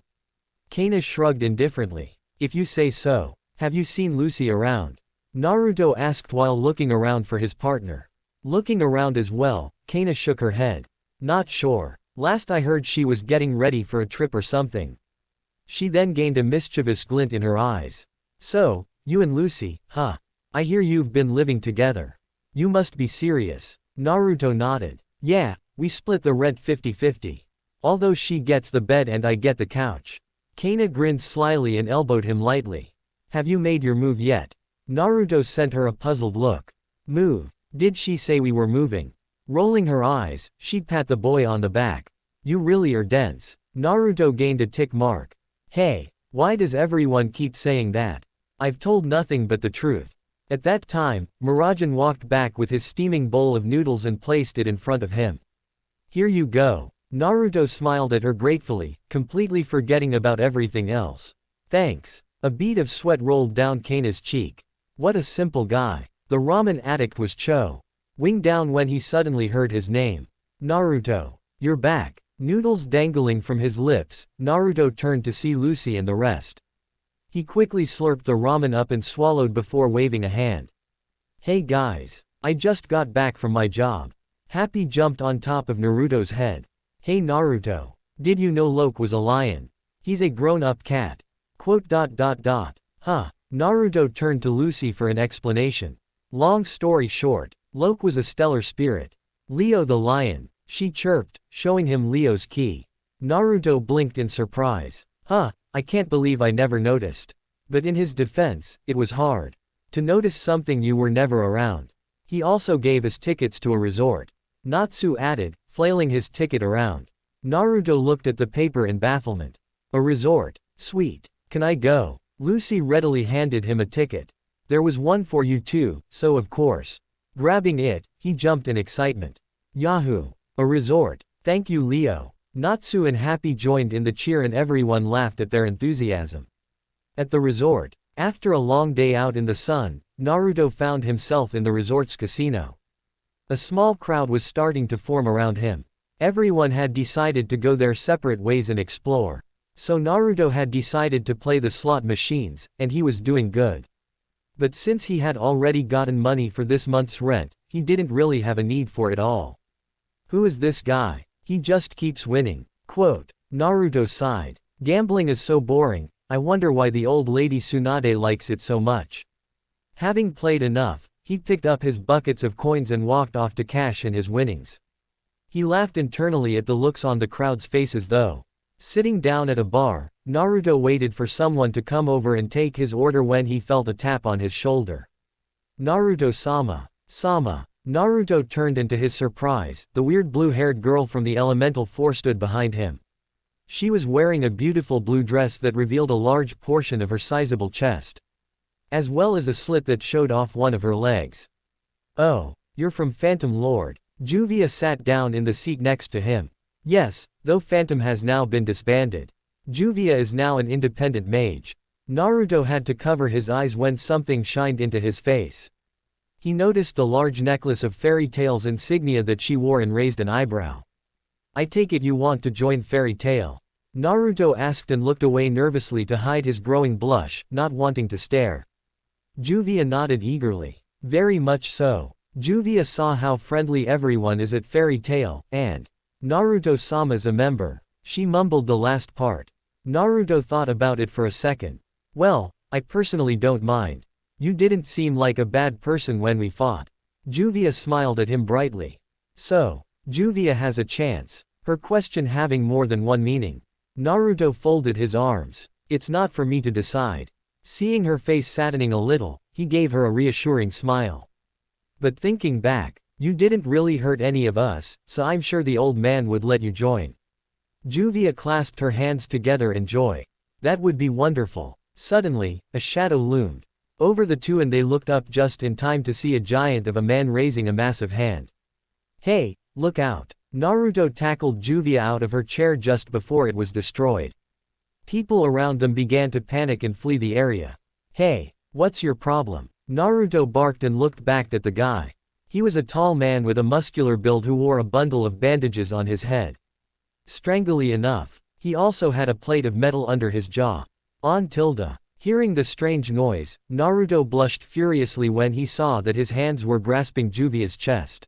A: Kana shrugged indifferently. If you say so. Have you seen Lucy around? Naruto asked while looking around for his partner. Looking around as well, Kana shook her head. Not sure. Last I heard she was getting ready for a trip or something. She then gained a mischievous glint in her eyes. So, you and Lucy, huh? I hear you've been living together. You must be serious. Naruto nodded. Yeah, we split the rent 50-50. Although she gets the bed and I get the couch. Kana grinned slyly and elbowed him lightly. Have you made your move yet? Naruto sent her a puzzled look. Move? Did she say we were moving? Rolling her eyes, she'd pat the boy on the back. You really are dense. Naruto gained a tick mark. Hey, why does everyone keep saying that? I've told nothing but the truth. At that time, Mirajan walked back with his steaming bowl of noodles and placed it in front of him. Here you go. Naruto smiled at her gratefully, completely forgetting about everything else. Thanks. A bead of sweat rolled down Kana's cheek. What a simple guy. The ramen addict was Cho. Winged down when he suddenly heard his name. Naruto. You're back. Noodles dangling from his lips, Naruto turned to see Lucy and the rest. He quickly slurped the ramen up and swallowed before waving a hand. Hey guys. I just got back from my job. Happy jumped on top of Naruto's head. Hey Naruto. Did you know Loke was a lion? He's a grown-up cat. Huh. Naruto turned to Lucy for an explanation. Long story short, Loke was a stellar spirit. Leo the lion, she chirped, showing him Leo's key. Naruto blinked in surprise. Huh, I can't believe I never noticed. But in his defense, it was hard to notice something you were never around. He also gave us tickets to a resort. Natsu added, flailing his ticket around. Naruto looked at the paper in bafflement. A resort? Sweet. Can I go? Lucy readily handed him a ticket. There was one for you too, so of course. Grabbing it, he jumped in excitement. Yahoo! A resort. Thank you, Leo. Natsu and Happy joined in the cheer and everyone laughed at their enthusiasm. At the resort, after a long day out in the sun, Naruto found himself in the resort's casino. A small crowd was starting to form around him. Everyone had decided to go their separate ways and explore. So Naruto had decided to play the slot machines, and he was doing good. But since he had already gotten money for this month's rent, he didn't really have a need for it all. Who is this guy? He just keeps winning. Quote. Naruto sighed. Gambling is so boring, I wonder why the old lady Tsunade likes it so much. Having played enough, he picked up his buckets of coins and walked off to cash in his winnings. He laughed internally at the looks on the crowd's faces though. Sitting down at a bar, Naruto waited for someone to come over and take his order when he felt a tap on his shoulder. Naruto-sama. Sama. Naruto turned and to his surprise, the weird blue-haired girl from the Elemental Four stood behind him. She was wearing a beautiful blue dress that revealed a large portion of her sizable chest, as well as a slit that showed off one of her legs. Oh, you're from Phantom Lord. Juvia sat down in the seat next to him. Yes, though Phantom has now been disbanded. Juvia is now an independent mage. Naruto had to cover his eyes when something shined into his face. He noticed the large necklace of Fairy Tail's insignia that she wore and raised an eyebrow. I take it you want to join Fairy Tail? Naruto asked and looked away nervously to hide his growing blush, not wanting to stare. Juvia nodded eagerly. Very much so. Juvia saw how friendly everyone is at Fairy Tail, and Naruto-sama's a member. She mumbled the last part. Naruto thought about it for a second. Well, I personally don't mind. You didn't seem like a bad person when we fought. Juvia smiled at him brightly. So, Juvia has a chance. Her question having more than one meaning. Naruto folded his arms. It's not for me to decide. Seeing her face saddening a little, he gave her a reassuring smile. But thinking back, you didn't really hurt any of us, so I'm sure the old man would let you join. Juvia clasped her hands together in joy. That would be wonderful. Suddenly, a shadow loomed over the two and they looked up just in time to see a giant of a man raising a massive hand. Hey, look out. Naruto tackled Juvia out of her chair just before it was destroyed. People around them began to panic and flee the area. Hey, what's your problem? Naruto barked and looked back at the guy. He was a tall man with a muscular build who wore a bundle of bandages on his head. Strangely enough, he also had a plate of metal under his jaw. On tilde. Hearing the strange noise, Naruto blushed furiously when he saw that his hands were grasping Juvia's chest.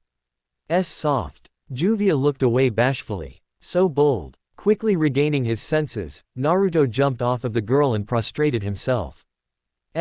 A: Soft. Juvia looked away bashfully. So bold. Quickly regaining his senses, Naruto jumped off of the girl and prostrated himself.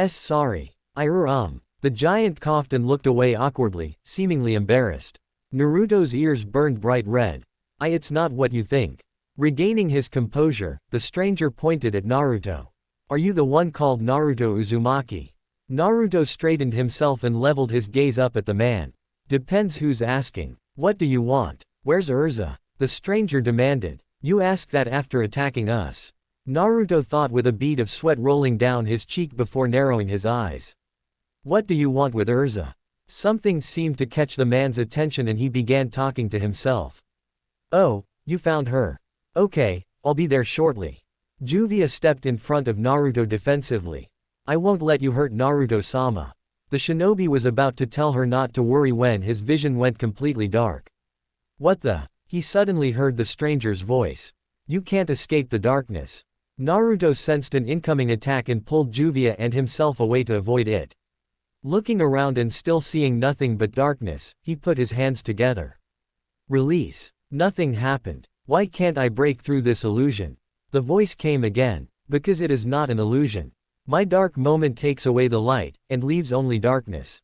A: Sorry. The giant coughed and looked away awkwardly, seemingly embarrassed. Naruto's ears burned bright red. It's not what you think. Regaining his composure, the stranger pointed at Naruto. Are you the one called Naruto Uzumaki? Naruto straightened himself and leveled his gaze up at the man. Depends who's asking. What do you want? Where's Urza? The stranger demanded. You ask that after attacking us. Naruto thought with a bead of sweat rolling down his cheek before narrowing his eyes. What do you want with Urza? Something seemed to catch the man's attention and he began talking to himself. Oh, you found her. Okay, I'll be there shortly. Juvia stepped in front of Naruto defensively. I won't let you hurt Naruto-sama. The shinobi was about to tell her not to worry when his vision went completely dark. What the? He suddenly heard the stranger's voice. You can't escape the darkness. Naruto sensed an incoming attack and pulled Juvia and himself away to avoid it. Looking around and still seeing nothing but darkness, he put his hands together. Release. Nothing happened. Why can't I break through this illusion? The voice came again. Because it is not an illusion. My dark moment takes away the light, and leaves only darkness.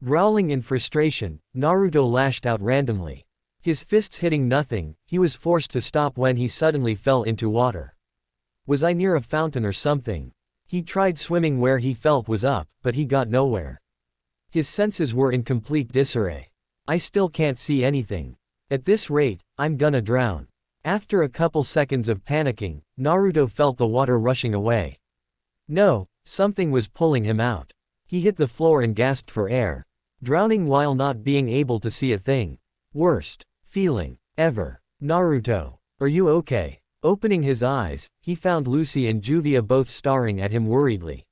A: Growling in frustration, Naruto lashed out randomly. His fists hitting nothing, he was forced to stop when he suddenly fell into water. Was I near a fountain or something? He tried swimming where he felt was up, but he got nowhere. His senses were in complete disarray. I still can't see anything. At this rate, I'm gonna drown. After a couple seconds of panicking, Naruto felt the water rushing away. No, something was pulling him out. He hit the floor and gasped for air. Drowning while not being able to see a thing. Worst feeling ever. Naruto, are you okay? Opening his eyes, he found Lucy and Juvia both staring at him worriedly.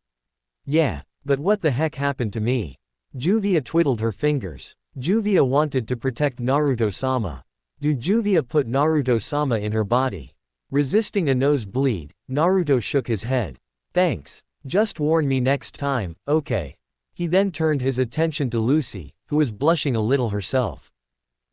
A: Yeah, but what the heck happened to me? Juvia twiddled her fingers. Juvia wanted to protect Naruto-sama. Do Juvia put Naruto-sama in her body? Resisting a nosebleed, Naruto shook his head. Thanks. Just warn me next time, okay? He then turned his attention to Lucy, who was blushing a little herself.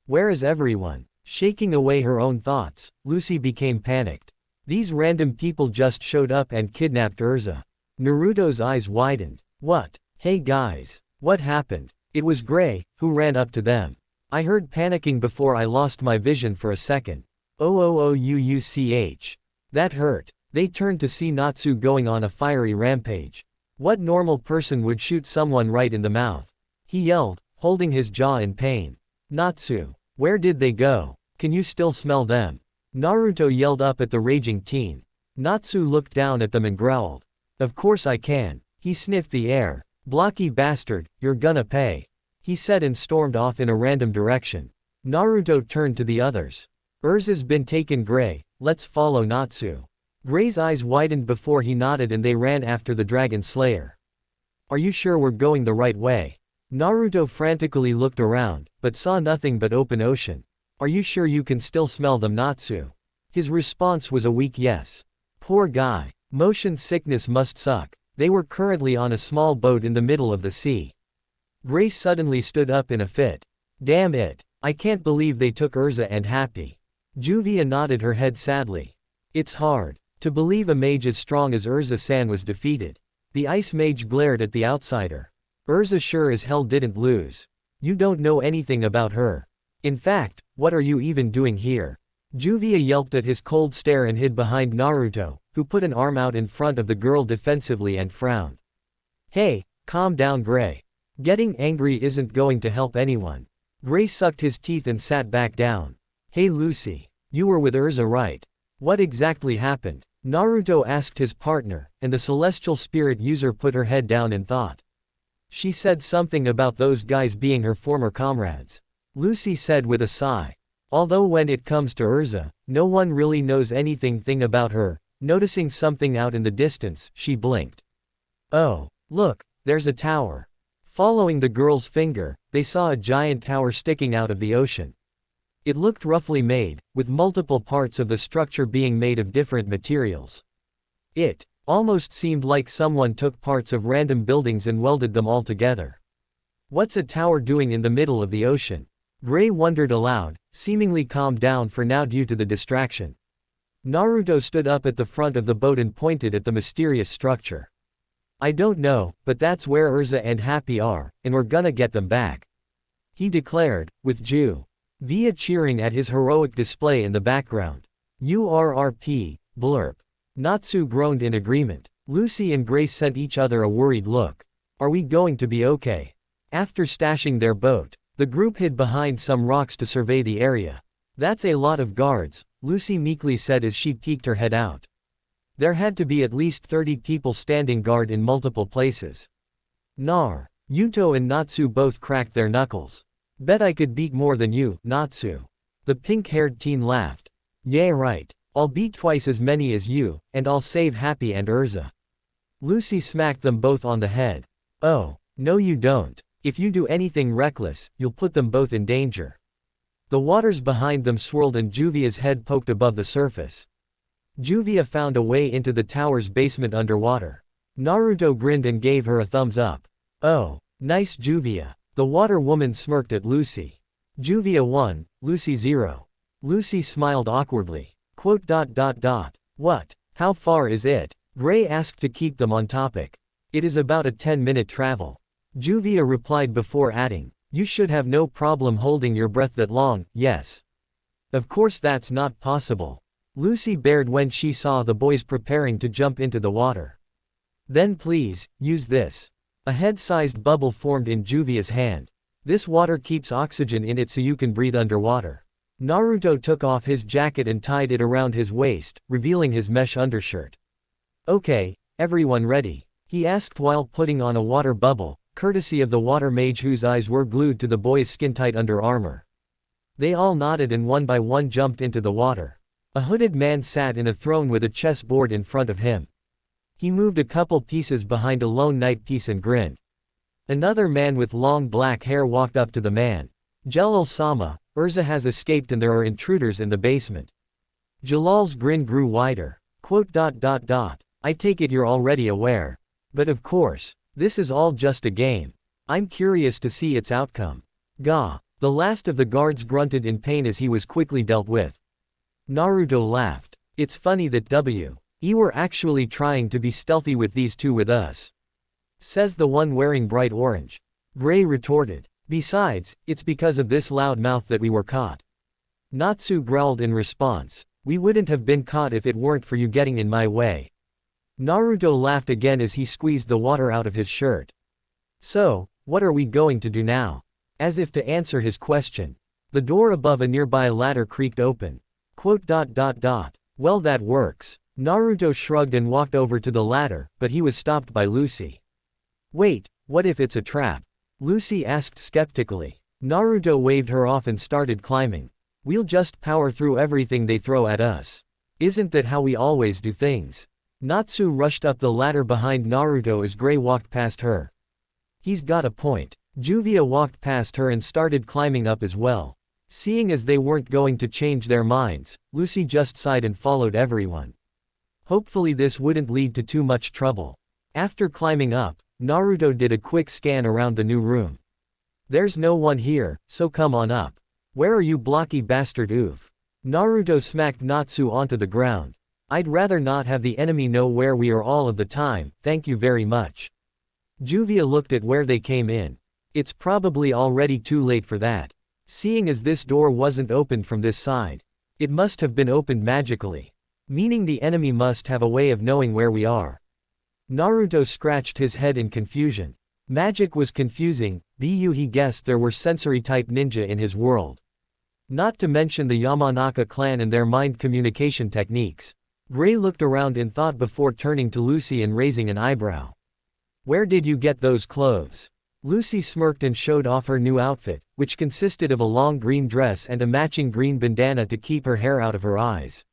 A: Where is everyone? Shaking away her own thoughts, Lucy became panicked. These random people just showed up and kidnapped Urza. Naruto's eyes widened. What? Hey guys. What happened? It was Gray, who ran up to them. I heard panicking before I lost my vision for a second. OOOUUCH. That hurt. They turned to see Natsu going on a fiery rampage. What normal person would shoot someone right in the mouth? He yelled, holding his jaw in pain. Natsu. Where did they go? Can you still smell them? Naruto yelled up at the raging teen. Natsu looked down at them and growled. Of course I can. He sniffed the air. Blocky bastard, you're gonna pay. He said and stormed off in a random direction. Naruto turned to the others. Urza's been taken Gray, let's follow Natsu. Gray's eyes widened before he nodded and they ran after the Dragon Slayer. Are you sure we're going the right way? Naruto frantically looked around, but saw nothing but open ocean. Are you sure you can still smell them, Natsu? His response was a weak yes. Poor guy. Motion sickness must suck. They were currently on a small boat in the middle of the sea. Gray suddenly stood up in a fit. Damn it. I can't believe they took Urza and Happy. Juvia nodded her head sadly. It's hard to believe a mage as strong as Urza-san was defeated. The ice mage glared at the outsider. Urza sure as hell didn't lose. You don't know anything about her. In fact, what are you even doing here? Juvia yelped at his cold stare and hid behind Naruto, who put an arm out in front of the girl defensively and frowned. Hey, calm down Gray. Getting angry isn't going to help anyone. Gray sucked his teeth and sat back down. Hey Lucy. You were with Urza, right? What exactly happened? Naruto asked his partner, and the celestial spirit user put her head down in thought. She said something about those guys being her former comrades. Lucy said with a sigh. Although when it comes to Urza, no one really knows anything about her. Noticing something out in the distance, she blinked. Oh, look, there's a tower. Following the girl's finger, they saw a giant tower sticking out of the ocean. It looked roughly made, with multiple parts of the structure being made of different materials. It almost seemed like someone took parts of random buildings and welded them all together. What's a tower doing in the middle of the ocean? Gray wondered aloud, seemingly calmed down for now due to the distraction. Naruto stood up at the front of the boat and pointed at the mysterious structure. I don't know, but that's where Urza and Happy are, and we're gonna get them back. He declared, with Juvia cheering at his heroic display in the background. URRP, blurp. Natsu groaned in agreement. Lucy and Grace sent each other a worried look. Are we going to be okay? After stashing their boat, the group hid behind some rocks to survey the area. That's a lot of guards, Lucy meekly said as she peeked her head out. There had to be at least 30 people standing guard in multiple places. Nar. Yuto and Natsu both cracked their knuckles. Bet I could beat more than you, Natsu. The pink-haired teen laughed. Yeah right. I'll beat twice as many as you, and I'll save Happy and Urza. Lucy smacked them both on the head. Oh, no you don't. If you do anything reckless, you'll put them both in danger. The waters behind them swirled and Juvia's head poked above the surface. Juvia found a way into the tower's basement underwater. Naruto grinned and gave her a thumbs up. Oh, nice Juvia. The water woman smirked at Lucy. Juvia 1, Lucy 0. Lucy smiled awkwardly. What? How far is it? Gray asked to keep them on topic. It is about a 10-minute travel. Juvia replied before adding, you should have no problem holding your breath that long, yes. Of course that's not possible. Lucy bared when she saw the boys preparing to jump into the water. Then please, use this. A head-sized bubble formed in Juvia's hand. This water keeps oxygen in it so you can breathe underwater. Naruto took off his jacket and tied it around his waist, revealing his mesh undershirt. Okay, everyone ready? He asked while putting on a water bubble, courtesy of the water mage whose eyes were glued to the boy's skin-tight under armor. They all nodded and one by one jumped into the water. A hooded man sat in a throne with a chessboard in front of him. He moved a couple pieces behind a lone knight piece and grinned. Another man with long black hair walked up to the man. Jalal-sama, Urza has escaped and there are intruders in the basement. Jalal's grin grew wider. I take it you're already aware. But of course, this is all just a game. I'm curious to see its outcome. Gah. The last of the guards grunted in pain as he was quickly dealt with. Naruto laughed. It's funny that we were actually trying to be stealthy with these two with us. Says the one wearing bright orange. Gray retorted. Besides, it's because of this loud mouth that we were caught. Natsu growled in response. We wouldn't have been caught if it weren't for you getting in my way. Naruto laughed again as he squeezed the water out of his shirt. So, what are we going to do now? As if to answer his question, the door above a nearby ladder creaked open. Well, that works. Naruto shrugged and walked over to the ladder, but he was stopped by Lucy. Wait, what if it's a trap? Lucy asked skeptically. Naruto waved her off and started climbing. We'll just power through everything they throw at us. Isn't that how we always do things? Natsu rushed up the ladder behind Naruto as Gray walked past her. He's got a point. Juvia walked past her and started climbing up as well. Seeing as they weren't going to change their minds, Lucy just sighed and followed everyone. Hopefully this wouldn't lead to too much trouble. After climbing up, Naruto did a quick scan around the new room. There's no one here, so come on up. Where are you, blocky bastard? Oof. Naruto smacked Natsu onto the ground. I'd rather not have the enemy know where we are all of the time, thank you very much. Juvia looked at where they came in. It's probably already too late for that. Seeing as this door wasn't opened from this side. It must have been opened magically. Meaning the enemy must have a way of knowing where we are. Naruto scratched his head in confusion. Magic was confusing, he guessed there were sensory-type ninja in his world. Not to mention the Yamanaka clan and their mind communication techniques. Gray looked around in thought before turning to Lucy and raising an eyebrow. Where did you get those clothes? Lucy smirked and showed off her new outfit, which consisted of a long green dress and a matching green bandana to keep her hair out of her eyes.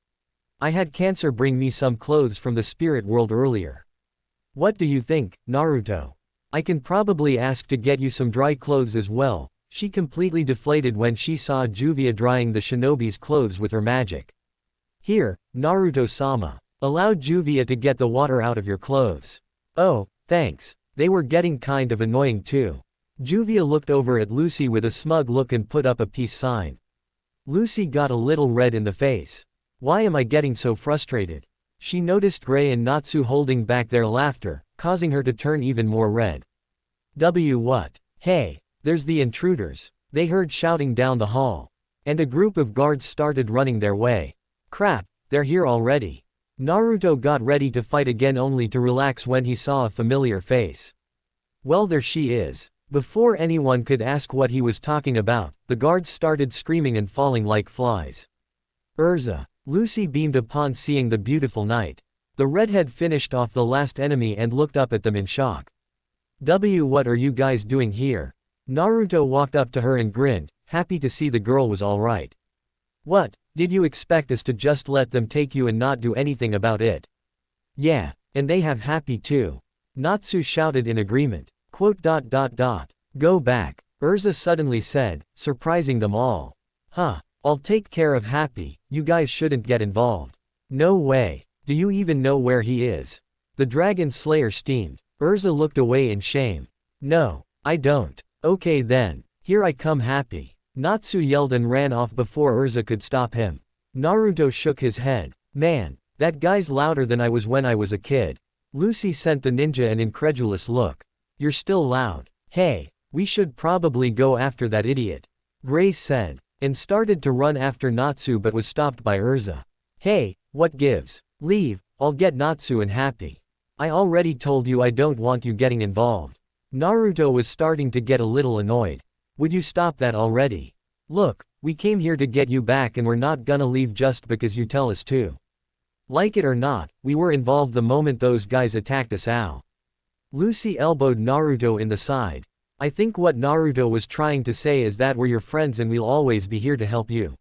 A: I had Cancer bring me some clothes from the spirit world earlier. What do you think, Naruto? I can probably ask to get you some dry clothes as well. She completely deflated when she saw Juvia drying the shinobi's clothes with her magic. Here, Naruto-sama. Allow Juvia to get the water out of your clothes. Oh, thanks. They were getting kind of annoying too. Juvia looked over at Lucy with a smug look and put up a peace sign. Lucy got a little red in the face. Why am I getting so frustrated? She noticed Gray and Natsu holding back their laughter, causing her to turn even more red. What? Hey, there's the intruders. They heard shouting down the hall. And a group of guards started running their way. Crap, they're here already. Naruto got ready to fight again only to relax when he saw a familiar face. Well, there she is. Before anyone could ask what he was talking about, the guards started screaming and falling like flies. Urza. Lucy beamed upon seeing the beautiful knight. The redhead finished off the last enemy and looked up at them in shock. What are you guys doing here? Naruto walked up to her and grinned, happy to see the girl was alright. What, did you expect us to just let them take you and not do anything about it? Yeah, and they have happy too. Natsu shouted in agreement. Go back, Urza suddenly said, surprising them all. Huh, I'll take care of Happy, you guys shouldn't get involved. No way, do you even know where he is? The Dragon Slayer steamed. Urza looked away in shame. No, I don't. Okay then, here I come Happy. Natsu yelled and ran off before Urza could stop him. Naruto shook his head. Man, that guy's louder than I was when I was a kid. Lucy sent the ninja an incredulous look. You're still loud. Hey, we should probably go after that idiot. Grace said, and started to run after Natsu but was stopped by Urza. Hey, what gives? Leave, I'll get Natsu and Happy. I already told you I don't want you getting involved. Naruto was starting to get a little annoyed. Would you stop that already? Look, we came here to get you back and we're not gonna leave just because you tell us to. Like it or not, we were involved the moment those guys attacked us. Ow. Lucy elbowed Naruto in the side. I think what Naruto was trying to say is that we're your friends and we'll always be here to help you.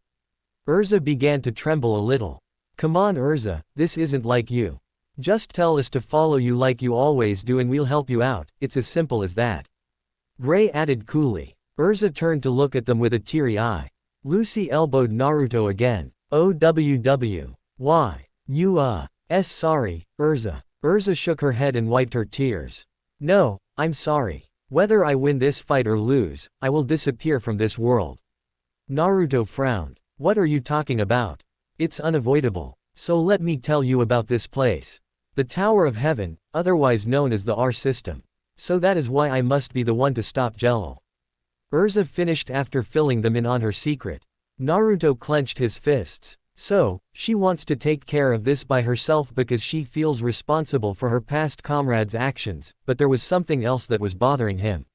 A: Urza began to tremble a little. Come on Urza, this isn't like you. Just tell us to follow you like you always do and we'll help you out, it's as simple as that. Gray added coolly. Urza turned to look at them with a teary eye. Lucy elbowed Naruto again. Why? You sorry, Urza. Urza shook her head and wiped her tears. No, I'm sorry. Whether I win this fight or lose, I will disappear from this world. Naruto frowned. What are you talking about? It's unavoidable. So let me tell you about this place. The Tower of Heaven, otherwise known as the R system. So that is why I must be the one to stop Jello. Urza finished after filling them in on her secret. Naruto clenched his fists. So, she wants to take care of this by herself because she feels responsible for her past comrades' actions, but there was something else that was bothering him.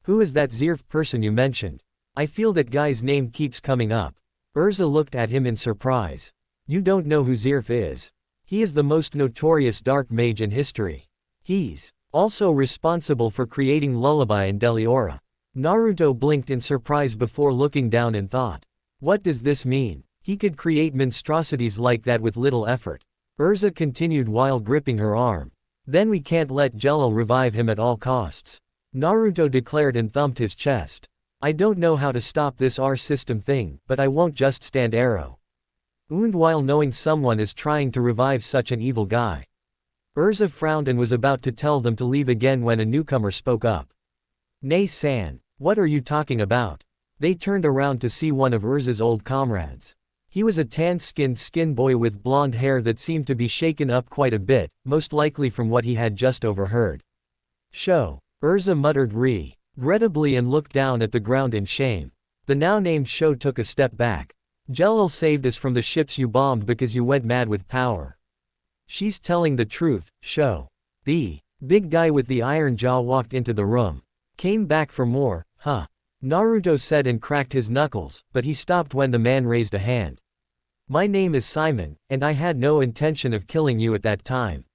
A: Who is that Zirf person you mentioned? I feel that guy's name keeps coming up. Urza looked at him in surprise. You don't know who Zirf is. He is the most notorious dark mage in history. He's also responsible for creating Lullaby and Deliora. Naruto blinked in surprise before looking down in thought. What does this mean? He could create monstrosities like that with little effort. Urza continued while gripping her arm. Then we can't let Jello revive him at all costs. Naruto declared and thumped his chest. I don't know how to stop this R system thing, but I won't just stand arrow. And while knowing someone is trying to revive such an evil guy. Urza frowned and was about to tell them to leave again when a newcomer spoke up. Nei-san, what are you talking about? They turned around to see one of Urza's old comrades. He was a tan-skinned skin boy with blonde hair that seemed to be shaken up quite a bit, most likely from what he had just overheard. Sho. Urza muttered regrettably and looked down at the ground in shame. The now-named Sho took a step back. Jello saved us from the ships you bombed because you went mad with power. She's telling the truth, Sho. The big guy with the iron jaw walked into the room. Came back for more, huh? Naruto said and cracked his knuckles, but he stopped when the man raised a hand. My name is Simon, and I had no intention of killing you at that time.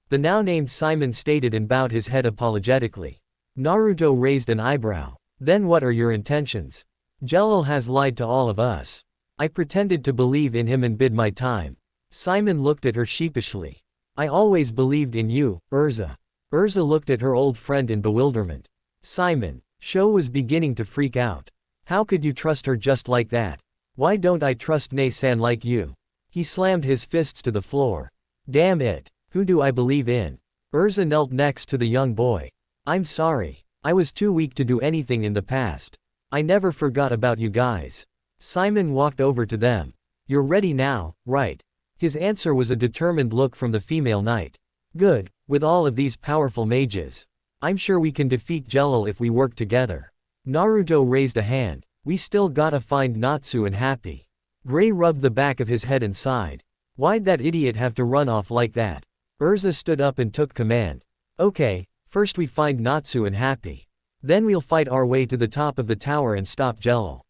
A: The now-named Simon stated and bowed his head apologetically. Naruto raised an eyebrow. Then what are your intentions? Jello has lied to all of us. I pretended to believe in him and bid my time. Simon looked at her sheepishly. I always believed in you, Urza. Urza looked at her old friend in bewilderment. Simon. Sho was beginning to freak out. How could you trust her just like that? Why don't I trust Nei-san like you? He slammed his fists to the floor. Damn it. Who do I believe in? Urza knelt next to the young boy. I'm sorry. I was too weak to do anything in the past. I never forgot about you guys. Simon walked over to them. You're ready now, right? His answer was a determined look from the female knight. Good, with all of these powerful mages. I'm sure we can defeat Jello if we work together. Naruto raised a hand. We still gotta find Natsu and Happy. Gray rubbed the back of his head and sighed. Why'd that idiot have to run off like that? Urza stood up and took command. Okay, first we find Natsu and Happy. Then we'll fight our way to the top of the tower and stop Jello.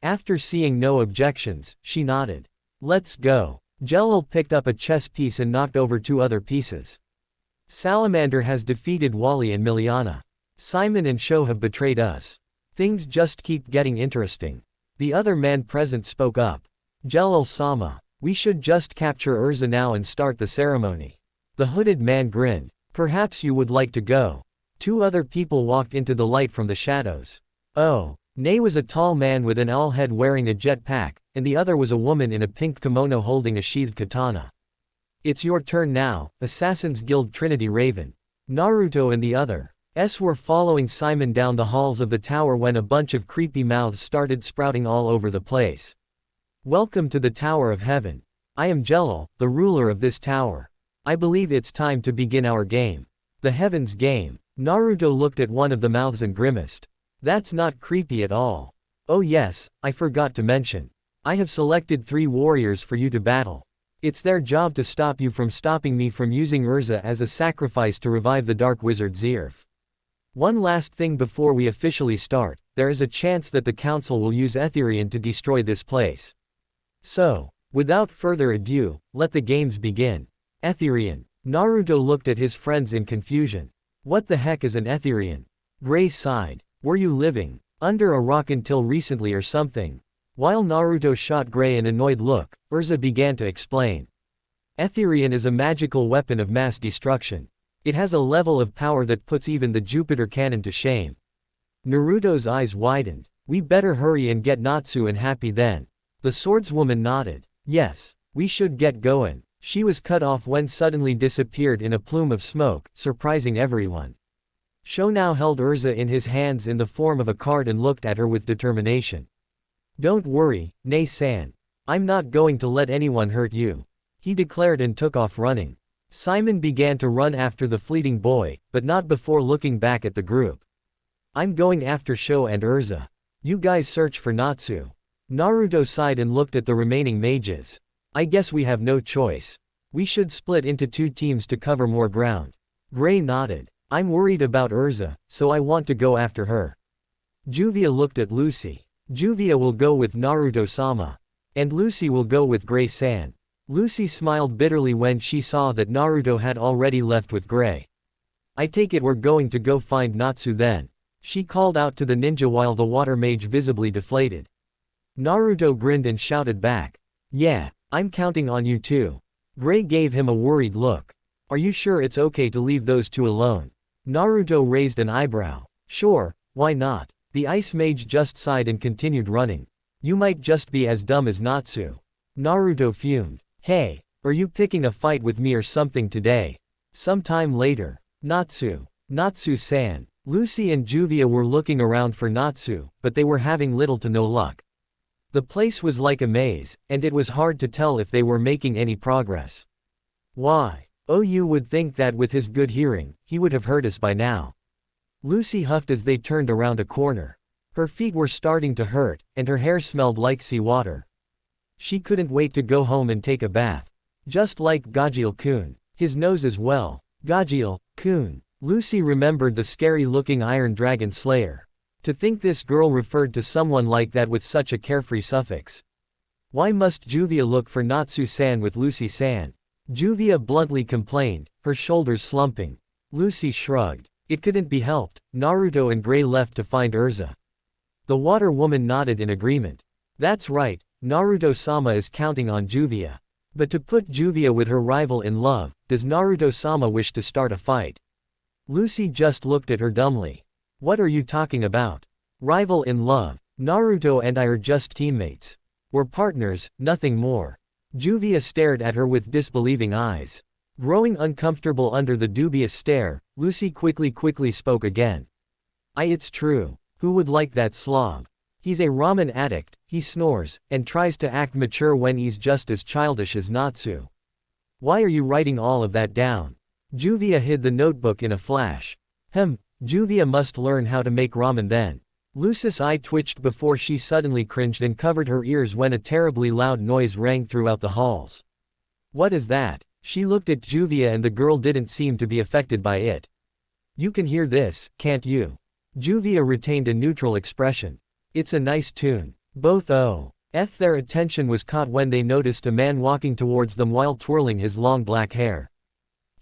A: After seeing no objections, she nodded. Let's go. Jello picked up a chess piece and knocked over two other pieces. Salamander has defeated Wally and Miliana. Simon and Sho have betrayed us. Things just keep getting interesting. The other man present spoke up. Jello-sama, we should just capture Urza now and start the ceremony. The hooded man grinned. Perhaps you would like to go. Two other people walked into the light from the shadows. Oh. Nei was a tall man with an owl head wearing a jetpack, and the other was a woman in a pink kimono holding a sheathed katana. It's your turn now, Assassin's Guild Trinity Raven. Naruto and the others were following Simon down the halls of the tower when a bunch of creepy mouths started sprouting all over the place. Welcome to the Tower of Heaven. I am Jello, the ruler of this tower. I believe it's time to begin our game. The Heavens game. Naruto looked at one of the mouths and grimaced. That's not creepy at all. Oh yes, I forgot to mention. I have selected 3 warriors for you to battle. It's their job to stop you from stopping me from using Urza as a sacrifice to revive the Dark Wizard Zirf. One last thing before we officially start, there is a chance that the council will use Etherian to destroy this place. So, without further ado, let the games begin. Etherian. Naruto looked at his friends in confusion. What the heck is an Etherian? Gray sighed. Were you living under a rock until recently or something? While Naruto shot Gray an annoyed look, Urza began to explain. Etherian is a magical weapon of mass destruction. It has a level of power that puts even the Jupiter cannon to shame. Naruto's eyes widened. We better hurry and get Natsu and Happy then. The swordswoman nodded. Yes, we should get going. She was cut off when suddenly disappeared in a plume of smoke, surprising everyone. Sho now held Urza in his hands in the form of a card and looked at her with determination. Don't worry, Nei-san. I'm not going to let anyone hurt you, he declared and took off running. Simon began to run after the fleeting boy, but not before looking back at the group. I'm going after Sho and Urza. You guys search for Natsu. Naruto sighed and looked at the remaining mages. I guess we have no choice. We should split into 2 teams to cover more ground. Gray nodded. I'm worried about Urza, so I want to go after her. Juvia looked at Lucy. Juvia will go with Naruto-sama. And Lucy will go with Gray-san. Lucy smiled bitterly when she saw that Naruto had already left with Gray. I take it we're going to go find Natsu then. She called out to the ninja while the water mage visibly deflated. Naruto grinned and shouted back. Yeah, I'm counting on you too. Gray gave him a worried look. Are you sure it's okay to leave those 2 alone? Naruto raised an eyebrow. Sure, why not? The ice mage just sighed and continued running. You might just be as dumb as Natsu. Naruto fumed. Hey, are you picking a fight with me or something today? Sometime later. Natsu. Natsu-san. Lucy and Juvia were looking around for Natsu, but they were having little to no luck. The place was like a maze, and it was hard to tell if they were making any progress. Why? Oh, you would think that with his good hearing, he would have heard us by now. Lucy huffed as they turned around a corner. Her feet were starting to hurt, and her hair smelled like seawater. She couldn't wait to go home and take a bath. Just like Gajeel-kun. His nose as well. Gajeel-kun. Lucy remembered the scary-looking Iron Dragon Slayer. To think this girl referred to someone like that with such a carefree suffix. Why must Juvia look for Natsu-san with Lucy-san? Juvia bluntly complained, her shoulders slumping. Lucy shrugged. It couldn't be helped. Naruto and Gray left to find Urza. The water woman nodded in agreement. That's right, Naruto-sama is counting on Juvia. But to put Juvia with her rival in love, does Naruto-sama wish to start a fight? Lucy just looked at her dumbly. What are you talking about? Rival in love. Naruto and I are just teammates. We're partners, nothing more. Juvia stared at her with disbelieving eyes. Growing uncomfortable under the dubious stare, Lucy quickly spoke again. It's true. Who would like that slob? He's a ramen addict, he snores, and tries to act mature when he's just as childish as Natsu. Why are you writing all of that down? Juvia hid the notebook in a flash. Juvia must learn how to make ramen then. Lucy's eye twitched before she suddenly cringed and covered her ears when a terribly loud noise rang throughout the halls. What is that? She looked at Juvia and the girl didn't seem to be affected by it. You can hear this, can't you? Juvia retained a neutral expression. It's a nice tune. Both their attention was caught when they noticed a man walking towards them while twirling his long black hair.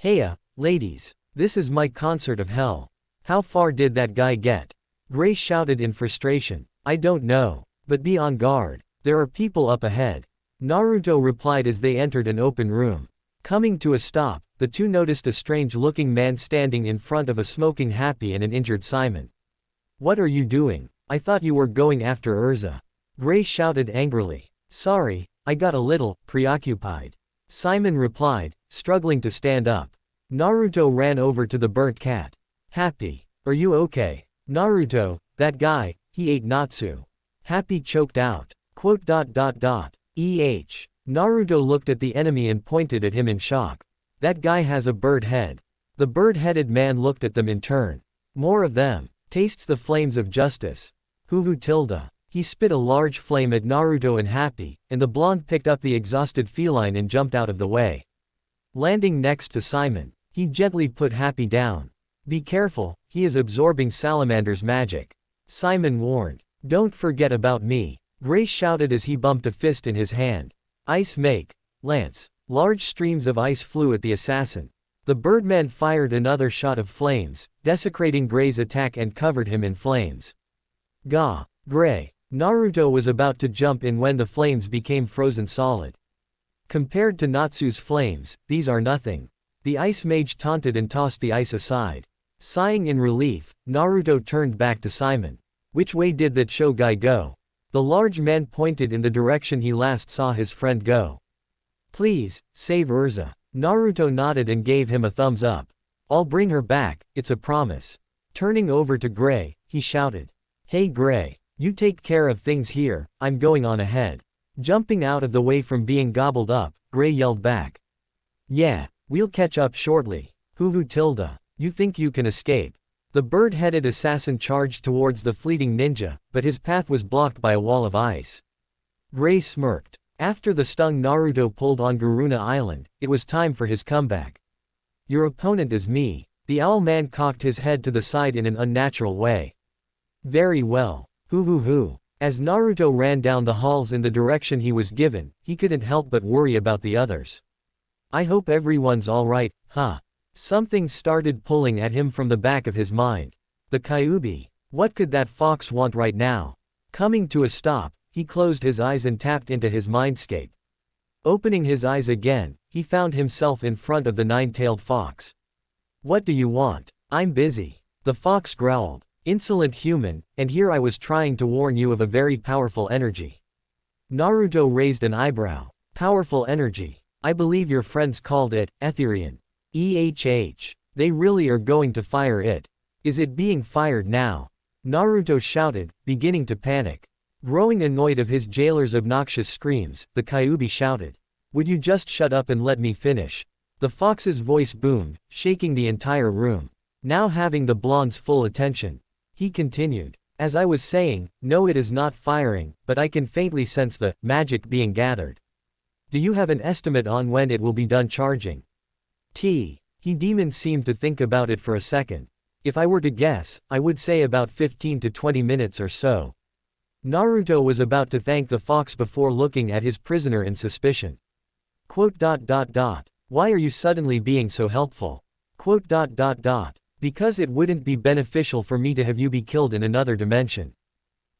A: Heya, ladies. This is my concert of hell. How far did that guy get? Gray shouted in frustration. I don't know. But be on guard. There are people up ahead. Naruto replied as they entered an open room. Coming to a stop, the 2 noticed a strange-looking man standing in front of a smoking Happy and an injured Simon. What are you doing? I thought you were going after Urza. Gray shouted angrily. Sorry, I got a little preoccupied. Simon replied, struggling to stand up. Naruto ran over to the burnt cat. Happy. Are you okay? Naruto, that guy, he ate Natsu. Happy choked out. Naruto looked at the enemy and pointed at him in shock. That guy has a bird head. The bird-headed man looked at them in turn. More of them. Tastes the flames of justice. Huhu tilde. He spit a large flame at Naruto and Happy, and the blonde picked up the exhausted feline and jumped out of the way. Landing next to Simon, he gently put Happy down. Be careful, he is absorbing Salamander's magic. Simon warned. Don't forget about me. Gray shouted as he bumped a fist in his hand. Ice make. Lance. Large streams of ice flew at the assassin. The Birdman fired another shot of flames, desecrating Gray's attack and covered him in flames. Gah! Gray! Naruto was about to jump in when the flames became frozen solid. Compared to Natsu's flames, these are nothing. The ice mage taunted and tossed the ice aside. Sighing in relief, Naruto turned back to Simon. Which way did that Shogai go? The large man pointed in the direction he last saw his friend go. Please, save Urza. Naruto nodded and gave him a thumbs up. I'll bring her back, it's a promise. Turning over to Gray, he shouted. Hey Gray, you take care of things here, I'm going on ahead. Jumping out of the way from being gobbled up, Gray yelled back. Yeah, we'll catch up shortly. Hoo tilde. You think you can escape? The bird-headed assassin charged towards the fleeting ninja, but his path was blocked by a wall of ice. Gray smirked. After the stung Naruto pulled on Garuna Island, it was time for his comeback. Your opponent is me. The owl man cocked his head to the side in an unnatural way. Very well. Hoo. As Naruto ran down the halls in the direction he was given, he couldn't help but worry about the others. I hope everyone's alright, huh? Something started pulling at him from the back of his mind. The Kyuubi. What could that fox want right now? Coming to a stop, he closed his eyes and tapped into his mindscape. Opening his eyes again, he found himself in front of the nine-tailed fox. What do you want? I'm busy. The fox growled. Insolent human, and here I was trying to warn you of a very powerful energy. Naruto raised an eyebrow. Powerful energy. I believe your friends called it, Etherian. They really are going to fire it. Is it being fired now? Naruto shouted, beginning to panic. Growing annoyed of his jailer's obnoxious screams, the Kyuubi shouted. Would you just shut up and let me finish? The fox's voice boomed, shaking the entire room. Now having the blonde's full attention, he continued. As I was saying, no, it is not firing, but I can faintly sense the magic being gathered. Do you have an estimate on when it will be done charging? Demon seemed to think about it for a second. If I were to guess, I would say about 15 to 20 minutes or so. Naruto was about to thank the fox before looking at his prisoner in suspicion. Why are you suddenly being so helpful? Because it wouldn't be beneficial for me to have you be killed in another dimension.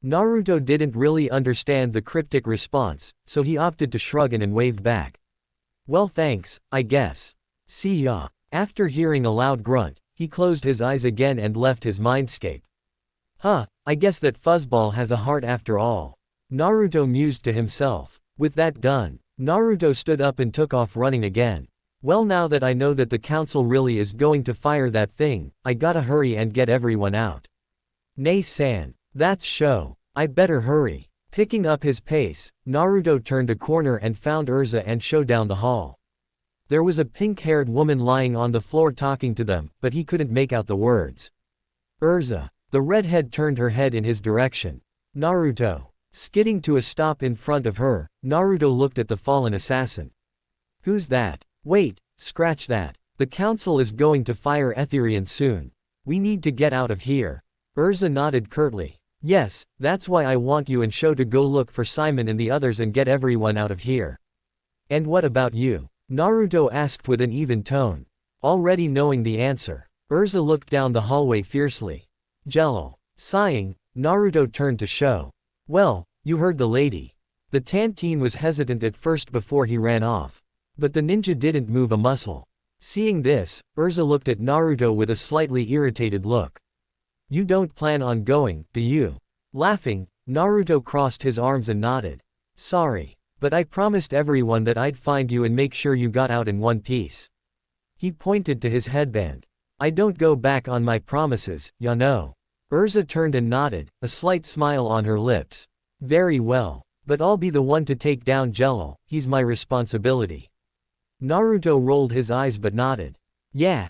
A: Naruto didn't really understand the cryptic response, so he opted to shrug and waved back. Well thanks, I guess. See ya. After hearing a loud grunt, he closed his eyes again and left his mindscape. Huh, I guess that fuzzball has a heart after all. Naruto mused to himself. With that done, Naruto stood up and took off running again. Well, now that I know that the council really is going to fire that thing, I gotta hurry and get everyone out. Nay-san. That's show. I better hurry. Picking up his pace, Naruto turned a corner and found Urza and Sho down the hall. There was a pink-haired woman lying on the floor talking to them, but he couldn't make out the words. Urza. The redhead turned her head in his direction. Naruto. Skidding to a stop in front of her, Naruto looked at the fallen assassin. Who's that? Wait, scratch that. The council is going to fire Etherian soon. We need to get out of here. Urza nodded curtly. Yes, that's why I want you and Sho to go look for Simon and the others and get everyone out of here. And what about you? Naruto asked with an even tone. Already knowing the answer, Urza looked down the hallway fiercely. Jello. Sighing, Naruto turned to Sho. Well, you heard the lady. The Tanteen was hesitant at first before he ran off. But the ninja didn't move a muscle. Seeing this, Urza looked at Naruto with a slightly irritated look. You don't plan on going, do you? Laughing, Naruto crossed his arms and nodded. Sorry, but I promised everyone that I'd find you and make sure you got out in one piece. He pointed to his headband. I don't go back on my promises, ya know. Urza turned and nodded, a slight smile on her lips. Very well, but I'll be the one to take down Jello, he's my responsibility. Naruto rolled his eyes but nodded. Yeah,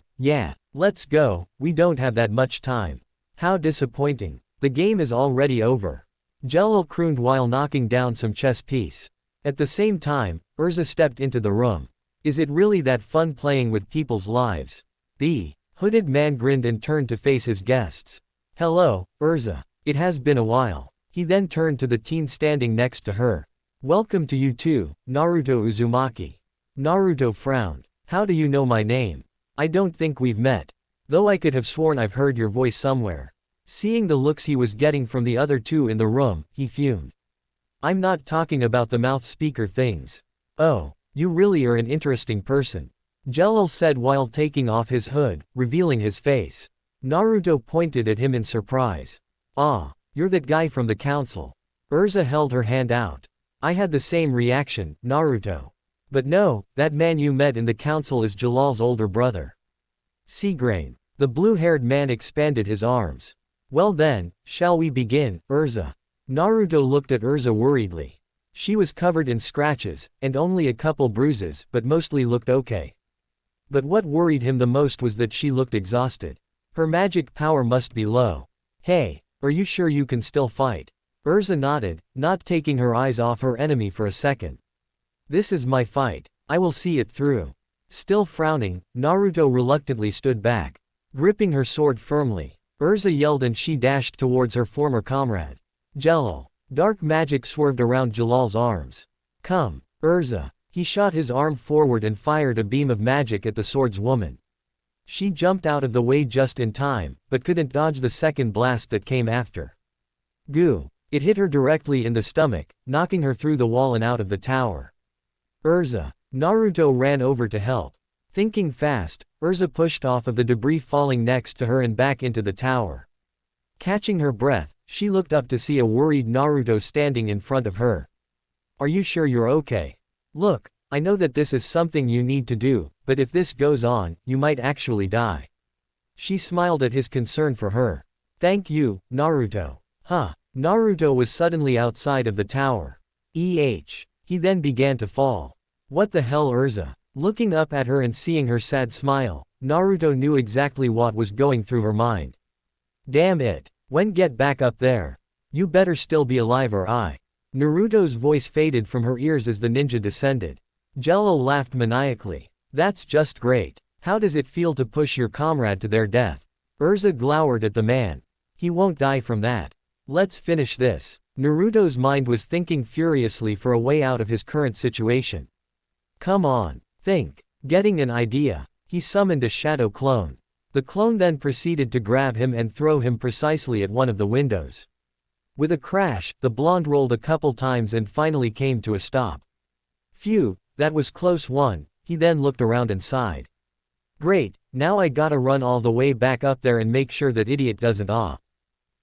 A: let's go, we don't have that much time. How disappointing, the game is already over. Jello crooned while knocking down some chess piece. At the same time, Urza stepped into the room. Is it really that fun playing with people's lives? The hooded man grinned and turned to face his guests. Hello, Urza. It has been a while. He then turned to the teen standing next to her. Welcome to you too, Naruto Uzumaki. Naruto frowned. How do you know my name? I don't think we've met. Though I could have sworn I've heard your voice somewhere. Seeing the looks he was getting from the other two in the room, he fumed. I'm not talking about the mouth speaker things. Oh, you really are an interesting person. Jelal said while taking off his hood, revealing his face. Naruto pointed at him in surprise. Ah, you're that guy from the council. Urza held her hand out. I had the same reaction, Naruto. But no, that man you met in the council is Jalal's older brother. Seagrain. The blue-haired man expanded his arms. Well then, shall we begin, Urza? Naruto looked at Urza worriedly. She was covered in scratches, and only a couple bruises, but mostly looked okay. But what worried him the most was that she looked exhausted. Her magic power must be low. Hey, are you sure you can still fight? Urza nodded, not taking her eyes off her enemy for a second. This is my fight. I will see it through. Still frowning, Naruto reluctantly stood back. Gripping her sword firmly, Urza yelled and she dashed towards her former comrade. Jelal. Dark magic swerved around Jalal's arms. Come, Urza. He shot his arm forward and fired a beam of magic at the swordswoman. She jumped out of the way just in time, but couldn't dodge the second blast that came after. Goo! It hit her directly in the stomach, knocking her through the wall and out of the tower. Urza. Naruto ran over to help. Thinking fast, Urza pushed off of the debris falling next to her and back into the tower. Catching her breath, she looked up to see a worried Naruto standing in front of her. Are you sure you're okay? Look, I know that this is something you need to do, but if this goes on, you might actually die. She smiled at his concern for her. Thank you, Naruto. Huh. Naruto was suddenly outside of the tower. He then began to fall. What the hell, Urza? Looking up at her and seeing her sad smile, Naruto knew exactly what was going through her mind. Damn it. When get back up there. You better still be alive or I. Naruto's voice faded from her ears as the ninja descended. Jello laughed maniacally. That's just great. How does it feel to push your comrade to their death? Urza glowered at the man. He won't die from that. Let's finish this. Naruto's mind was thinking furiously for a way out of his current situation. Come on, think. Getting an idea. He summoned a shadow clone. The clone then proceeded to grab him and throw him precisely at one of the windows. With a crash, the blonde rolled a couple times and finally came to a stop. Phew, that was close one. He then looked around and sighed. Great, now I gotta run all the way back up there and make sure that idiot doesn't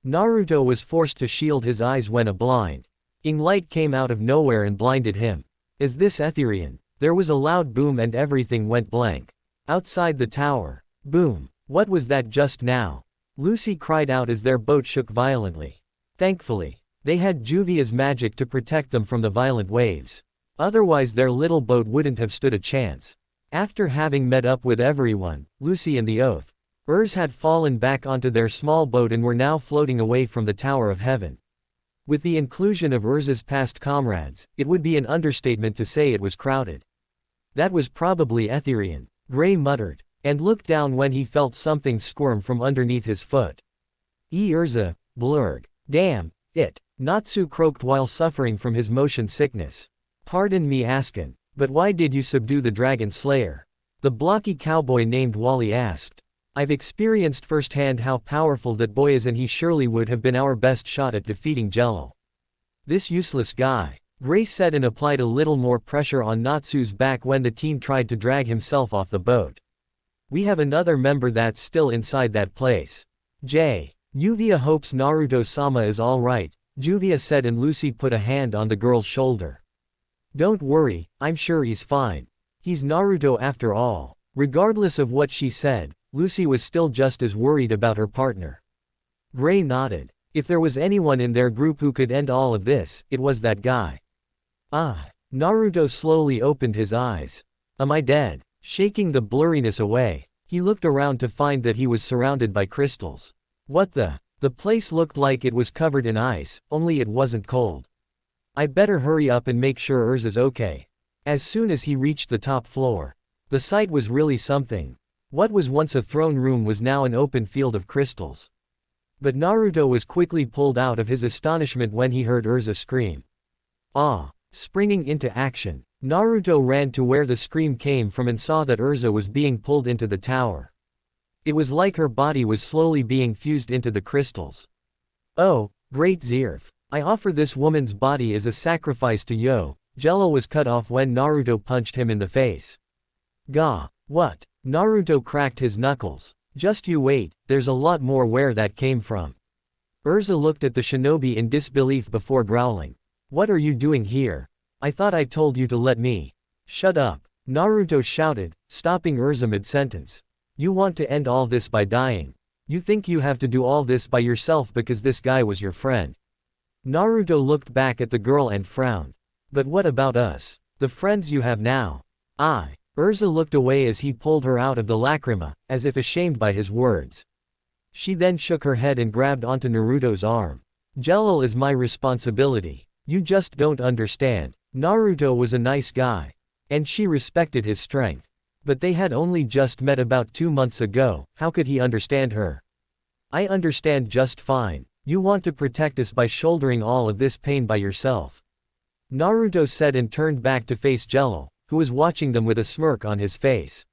A: Naruto was forced to shield his eyes when a blinding light came out of nowhere and blinded him. Is this Etherian? There was a loud boom and everything went blank. Outside the tower. Boom. What was that just now? Lucy cried out as their boat shook violently. Thankfully, they had Juvia's magic to protect them from the violent waves. Otherwise their little boat wouldn't have stood a chance. After having met up with everyone, Lucy and the Oath, Urs had fallen back onto their small boat and were now floating away from the Tower of Heaven. With the inclusion of Urz's past comrades, it would be an understatement to say it was crowded. That was probably Etherian, Gray muttered, and looked down when he felt something squirm from underneath his foot. Urza, blurg. Damn, it. Natsu croaked while suffering from his motion sickness. Pardon me askin', but why did you subdue the Dragon Slayer? The blocky cowboy named Wally asked. I've experienced firsthand how powerful that boy is and he surely would have been our best shot at defeating Jello. This useless guy, Gray said and applied a little more pressure on Natsu's back when the team tried to drag himself off the boat. We have another member that's still inside that place. Juvia hopes Naruto-sama is alright, Juvia said and Lucy put a hand on the girl's shoulder. Don't worry, I'm sure he's fine. He's Naruto after all. Regardless of what she said, Lucy was still just as worried about her partner. Gray nodded. If there was anyone in their group who could end all of this, it was that guy. Naruto slowly opened his eyes. Am I dead? Shaking the blurriness away, he looked around to find that he was surrounded by crystals. What the? The place looked like it was covered in ice, only it wasn't cold. I better hurry up and make sure Urza's okay. As soon as he reached the top floor, the sight was really something. What was once a throne room was now an open field of crystals. But Naruto was quickly pulled out of his astonishment when he heard Urza scream. Springing into action, Naruto ran to where the scream came from and saw that Urza was being pulled into the tower. It was like her body was slowly being fused into the crystals. Oh, great Zirf. I offer this woman's body as a sacrifice to Yo. Jello was cut off when Naruto punched him in the face. Gah. What? Naruto cracked his knuckles. Just you wait, there's a lot more where that came from. Urza looked at the shinobi in disbelief before growling. What are you doing here? I thought I told you to let me. Shut up. Naruto shouted, stopping Urza mid-sentence. You want to end all this by dying. You think you have to do all this by yourself because this guy was your friend. Naruto looked back at the girl and frowned. But what about us? The friends you have now? Urza looked away as he pulled her out of the lacrima, as if ashamed by his words. She then shook her head and grabbed onto Naruto's arm. Jello is my responsibility. You just don't understand. Naruto was a nice guy. And she respected his strength. But they had only just met about 2 months ago, how could he understand her? I understand just fine. You want to protect us by shouldering all of this pain by yourself. Naruto said and turned back to face Jello, who was watching them with a smirk on his face.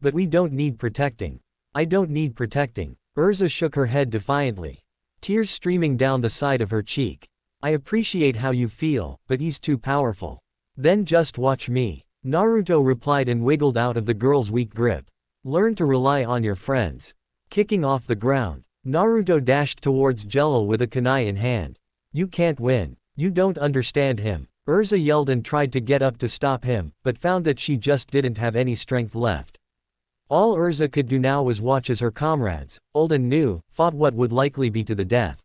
A: But we don't need protecting. I don't need protecting. Urza shook her head defiantly. Tears streaming down the side of her cheek. I appreciate how you feel, but he's too powerful. Then just watch me. Naruto replied and wiggled out of the girl's weak grip. Learn to rely on your friends. Kicking off the ground, Naruto dashed towards Jello with a kunai in hand. You can't win. You don't understand him. Urza yelled and tried to get up to stop him, but found that she just didn't have any strength left. All Urza could do now was watch as her comrades, old and new, fought what would likely be to the death.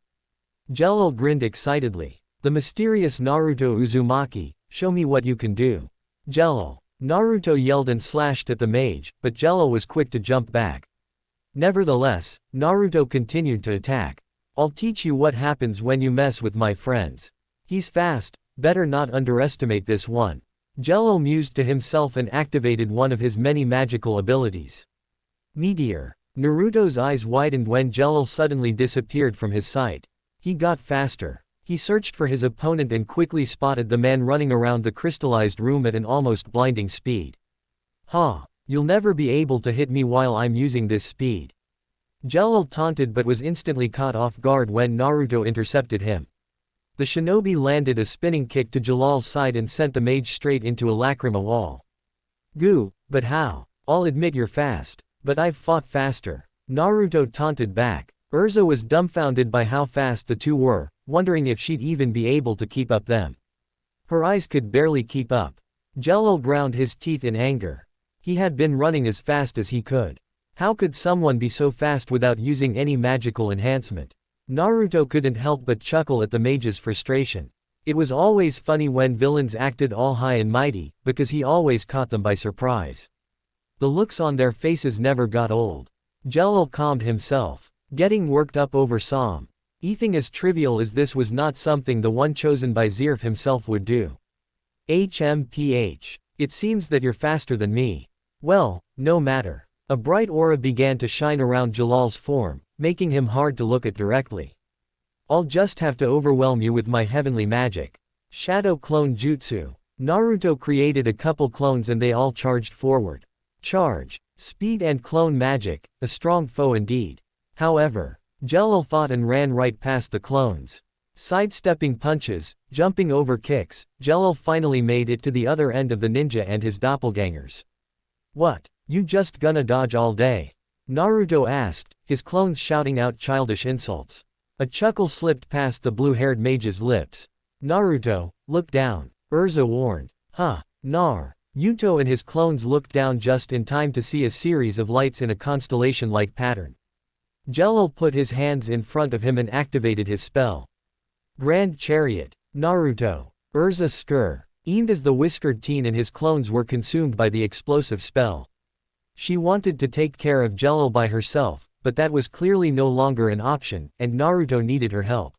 A: Jello grinned excitedly. The mysterious Naruto Uzumaki, show me what you can do. Jello. Naruto yelled and slashed at the mage, but Jello was quick to jump back. Nevertheless, Naruto continued to attack. I'll teach you what happens when you mess with my friends. He's fast, better not underestimate this one. Jello mused to himself and activated one of his many magical abilities. Meteor. Naruto's eyes widened when Jello suddenly disappeared from his sight. He got faster. He searched for his opponent and quickly spotted the man running around the crystallized room at an almost blinding speed. Ha! You'll never be able to hit me while I'm using this speed. Jello taunted but was instantly caught off guard when Naruto intercepted him. The shinobi landed a spinning kick to Jalal's side and sent the mage straight into a lacrima wall. Goo, but how? I'll admit you're fast, but I've fought faster. Naruto taunted back. Urza was dumbfounded by how fast the two were, wondering if she'd even be able to keep up them. Her eyes could barely keep up. Jello ground his teeth in anger. He had been running as fast as he could. How could someone be so fast without using any magical enhancement? Naruto couldn't help but chuckle at the mage's frustration. It was always funny when villains acted all high and mighty, because he always caught them by surprise. The looks on their faces never got old. Jello calmed himself. Getting worked up over some. Anything as trivial as this was not something the one chosen by Zirf himself would do. HMPH. It seems that you're faster than me. Well, no matter. A bright aura began to shine around Jalal's form, making him hard to look at directly. I'll just have to overwhelm you with my heavenly magic. Shadow Clone Jutsu. Naruto created a couple clones and they all charged forward. Charge. Speed and clone magic, a strong foe indeed. However, Jello fought and ran right past the clones. Sidestepping punches, jumping over kicks, Jello finally made it to the other end of the ninja and his doppelgangers. What? You just gonna dodge all day? Naruto asked, his clones shouting out childish insults. A chuckle slipped past the blue-haired mage's lips. Naruto, look down. Urza warned. Huh, Nar. Yuto and his clones looked down just in time to see a series of lights in a constellation-like pattern. Jello put his hands in front of him and activated his spell. Grand Chariot. Naruto. Urza Skur. Aimed as the whiskered teen and his clones were consumed by the explosive spell. She wanted to take care of Jello by herself, but that was clearly no longer an option, and Naruto needed her help.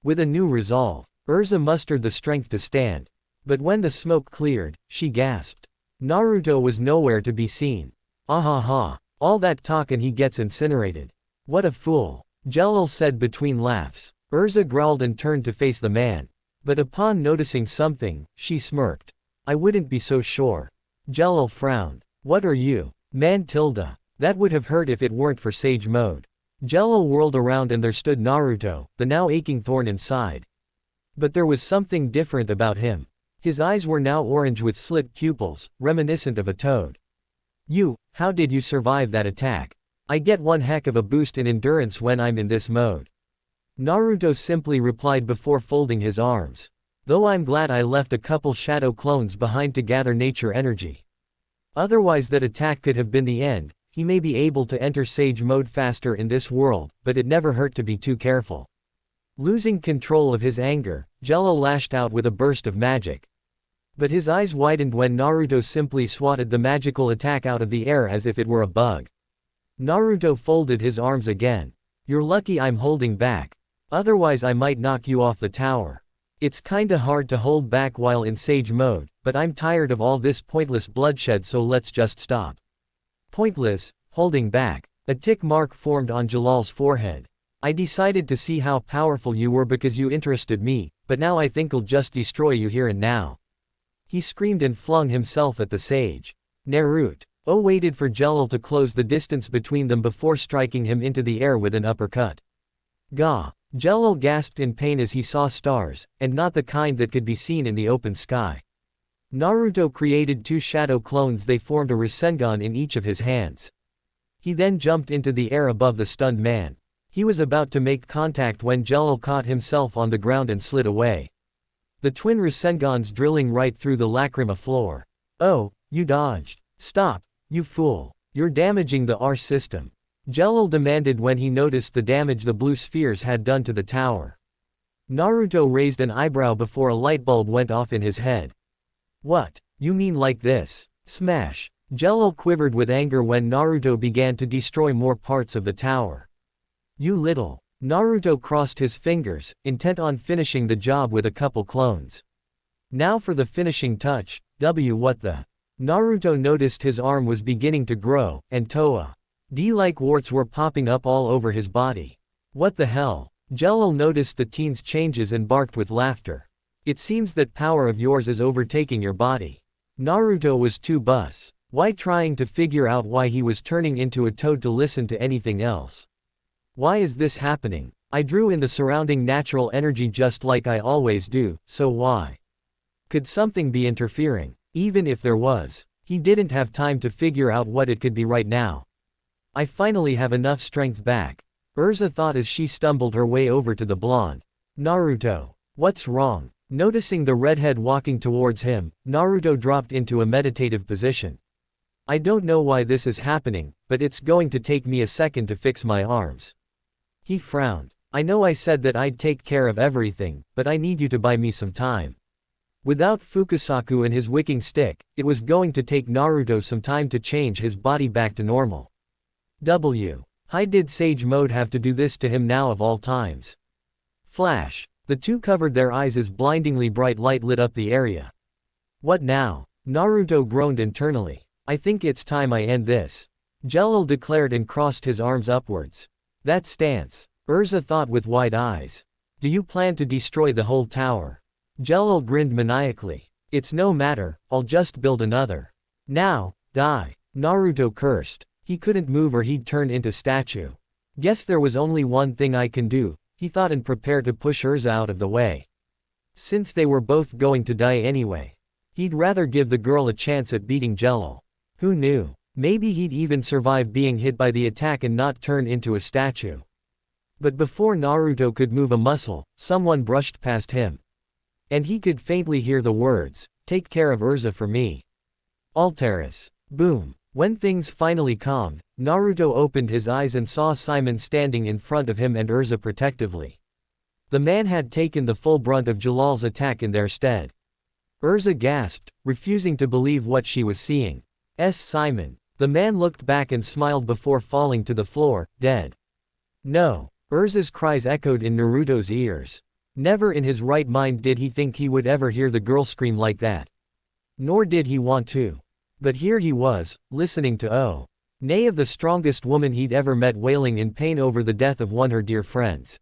A: With a new resolve, Urza mustered the strength to stand. But when the smoke cleared, she gasped. Naruto was nowhere to be seen. Ahaha, all that talk and he gets incinerated. What a fool, Jello said between laughs. Urza growled and turned to face the man. But upon noticing something, she smirked. I wouldn't be so sure. Jello frowned. What are you? Man tilde. That would have hurt if it weren't for Sage Mode. Jello whirled around and there stood Naruto, the now aching thorn inside. But there was something different about him. His eyes were now orange with slit pupils, reminiscent of a toad. How did you survive that attack? I get one heck of a boost in endurance when I'm in this mode. Naruto simply replied before folding his arms. Though I'm glad I left a couple shadow clones behind to gather nature energy. Otherwise that attack could have been the end. He may be able to enter Sage Mode faster in this world, but it never hurt to be too careful. Losing control of his anger, Jello lashed out with a burst of magic. But his eyes widened when Naruto simply swatted the magical attack out of the air as if it were a bug. Naruto folded his arms again. You're lucky I'm holding back. Otherwise I might knock you off the tower. It's kinda hard to hold back while in Sage Mode, but I'm tired of all this pointless bloodshed, so let's just stop. Pointless, holding back. A tick mark formed on Jalal's forehead. I decided to see how powerful you were because you interested me, but now I think I'll just destroy you here and now. He screamed and flung himself at the sage. Naruto waited for Jello to close the distance between them before striking him into the air with an uppercut. Gah! Jello gasped in pain as he saw stars, and not the kind that could be seen in the open sky. Naruto created two shadow clones. They formed a Rasengan in each of his hands. He then jumped into the air above the stunned man. He was about to make contact when Jello caught himself on the ground and slid away. The twin Rasengans drilling right through the lacrima floor. Oh, you dodged. Stop, you fool. You're damaging the R system. Jello demanded when he noticed the damage the blue spheres had done to the tower. Naruto raised an eyebrow before a light bulb went off in his head. What, you mean like this? Smash. Jello quivered with anger when Naruto began to destroy more parts of the tower. You little. Naruto crossed his fingers, intent on finishing the job with a couple clones. Now for the finishing touch. What the? Naruto noticed his arm was beginning to grow, and Toa-D-like warts were popping up all over his body. What the hell? Jello noticed the teen's changes and barked with laughter. It seems that power of yours is overtaking your body. Naruto was too bus. Why trying to figure out why he was turning into a toad to listen to anything else? Why is this happening? I drew in the surrounding natural energy just like I always do, so why? Could something be interfering? Even if there was, he didn't have time to figure out what it could be right now. I finally have enough strength back. Urza thought as she stumbled her way over to the blonde. Naruto. What's wrong? Noticing the redhead walking towards him, Naruto dropped into a meditative position. I don't know why this is happening, but it's going to take me a second to fix my arms. He frowned. I know I said that I'd take care of everything, but I need you to buy me some time. Without Fukusaku and his wicking stick, it was going to take Naruto some time to change his body back to normal. Why did Sage Mode have to do this to him now of all times? Flash. The two covered their eyes as blindingly bright light lit up the area. What now? Naruto groaned internally. I think it's time I end this. Jello declared and crossed his arms upwards. That stance. Urza thought with wide eyes. Do you plan to destroy the whole tower? Jello grinned maniacally. It's no matter, I'll just build another. Now, die. Naruto cursed. He couldn't move or he'd turn into statue. Guess there was only one thing I can do, he thought, and prepared to push Urza out of the way. Since they were both going to die anyway. He'd rather give the girl a chance at beating Jello. Who knew? Maybe he'd even survive being hit by the attack and not turn into a statue. But before Naruto could move a muscle, someone brushed past him. And he could faintly hear the words, "Take care of Urza for me." Altaris. Boom. When things finally calmed, Naruto opened his eyes and saw Simon standing in front of him and Urza protectively. The man had taken the full brunt of Jalal's attack in their stead. Urza gasped, refusing to believe what she was seeing. Simon. The man looked back and smiled before falling to the floor, dead. No. Urza's cries echoed in Naruto's ears. Never in his right mind did he think he would ever hear the girl scream like that. Nor did he want to. But here he was, listening to nay of the strongest woman he'd ever met wailing in pain over the death of one of her dear friends.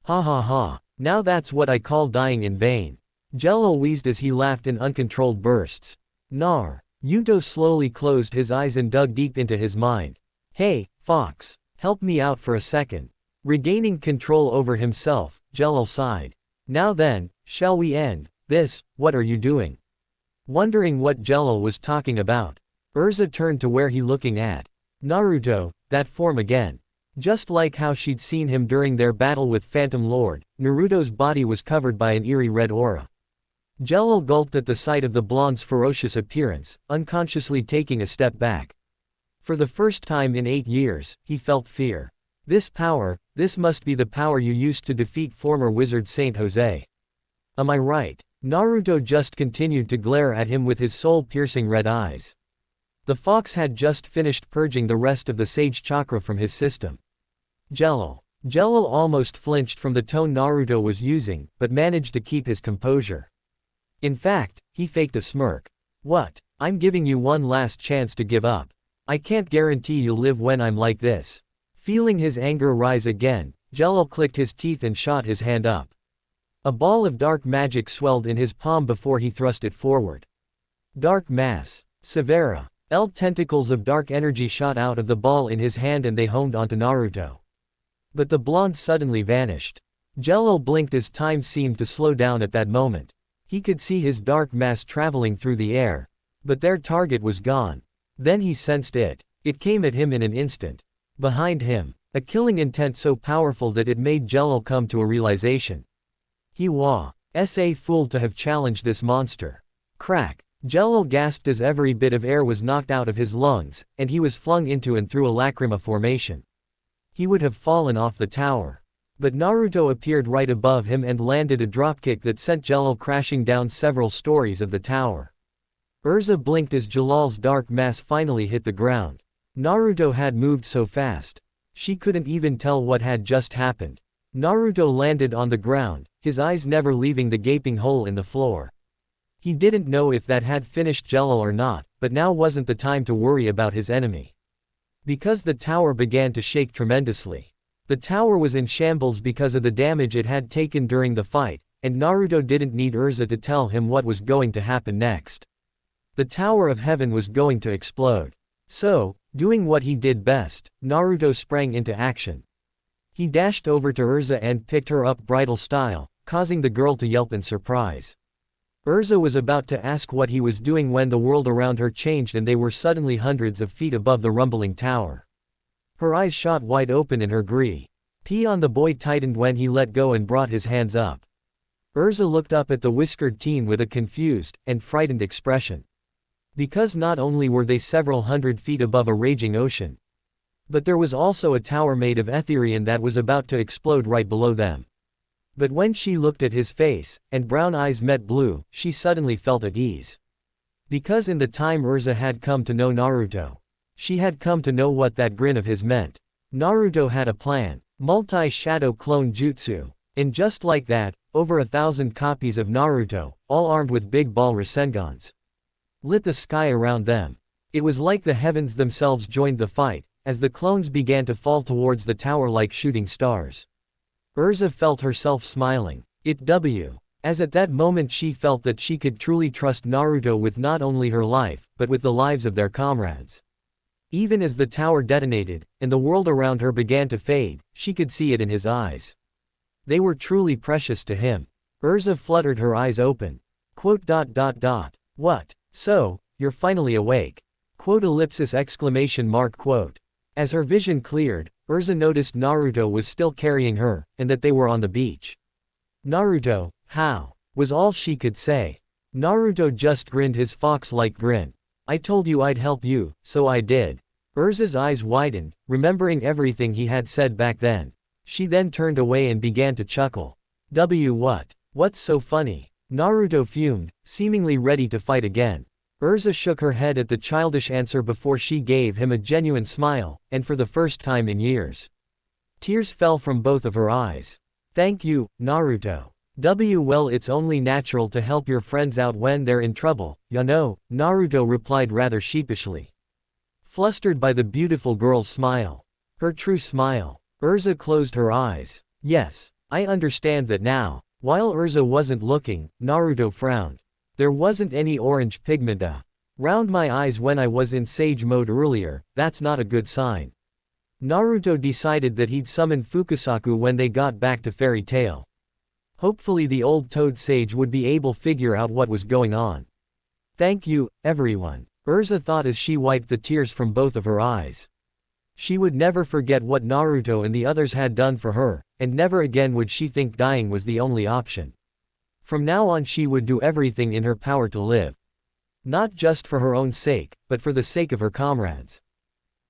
A: Ha ha ha, now that's what I call dying in vain. Jello wheezed as he laughed in uncontrolled bursts. Nar. Yuto slowly closed his eyes and dug deep into his mind. Hey, Fox. Help me out for a second. Regaining control over himself, Jello sighed. Now then, shall we end this? What are you doing? Wondering what Jello was talking about, Urza turned to where he looking at. Naruto, that form again. Just like how she'd seen him during their battle with Phantom Lord, Naruto's body was covered by an eerie red aura. Jello gulped at the sight of the blonde's ferocious appearance, unconsciously taking a step back. For the first time in 8 years, he felt fear. This power, this must be the power you used to defeat former wizard Saint Jose. Am I right? Naruto just continued to glare at him with his soul-piercing red eyes. The fox had just finished purging the rest of the sage chakra from his system. Jello almost flinched from the tone Naruto was using, but managed to keep his composure. In fact, he faked a smirk. What? I'm giving you one last chance to give up. I can't guarantee you'll live when I'm like this. Feeling his anger rise again, Jello clicked his teeth and shot his hand up. A ball of dark magic swelled in his palm before he thrust it forward. Dark mass. Severa. Tentacles of dark energy shot out of the ball in his hand and they honed onto Naruto. But the blonde suddenly vanished. Jello blinked as time seemed to slow down at that moment. He could see his dark mass traveling through the air. But their target was gone. Then he sensed it. It came at him in an instant. Behind him, a killing intent so powerful that it made Jello come to a realization. He was a fool to have challenged this monster. Crack. Jello gasped as every bit of air was knocked out of his lungs, and he was flung into and through a lacrima formation. He would have fallen off the tower. But Naruto appeared right above him and landed a dropkick that sent Jello crashing down several stories of the tower. Urza blinked as Jalal's dark mass finally hit the ground. Naruto had moved so fast. She couldn't even tell what had just happened. Naruto landed on the ground, his eyes never leaving the gaping hole in the floor. He didn't know if that had finished Jello or not, but now wasn't the time to worry about his enemy. Because the tower began to shake tremendously. The tower was in shambles because of the damage it had taken during the fight, and Naruto didn't need Urza to tell him what was going to happen next. The Tower of Heaven was going to explode. So, doing what he did best, Naruto sprang into action. He dashed over to Urza and picked her up bridal style, causing the girl to yelp in surprise. Urza was about to ask what he was doing when the world around her changed and they were suddenly hundreds of feet above the rumbling tower. Her eyes shot wide open in her greed. On the boy tightened when he let go and brought his hands up. Urza looked up at the whiskered teen with a confused and frightened expression. Because not only were they several hundred feet above a raging ocean, but there was also a tower made of Etherian that was about to explode right below them. But when she looked at his face, and brown eyes met blue, she suddenly felt at ease. Because in the time Urza had come to know Naruto, she had come to know what that grin of his meant. Naruto had a plan, multi-shadow clone jutsu. And just like that, over 1,000 copies of Naruto, all armed with big ball Rasengans, lit the sky around them. It was like the heavens themselves joined the fight, as the clones began to fall towards the tower like shooting stars. Urza felt herself smiling. As at that moment she felt that she could truly trust Naruto with not only her life, but with the lives of their comrades. Even as the tower detonated, and the world around her began to fade, she could see it in his eyes. They were truly precious to him. Urza fluttered her eyes open. What? So, you're finally awake. As her vision cleared, Urza noticed Naruto was still carrying her, and that they were on the beach. Naruto, how? Was all she could say. Naruto just grinned his fox-like grin. I told you I'd help you, so I did. Urza's eyes widened, remembering everything he had said back then. She then turned away and began to chuckle. What? What's so funny? Naruto fumed, seemingly ready to fight again. Urza shook her head at the childish answer before she gave him a genuine smile, and for the first time in years, tears fell from both of her eyes. Thank you, Naruto. Well, it's only natural to help your friends out when they're in trouble, you know, Naruto replied rather sheepishly. Flustered by the beautiful girl's smile. Her true smile. Urza closed her eyes. Yes, I understand that now. While Urza wasn't looking, Naruto frowned. There wasn't any orange pigment around my eyes when I was in sage mode earlier, that's not a good sign. Naruto decided that he'd summon Fukusaku when they got back to Fairy Tail. Hopefully the old toad sage would be able to figure out what was going on. Thank you, everyone, Urza thought as she wiped the tears from both of her eyes. She would never forget what Naruto and the others had done for her, and never again would she think dying was the only option. From now on she would do everything in her power to live. Not just for her own sake, but for the sake of her comrades.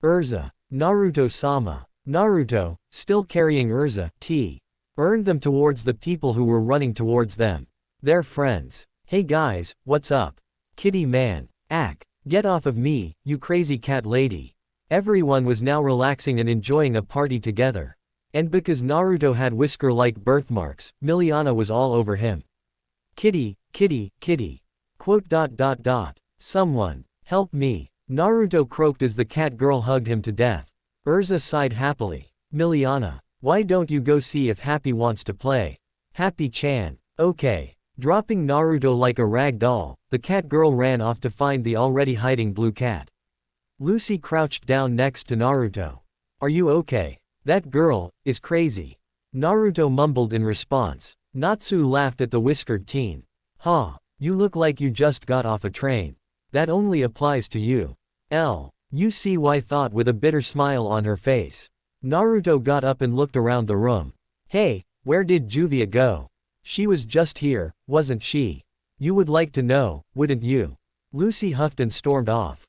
A: Urza, Naruto-sama. Naruto, still carrying Urza, earned them towards the people who were running towards them. Their friends. Hey guys, what's up? Kitty man. Get off of me, you crazy cat lady. Everyone was now relaxing and enjoying a party together. And because Naruto had whisker-like birthmarks, Miliana was all over him. Kitty, kitty, kitty. Someone, help me. Naruto croaked as the cat girl hugged him to death. Urza sighed happily. Miliana, why don't you go see if Happy wants to play? Happy-chan. Okay. Dropping Naruto like a rag doll, the cat girl ran off to find the already hiding blue cat. Lucy crouched down next to Naruto. Are you okay? That girl is crazy. Naruto mumbled in response. Natsu laughed at the whiskered teen. Ha, you look like you just got off a train. That only applies to you. You see why thought with a bitter smile on her face. Naruto got up and looked around the room. Hey, where did Juvia go? She was just here, wasn't she? You would like to know, wouldn't you? Lucy huffed and stormed off.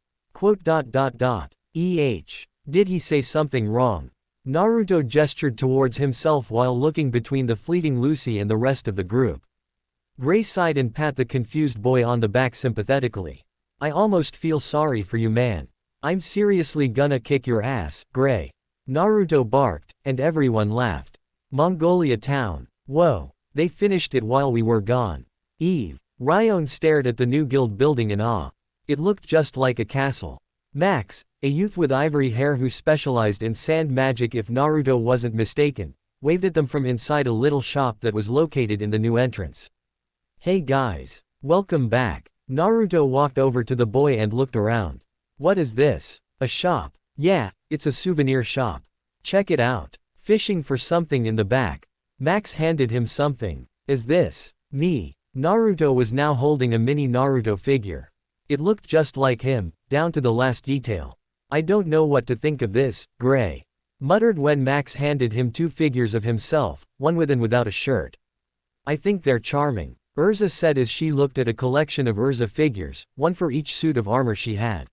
A: Did he say something wrong? Naruto gestured towards himself while looking between the fleeting Lucy and the rest of the group. Gray sighed and pat the confused boy on the back sympathetically. I almost feel sorry for you, man. I'm seriously gonna kick your ass, Gray. Naruto barked, and everyone laughed. Mongolia town. Whoa, they finished it while we were gone. Ryon stared at the new guild building in awe. It looked just like a castle. Max, a youth with ivory hair who specialized in sand magic if Naruto wasn't mistaken, waved at them from inside a little shop that was located in the new entrance. Hey guys. Welcome back. Naruto walked over to the boy and looked around. What is this? A shop? Yeah, it's a souvenir shop. Check it out. Fishing for something in the back. Max handed him something. Is this me? Naruto was now holding a mini Naruto figure. It looked just like him, down to the last detail. I don't know what to think of this, Gray muttered when Max handed him two figures of himself, one with and without a shirt. I think they're charming, Urza said as she looked at a collection of Urza figures, one for each suit of armor she had.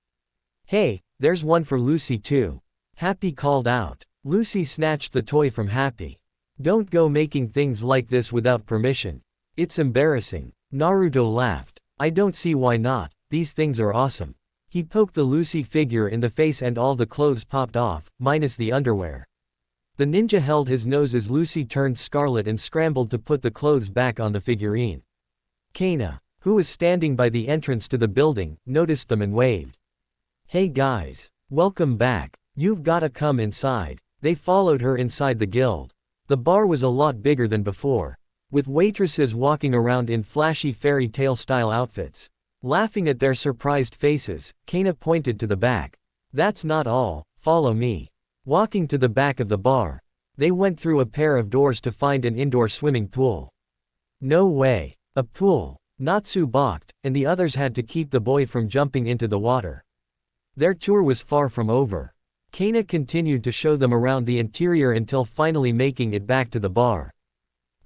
A: Hey, there's one for Lucy too. Happy called out. Lucy snatched the toy from Happy. Don't go making things like this without permission. It's embarrassing. Naruto laughed. I don't see why not, these things are awesome. He poked the Lucy figure in the face and all the clothes popped off, minus the underwear. The ninja held his nose as Lucy turned scarlet and scrambled to put the clothes back on the figurine. Kana, who was standing by the entrance to the building, noticed them and waved. Hey guys. Welcome back. You've gotta come inside. They followed her inside the guild. The bar was a lot bigger than before, with waitresses walking around in flashy fairy tale style outfits. Laughing at their surprised faces, Kana pointed to the back. That's not all, follow me. Walking to the back of the bar, they went through a pair of doors to find an indoor swimming pool. No way. A pool. Natsu balked, and the others had to keep the boy from jumping into the water. Their tour was far from over. Kana continued to show them around the interior until finally making it back to the bar.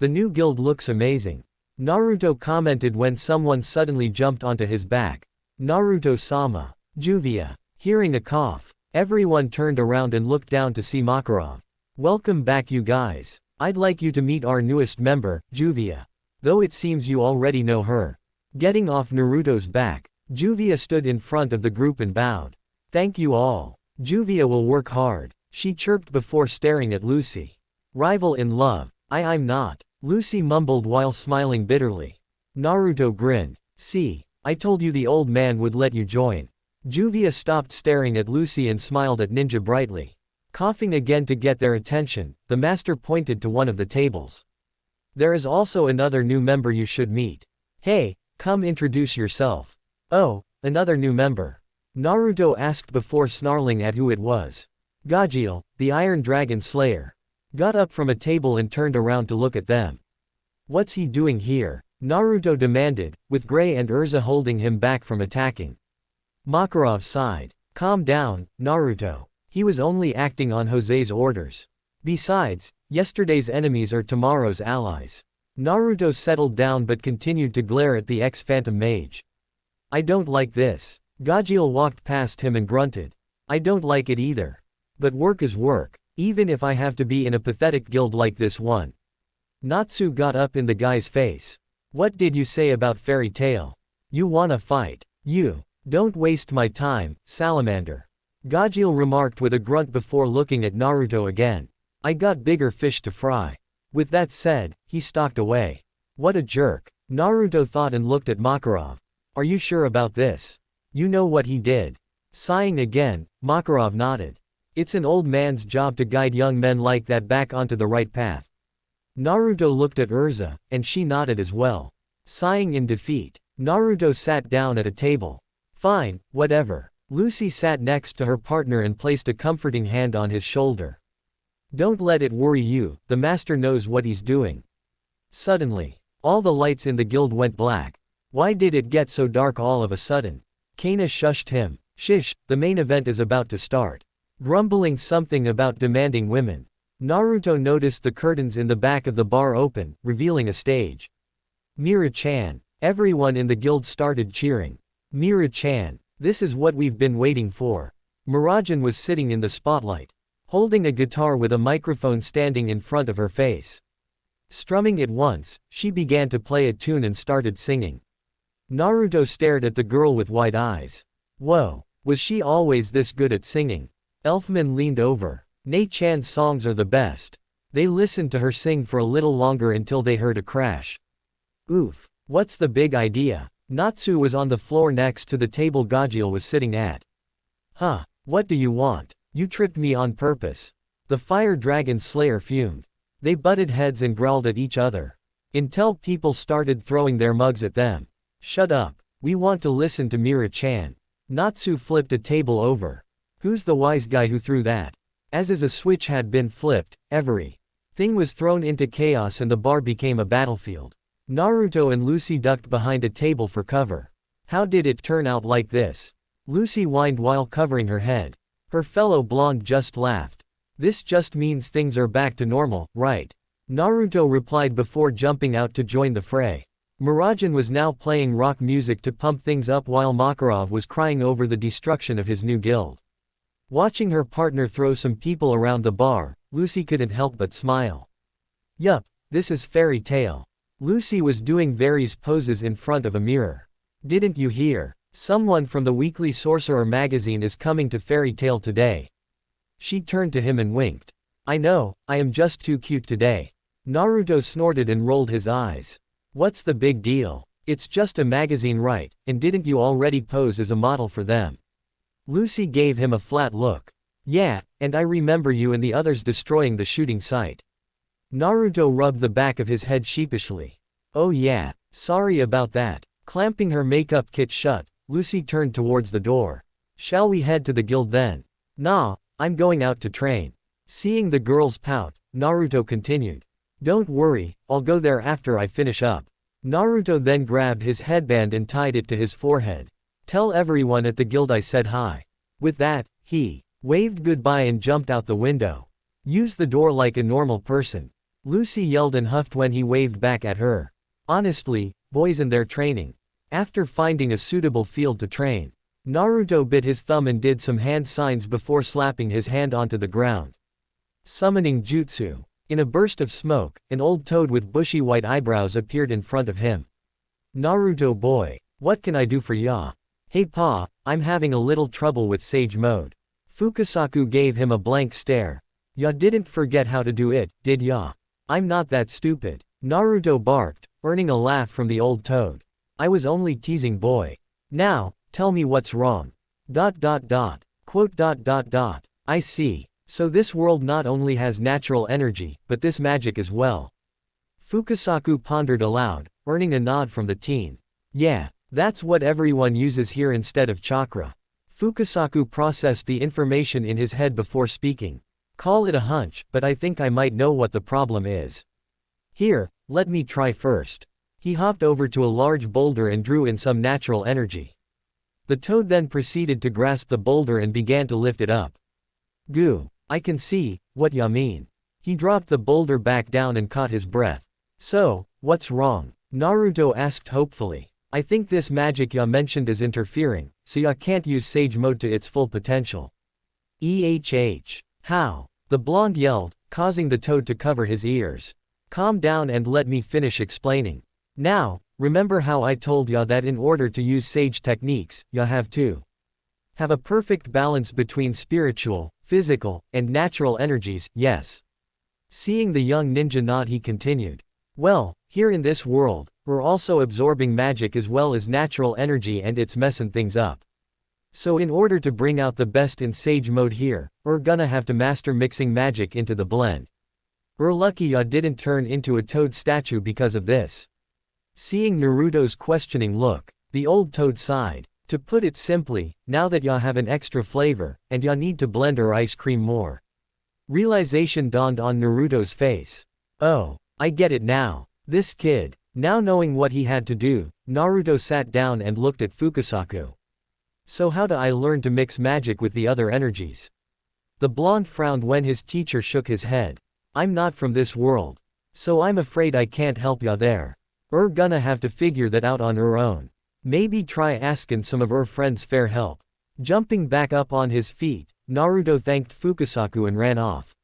A: The new guild looks amazing, Naruto commented when someone suddenly jumped onto his back. Naruto-sama. Juvia. Hearing a cough, everyone turned around and looked down to see Makarov. Welcome back you guys. I'd like you to meet our newest member, Juvia. Though it seems you already know her. Getting off Naruto's back, Juvia stood in front of the group and bowed. Thank you all. Juvia will work hard, she chirped before staring at Lucy. Rival in love. I'm not, Lucy mumbled while smiling bitterly. Naruto grinned. See, I told you the old man would let you join. Juvia stopped staring at Lucy and smiled at Ninja brightly. Coughing again to get their attention, the master pointed to one of the tables. There is also another new member you should meet. Hey, come introduce yourself. Oh, another new member. Naruto asked before snarling at who it was. Gajeel, the Iron Dragon Slayer, got up from a table and turned around to look at them. What's he doing here? Naruto demanded, with Gray and Urza holding him back from attacking. Makarov sighed. Calm down, Naruto. He was only acting on Jose's orders. Besides, yesterday's enemies are tomorrow's allies. Naruto settled down but continued to glare at the ex-Phantom Mage. I don't like this. Gajeel walked past him and grunted. I don't like it either. But work is work, even if I have to be in a pathetic guild like this one. Natsu got up in the guy's face. What did you say about Fairy Tail? You wanna fight? You. Don't waste my time, Salamander. Gajeel remarked with a grunt before looking at Naruto again. I got bigger fish to fry. With that said, he stalked away. What a jerk. Naruto thought and looked at Makarov. Are you sure about this? You know what he did. Sighing again, Makarov nodded. It's an old man's job to guide young men like that back onto the right path. Naruto looked at Urza, and she nodded as well. Sighing in defeat, Naruto sat down at a table. Fine, whatever. Lucy sat next to her partner and placed a comforting hand on his shoulder. Don't let it worry you, the master knows what he's doing. Suddenly, all the lights in the guild went black. Why did it get so dark all of a sudden? Kana shushed him. Shish, the main event is about to start. Grumbling something about demanding women. Naruto noticed the curtains in the back of the bar open, revealing a stage. Mira-chan. Everyone in the guild started cheering. Mira-chan. This is what we've been waiting for. Mirajan was sitting in the spotlight, holding a guitar with a microphone standing in front of her face. Strumming it once, she began to play a tune and started singing. Naruto stared at the girl with wide eyes. Whoa, was she always this good at singing? Elfman leaned over. Nei-chan's songs are the best. They listened to her sing for a little longer until they heard a crash. Oof, what's the big idea? Natsu was on the floor next to the table Gajeel was sitting at. Huh, what do you want? You tricked me on purpose. The Fire Dragon Slayer fumed. They butted heads and growled at each other, until people started throwing their mugs at them. Shut up, we want to listen to Mira-chan. Natsu flipped a table over. Who's the wise guy who threw that? As a switch had been flipped, everything was thrown into chaos and the bar became a battlefield. Naruto and Lucy ducked behind a table for cover. How did it turn out like this? Lucy whined while covering her head. Her fellow blonde just laughed. This just means things are back to normal, right? Naruto replied before jumping out to join the fray. Mirajan was now playing rock music to pump things up while Makarov was crying over the destruction of his new guild. Watching her partner throw some people around the bar, Lucy couldn't help but smile. Yup, this is Fairy Tail. Lucy was doing various poses in front of a mirror. Didn't you hear? Someone from the Weekly Sorcerer magazine is coming to Fairy Tail today. She turned to him and winked. I know, I am just too cute today. Naruto snorted and rolled his eyes. What's the big deal? It's just a magazine, right, and didn't you already pose as a model for them? Lucy gave him a flat look. Yeah, and I remember you and the others destroying the shooting site. Naruto rubbed the back of his head sheepishly. Oh yeah, sorry about that. Clamping her makeup kit shut, Lucy turned towards the door. Shall we head to the guild then? Nah, I'm going out to train. Seeing the girls pout, Naruto continued. Don't worry, I'll go there after I finish up. Naruto then grabbed his headband and tied it to his forehead. Tell everyone at the guild I said hi. With that, he waved goodbye and jumped out the window. Use the door like a normal person. Lucy yelled and huffed when he waved back at her. Honestly, boys and their training. After finding a suitable field to train, Naruto bit his thumb and did some hand signs before slapping his hand onto the ground. Summoning jutsu. In a burst of smoke, an old toad with bushy white eyebrows appeared in front of him. Naruto boy, what can I do for ya? Hey pa, I'm having a little trouble with Sage Mode. Fukasaku gave him a blank stare. Ya didn't forget how to do it, did ya? I'm not that stupid. Naruto barked, earning a laugh from the old toad. I was only teasing boy. Now, tell me what's wrong. Quote. I see. So this world not only has natural energy, but this magic as well. Fukasaku pondered aloud, earning a nod from the teen. Yeah, that's what everyone uses here instead of chakra. Fukasaku processed the information in his head before speaking. Call it a hunch, but I think I might know what the problem is. Here, let me try first. He hopped over to a large boulder and drew in some natural energy. The toad then proceeded to grasp the boulder and began to lift it up. Goo, I can see what ya mean. He dropped the boulder back down and caught his breath. So, what's wrong? Naruto asked hopefully. I think this magic ya mentioned is interfering, so ya can't use Sage Mode to its full potential. How? The blonde yelled, causing the toad to cover his ears. Calm down and let me finish explaining. Now, remember how I told ya that in order to use sage techniques, ya have to have a perfect balance between spiritual, physical, and natural energies, yes. Seeing the young ninja nod, he continued. Well, here in this world, we're also absorbing magic as well as natural energy, and it's messing things up. So in order to bring out the best in Sage Mode here, we're gonna have to master mixing magic into the blend. We're lucky ya didn't turn into a toad statue because of this. Seeing Naruto's questioning look, the old toad sighed. To put it simply, now that ya have an extra flavor, and ya need to blend our ice cream more. Realization dawned on Naruto's face. Oh, I get it now. This kid. Now knowing what he had to do, Naruto sat down and looked at Fukasaku. So how do I learn to mix magic with the other energies? The blonde frowned when his teacher shook his head. I'm not from this world. So I'm afraid I can't help ya there. We're gonna have to figure that out on our own. Maybe try askin' some of our friends for help. Jumping back up on his feet, Naruto thanked Fukasaku and ran off.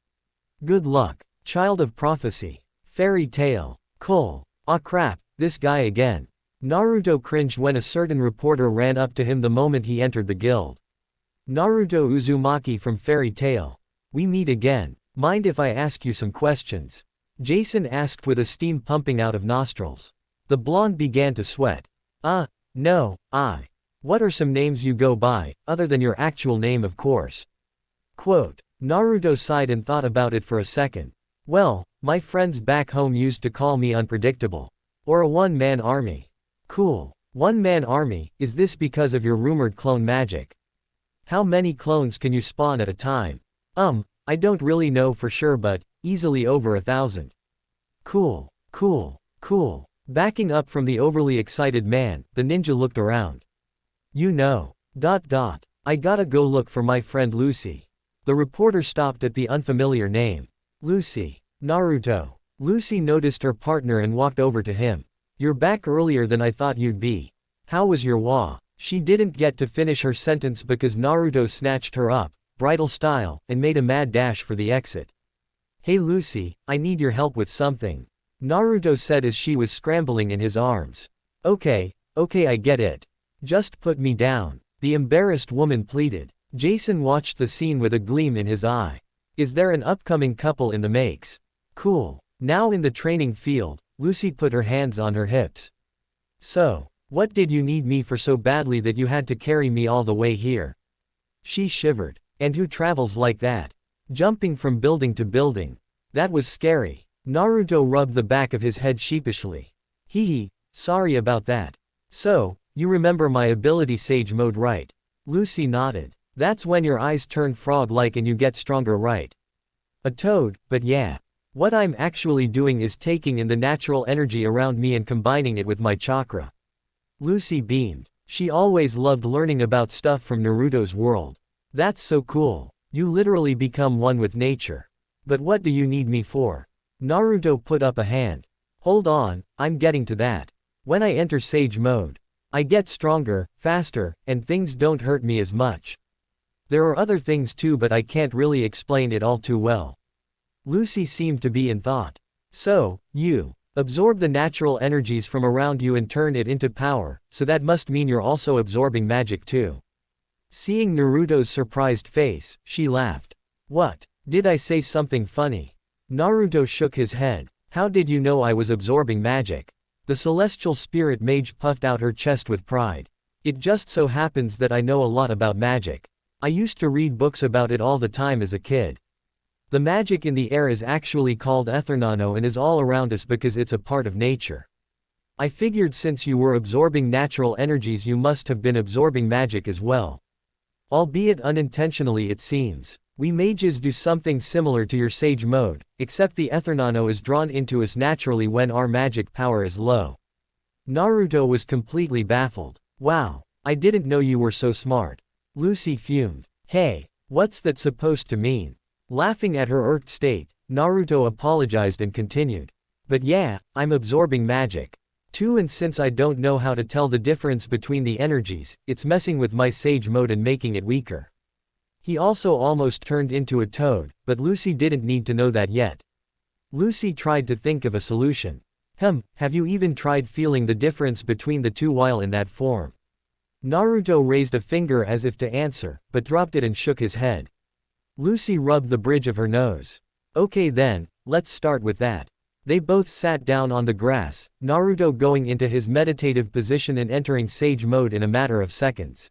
A: Good luck, child of prophecy. Fairy tale. Cool. Ah crap, this guy again. Naruto cringed when a certain reporter ran up to him the moment he entered the guild. Naruto Uzumaki from Fairy Tail. We meet again. Mind if I ask you some questions? Jason asked with a steam pumping out of nostrils. The blonde began to sweat. No, What are some names you go by, other than your actual name of course? Quote. Naruto sighed and thought about it for a second. Well, my friends back home used to call me unpredictable. Or a one-man army. Cool. One-man army, is this because of your rumored clone magic? How many clones can you spawn at a time? I don't really know for sure, but easily over 1,000. Cool. Backing up from the overly excited man, the ninja looked around. You know. I gotta go look for my friend Lucy. The reporter stopped at the unfamiliar name. Lucy. Naruto. Lucy noticed her partner and walked over to him. You're back earlier than I thought you'd be. How was your wa? She didn't get to finish her sentence because Naruto snatched her up, bridal style, and made a mad dash for the exit. Hey Lucy, I need your help with something. Naruto said as she was scrambling in his arms. Okay, I get it. Just put me down. The embarrassed woman pleaded. Jason watched the scene with a gleam in his eye. Is there an upcoming couple in the makes? Cool. Now in the training field, Lucy put her hands on her hips. So, what did you need me for so badly that you had to carry me all the way here? She shivered. And who travels like that? Jumping from building to building. That was scary. Naruto rubbed the back of his head sheepishly. Hee, sorry about that. So, you remember my ability Sage Mode, right? Lucy nodded. That's when your eyes turn frog-like and you get stronger, right? A toad, but yeah. What I'm actually doing is taking in the natural energy around me and combining it with my chakra. Lucy beamed. She always loved learning about stuff from Naruto's world. That's so cool. You literally become one with nature. But what do you need me for? Naruto put up a hand. Hold on, I'm getting to that. When I enter Sage Mode, I get stronger, faster, and things don't hurt me as much. There are other things too, but I can't really explain it all too well. Lucy seemed to be in thought. So, you absorb the natural energies from around you and turn it into power, so that must mean you're also absorbing magic too. Seeing Naruto's surprised face, she laughed. What? Did I say something funny? Naruto shook his head. How did you know I was absorbing magic? The celestial spirit mage puffed out her chest with pride. It just so happens that I know a lot about magic. I used to read books about it all the time as a kid. The magic in the air is actually called ethernano and is all around us because it's a part of nature. I figured since you were absorbing natural energies you must have been absorbing magic as well. Albeit unintentionally it seems. We mages do something similar to your sage mode, except the ethernano is drawn into us naturally when our magic power is low. Naruto was completely baffled. Wow, I didn't know you were so smart. Lucy fumed. Hey, what's that supposed to mean? Laughing at her irked state, Naruto apologized and continued. But yeah, I'm absorbing magic. Too, and since I don't know how to tell the difference between the energies, it's messing with my sage mode and making it weaker. He also almost turned into a toad, but Lucy didn't need to know that yet. Lucy tried to think of a solution. Have you even tried feeling the difference between the two while in that form? Naruto raised a finger as if to answer, but dropped it and shook his head. Lucy rubbed the bridge of her nose. Okay then, let's start with that. They both sat down on the grass, Naruto going into his meditative position and entering sage mode in a matter of seconds.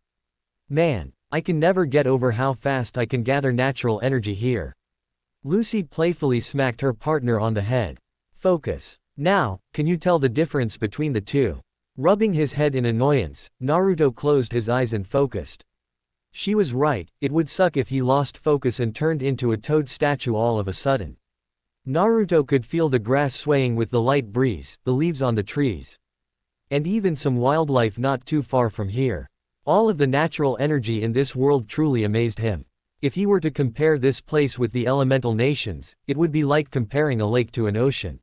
A: Man, I can never get over how fast I can gather natural energy here. Lucy playfully smacked her partner on the head. Focus. Now, can you tell the difference between the two? Rubbing his head in annoyance, Naruto closed his eyes and focused. She was right, it would suck if he lost focus and turned into a toad statue all of a sudden. Naruto could feel the grass swaying with the light breeze, the leaves on the trees. And even some wildlife not too far from here. All of the natural energy in this world truly amazed him. If he were to compare this place with the elemental nations, it would be like comparing a lake to an ocean.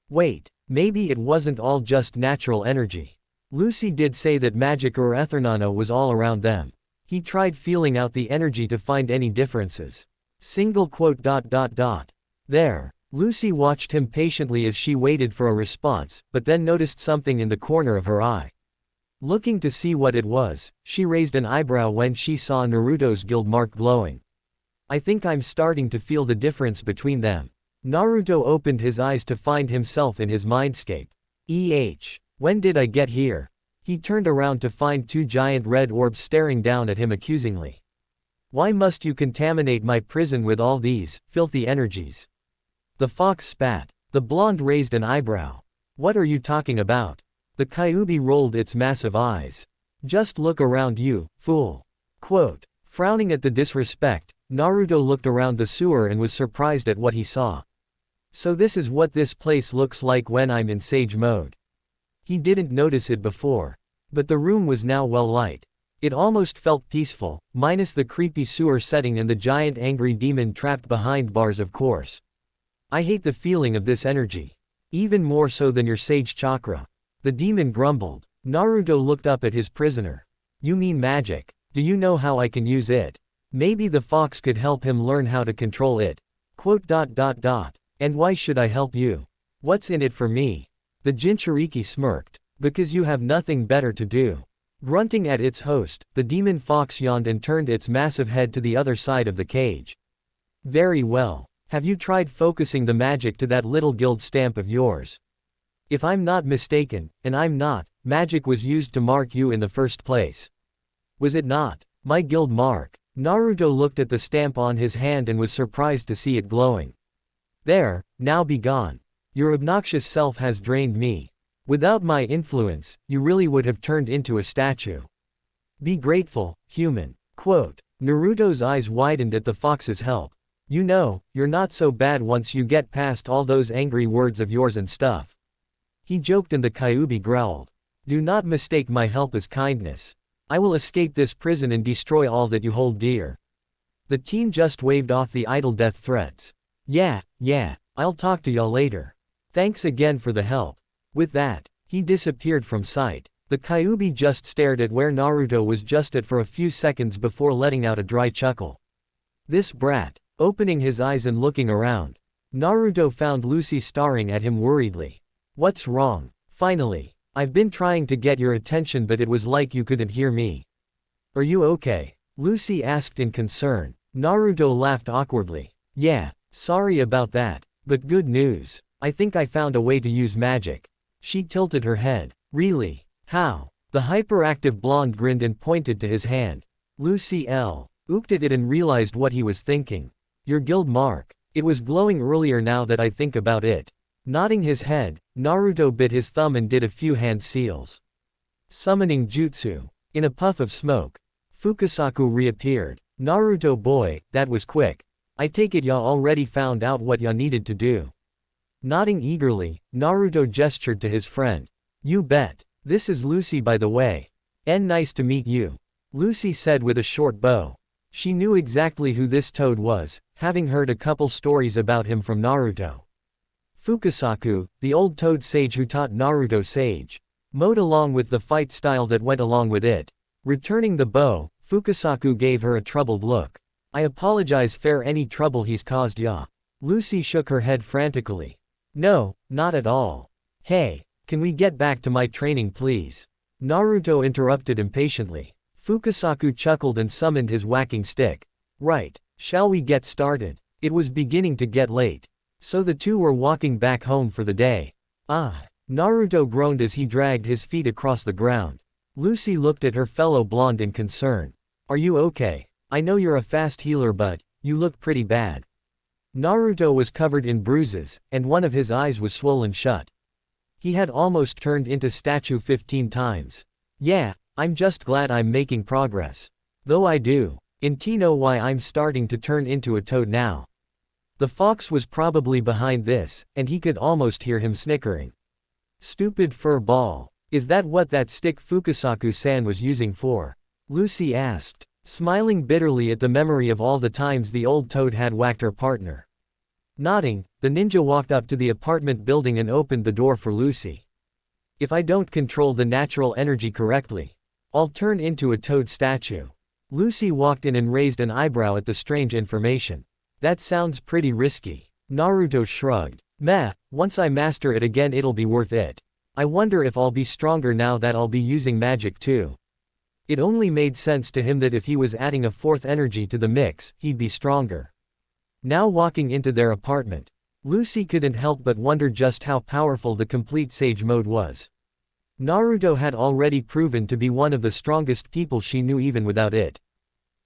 A: Wait, maybe it wasn't all just natural energy. Lucy did say that magic or ethernano was all around them. He tried feeling out the energy to find any differences. There. Lucy watched him patiently as she waited for a response, but then noticed something in the corner of her eye. Looking to see what it was, she raised an eyebrow when she saw Naruto's guild mark glowing. I think I'm starting to feel the difference between them. Naruto opened his eyes to find himself in his mindscape. When did I get here? He turned around to find two giant red orbs staring down at him accusingly. Why must you contaminate my prison with all these filthy energies? The fox spat. The blonde raised an eyebrow. What are you talking about? The Kyuubi rolled its massive eyes. Just look around you, fool. Quote. Frowning at the disrespect, Naruto looked around the sewer and was surprised at what he saw. So this is what this place looks like when I'm in sage mode. He didn't notice it before. But the room was now well lit. It almost felt peaceful, minus the creepy sewer setting and the giant angry demon trapped behind bars of course. I hate the feeling of this energy. Even more so than your sage chakra. The demon grumbled. Naruto looked up at his prisoner. You mean magic? Do you know how I can use it? Maybe the fox could help him learn how to control it. Quote. And why should I help you? What's in it for me? The Jinchuriki smirked. Because you have nothing better to do. Grunting at its host, the demon fox yawned and turned its massive head to the other side of the cage. Very well. Have you tried focusing the magic to that little guild stamp of yours? If I'm not mistaken, and I'm not, magic was used to mark you in the first place. Was it not? My guild mark. Naruto looked at the stamp on his hand and was surprised to see it glowing. There, now be gone. Your obnoxious self has drained me. Without my influence, you really would have turned into a statue. Be grateful, human. Quote. Naruto's eyes widened at the fox's help. You know, you're not so bad once you get past all those angry words of yours and stuff. He joked and the Kyuubi growled. Do not mistake my help as kindness. I will escape this prison and destroy all that you hold dear. The teen just waved off the idle death threats. Yeah, I'll talk to y'all later. Thanks again for the help. With that, he disappeared from sight. The Kyuubi just stared at where Naruto was just at for a few seconds before letting out a dry chuckle. This brat. Opening his eyes and looking around, Naruto found Lucy staring at him worriedly. What's wrong? Finally. I've been trying to get your attention but it was like you couldn't hear me. Are you okay? Lucy asked in concern. Naruto laughed awkwardly. Yeah, sorry about that, but good news. I think I found a way to use magic. She tilted her head. Really? How? The hyperactive blonde grinned and pointed to his hand. Lucy looked at it and realized what he was thinking. Your guild mark. It was glowing earlier now that I think about it. Nodding his head, Naruto bit his thumb and did a few hand seals. Summoning jutsu. In a puff of smoke, Fukasaku reappeared. Naruto boy, that was quick. I take it ya already found out what ya needed to do. Nodding eagerly, Naruto gestured to his friend. You bet. This is Lucy by the way. Nice to meet you. Lucy said with a short bow. She knew exactly who this toad was, having heard a couple stories about him from Naruto. Fukasaku, the old toad sage who taught Naruto sage mode along with the fight style that went along with it. Returning the bow, Fukasaku gave her a troubled look. I apologize for any trouble he's caused ya. Lucy shook her head frantically. No, not at all. Hey, can we get back to my training please? Naruto interrupted impatiently. Fukasaku chuckled and summoned his whacking stick. Right, shall we get started? It was beginning to get late. So the two were walking back home for the day. Ah, Naruto groaned as he dragged his feet across the ground. Lucy looked at her fellow blonde in concern. Are you okay? I know you're a fast healer but, you look pretty bad. Naruto was covered in bruises, and one of his eyes was swollen shut. He had almost turned into statue 15 times. Yeah, I'm just glad I'm making progress. Though I do. Know why I'm starting to turn into a toad now. The fox was probably behind this, and he could almost hear him snickering. Stupid fur ball. Is that what that stick Fukasaku-san was using for? Lucy asked, smiling bitterly at the memory of all the times the old toad had whacked her partner. Nodding, the ninja walked up to the apartment building and opened the door for Lucy. If I don't control the natural energy correctly, I'll turn into a toad statue. Lucy walked in and raised an eyebrow at the strange information. That sounds pretty risky. Naruto shrugged. Meh, once I master it again it'll be worth it. I wonder if I'll be stronger now that I'll be using magic too. It only made sense to him that if he was adding a fourth energy to the mix, he'd be stronger. Now walking into their apartment, Lucy couldn't help but wonder just how powerful the complete sage mode was. Naruto had already proven to be one of the strongest people she knew even without it.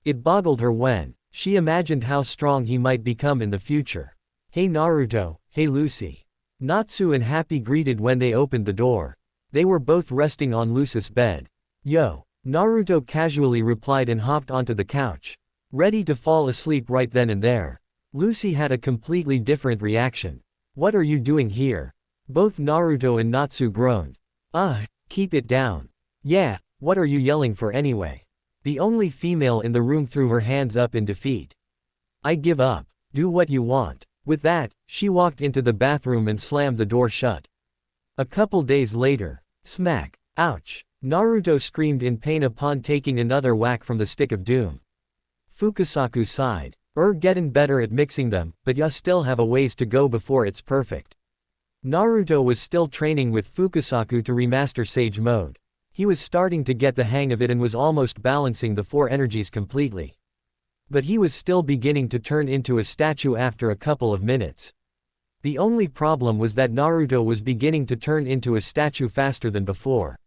A: It boggled her when she imagined how strong he might become in the future. Hey Naruto, hey Lucy. Natsu and Happy greeted when they opened the door. They were both resting on Lucy's bed. Yo. Naruto casually replied and hopped onto the couch, ready to fall asleep right then and there. Lucy had a completely different reaction. What are you doing here? Both Naruto and Natsu groaned. Keep it down. Yeah, what are you yelling for anyway? The only female in the room threw her hands up in defeat. I give up. Do what you want. With that, she walked into the bathroom and slammed the door shut. A couple days later. Smack. Ouch. Naruto screamed in pain upon taking another whack from the stick of doom. Fukasaku sighed. Getting better at mixing them, but ya still have a ways to go before it's perfect. Naruto was still training with Fukasaku to remaster Sage Mode. He was starting to get the hang of it and was almost balancing the four energies completely. But he was still beginning to turn into a statue after a couple of minutes. The only problem was that Naruto was beginning to turn into a statue faster than before.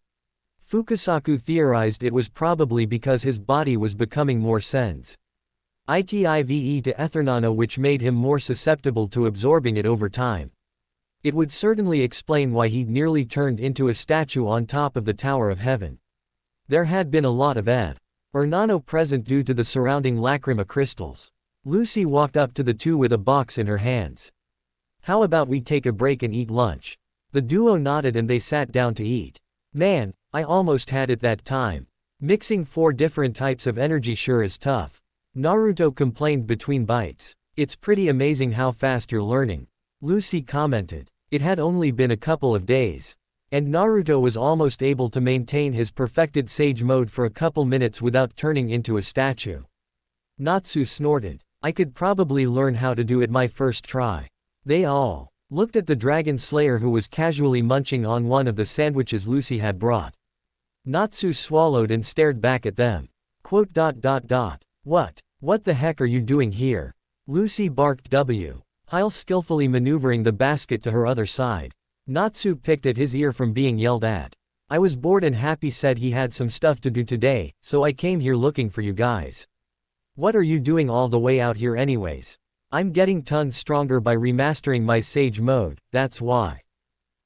A: Fukasaku theorized it was probably because his body was becoming more sense. ITIVE to Ethernano, which made him more susceptible to absorbing it over time. It would certainly explain why he'd nearly turned into a statue on top of the Tower of Heaven. There had been a lot of Ernano present due to the surrounding lacrima crystals. Lucy walked up to the two with a box in her hands. How about we take a break and eat lunch? The duo nodded and they sat down to eat. Man, I almost had it that time. Mixing 4 different types of energy sure is tough. Naruto complained between bites. It's pretty amazing how fast you're learning. Lucy commented. It had only been a couple of days. And Naruto was almost able to maintain his perfected Sage Mode for a couple minutes without turning into a statue. Natsu snorted. I could probably learn how to do it my first try. They all looked at the Dragon Slayer who was casually munching on one of the sandwiches Lucy had brought. Natsu swallowed and stared back at them. What the heck are you doing here? Lucy barked while skillfully maneuvering the basket to her other side. Natsu picked at his ear from being yelled at. I was bored and Happy said he had some stuff to do today, so I came here looking for you guys. What are you doing all the way out here anyways? I'm getting tons stronger by remastering my Sage mode, that's why.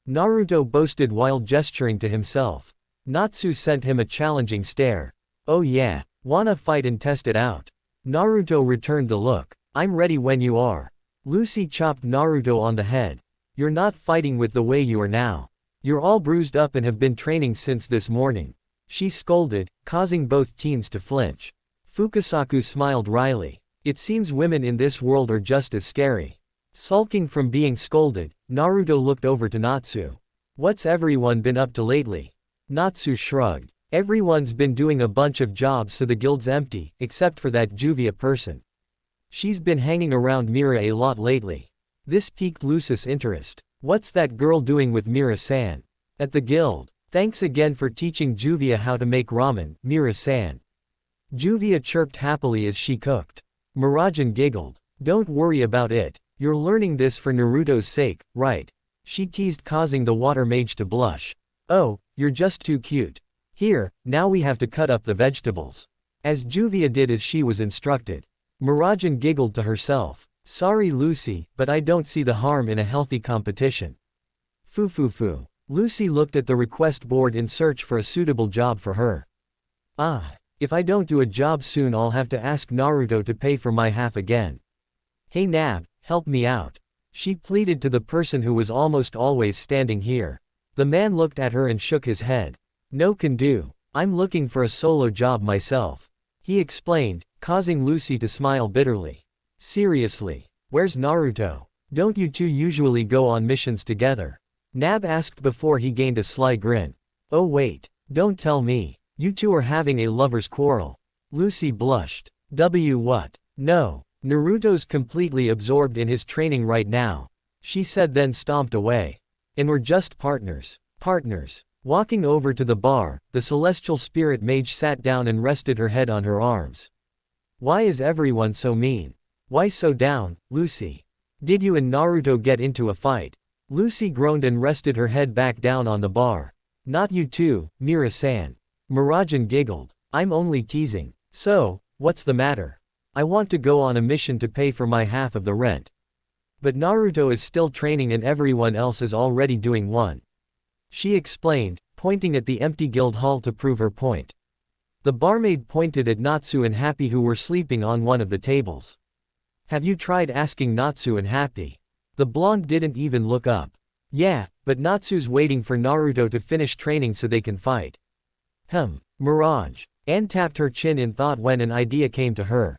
A: Naruto boasted while gesturing to himself. Natsu sent him a challenging stare. Oh yeah, wanna fight and test it out? Naruto returned the look. I'm ready when you are. Lucy chopped Naruto on the head. You're not fighting with the way you are now. You're all bruised up and have been training since this morning. She scolded, causing both teens to flinch. Fukasaku smiled wryly. It seems women in this world are just as scary. Sulking from being scolded, Naruto looked over to Natsu. What's everyone been up to lately? Natsu shrugged. Everyone's been doing a bunch of jobs so the guild's empty, except for that Juvia person. She's been hanging around Mira a lot lately. This piqued Lucy's interest. What's that girl doing with Mira-san? At the guild. Thanks again for teaching Juvia how to make ramen, Mira-san. Juvia chirped happily as she cooked. Mirajan giggled. Don't worry about it. You're learning this for Naruto's sake, right? She teased, causing the water mage to blush. Oh, you're just too cute. Here, now we have to cut up the vegetables. As Juvia did as she was instructed. Mirajan giggled to herself. Sorry Lucy, but I don't see the harm in a healthy competition. Foo. Lucy looked at the request board in search for a suitable job for her. If I don't do a job soon I'll have to ask Naruto to pay for my half again. Hey Nab, help me out. She pleaded to the person who was almost always standing here. The man looked at her and shook his head. No can do. I'm looking for a solo job myself. He explained, causing Lucy to smile bitterly. Seriously, where's Naruto? Don't you two usually go on missions together? Nab asked before he gained a sly grin. Oh wait, don't tell me. You two are having a lover's quarrel. Lucy blushed. What? No. Naruto's completely absorbed in his training right now. She said then stomped away. And we're just partners. Partners. Walking over to the bar, the celestial spirit mage sat down and rested her head on her arms. Why is everyone so mean? Why so down, Lucy? Did you and Naruto get into a fight? Lucy groaned and rested her head back down on the bar. Not you too, Mira-san. Mirajan giggled. I'm only teasing. So, what's the matter? I want to go on a mission to pay for my half of the rent. But Naruto is still training and everyone else is already doing one. She explained, pointing at the empty guild hall to prove her point. The barmaid pointed at Natsu and Happy who were sleeping on one of the tables. Have you tried asking Natsu and Happy? The blonde didn't even look up. Yeah, but Natsu's waiting for Naruto to finish training so they can fight. Mirage. Anne tapped her chin in thought when an idea came to her.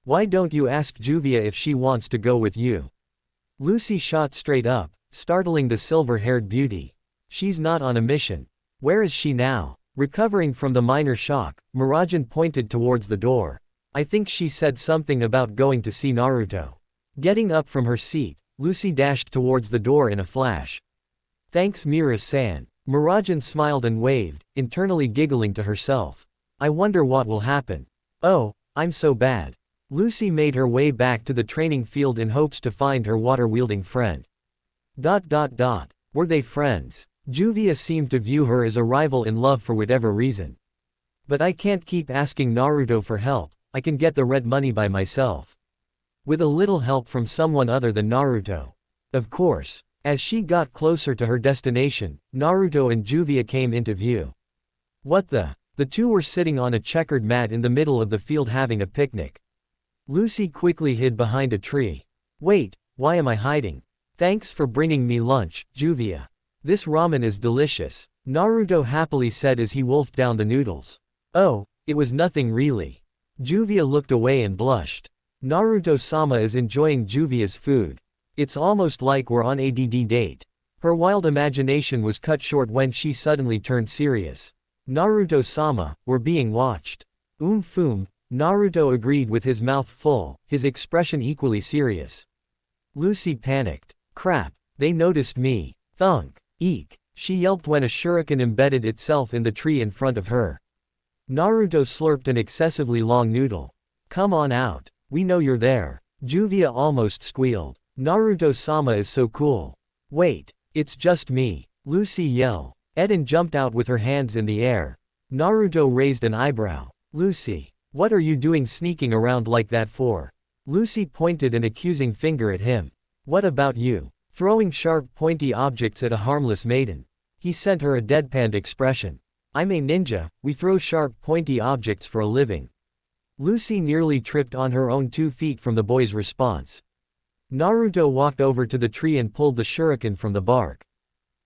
A: Why don't you ask Juvia if she wants to go with you? Lucy shot straight up, startling the silver-haired beauty. She's not on a mission. Where is she now? Recovering from the minor shock, Mirajan pointed towards the door. I think she said something about going to see Naruto. Getting up from her seat, Lucy dashed towards the door in a flash. Thanks Mira-san. Mirajan smiled and waved, internally giggling to herself. I wonder what will happen. Oh, I'm so bad. Lucy made her way back to the training field in hopes to find her water-wielding friend. Were they friends? Juvia seemed to view her as a rival in love for whatever reason. But I can't keep asking Naruto for help, I can get the red money by myself. With a little help from someone other than Naruto. Of course. As she got closer to her destination, Naruto and Juvia came into view. What the? The two were sitting on a checkered mat in the middle of the field having a picnic. Lucy quickly hid behind a tree. Wait, why am I hiding? Thanks for bringing me lunch, Juvia. This ramen is delicious, Naruto happily said as he wolfed down the noodles. Oh, it was nothing really. Juvia looked away and blushed. Naruto-sama is enjoying Juvia's food. It's almost like we're on a date. Her wild imagination was cut short when she suddenly turned serious. Naruto-sama, we're being watched. Naruto agreed with his mouth full, his expression equally serious. Lucy panicked. Crap, they noticed me. Thunk. Eek. She yelped when a shuriken embedded itself in the tree in front of her. Naruto slurped an excessively long noodle. Come on out. We know you're there. Juvia almost squealed. Naruto-sama is so cool. Wait, it's just me. Lucy yelled. Eden jumped out with her hands in the air. Naruto raised an eyebrow. Lucy, what are you doing sneaking around like that for? Lucy pointed an accusing finger at him. What about you? Throwing sharp pointy objects at a harmless maiden. He sent her a deadpanned expression. I'm a ninja, we throw sharp pointy objects for a living. Lucy nearly tripped on her own 2 feet from the boy's response. Naruto walked over to the tree and pulled the shuriken from the bark.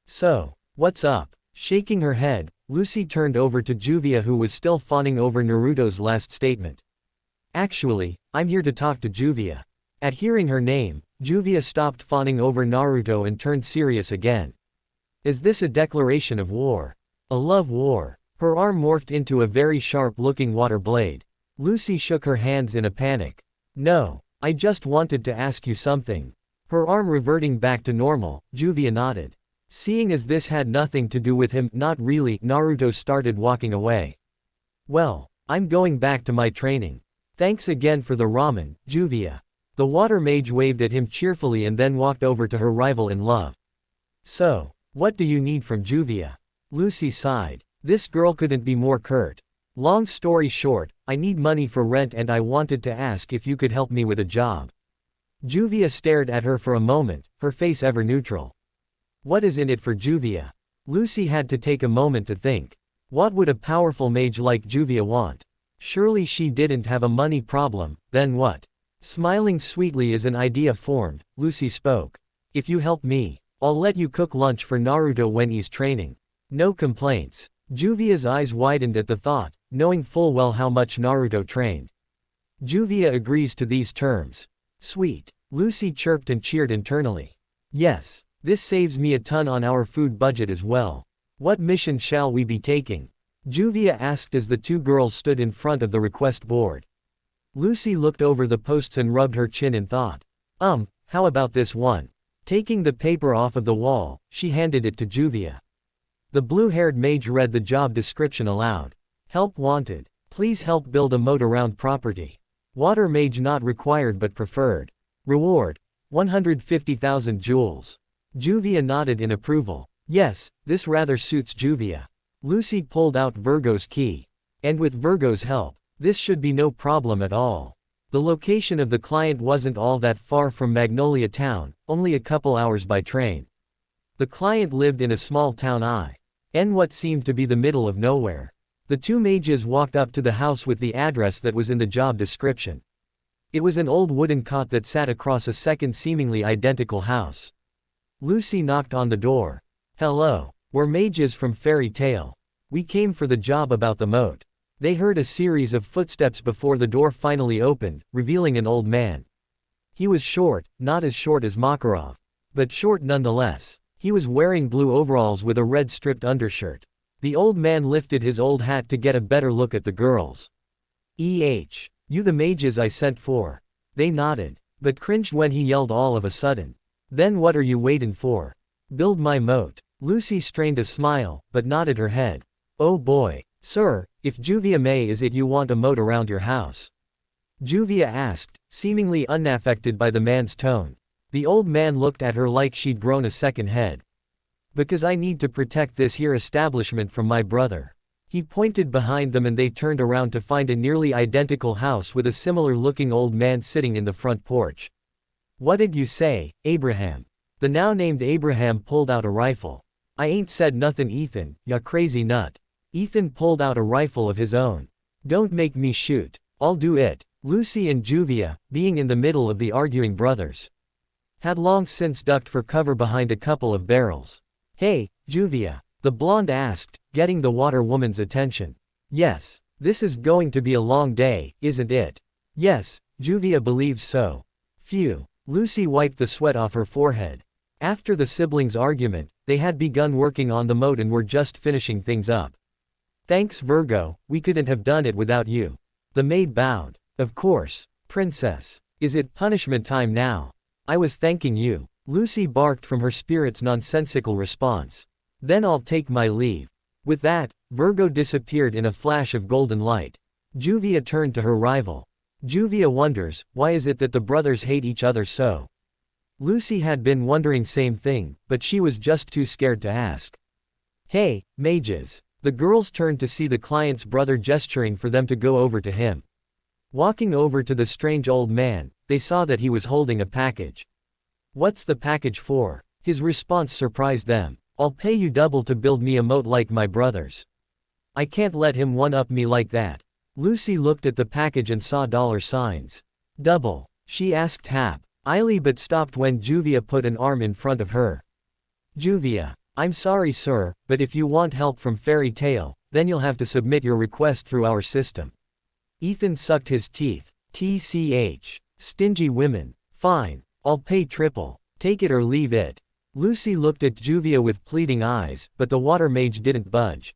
A: So, what's up? Shaking her head, Lucy turned over to Juvia, who was still fawning over Naruto's last statement. Actually, I'm here to talk to Juvia. At hearing her name, Juvia stopped fawning over Naruto and turned serious again. Is this a declaration of war? A love war? Her arm morphed into a very sharp-looking water blade. Lucy shook her hands in a panic. No, I just wanted to ask you something. Her arm reverting back to normal, Juvia nodded. Seeing as this had nothing to do with him, not really, Naruto started walking away. Well, I'm going back to my training. Thanks again for the ramen, Juvia. The water mage waved at him cheerfully and then walked over to her rival in love. So, what do you need from Juvia? Lucy sighed. This girl couldn't be more curt. Long story short, I need money for rent and I wanted to ask if you could help me with a job. Juvia stared at her for a moment, her face ever neutral. What is in it for Juvia? Lucy had to take a moment to think. What would a powerful mage like Juvia want? Surely she didn't have a money problem, then what? Smiling sweetly as an idea formed, Lucy spoke. If you help me, I'll let you cook lunch for Naruto when he's training. No complaints. Juvia's eyes widened at the thought, knowing full well how much Naruto trained. Juvia agrees to these terms. Sweet. Lucy chirped and cheered internally. Yes, this saves me a ton on our food budget as well. What mission shall we be taking? Juvia asked as the 2 girls stood in front of the request board. Lucy looked over the posts and rubbed her chin in thought. How about this one? Taking the paper off of the wall, she handed it to Juvia. The blue-haired mage read the job description aloud. Help wanted. Please help build a moat around property. Water mage not required but preferred. Reward: 150,000 jewels. Juvia nodded in approval. Yes, this rather suits Juvia. Lucy pulled out Virgo's key. And with Virgo's help, this should be no problem at all. The location of the client wasn't all that far from Magnolia Town, only a couple hours by train. The client lived in a small town in what seemed to be the middle of nowhere. The 2 mages walked up to the house with the address that was in the job description. It was an old wooden cot that sat across a second seemingly identical house. Lucy knocked on the door. Hello, we're mages from Fairy Tale. We came for the job about the moat. They heard a series of footsteps before the door finally opened, revealing an old man. He was short, not as short as Makarov, but short nonetheless. He was wearing blue overalls with a red striped undershirt. The old man lifted his old hat to get a better look at the girls. You the mages I sent for. They nodded, but cringed when he yelled all of a sudden. Then what are you waiting for? Build my moat. Lucy strained a smile, but nodded her head. Oh boy. Sir, if Juvia May is it you want a moat around your house? Juvia asked, seemingly unaffected by the man's tone. The old man looked at her like she'd grown a second head. Because I need to protect this here establishment from my brother. He pointed behind them and they turned around to find a nearly identical house with a similar looking old man sitting in the front porch. What did you say, Abraham? The now named Abraham pulled out a rifle. I ain't said nothin', Ethan, ya crazy nut. Ethan pulled out a rifle of his own. Don't make me shoot. I'll do it. Lucy and Juvia, being in the middle of the arguing brothers, had long since ducked for cover behind a couple of barrels. Hey, Juvia, the blonde asked, getting the water woman's attention. Yes, this is going to be a long day, isn't it? Yes, Juvia believes so. Phew. Lucy wiped the sweat off her forehead. After the siblings' argument, they had begun working on the moat and were just finishing things up. Thanks Virgo, we couldn't have done it without you. The maid bowed. Of course, princess. Is it punishment time now? I was thanking you. Lucy barked from her spirit's nonsensical response. Then I'll take my leave. With that, Virgo disappeared in a flash of golden light. Juvia turned to her rival. Juvia wonders, why is it that the brothers hate each other so? Lucy had been wondering same thing, but she was just too scared to ask. Hey, mages. The girls turned to see the client's brother gesturing for them to go over to him. Walking over to the strange old man, they saw that he was holding a package. What's the package for? His response surprised them. I'll pay you double to build me a moat like my brothers. I can't let him one-up me like that. Lucy looked at the package and saw dollar signs. Double? She asked happily but stopped when Juvia put an arm in front of her. Juvia, I'm sorry sir, but if you want help from Fairy Tail, then you'll have to submit your request through our system. Ethan sucked his teeth. TCH. Stingy women. Fine. I'll pay triple. Take it or leave it. Lucy looked at Juvia with pleading eyes, but the water mage didn't budge.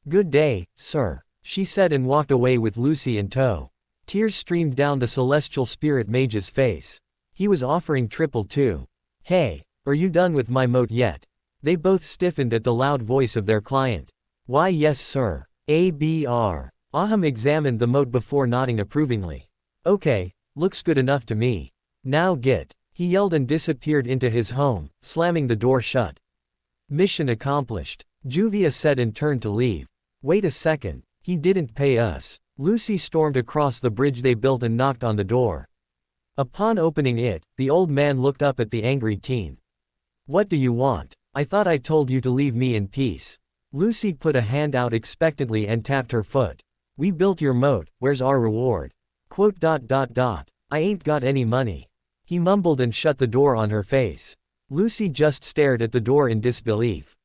A: Good day, sir, she said and walked away with Lucy in tow. Tears streamed down the celestial spirit mage's face. He was offering triple too. Hey, are you done with my moat yet? They both stiffened at the loud voice of their client. Why yes sir. ABR. Aham examined the moat before nodding approvingly. Okay, looks good enough to me. Now get. He yelled and disappeared into his home, slamming the door shut. Mission accomplished, Juvia said and turned to leave. Wait a second, he didn't pay us. Lucy stormed across the bridge they built and knocked on the door. Upon opening it, the old man looked up at the angry teen. What do you want? I thought I told you to leave me in peace. Lucy put a hand out expectantly and tapped her foot. We built your moat, where's our reward? I ain't got any money. He mumbled and shut the door on her face. Lucy just stared at the door in disbelief.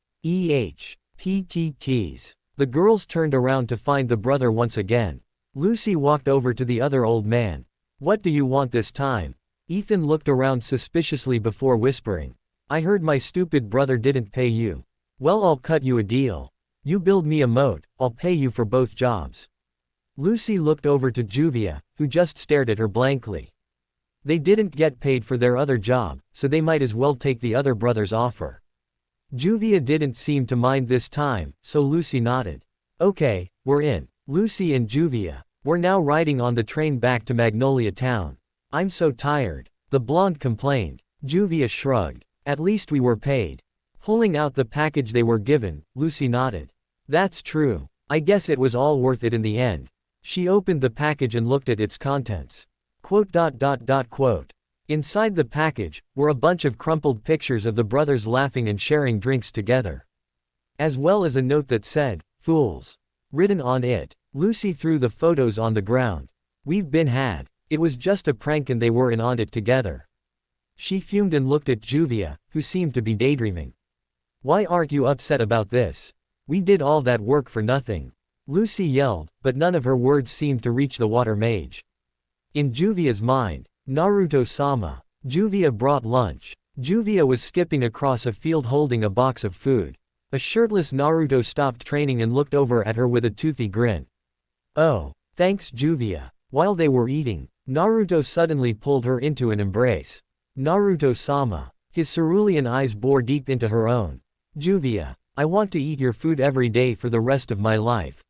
A: PTTs. The girls turned around to find the brother once again. Lucy walked over to the other old man. What do you want this time? Ethan looked around suspiciously before whispering. I heard my stupid brother didn't pay you. Well, I'll cut you a deal. You build me a moat, I'll pay you for both jobs. Lucy looked over to Juvia, who just stared at her blankly. They didn't get paid for their other job, so they might as well take the other brother's offer. Juvia didn't seem to mind this time, so Lucy nodded. Okay, we're in. Lucy and Juvia were now riding on the train back to Magnolia Town. I'm so tired, the blonde complained. Juvia shrugged. At least we were paid. Pulling out the package they were given, Lucy nodded. That's true. I guess it was all worth it in the end. She opened the package and looked at its contents. Inside the package were a bunch of crumpled pictures of the brothers laughing and sharing drinks together. As well as a note that said, "Fools." Written on it. Lucy threw the photos on the ground. We've been had. It was just a prank and they were in on it together. She fumed and looked at Juvia, who seemed to be daydreaming. Why aren't you upset about this? We did all that work for nothing. Lucy yelled, but none of her words seemed to reach the water mage. In Juvia's mind, Naruto-sama. Juvia brought lunch. Juvia was skipping across a field holding a box of food. A shirtless Naruto stopped training and looked over at her with a toothy grin. Oh, thanks Juvia. While they were eating, Naruto suddenly pulled her into an embrace. Naruto-sama. His cerulean eyes bore deep into her own. Juvia, I want to eat your food every day for the rest of my life.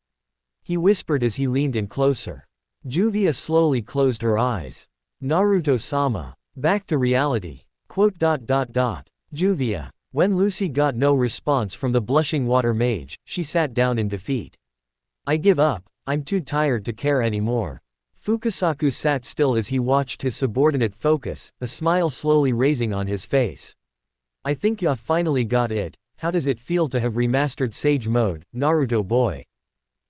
A: He whispered as he leaned in closer. Juvia slowly closed her eyes. Naruto-sama. Back to reality. Juvia. When Lucy got no response from the blushing water mage, she sat down in defeat. I give up, I'm too tired to care anymore. Fukasaku sat still as he watched his subordinate focus, a smile slowly raising on his face. I think ya finally got it. How does it feel to have remastered Sage Mode, Naruto boy?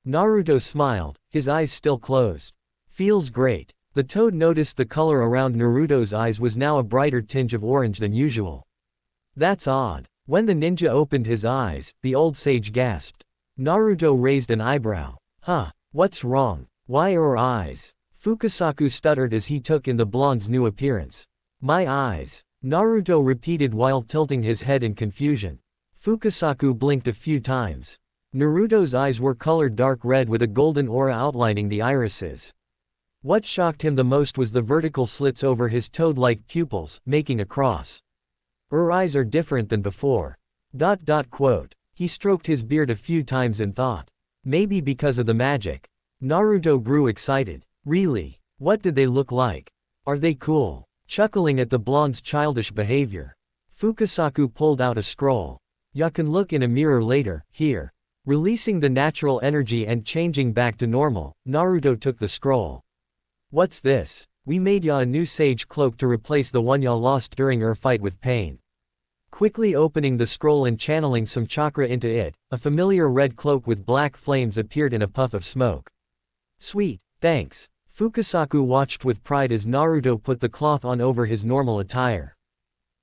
A: Naruto smiled, his eyes still closed. Feels great. The toad noticed the color around Naruto's eyes was now a brighter tinge of orange than usual. That's odd. When the ninja opened his eyes, the old sage gasped. Naruto raised an eyebrow. Huh, what's wrong? Why are eyes? Fukasaku stuttered as he took in the blonde's new appearance. My eyes. Naruto repeated while tilting his head in confusion. Fukasaku blinked a few times. Naruto's eyes were colored dark red with a golden aura outlining the irises. What shocked him the most was the vertical slits over his toad-like pupils, making a cross. Her eyes are different than before. He stroked his beard a few times and thought. Maybe because of the magic. Naruto grew excited. Really? What did they look like? Are they cool? Chuckling at the blonde's childish behavior. Fukasaku pulled out a scroll. Ya can look in a mirror later, here. Releasing the natural energy and changing back to normal, Naruto took the scroll. What's this? We made ya a new sage cloak to replace the one ya lost during our fight with Pain. Quickly opening the scroll and channeling some chakra into it, a familiar red cloak with black flames appeared in a puff of smoke. Sweet, thanks. Fukasaku watched with pride as Naruto put the cloth on over his normal attire.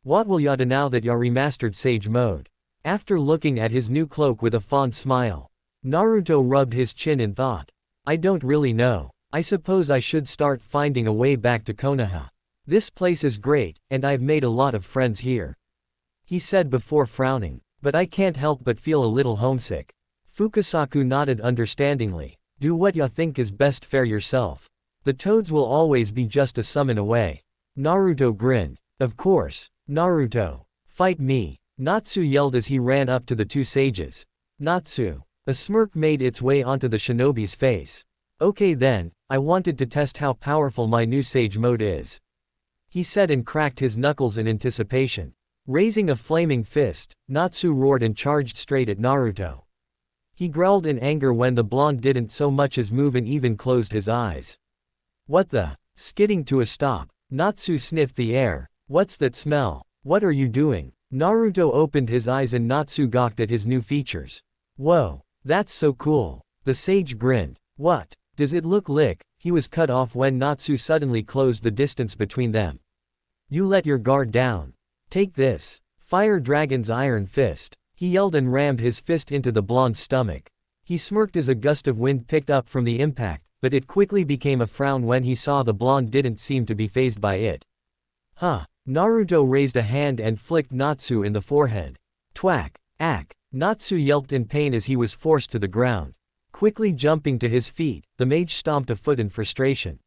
A: What will ya do now that ya remastered Sage Mode? After looking at his new cloak with a fond smile, Naruto rubbed his chin in thought. I don't really know. I suppose I should start finding a way back to Konoha. This place is great, and I've made a lot of friends here, he said before frowning. But I can't help but feel a little homesick. Fukasaku nodded understandingly. Do what ya think is best, fare yourself. The toads will always be just a summon away. Naruto grinned. Of course. Naruto. Fight me. Natsu yelled as he ran up to the two sages. Natsu. A smirk made its way onto the shinobi's face. Okay then, I wanted to test how powerful my new Sage Mode is, he said and cracked his knuckles in anticipation. Raising a flaming fist, Natsu roared and charged straight at Naruto. He growled in anger when the blonde didn't so much as move and even closed his eyes. What the? Skidding to a stop, Natsu sniffed the air. What's that smell? What are you doing? Naruto opened his eyes and Natsu gawked at his new features. Whoa, that's so cool. The sage grinned. What? Does it look lick? He was cut off when Natsu suddenly closed the distance between them. You let your guard down. Take this. Fire Dragon's Iron Fist. He yelled and rammed his fist into the blonde's stomach. He smirked as a gust of wind picked up from the impact, but it quickly became a frown when he saw the blonde didn't seem to be fazed by it. Huh. Naruto raised a hand and flicked Natsu in the forehead. Twack. Ack. Natsu yelped in pain as he was forced to the ground. Quickly jumping to his feet, the mage stomped a foot in frustration.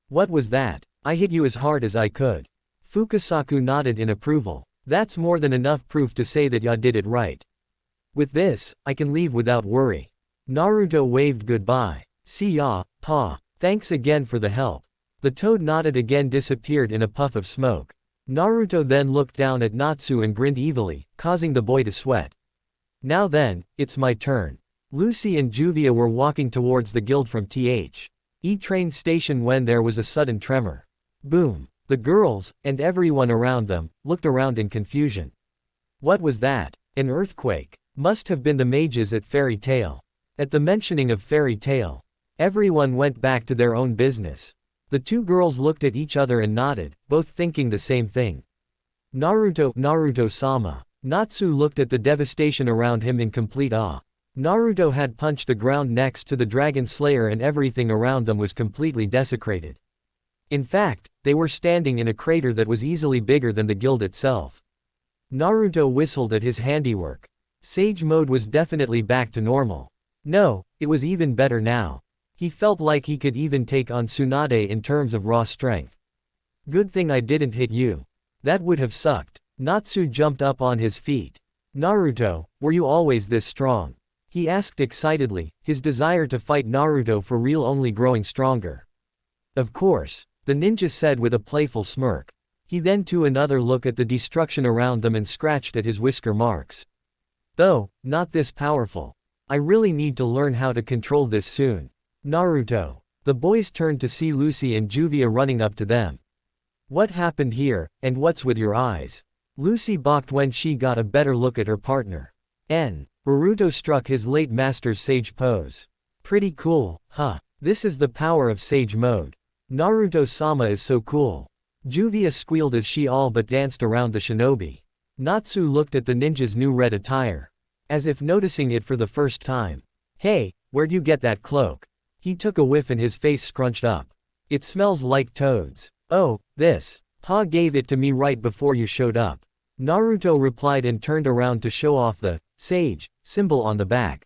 A: What was that? I hit you as hard as I could. Fukasaku nodded in approval. That's more than enough proof to say that ya did it right. With this, I can leave without worry. Naruto waved goodbye. See ya, pa. Thanks again for the help. The toad nodded again, disappeared in a puff of smoke. Naruto then looked down at Natsu and grinned evilly, causing the boy to sweat. Now then, it's my turn. Lucy and Juvia were walking towards the guild from the train station when there was a sudden tremor. Boom. The girls, and everyone around them, looked around in confusion. What was that? An earthquake? Must have been the mages at Fairy Tail. At the mentioning of Fairy Tail, everyone went back to their own business. The two girls looked at each other and nodded, both thinking the same thing. Naruto-sama. Natsu looked at the devastation around him in complete awe. Naruto had punched the ground next to the Dragon Slayer and everything around them was completely desecrated. In fact, they were standing in a crater that was easily bigger than the guild itself. Naruto whistled at his handiwork. Sage Mode was definitely back to normal. No, it was even better now. He felt like he could even take on Tsunade in terms of raw strength. Good thing I didn't hit you. That would have sucked. Natsu jumped up on his feet. Naruto, were you always this strong? He asked excitedly, his desire to fight Naruto for real only growing stronger. Of course, the ninja said with a playful smirk. He then took another look at the destruction around them and scratched at his whisker marks. Though, not this powerful. I really need to learn how to control this soon. Naruto. The boys turned to see Lucy and Juvia running up to them. What happened here, and what's with your eyes? Lucy balked when she got a better look at her partner. Naruto struck his late master's sage pose. Pretty cool, huh? This is the power of Sage Mode. Naruto-sama is so cool. Juvia squealed as she all but danced around the shinobi. Natsu looked at the ninja's new red attire, as if noticing it for the first time. Hey, where'd you get that cloak? He took a whiff and his face scrunched up. It smells like toads. Oh, this. Pa gave it to me right before you showed up. Naruto replied and turned around to show off the sage symbol on the back.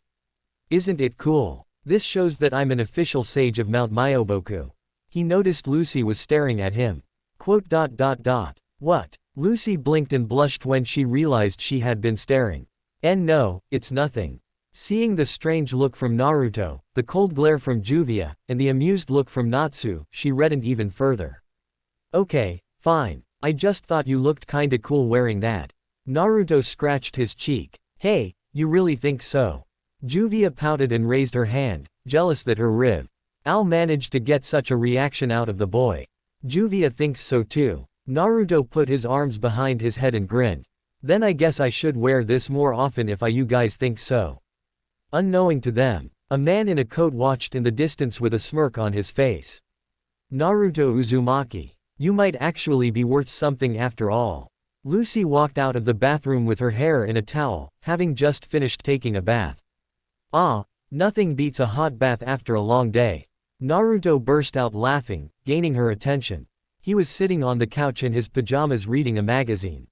A: Isn't it cool? This shows that I'm an official sage of Mount Myoboku. He noticed Lucy was staring at him. What? Lucy blinked and blushed when she realized she had been staring. No, it's nothing. Seeing the strange look from Naruto, the cold glare from Juvia, and the amused look from Natsu, she reddened even further. Okay, fine. I just thought you looked kinda cool wearing that. Naruto scratched his cheek. Hey, you really think so? Juvia pouted and raised her hand, jealous that her rival managed to get such a reaction out of the boy. Juvia thinks so too. Naruto put his arms behind his head and grinned. Then I guess I should wear this more often if you guys think so. Unknowing to them, a man in a coat watched in the distance with a smirk on his face. Naruto Uzumaki. You might actually be worth something after all. Lucy walked out of the bathroom with her hair in a towel, having just finished taking a bath. Ah, nothing beats a hot bath after a long day. Naruto burst out laughing, gaining her attention. He was sitting on the couch in his pajamas reading a magazine.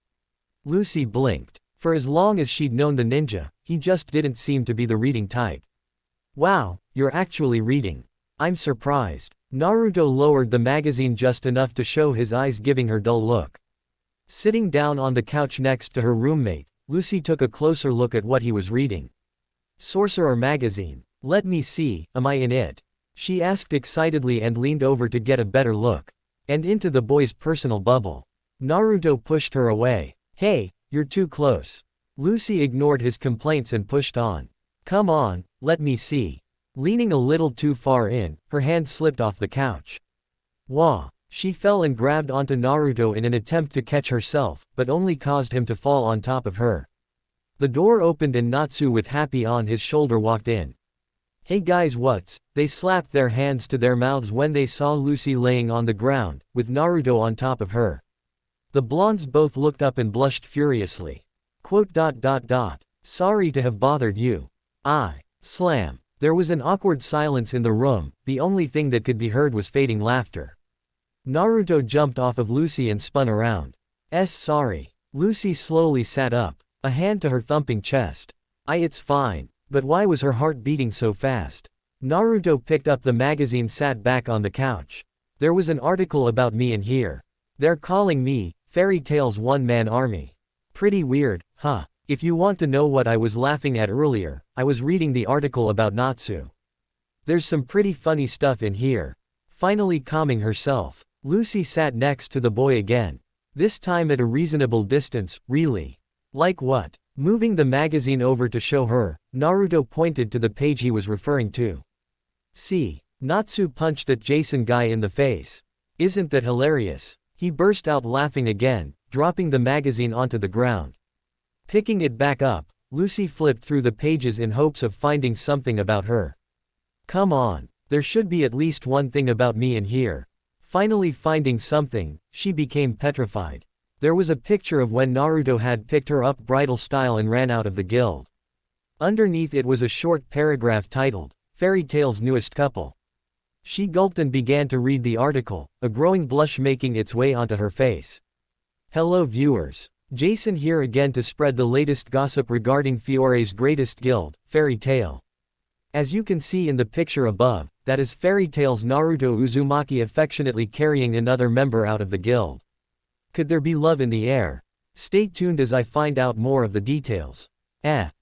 A: Lucy blinked. For as long as she'd known the ninja, he just didn't seem to be the reading type. Wow, you're actually reading. I'm surprised. Naruto lowered the magazine just enough to show his eyes, giving her dull look. Sitting down on the couch next to her roommate, Lucy took a closer look at what he was reading. Sorcerer magazine. Let me see, am I in it? She asked excitedly and leaned over to get a better look. And into the boy's personal bubble. Naruto pushed her away. Hey, you're too close. Lucy ignored his complaints and pushed on. Come on, let me see. Leaning a little too far in, her hand slipped off the couch. Wah! She fell and grabbed onto Naruto in an attempt to catch herself, but only caused him to fall on top of her. The door opened and Natsu with Happy on his shoulder walked in. Hey guys, what's? They slapped their hands to their mouths when they saw Lucy laying on the ground, with Naruto on top of her. The blondes both looked up and blushed furiously. Sorry to have bothered you. Slam. There was an awkward silence in the room, the only thing that could be heard was fading laughter. Naruto jumped off of Lucy and spun around. Sorry. Lucy slowly sat up, a hand to her thumping chest. It's fine. But why was her heart beating so fast? Naruto picked up the magazine, sat back on the couch. There was an article about me in here. They're calling me, Fairy Tail's one-man army. Pretty weird, huh? If you want to know what I was laughing at earlier, I was reading the article about Natsu. There's some pretty funny stuff in here. Finally calming herself, Lucy sat next to the boy again. This time at a reasonable distance, really. Like what? Moving the magazine over to show her, Naruto pointed to the page he was referring to. See, Natsu punched that Jason guy in the face. Isn't that hilarious? He burst out laughing again, dropping the magazine onto the ground. Picking it back up, Lucy flipped through the pages in hopes of finding something about her. Come on, there should be at least one thing about me in here. Finally finding something, she became petrified. There was a picture of when Naruto had picked her up bridal style and ran out of the guild. Underneath it was a short paragraph titled, Fairy Tail's newest couple. She gulped and began to read the article, a growing blush making its way onto her face. Hello viewers. Jason here again to spread the latest gossip regarding Fiore's greatest guild, Fairy Tail. As you can see in the picture above, that is Fairy Tail's Naruto Uzumaki affectionately carrying another member out of the guild. Could there be love in the air? Stay tuned as I find out more of the details.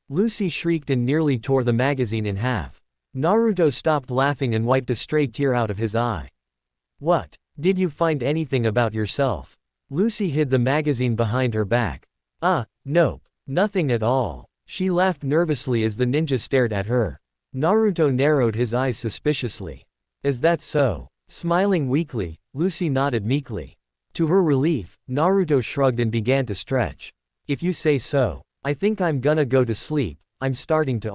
A: Lucy shrieked and nearly tore the magazine in half. Naruto stopped laughing and wiped a stray tear out of his eye. What? Did you find anything about yourself? Lucy hid the magazine behind her back. Nope. Nothing at all. She laughed nervously as the ninja stared at her. Naruto narrowed his eyes suspiciously. Is that so? Smiling weakly, Lucy nodded meekly. To her relief, Naruto shrugged and began to stretch. If you say so. I think I'm gonna go to sleep, I'm starting to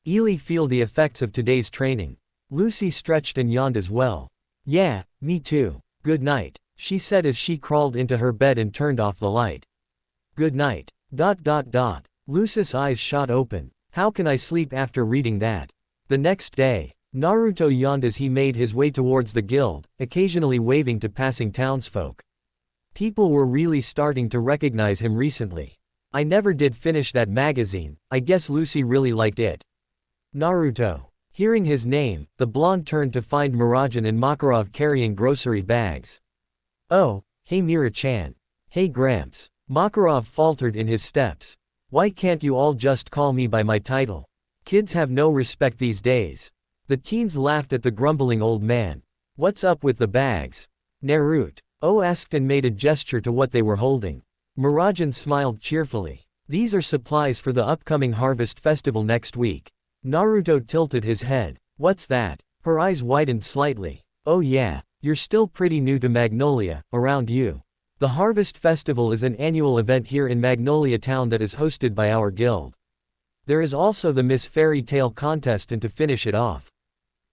A: really feel the effects of today's training. Lucy stretched and yawned as well. Yeah, me too. Good night, she said as she crawled into her bed and turned off the light. Good night. Lucy's eyes shot open. How can I sleep after reading that? The next day, Naruto yawned as he made his way towards the guild, occasionally waving to passing townsfolk. People were really starting to recognize him recently. I never did finish that magazine, I guess Lucy really liked it. Naruto. Hearing his name, the blonde turned to find Murajan and Makarov carrying grocery bags. Oh, hey Mira-chan. Hey Gramps. Makarov faltered in his steps. Why can't you all just call me by my title? Kids have no respect these days. The teens laughed at the grumbling old man. What's up with the bags? Naruto asked and made a gesture to what they were holding. Murajan smiled cheerfully. These are supplies for the upcoming harvest festival next week. Naruto tilted his head. What's that? Her eyes widened slightly. Oh yeah, You're still pretty new to Magnolia, around you. The Harvest Festival is an annual event here in Magnolia Town that is hosted by our guild. There is also the Miss Fairy Tale contest, and to finish it off,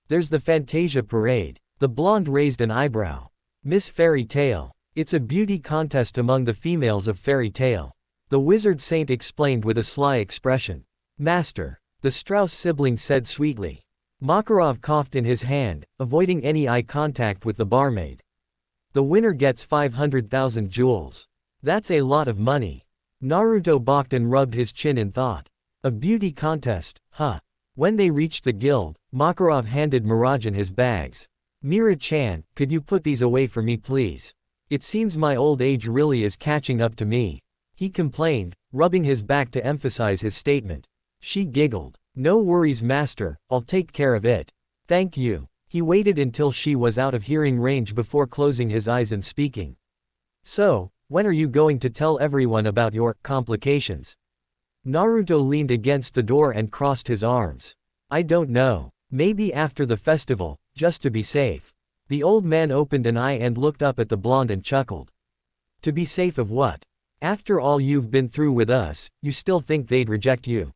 A: there's the Fantasia Parade. The blonde raised an eyebrow. Miss Fairy Tale. It's a beauty contest among the females of Fairy Tale. The wizard saint explained with a sly expression. Master. The Strauss sibling said sweetly. Makarov coughed in his hand, avoiding any eye contact with the barmaid. The winner gets 500,000 jewels. That's a lot of money. Naruto balked and rubbed his chin in thought. A beauty contest, huh? When they reached the guild, Makarov handed Mirajan his bags. Mira-chan, could you put these away for me please? It seems my old age really is catching up to me, he complained, rubbing his back to emphasize his statement. She giggled. No worries master, I'll take care of it. Thank you. He waited until she was out of hearing range before closing his eyes and speaking. So, when are you going to tell everyone about your complications? Naruto leaned against the door and crossed his arms. I don't know. Maybe after the festival, just to be safe. The old man opened an eye and looked up at the blonde and chuckled. To be safe of what? After all you've been through with us, you still think they'd reject you?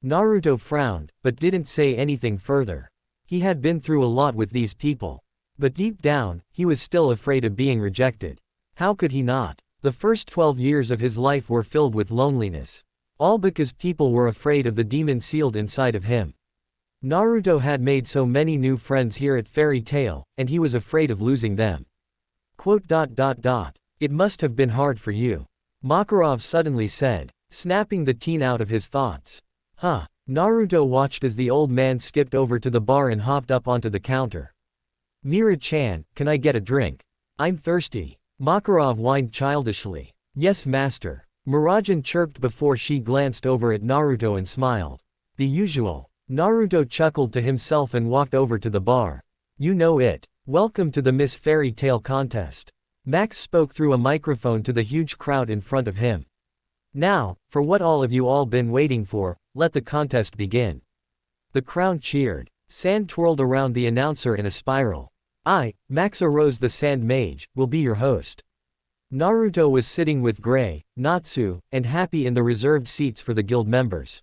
A: Naruto frowned, but didn't say anything further. He had been through a lot with these people. But deep down, he was still afraid of being rejected. How could he not? The first 12 years of his life were filled with loneliness. All because people were afraid of the demon sealed inside of him. Naruto had made so many new friends here at Fairy Tale, and he was afraid of losing them. It must have been hard for you. Makarov suddenly said, snapping the teen out of his thoughts. Huh. Naruto watched as the old man skipped over to the bar and hopped up onto the counter. Mira-chan, can I get a drink? I'm thirsty. Makarov whined childishly. Yes master. Mirajan chirped before she glanced over at Naruto and smiled. The usual. Naruto chuckled to himself and walked over to the bar. You know it. Welcome to the Miss Fairy Tale contest. Max spoke through a microphone to the huge crowd in front of him. Now, for what all of you all been waiting for, let the contest begin. The crowd cheered. Sand twirled around the announcer in a spiral. I, Max Rose the Sand Mage, will be your host. Naruto was sitting with Gray, Natsu, and Happy in the reserved seats for the guild members.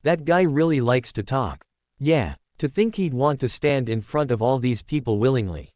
A: That guy really likes to talk. Yeah, to think he'd want to stand in front of all these people willingly.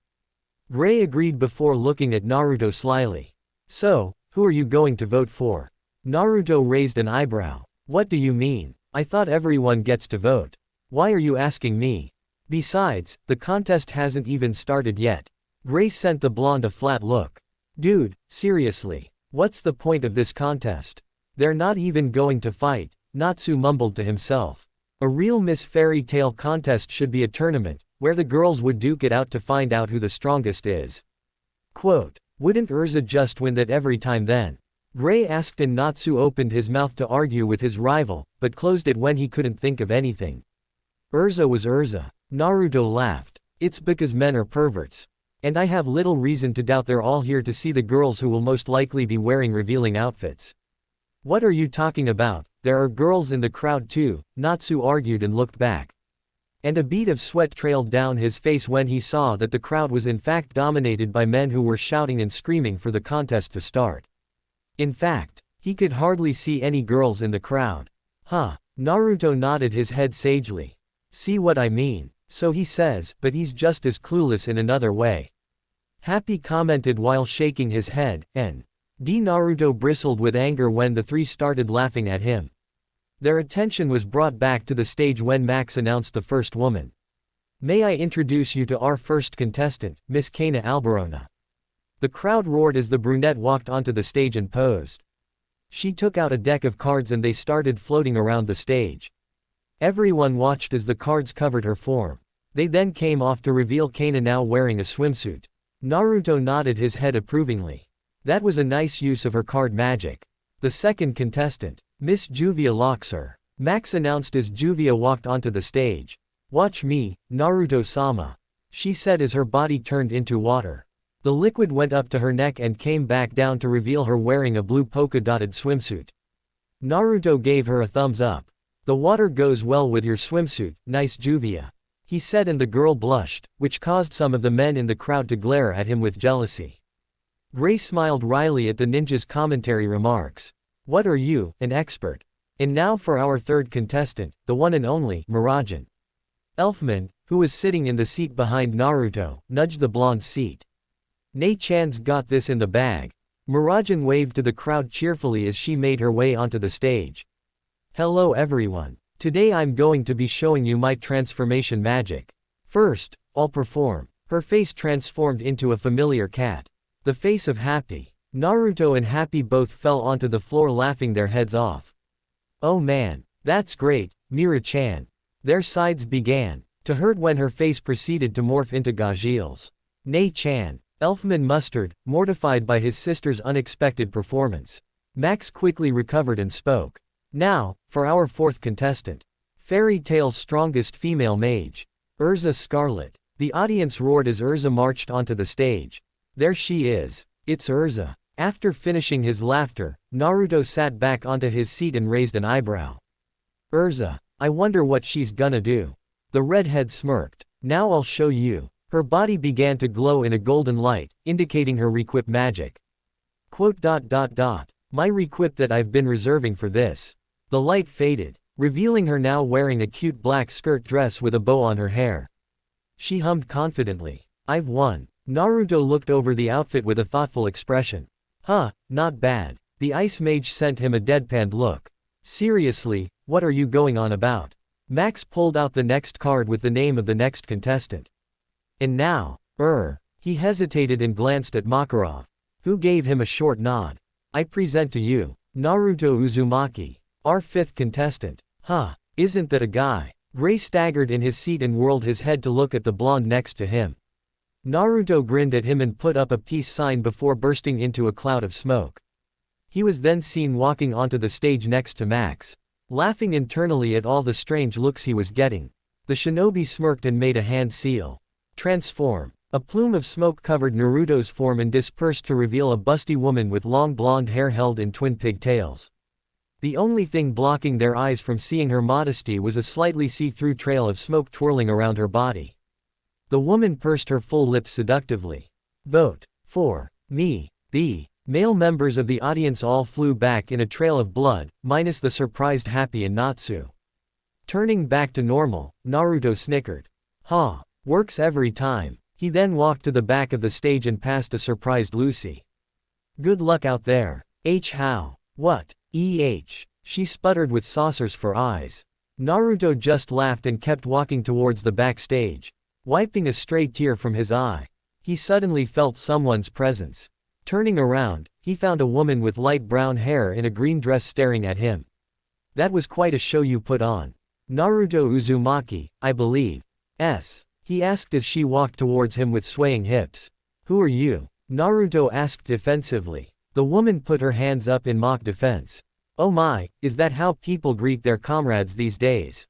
A: Gray agreed before looking at Naruto slyly. So, who are you going to vote for? Naruto raised an eyebrow. What do you mean? I thought everyone gets to vote. Why are you asking me? Besides, the contest hasn't even started yet. Gray sent the blonde a flat look. Dude, seriously, what's the point of this contest? They're not even going to fight, Natsu mumbled to himself. A real Miss Fairy Tale contest should be a tournament, where the girls would duke it out to find out who the strongest is. Quote, wouldn't Urza just win that every time then? Gray asked, and Natsu opened his mouth to argue with his rival, but closed it when he couldn't think of anything. Urza was Urza. Naruto laughed. It's because men are perverts. And I have little reason to doubt they're all here to see the girls who will most likely be wearing revealing outfits. What are you talking about? There are girls in the crowd too, Natsu argued and looked back. And a bead of sweat trailed down his face when he saw that the crowd was in fact dominated by men who were shouting and screaming for the contest to start. In fact, he could hardly see any girls in the crowd. Huh. Naruto nodded his head sagely. See what I mean? So he says, but he's just as clueless in another way. Happy commented while shaking his head, and Naruto bristled with anger when the three started laughing at him. Their attention was brought back to the stage when Max announced the first woman. May I introduce you to our first contestant, Miss Kana Alberona. The crowd roared as the brunette walked onto the stage and posed. She took out a deck of cards and they started floating around the stage. Everyone watched as the cards covered her form. They then came off to reveal Kana now wearing a swimsuit. Naruto nodded his head approvingly. That was a nice use of her card magic. The second contestant, Miss Juvia Loxer. Max announced as Juvia walked onto the stage. Watch me, Naruto-sama. She said as her body turned into water. The liquid went up to her neck and came back down to reveal her wearing a blue polka-dotted swimsuit. Naruto gave her a thumbs up. The water goes well with your swimsuit, nice Juvia. he said, and the girl blushed, which caused some of the men in the crowd to glare at him with jealousy. Gray smiled wryly at the ninja's commentary remarks. What are you, an expert? And now for our third contestant, the one and only, Murajan. Elfman, who was sitting in the seat behind Naruto, nudged the blonde's seat. Nei-chan's got this in the bag. Murajan waved to the crowd cheerfully as she made her way onto the stage. Hello everyone. Today I'm going to be showing you my transformation magic. First, I'll perform. Her face transformed into a familiar cat. The face of Happy. Naruto and Happy both fell onto the floor laughing their heads off. Oh man, that's great, Mira-chan. Their sides began to hurt when her face proceeded to morph into Gajil's. Nei-chan. Elfman mustered, mortified by his sister's unexpected performance. Max quickly recovered and spoke. Now, for our fourth contestant. Fairy Tail's strongest female mage. Urza Scarlet. The audience roared as Urza marched onto the stage. There she is. It's Urza. After finishing his laughter, Naruto sat back onto his seat and raised an eyebrow. Urza, I wonder what she's gonna do. The redhead smirked. Now I'll show you. Her body began to glow in a golden light, indicating her requip magic. My requip that I've been reserving for this. The light faded, revealing her now wearing a cute black skirt dress with a bow on her hair. She hummed confidently. I've won. Naruto looked over the outfit with a thoughtful expression. Huh, not bad. The ice mage sent him a deadpanned look. Seriously, what are you going on about? Max pulled out the next card with the name of the next contestant. And now, he hesitated and glanced at Makarov, who gave him a short nod. I present to you, Naruto Uzumaki, our fifth contestant. Huh, isn't that a guy? Gray staggered in his seat and whirled his head to look at the blonde next to him. Naruto grinned at him and put up a peace sign before bursting into a cloud of smoke. He was then seen walking onto the stage next to Max, laughing internally at all the strange looks he was getting. The shinobi smirked and made a hand seal. Transform. A plume of smoke covered Naruto's form and dispersed to reveal a busty woman with long blonde hair held in twin pigtails. The only thing blocking their eyes from seeing her modesty was a slightly see-through trail of smoke twirling around her body. The woman pursed her full lips seductively. Vote for me. The male members of the audience all flew back in a trail of blood, minus the surprised Happy and Natsu. Turning back to normal, Naruto snickered. Ha. Works every time. He then walked to the back of the stage and passed a surprised Lucy. Good luck out there. How? What? She sputtered with saucers for eyes. Naruto just laughed and kept walking towards the backstage. Wiping a stray tear from his eye, he suddenly felt someone's presence. Turning around, he found a woman with light brown hair in a green dress staring at him. That was quite a show you put on. Naruto Uzumaki, I believe. He asked as she walked towards him with swaying hips. Who are you? Naruto asked defensively. The woman put her hands up in mock defense. Oh my, is that how people greet their comrades these days?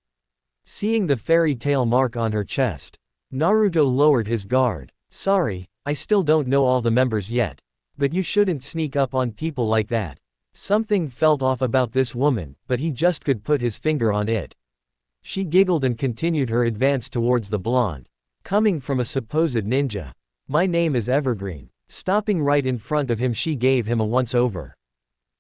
A: Seeing the fairy tale mark on her chest, Naruto lowered his guard. Sorry, I still don't know all the members yet. But you shouldn't sneak up on people like that. Something felt off about this woman, but he just could put his finger on it. She giggled and continued her advance towards the blonde. Coming from a supposed ninja. My name is Evergreen. Stopping right in front of him, she gave him a once-over.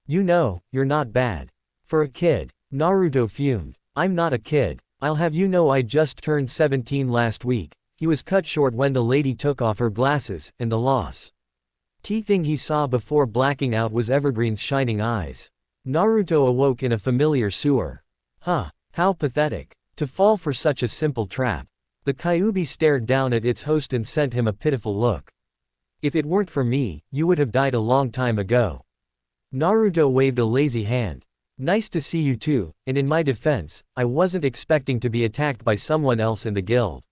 A: You know, you're not bad. For a kid. Naruto fumed. I'm not a kid. I'll have you know I just turned 17 last week. He was cut short when the lady took off her glasses, and the lost thing he saw before blacking out was Evergreen's shining eyes. Naruto awoke in a familiar sewer. Huh, how pathetic. To fall for such a simple trap. The Kyuubi stared down at its host and sent him a pitiful look. If it weren't for me, you would have died a long time ago. Naruto waved a lazy hand. Nice to see you too, and in my defense, I wasn't expecting to be attacked by someone else in the guild.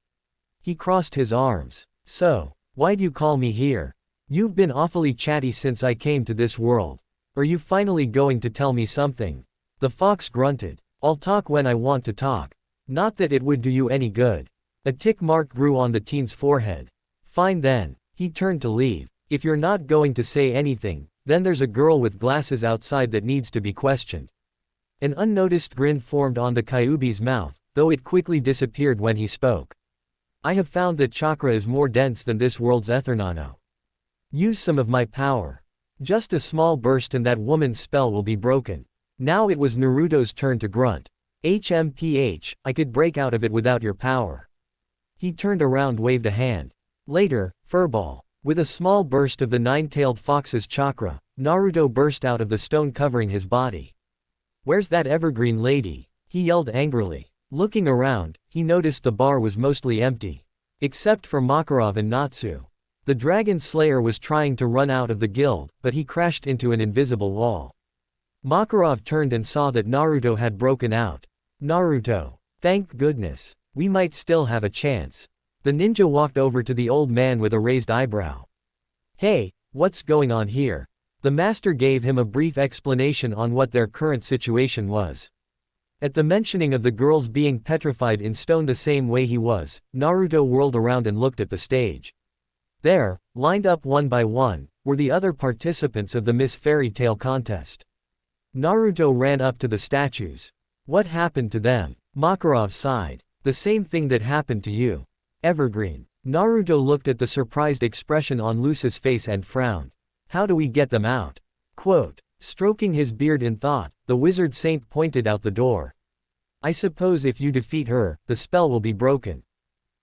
A: He crossed his arms. So, why'd you call me here? You've been awfully chatty since I came to this world. Are you finally going to tell me something? The fox grunted. I'll talk when I want to talk. Not that it would do you any good. A tick mark grew on the teen's forehead. Fine then. He turned to leave. If you're not going to say anything, then there's a girl with glasses outside that needs to be questioned. An unnoticed grin formed on the Kyuubi's mouth, though it quickly disappeared when he spoke. I have found that chakra is more dense than this world's ether nano. Use some of my power. Just a small burst and that woman's spell will be broken. Now it was Naruto's turn to grunt. HMPH, I could break out of it without your power. He turned around, waved a hand. Later, Furball. With a small burst of the nine-tailed fox's chakra, Naruto burst out of the stone covering his body. Where's that evergreen lady? He yelled angrily. Looking around, he noticed the bar was mostly empty. Except for Makarov and Natsu. The Dragon Slayer was trying to run out of the guild, but he crashed into an invisible wall. Makarov turned and saw that Naruto had broken out. Naruto. Thank goodness. We might still have a chance. The ninja walked over to the old man with a raised eyebrow. Hey, what's going on here? The master gave him a brief explanation on what their current situation was. At the mentioning of the girls being petrified in stone the same way he was, Naruto whirled around and looked at the stage. There, lined up one by one, were the other participants of the Miss Fairy Tale contest. Naruto ran up to the statues. What happened to them? Makarov sighed. The same thing that happened to you. Evergreen. Naruto looked at the surprised expression on Luce's face and frowned. How do we get them out? Quote. Stroking his beard in thought, the wizard saint pointed out the door. I suppose if you defeat her, the spell will be broken.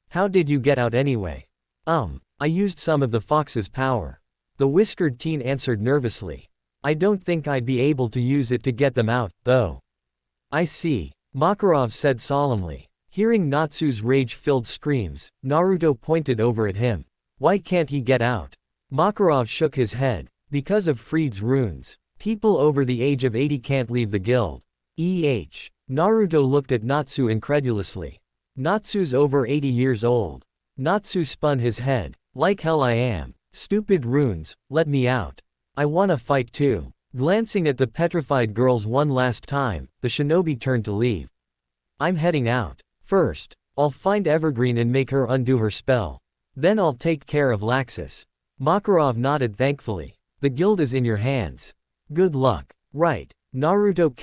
A: How did you get out anyway? I used some of the fox's power. The whiskered teen answered nervously. I don't think I'd be able to use it to get them out, though. I see, Makarov said solemnly. Hearing Natsu's rage-filled screams, Naruto pointed over at him. Why can't he get out? Makarov shook his head. Because of Freed's runes. People over the age of 80 can't leave the guild. Naruto looked at Natsu incredulously. Natsu's over 80 years old. Natsu spun his head. Like hell I am. Stupid runes, let me out. I wanna fight too. Glancing at the petrified girls one last time, the shinobi turned to leave. I'm heading out. First, I'll find Evergreen and make her undo her spell. Then I'll take care of Laxus. Makarov nodded thankfully. The guild is in your hands. Good luck. Right. Naruto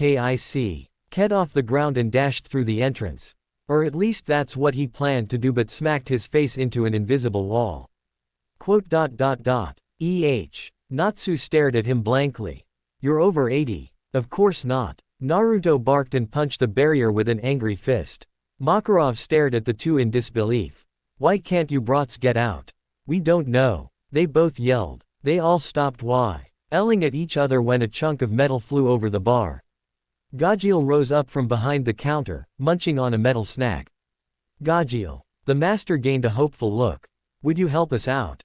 A: Ked off the ground and dashed through the entrance. Or at least that's what he planned to do, but smacked his face into an invisible wall. Natsu stared at him blankly. You're over 80. Of course not. Naruto barked and punched the barrier with an angry fist. Makarov stared at the two in disbelief. Why can't you brats get out? We don't know. They both yelled. They all stopped yelling at each other when a chunk of metal flew over the bar. Gajeel rose up from behind the counter, munching on a metal snack. Gajeel. The master gained a hopeful look. Would you help us out?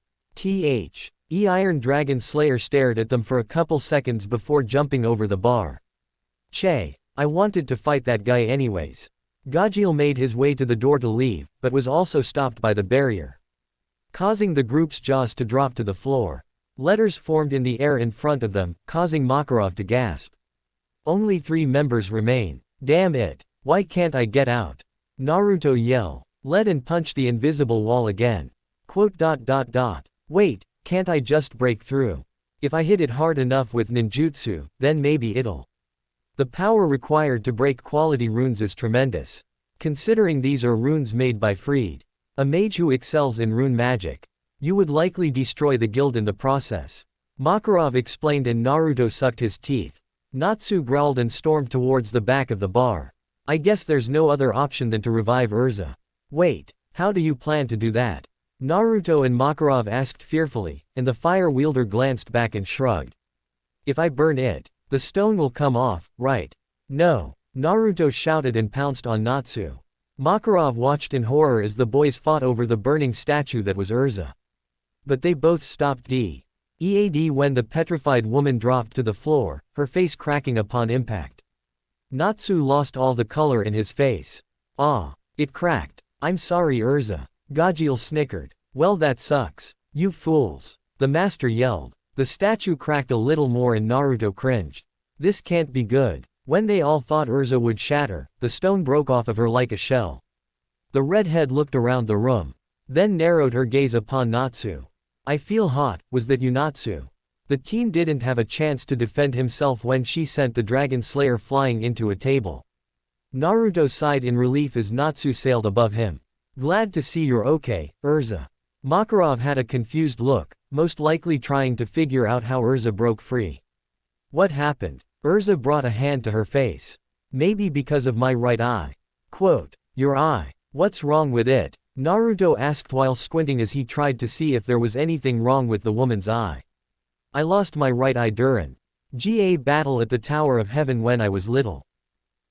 A: Iron Dragon Slayer stared at them for a couple seconds before jumping over the bar. Che, I wanted to fight that guy anyways. Gajeel made his way to the door to leave, but was also stopped by the barrier, causing the group's jaws to drop to the floor. Letters formed in the air in front of them, causing Makarov to gasp. Only 3 members remain. Damn it. Why can't I get out? Naruto yelled, led and punched the invisible wall again. Wait, can't I just break through? If I hit it hard enough with ninjutsu, then maybe it'll. The power required to break quality runes is tremendous. Considering these are runes made by Freed, a mage who excels in rune magic. You would likely destroy the guild in the process. Makarov explained and Naruto sucked his teeth. Natsu growled and stormed towards the back of the bar. I guess there's no other option than to revive Urza. Wait, how do you plan to do that? Naruto and Makarov asked fearfully, and the fire wielder glanced back and shrugged. If I burn it, the stone will come off, right? No. Naruto shouted and pounced on Natsu. Makarov watched in horror as the boys fought over the burning statue that was Urza. But they both stopped dead when the petrified woman dropped to the floor, her face cracking upon impact. Natsu lost all the color in his face. It cracked. I'm sorry Urza. Gajeel snickered. Well that sucks. You fools. The master yelled. The statue cracked a little more and Naruto cringed. This can't be good. When they all thought Urza would shatter, the stone broke off of her like a shell. The redhead looked around the room, then narrowed her gaze upon Natsu. I feel hot, was that you Natsu? The teen didn't have a chance to defend himself when she sent the Dragon Slayer flying into a table. Naruto sighed in relief as Natsu sailed above him. Glad to see you're okay, Urza. Makarov had a confused look, most likely trying to figure out how Urza broke free. What happened? Urza brought a hand to her face. Maybe because of my right eye. Quote, your eye. What's wrong with it? Naruto asked while squinting as he tried to see if there was anything wrong with the woman's eye. I lost my right eye during a battle at the Tower of Heaven when I was little.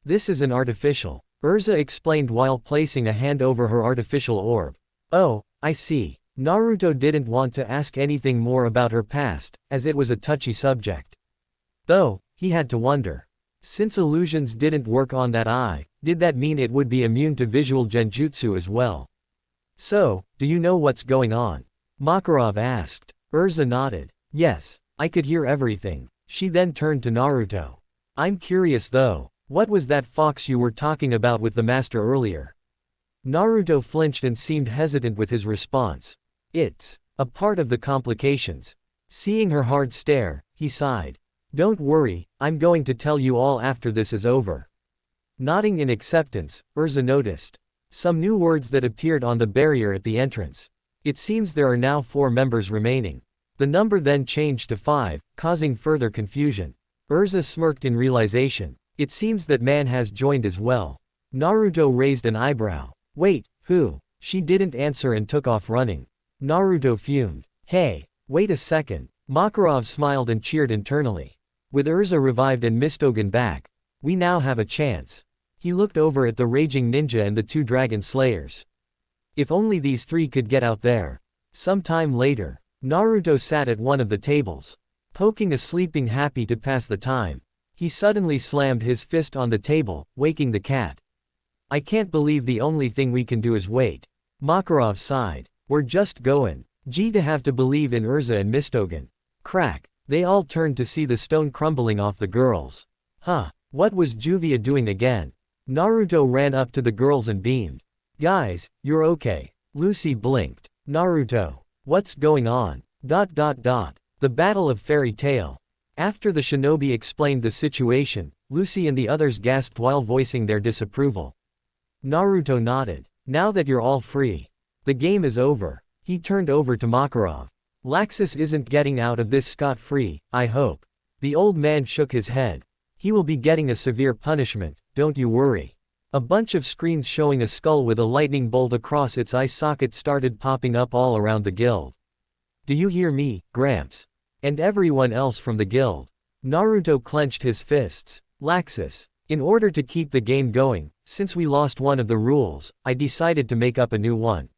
A: This is an artificial. Urza explained while placing a hand over her artificial orb. Oh, I see. Naruto didn't want to ask anything more about her past, as it was a touchy subject. Though, he had to wonder. Since illusions didn't work on that eye, did that mean it would be immune to visual genjutsu as well? So, do you know what's going on? Makarov asked. Urza nodded. Yes, I could hear everything. She then turned to Naruto. I'm curious though, what was that fox you were talking about with the master earlier? Naruto flinched and seemed hesitant with his response. It's a part of the complications. Seeing her hard stare, he sighed. Don't worry, I'm going to tell you all after this is over. Nodding in acceptance, Urza noticed some new words that appeared on the barrier at the entrance. It seems there are now 4 members remaining. The number then changed to 5, causing further confusion. Urza smirked in realization. It seems that man has joined as well. Naruto raised an eyebrow. Wait, who? She didn't answer and took off running. Naruto fumed. Hey, wait a second. Makarov smiled and cheered internally. With Urza revived and Mistogen back, we now have a chance. He looked over at the raging ninja and the 2 dragon slayers. If only these 3 could get out there. Some time later, Naruto sat at one of the tables. Poking a sleeping happy to pass the time. He suddenly slammed his fist on the table, waking the cat. I can't believe the only thing we can do is wait. Makarov sighed. We're just going to have to believe in Urza and Mistogen. Crack. They all turned to see the stone crumbling off the girls. Huh, what was Juvia doing again? Naruto ran up to the girls and beamed. Guys, you're okay. Lucy blinked. Naruto. What's going on? The Battle of Fairy Tail. After the shinobi explained the situation, Lucy and the others gasped while voicing their disapproval. Naruto nodded. Now that you're all free. The game is over. He turned over to Makarov. Laxus isn't getting out of this scot-free, I hope. The old man shook his head. He will be getting a severe punishment, don't you worry. A bunch of screens showing a skull with a lightning bolt across its eye socket started popping up all around the guild. Do you hear me, Gramps? And everyone else from the guild. Naruto clenched his fists. Laxus. In order to keep the game going, since we lost one of the rules, I decided to make up a new one.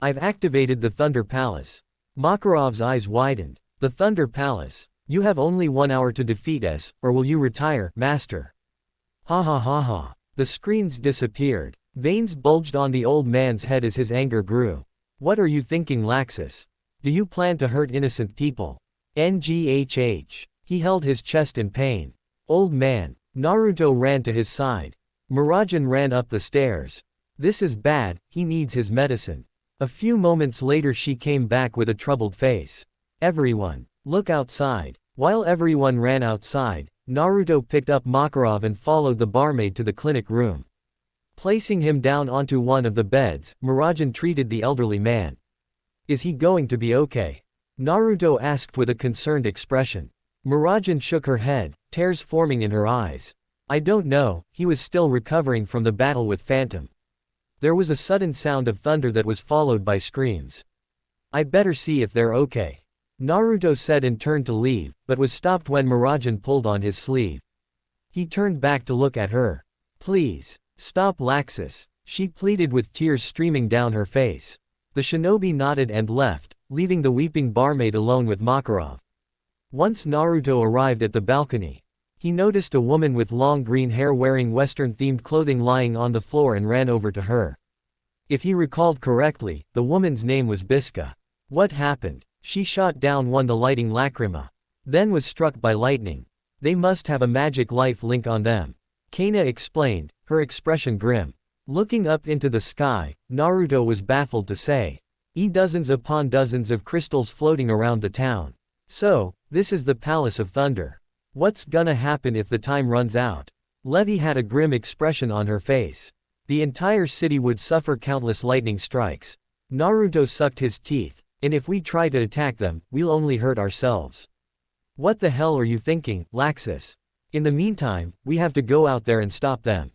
A: I've activated the Thunder Palace. Makarov's eyes widened. The Thunder Palace. You have only 1 hour to defeat us, or will you retire, Master? Ha ha ha ha. The screens disappeared. Veins bulged on the old man's head as his anger grew. What are you thinking, Laxus? Do you plan to hurt innocent people? NGHH. He held his chest in pain. Old man. Naruto ran to his side. Murajan ran up the stairs. This is bad, he needs his medicine. A few moments later she came back with a troubled face. Everyone, look outside. While everyone ran outside, Naruto picked up Makarov and followed the barmaid to the clinic room. Placing him down onto one of the beds, Murajan treated the elderly man. Is he going to be okay? Naruto asked with a concerned expression. Murajan shook her head, tears forming in her eyes. I don't know, he was still recovering from the battle with Phantom. There was a sudden sound of thunder that was followed by screams. I better see if they're okay. Naruto said and turned to leave, but was stopped when Murajan pulled on his sleeve. He turned back to look at her. Please, stop Laxus, she pleaded with tears streaming down her face. The shinobi nodded and left, leaving the weeping barmaid alone with Makarov. Once Naruto arrived at the balcony, he noticed a woman with long green hair wearing Western-themed clothing lying on the floor and ran over to her. If he recalled correctly, the woman's name was Biska. What happened? She shot down the lighting lacrima. Then was struck by lightning. They must have a magic life link on them. Kana explained, her expression grim. Looking up into the sky, Naruto was baffled to say. Dozens upon dozens of crystals floating around the town. So, this is the Palace of Thunder. What's gonna happen if the time runs out? Levi had a grim expression on her face. The entire city would suffer countless lightning strikes. Naruto sucked his teeth. And if we try to attack them, we'll only hurt ourselves. What the hell are you thinking, Laxus? In the meantime, we have to go out there and stop them.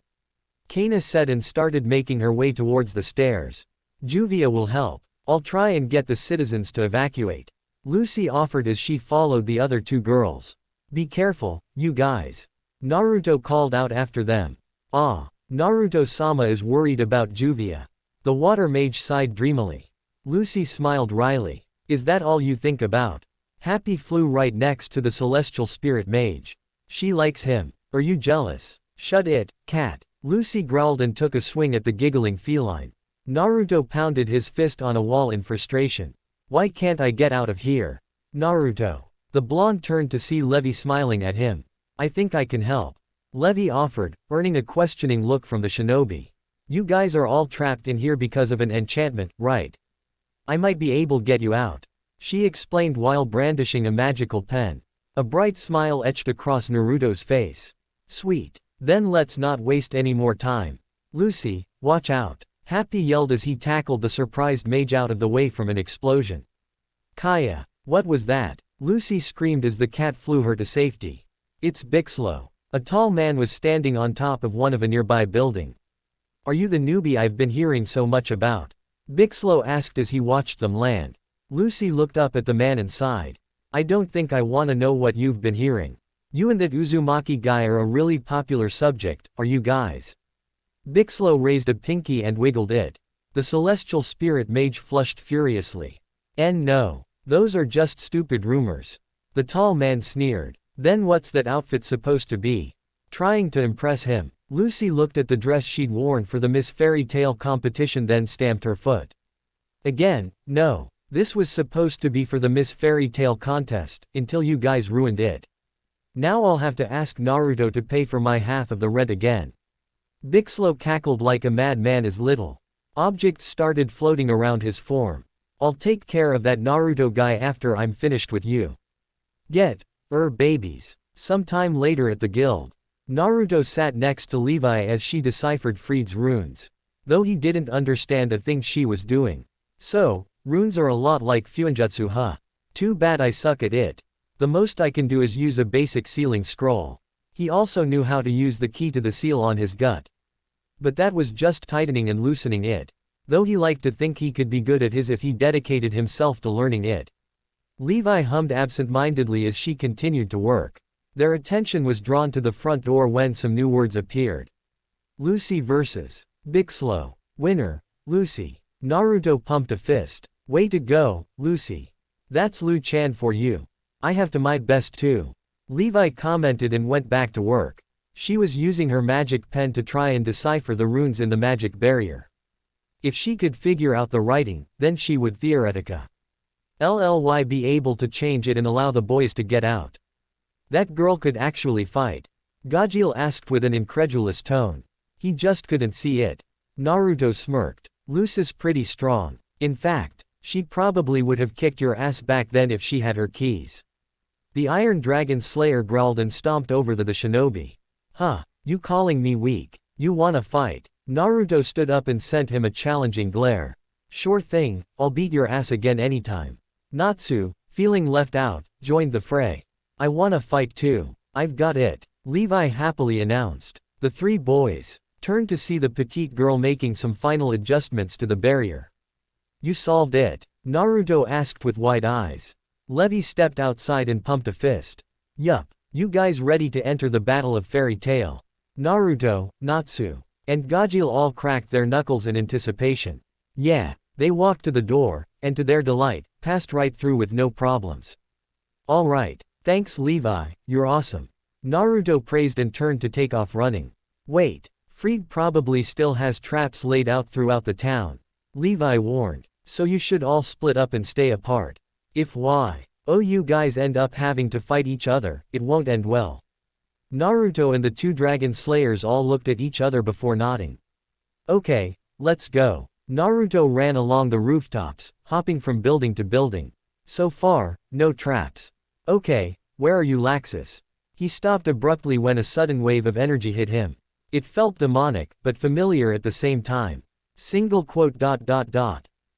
A: Kana said and started making her way towards the stairs. Juvia will help. I'll try and get the citizens to evacuate. Lucy offered as she followed the other two girls. Be careful, you guys. Naruto called out after them. Ah. Naruto-sama is worried about Juvia. The water mage sighed dreamily. Lucy smiled wryly. Is that all you think about? Happy flew right next to the celestial spirit mage. She likes him. Are you jealous? Shut it, cat. Lucy growled and took a swing at the giggling feline. Naruto pounded his fist on a wall in frustration. Why can't I get out of here? Naruto. The blonde turned to see Levi smiling at him. I think I can help. Levi offered, earning a questioning look from the shinobi. You guys are all trapped in here because of an enchantment, right? I might be able to get you out. She explained while brandishing a magical pen. A bright smile etched across Naruto's face. Sweet. Then let's not waste any more time. Lucy, watch out. Happy yelled as he tackled the surprised mage out of the way from an explosion. Kaya, what was that? Lucy screamed as the cat flew her to safety. It's Bixlow. A tall man was standing on top of one of a nearby building. Are you the newbie I've been hearing so much about? Bixlow asked as he watched them land. Lucy looked up at the man and sighed. I don't think I want to know what you've been hearing. You and that Uzumaki guy are a really popular subject, are you guys? Bixlow raised a pinky and wiggled it. The celestial spirit mage flushed furiously. And no. Those are just stupid rumors. The tall man sneered. Then what's that outfit supposed to be? Trying to impress him. Lucy looked at the dress she'd worn for the Miss Fairy Tale competition then stamped her foot. Again, no. This was supposed to be for the Miss Fairy Tale contest, until you guys ruined it. Now I'll have to ask Naruto to pay for my half of the rent again. Bixlow cackled like a madman as little objects started floating around his form. I'll take care of that Naruto guy after I'm finished with you. Get. Babies. Sometime later at the guild. Naruto sat next to Levi as she deciphered Freed's runes. Though he didn't understand a thing she was doing. So, runes are a lot like Fuinjutsu, huh? Too bad I suck at it. The most I can do is use a basic sealing scroll. He also knew how to use the key to the seal on his gut. But that was just tightening and loosening it. Though he liked to think he could be good at his if he dedicated himself to learning it. Levi hummed absent-mindedly as she continued to work. Their attention was drawn to the front door when some new words appeared. Lucy vs. Bixlow. Winner, Lucy. Naruto pumped a fist. Way to go, Lucy. That's Lu-chan for you. I have to my best too. Levi commented and went back to work. She was using her magic pen to try and decipher the runes in the magic barrier. If she could figure out the writing, then she would theoretica. Be able to change it and allow the boys to get out. That girl could actually fight. Gajeel asked with an incredulous tone. He just couldn't see it. Naruto smirked. Lucy's pretty strong. In fact, she probably would have kicked your ass back then if she had her keys. The Iron Dragon Slayer growled and stomped over the shinobi. Huh, you calling me weak? You wanna fight? Naruto stood up and sent him a challenging glare. Sure thing, I'll beat your ass again anytime. Natsu, feeling left out, joined the fray. I wanna fight too. I've got it. Levi happily announced. The three boys turned to see the petite girl making some final adjustments to the barrier. You solved it? Naruto asked with wide eyes. Levi stepped outside and pumped a fist. Yup, you guys ready to enter the Battle of Fairy Tale? Naruto, Natsu, and Gajeel all cracked their knuckles in anticipation. Yeah, they walked to the door, and to their delight, passed right through with no problems. Alright, thanks Levi, you're awesome. Naruto praised and turned to take off running. Wait, Freed probably still has traps laid out throughout the town. Levi warned, so you should all split up and stay apart. If you guys end up having to fight each other, it won't end well. Naruto and the two dragon slayers all looked at each other before nodding. Okay, let's go. Naruto ran along the rooftops, hopping from building to building. So far, no traps. Okay, where are you Laxus? He stopped abruptly when a sudden wave of energy hit him. It felt demonic, but familiar at the same time. Single quote.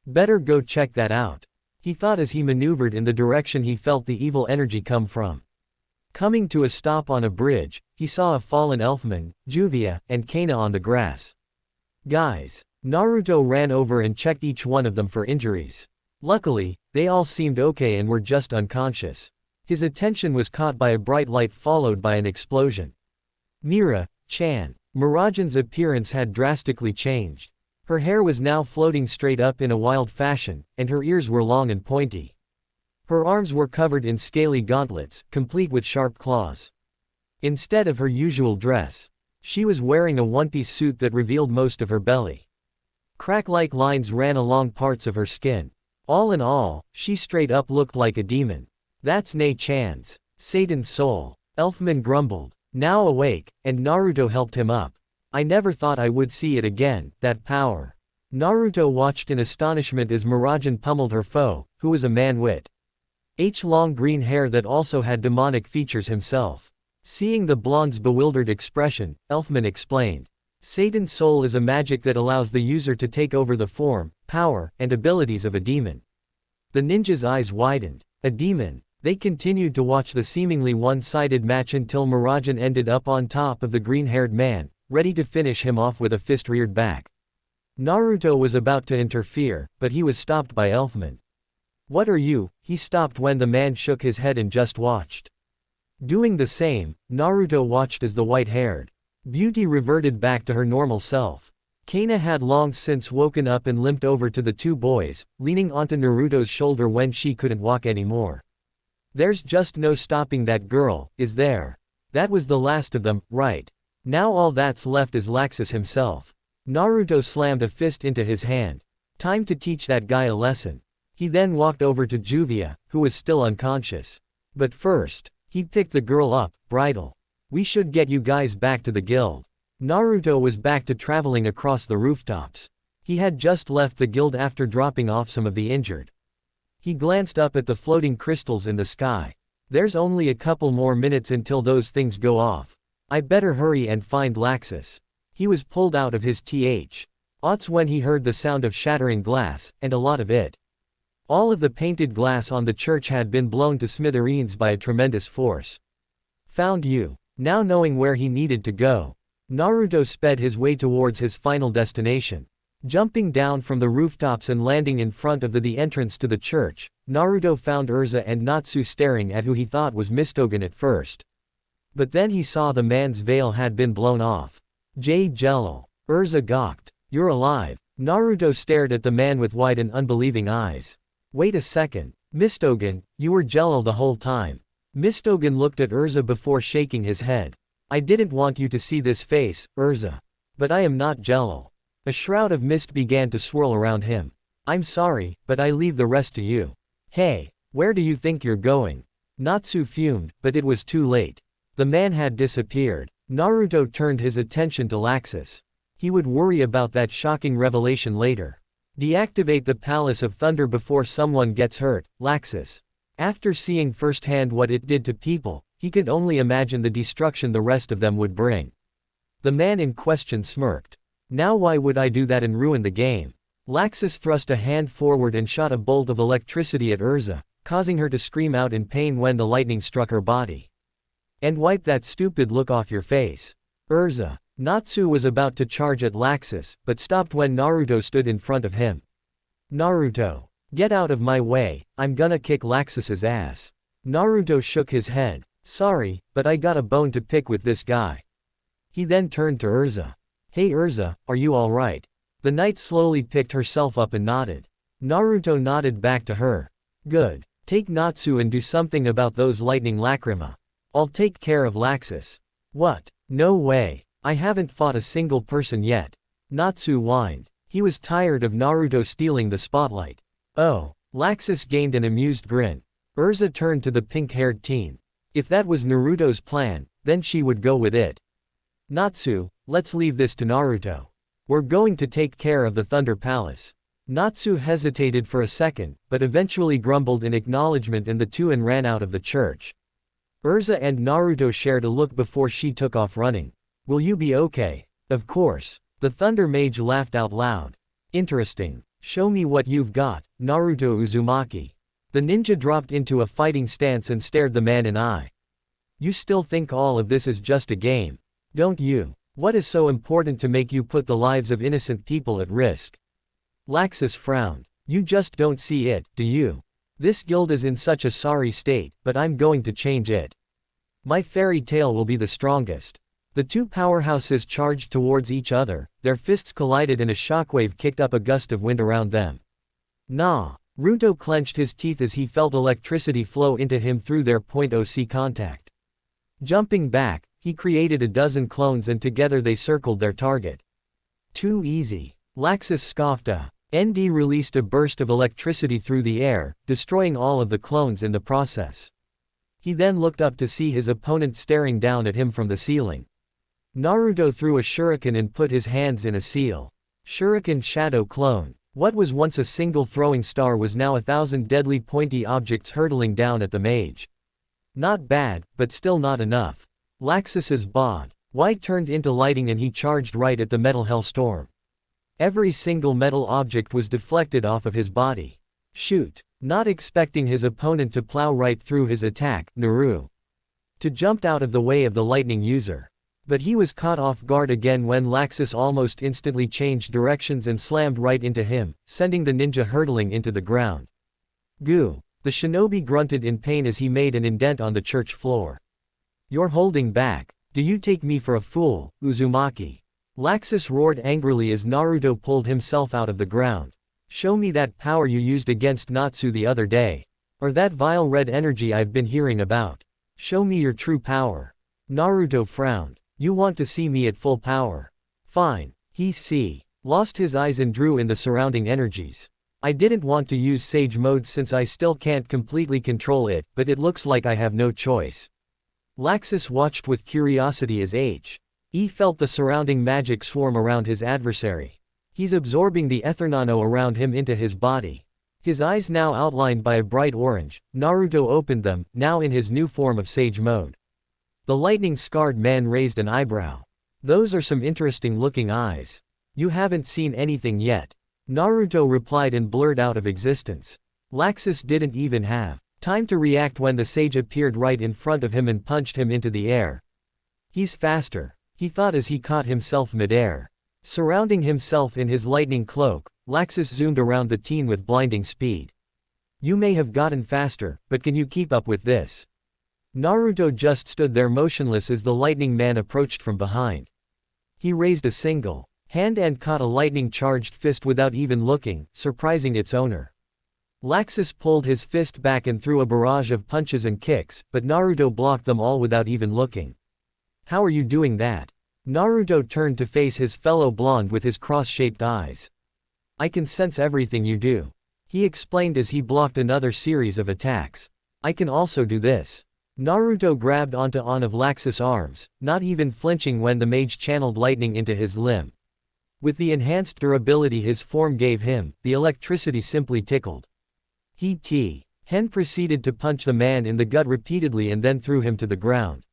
A: Better go check that out, he thought as he maneuvered in the direction he felt the evil energy come from. Coming to a stop on a bridge, he saw a fallen elfman, Juvia, and Kana on the grass. Guys. Naruto ran over and checked each one of them for injuries. Luckily, they all seemed okay and were just unconscious. His attention was caught by a bright light followed by an explosion. Mira-chan. Mirajan's appearance had drastically changed. Her hair was now floating straight up in a wild fashion, and her ears were long and pointy. Her arms were covered in scaly gauntlets, complete with sharp claws. Instead of her usual dress, she was wearing a one-piece suit that revealed most of her belly. Crack-like lines ran along parts of her skin. All in all, she straight up looked like a demon. That's Ne-chan's Satan's soul, Elfman grumbled, now awake, and Naruto helped him up. I never thought I would see it again, that power. Naruto watched in astonishment as Mirajan pummeled her foe, who was a man with long green hair that also had demonic features himself. Seeing the blonde's bewildered expression, Elfman explained. Satan's soul is a magic that allows the user to take over the form, power, and abilities of a demon. The ninja's eyes widened. A demon. They continued to watch the seemingly one-sided match until Mirajan ended up on top of the green-haired man, ready to finish him off with a fist reared back. Naruto was about to interfere, but he was stopped by Elfman. What are you? He stopped when the man shook his head and just watched. Doing the same, Naruto watched as the white-haired beauty reverted back to her normal self. Kana had long since woken up and limped over to the two boys, leaning onto Naruto's shoulder when she couldn't walk anymore. There's just no stopping that girl, is there? That was the last of them, right? Now all that's left is Laxus himself. Naruto slammed a fist into his hand. Time to teach that guy a lesson. He then walked over to Juvia, who was still unconscious. But first, he picked the girl up, bridle. We should get you guys back to the guild. Naruto was back to traveling across the rooftops. He had just left the guild after dropping off some of the injured. He glanced up at the floating crystals in the sky. There's only a couple more minutes until those things go off. I better hurry and find Laxus. He was pulled out of his thoughts when he heard the sound of shattering glass, and a lot of it. All of the painted glass on the church had been blown to smithereens by a tremendous force. Found you. Now knowing where he needed to go, Naruto sped his way towards his final destination. Jumping down from the rooftops and landing in front of the entrance to the church, Naruto found Urza and Natsu staring at who he thought was Mistogen at first. But then he saw the man's veil had been blown off. Jello. Urza gawked. You're alive. Naruto stared at the man with wide and unbelieving eyes. Wait a second. Mistogen, you were Jello the whole time. Mistogen looked at Urza before shaking his head. I didn't want you to see this face, Urza. But I am not Jello. A shroud of mist began to swirl around him. I'm sorry, but I leave the rest to you. Hey, where do you think you're going? Natsu fumed, but it was too late. The man had disappeared. Naruto turned his attention to Laxus. He would worry about that shocking revelation later. Deactivate the Palace of Thunder before someone gets hurt, Laxus. After seeing firsthand what it did to people, he could only imagine the destruction the rest of them would bring. The man in question smirked. Now why would I do that and ruin the game? Laxus thrust a hand forward and shot a bolt of electricity at Urza, causing her to scream out in pain when the lightning struck her body. And wipe that stupid look off your face. Urza. Natsu was about to charge at Laxus, but stopped when Naruto stood in front of him. Naruto. Get out of my way, I'm gonna kick Laxus's ass. Naruto shook his head. Sorry, but I got a bone to pick with this guy. He then turned to Urza. Hey Urza, are you alright? The knight slowly picked herself up and nodded. Naruto nodded back to her. Good. Take Natsu and do something about those lightning lacrima. I'll take care of Laxus. What? No way. I haven't fought a single person yet. Natsu whined. He was tired of Naruto stealing the spotlight. Oh. Laxus gained an amused grin. Urza turned to the pink-haired teen. If that was Naruto's plan, then she would go with it. Natsu, let's leave this to Naruto. We're going to take care of the Thunder Palace. Natsu hesitated for a second, but eventually grumbled in acknowledgement and the two ran out of the church. Urza and Naruto shared a look before she took off running. Will you be okay? Of course. The Thunder Mage laughed out loud. Interesting. Show me what you've got, Naruto Uzumaki. The ninja dropped into a fighting stance and stared the man in eye. You still think all of this is just a game, don't you? What is so important to make you put the lives of innocent people at risk? Laxus frowned. You just don't see it, do you? This guild is in such a sorry state, but I'm going to change it. My fairy tale will be the strongest. The two powerhouses charged towards each other, their fists collided and a shockwave kicked up a gust of wind around them. Nah. Ruto clenched his teeth as he felt electricity flow into him through their .0C contact. Jumping back, he created a dozen clones and together they circled their target. Too easy. Laxus scoffed. ND released a burst of electricity through the air, destroying all of the clones in the process. He then looked up to see his opponent staring down at him from the ceiling. Naruto threw a shuriken and put his hands in a seal. Shuriken Shadow Clone. What was once a single throwing star was now 1,000 deadly pointy objects hurtling down at the mage. Not bad, but still not enough. Laxus's bod. White turned into lighting and he charged right at the metal hellstorm. Every single metal object was deflected off of his body. Shoot. Not expecting his opponent to plow right through his attack, Naruto jumped out of the way of the lightning user. But he was caught off guard again when Laxus almost instantly changed directions and slammed right into him, sending the ninja hurtling into the ground. Goo. The shinobi grunted in pain as he made an indent on the church floor. You're holding back. Do you take me for a fool, Uzumaki? Laxus roared angrily as Naruto pulled himself out of the ground. Show me that power you used against Natsu the other day. Or that vile red energy I've been hearing about. Show me your true power. Naruto frowned. You want to see me at full power? Fine. He lost his eyes and drew in the surrounding energies. I didn't want to use Sage Mode since I still can't completely control it, but it looks like I have no choice. Laxus watched with curiosity as He felt the surrounding magic swarm around his adversary. He's absorbing the Ethernano around him into his body. His eyes now outlined by a bright orange, Naruto opened them, now in his new form of Sage Mode. The lightning-scarred man raised an eyebrow. Those are some interesting looking eyes. You haven't seen anything yet. Naruto replied and blurred out of existence. Laxus didn't even have time to react when the sage appeared right in front of him and punched him into the air. He's faster, he thought as he caught himself mid-air. Surrounding himself in his lightning cloak, Laxus zoomed around the teen with blinding speed. You may have gotten faster, but can you keep up with this? Naruto just stood there motionless as the lightning man approached from behind. He raised a single hand and caught a lightning-charged fist without even looking, surprising its owner. Laxus pulled his fist back and threw a barrage of punches and kicks, but Naruto blocked them all without even looking. How are you doing that? Naruto turned to face his fellow blonde with his cross-shaped eyes. I can sense everything you do. He explained as he blocked another series of attacks. I can also do this. Naruto grabbed onto one of Laxus' arms, not even flinching when the mage channeled lightning into his limb. With the enhanced durability his form gave him, the electricity simply tickled. Hen proceeded to punch the man in the gut repeatedly and then threw him to the ground.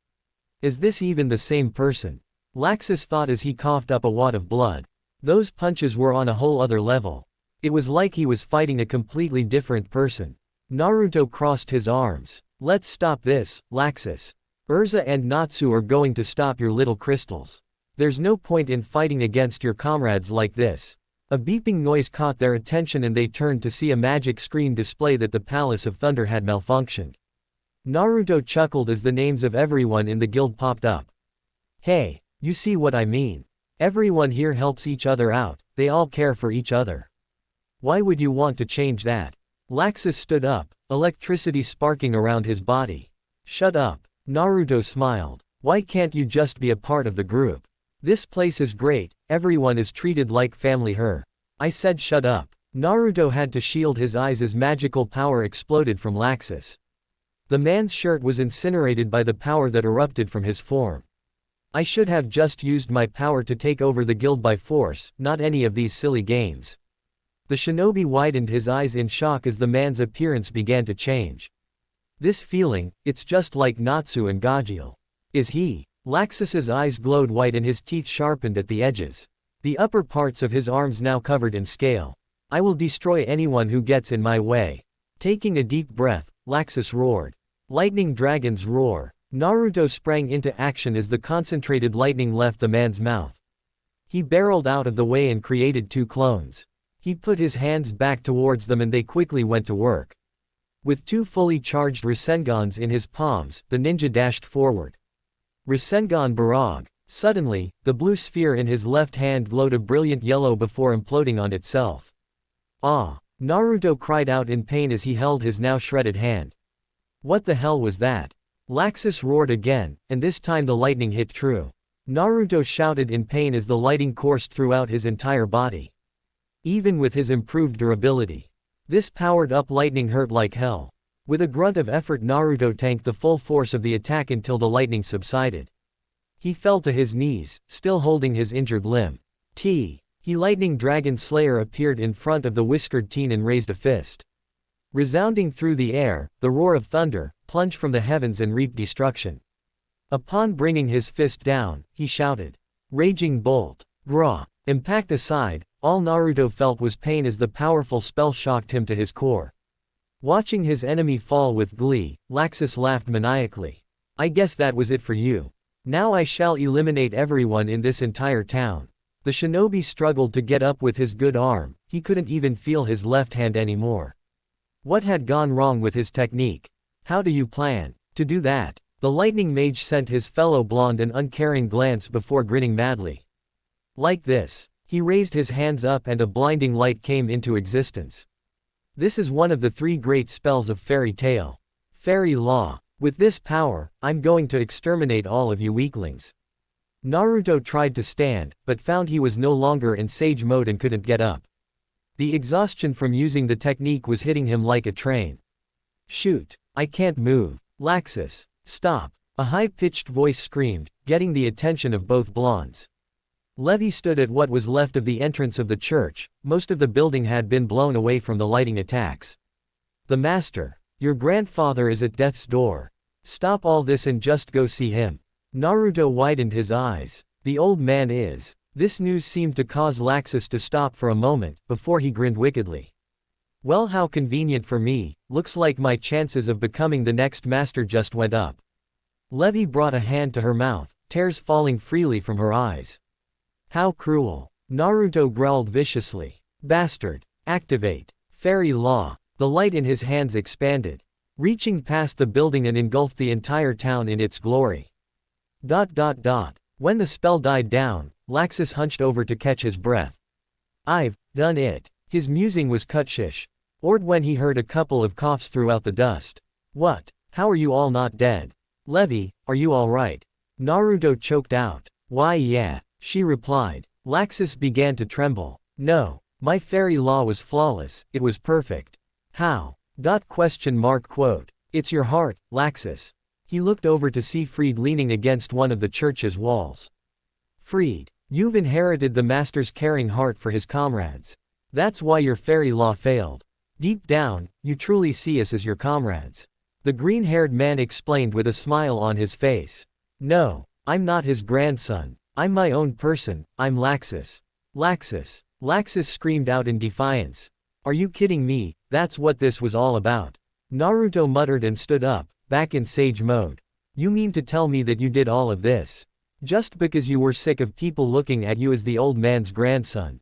A: Is this even the same person? Laxus thought as he coughed up a wad of blood. Those punches were on a whole other level. It was like he was fighting a completely different person. Naruto crossed his arms. Let's stop this, Laxus. Urza and Natsu are going to stop your little crystals. There's no point in fighting against your comrades like this. A beeping noise caught their attention and they turned to see a magic screen display that the Palace of Thunder had malfunctioned. Naruto chuckled as the names of everyone in the guild popped up. Hey, you see what I mean? Everyone here helps each other out, they all care for each other. Why would you want to change that? Laxus stood up, electricity sparking around his body. Shut up. Naruto smiled. Why can't you just be a part of the group? This place is great, everyone is treated like family here. I said shut up. Naruto had to shield his eyes as magical power exploded from Laxus. The man's shirt was incinerated by the power that erupted from his form. I should have just used my power to take over the guild by force, not any of these silly games. The shinobi widened his eyes in shock as the man's appearance began to change. This feeling, it's just like Natsu and Gajeel. Is he Laxus's eyes glowed white and his teeth sharpened at the edges. The upper parts of his arms now covered in scale. I will destroy anyone who gets in my way. Taking a deep breath, Laxus roared. Lightning Dragon's roar. Naruto sprang into action as the concentrated lightning left the man's mouth. He barreled out of the way and created 2 clones. He put his hands back towards them and they quickly went to work. With 2 fully charged Rasengans in his palms, the ninja dashed forward. Rasengan Barrage. Suddenly, the blue sphere in his left hand glowed a brilliant yellow before imploding on itself. Ah! Naruto cried out in pain as he held his now shredded hand. What the hell was that? Laxus roared again, and this time the lightning hit true. Naruto shouted in pain as the lightning coursed throughout his entire body. Even with his improved durability, this powered-up lightning hurt like hell. With a grunt of effort, Naruto tanked the full force of the attack until the lightning subsided. He fell to his knees, still holding his injured limb. Lightning Dragon Slayer appeared in front of the whiskered teen and raised a fist. Resounding through the air, the roar of thunder plunged from the heavens and reaped destruction. Upon bringing his fist down, he shouted, "Raging Bolt! Gra!" Impact aside, all Naruto felt was pain as the powerful spell shocked him to his core. Watching his enemy fall with glee, Laxus laughed maniacally. I guess that was it for you. Now I shall eliminate everyone in this entire town. The shinobi struggled to get up with his good arm, he couldn't even feel his left hand anymore. What had gone wrong with his technique? How do you plan to do that? The lightning mage sent his fellow blonde an uncaring glance before grinning madly. Like this. He raised his hands up and a blinding light came into existence. This is one of the 3 great spells of Fairy Tail. Fairy Law. With this power, I'm going to exterminate all of you weaklings. Naruto tried to stand, but found he was no longer in sage mode and couldn't get up. The exhaustion from using the technique was hitting him like a train. Shoot! I can't move. Laxus, stop! A high-pitched voice screamed, getting the attention of both blondes. Levi stood at what was left of the entrance of the church. Most of the building had been blown away from the lightning attacks. The master. Your grandfather is at death's door. Stop all this and just go see him. Naruto widened his eyes. The old man is. This news seemed to cause Laxus to stop for a moment, before he grinned wickedly. Well, how convenient for me, looks like my chances of becoming the next master just went up. Levi brought a hand to her mouth, tears falling freely from her eyes. How cruel. Naruto growled viciously. Bastard. Activate. Fairy Law. The light in his hands expanded, reaching past the building and engulfed the entire town in its glory. When the spell died down, Laxus hunched over to catch his breath. I've done it. His musing was cut short when he heard a couple of coughs throughout the dust. What? How are you all not dead? Levi, are you all right? Naruto choked out. Why yeah, she replied. Laxus began to tremble. No, my fairy law was flawless, it was perfect. How? It's your heart, Laxus. He looked over to see Fried leaning against one of the church's walls. Fried, you've inherited the master's caring heart for his comrades. That's why your fairy law failed. Deep down, you truly see us as your comrades. The green-haired man explained with a smile on his face. No, I'm not his grandson. I'm my own person, I'm Laxus. Laxus. Laxus screamed out in defiance. Are you kidding me? That's what this was all about. Naruto muttered and stood up, back in sage mode. You mean to tell me that you did all of this just because you were sick of people looking at you as the old man's grandson?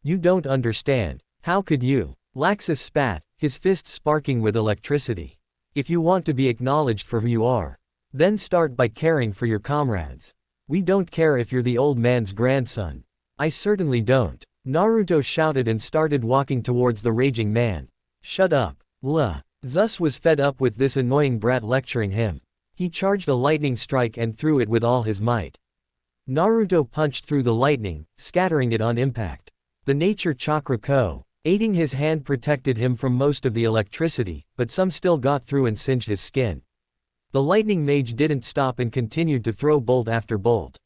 A: You don't understand. How could you? Laxus spat, his fist sparking with electricity. If you want to be acknowledged for who you are, then start by caring for your comrades. We don't care if you're the old man's grandson. I certainly don't. Naruto shouted and started walking towards the raging man. Shut up. Zus was fed up with this annoying brat lecturing him. He charged a lightning strike and threw it with all his might. Naruto punched through the lightning, scattering it on impact. The nature chakra aiding his hand protected him from most of the electricity, but some still got through and singed his skin. The lightning mage didn't stop and continued to throw bolt after bolt.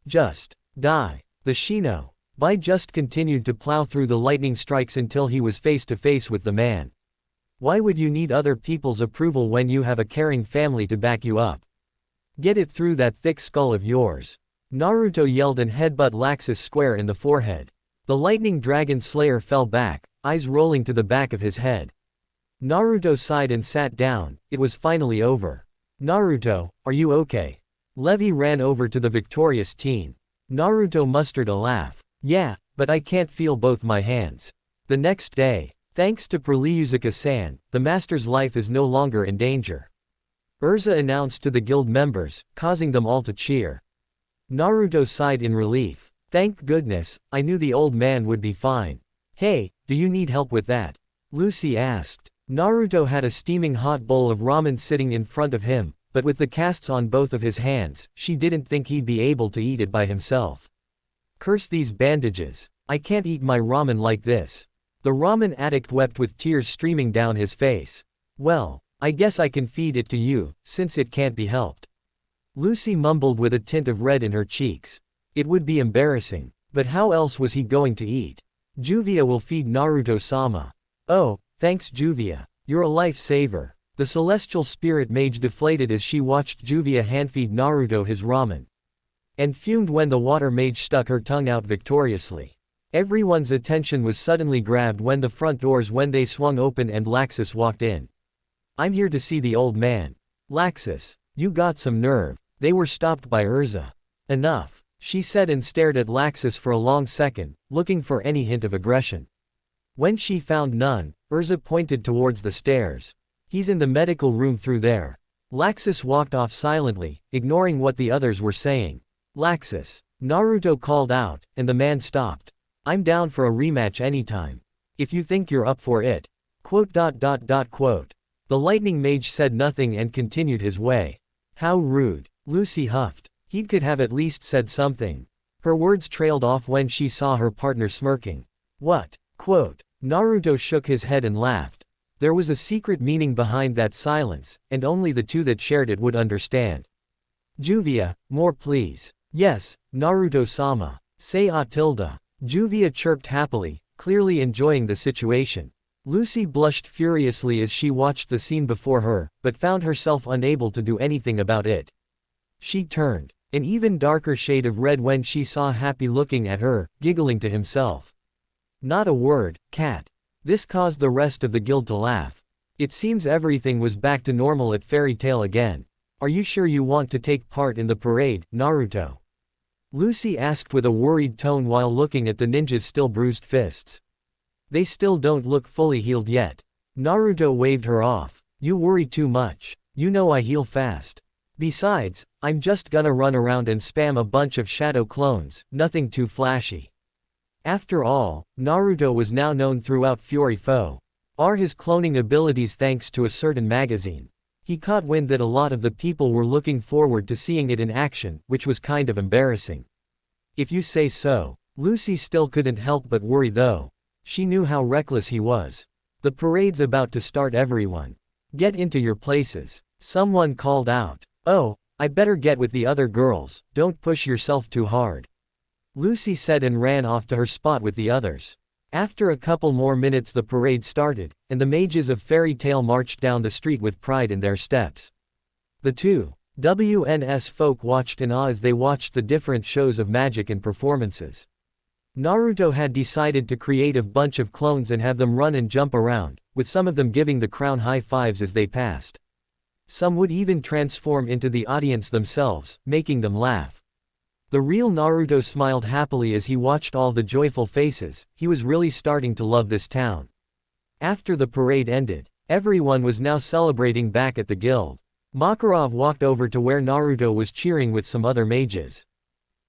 A: Just die. The Shino-Bai just continued to plow through the lightning strikes until he was face to face with the man. Why would you need other people's approval when you have a caring family to back you up? Get it through that thick skull of yours. Naruto yelled and headbutt Laxus square in the forehead. The lightning dragon slayer fell back, eyes rolling to the back of his head. Naruto sighed and sat down. It was finally over. Naruto, are you okay? Levi ran over to the victorious teen. Naruto mustered a laugh. Yeah, but I can't feel both my hands. The next day, thanks to Proliuzica-san, the master's life is no longer in danger. Urza announced to the guild members, causing them all to cheer. Naruto sighed in relief. Thank goodness, I knew the old man would be fine. Hey, do you need help with that? Lucy asked. Naruto had a steaming hot bowl of ramen sitting in front of him, but with the casts on both of his hands, she didn't think he'd be able to eat it by himself. Curse these bandages. I can't eat my ramen like this. The ramen addict wept with tears streaming down his face. Well, I guess I can feed it to you, since it can't be helped. Lucy mumbled with a tint of red in her cheeks. It would be embarrassing, but how else was he going to eat? Juvia will feed Naruto-sama. Oh, thanks Juvia. You're a lifesaver. The celestial spirit mage deflated as she watched Juvia handfeed Naruto his ramen. And fumed when the water mage stuck her tongue out victoriously. Everyone's attention was suddenly grabbed when the front doors swung open and Laxus walked in. I'm here to see the old man. Laxus, you got some nerve. They were stopped by Urza. Enough, she said and stared at Laxus for a long second, looking for any hint of aggression. When she found none, Urza pointed towards the stairs. He's in the medical room through there. Laxus walked off silently, ignoring what the others were saying. Laxus, Naruto called out, and the man stopped. I'm down for a rematch anytime. If you think you're up for it. The lightning mage said nothing and continued his way. How rude. Lucy huffed. He could have at least said something. Her words trailed off when she saw her partner smirking. What? Naruto shook his head and laughed. There was a secret meaning behind that silence, and only the two that shared it would understand. Juvia, more please. Yes, Naruto-sama. Say tilde. Juvia chirped happily, clearly enjoying the situation. Lucy blushed furiously as she watched the scene before her, but found herself unable to do anything about it. She turned an even darker shade of red when she saw Happy looking at her, giggling to himself. Not a word, cat. This caused the rest of the guild to laugh. It seems everything was back to normal at Fairy Tail again. Are you sure you want to take part in the parade, Naruto? Lucy asked with a worried tone while looking at the ninja's still bruised fists. They still don't look fully healed yet. Naruto waved her off. You worry too much. You know I heal fast. Besides, I'm just gonna run around and spam a bunch of shadow clones, nothing too flashy. After all, Naruto was now known throughout Fury Foe. Are his cloning abilities thanks to a certain magazine. He caught wind that a lot of the people were looking forward to seeing it in action, which was kind of embarrassing. If you say so. Lucy still couldn't help but worry though. She knew how reckless he was. The parade's about to start everyone. Get into your places. Someone called out. Oh, I better get with the other girls, don't push yourself too hard. Lucy said and ran off to her spot with the others. After a couple more minutes the parade started, and the mages of Fairy Tail marched down the street with pride in their steps. The two WNS folk watched in awe as they watched the different shows of magic and performances. Naruto had decided to create a bunch of clones and have them run and jump around, with some of them giving the crown high fives as they passed. Some would even transform into the audience themselves, making them laugh. The real Naruto smiled happily as he watched all the joyful faces. He was really starting to love this town. After the parade ended, everyone was now celebrating back at the guild. Makarov walked over to where Naruto was cheering with some other mages.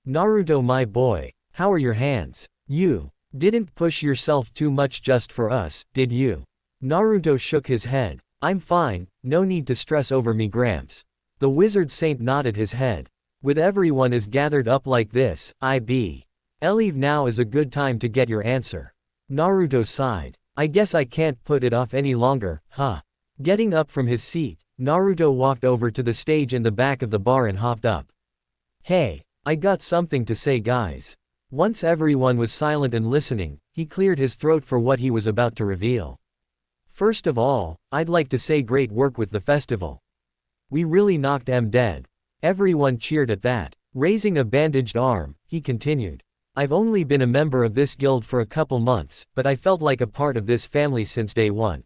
A: Naruto, my boy, how are your hands? You didn't push yourself too much just for us, did you? Naruto shook his head. I'm fine, no need to stress over me, Gramps. The wizard saint nodded his head. With everyone is gathered up like this, I believe now is a good time to get your answer. Naruto sighed. I guess I can't put it off any longer, huh? Getting up from his seat, Naruto walked over to the stage in the back of the bar and hopped up. Hey, I got something to say, guys. Once everyone was silent and listening, he cleared his throat for what he was about to reveal. First of all, I'd like to say great work with the festival. We really knocked 'em dead. Everyone cheered at that. Raising a bandaged arm, he continued. I've only been a member of this guild for a couple months, but I felt like a part of this family since day one.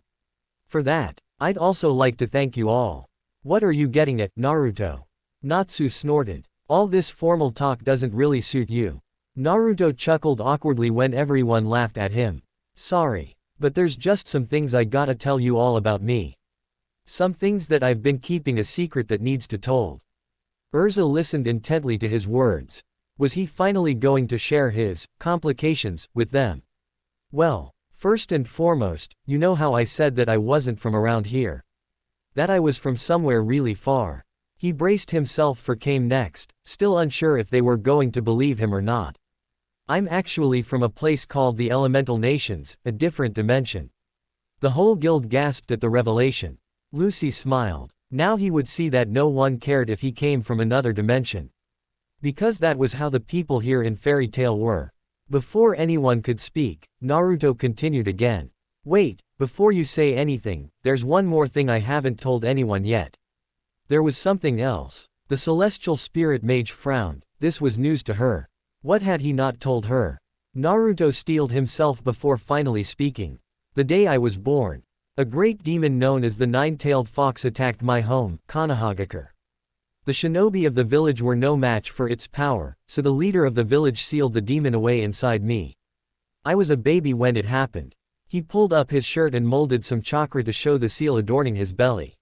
A: For that, I'd also like to thank you all. What are you getting at, Naruto? Natsu snorted. All this formal talk doesn't really suit you. Naruto chuckled awkwardly when everyone laughed at him. Sorry, but there's just some things I gotta tell you all about me. Some things that I've been keeping a secret that needs to told. Urza listened intently to his words. Was he finally going to share his complications with them? Well, first and foremost, you know how I said that I wasn't from around here. That I was from somewhere really far. He braced himself for came next, still unsure if they were going to believe him or not. I'm actually from a place called the Elemental Nations, a different dimension. The whole guild gasped at the revelation. Lucy smiled. Now he would see that no one cared if he came from another dimension. Because that was how the people here in Fairy Tail were. Before anyone could speak, Naruto continued again. Wait, before you say anything, there's one more thing I haven't told anyone yet. There was something else. The celestial spirit mage frowned. This was news to her. What had he not told her? Naruto steeled himself before finally speaking. The day I was born, a great demon known as the Nine-Tailed Fox attacked my home, Konohagakure. The shinobi of the village were no match for its power, so the leader of the village sealed the demon away inside me. I was a baby when it happened. He pulled up his shirt and molded some chakra to show the seal adorning his belly.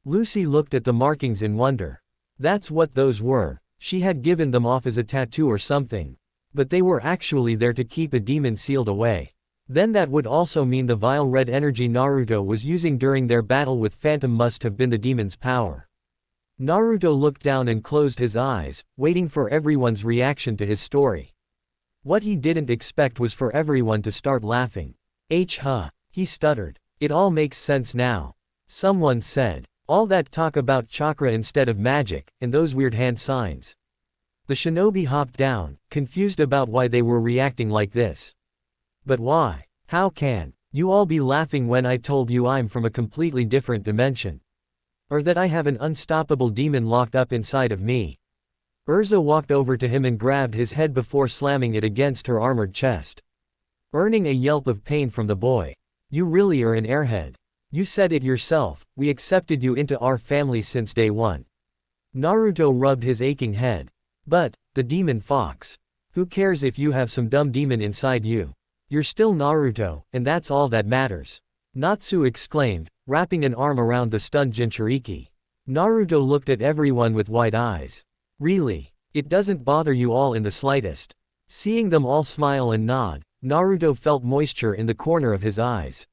A: Lucy looked at the markings in wonder. That's what those were. She had given them off as a tattoo or something. But they were actually there to keep a demon sealed away. Then that would also mean the vile red energy Naruto was using during their battle with Phantom must have been the demon's power. Naruto looked down and closed his eyes, waiting for everyone's reaction to his story. What he didn't expect was for everyone to start laughing. He stuttered. It all makes sense now. Someone said. All that talk about chakra instead of magic, and those weird hand signs. The shinobi hopped down, confused about why they were reacting like this. But why? How can you all be laughing when I told you I'm from a completely different dimension? Or that I have an unstoppable demon locked up inside of me? Urza walked over to him and grabbed his head before slamming it against her armored chest. Earning a yelp of pain from the boy. You really are an airhead. You said it yourself, we accepted you into our family since day one. Naruto rubbed his aching head. But, the demon fox. Who cares if you have some dumb demon inside you? You're still Naruto, and that's all that matters. Natsu exclaimed, wrapping an arm around the stunned Jinchuriki. Naruto looked at everyone with wide eyes. Really? It doesn't bother you all in the slightest. Seeing them all smile and nod, Naruto felt moisture in the corner of his eyes.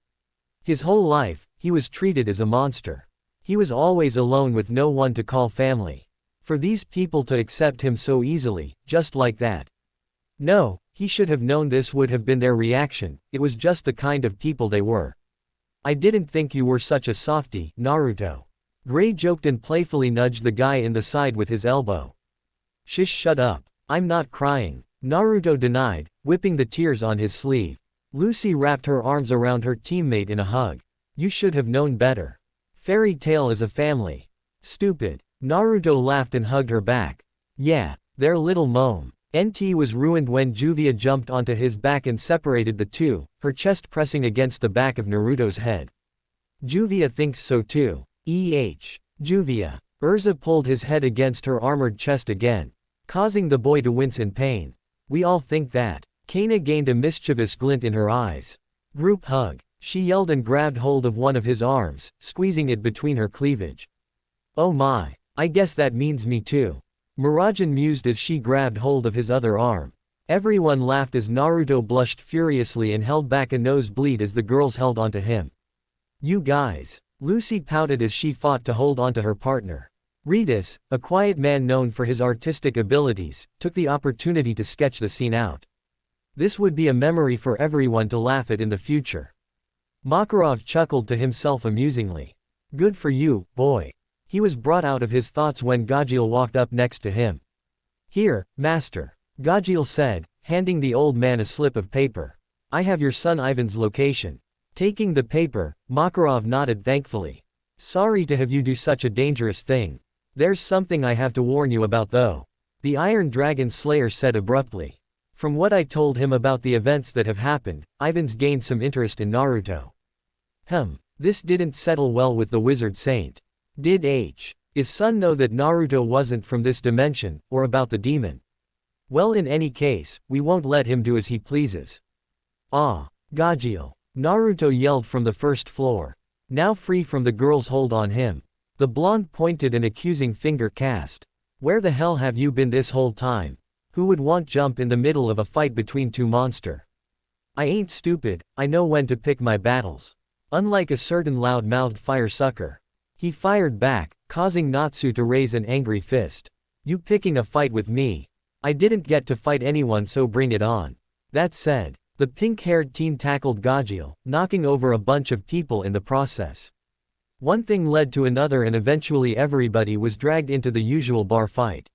A: His whole life, he was treated as a monster. He was always alone with no one to call family. For these people to accept him so easily, just like that. No, he should have known this would have been their reaction, it was just the kind of people they were. I didn't think you were such a softie, Naruto. Gray joked and playfully nudged the guy in the side with his elbow. Shish, shut up. I'm not crying, Naruto denied, whipping the tears on his sleeve. Lucy wrapped her arms around her teammate in a hug. You should have known better. Fairy Tail is a family. Stupid. Naruto laughed and hugged her back. Yeah, their little mome. NT was ruined when Juvia jumped onto his back and separated the two, her chest pressing against the back of Naruto's head. Juvia thinks so too. Juvia. Urza pulled his head against her armored chest again, causing the boy to wince in pain. We all think that. Kana gained a mischievous glint in her eyes. Group hug. She yelled and grabbed hold of one of his arms, squeezing it between her cleavage. Oh my, I guess that means me too. Murajan mused as she grabbed hold of his other arm. Everyone laughed as Naruto blushed furiously and held back a nosebleed as the girls held onto him. You guys. Lucy pouted as she fought to hold onto her partner. Redis, a quiet man known for his artistic abilities, took the opportunity to sketch the scene out. This would be a memory for everyone to laugh at in the future. Makarov chuckled to himself amusingly. Good for you, boy. He was brought out of his thoughts when Gajeel walked up next to him. Here, master. Gajeel said, handing the old man a slip of paper. I have your son Ivan's location. Taking the paper, Makarov nodded thankfully. Sorry to have you do such a dangerous thing. There's something I have to warn you about though. The Iron Dragon Slayer said abruptly. From what I told him about the events that have happened, Ivan's gained some interest in Naruto. This didn't settle well with the Wizard Saint. Did his son know that Naruto wasn't from this dimension, or about the demon? Well, in any case, we won't let him do as he pleases. Ah, Gajeel. Naruto yelled from the first floor. Now free from the girl's hold on him. The blonde pointed an accusing finger cast. Where the hell have you been this whole time? Who would want jump in the middle of a fight between two monster? I ain't stupid, I know when to pick my battles. Unlike a certain loud-mouthed fire sucker. He fired back, causing Natsu to raise an angry fist. You picking a fight with me? I didn't get to fight anyone, so bring it on. That said, the pink-haired teen tackled Gajeel, knocking over a bunch of people in the process. One thing led to another and eventually everybody was dragged into the usual bar fight.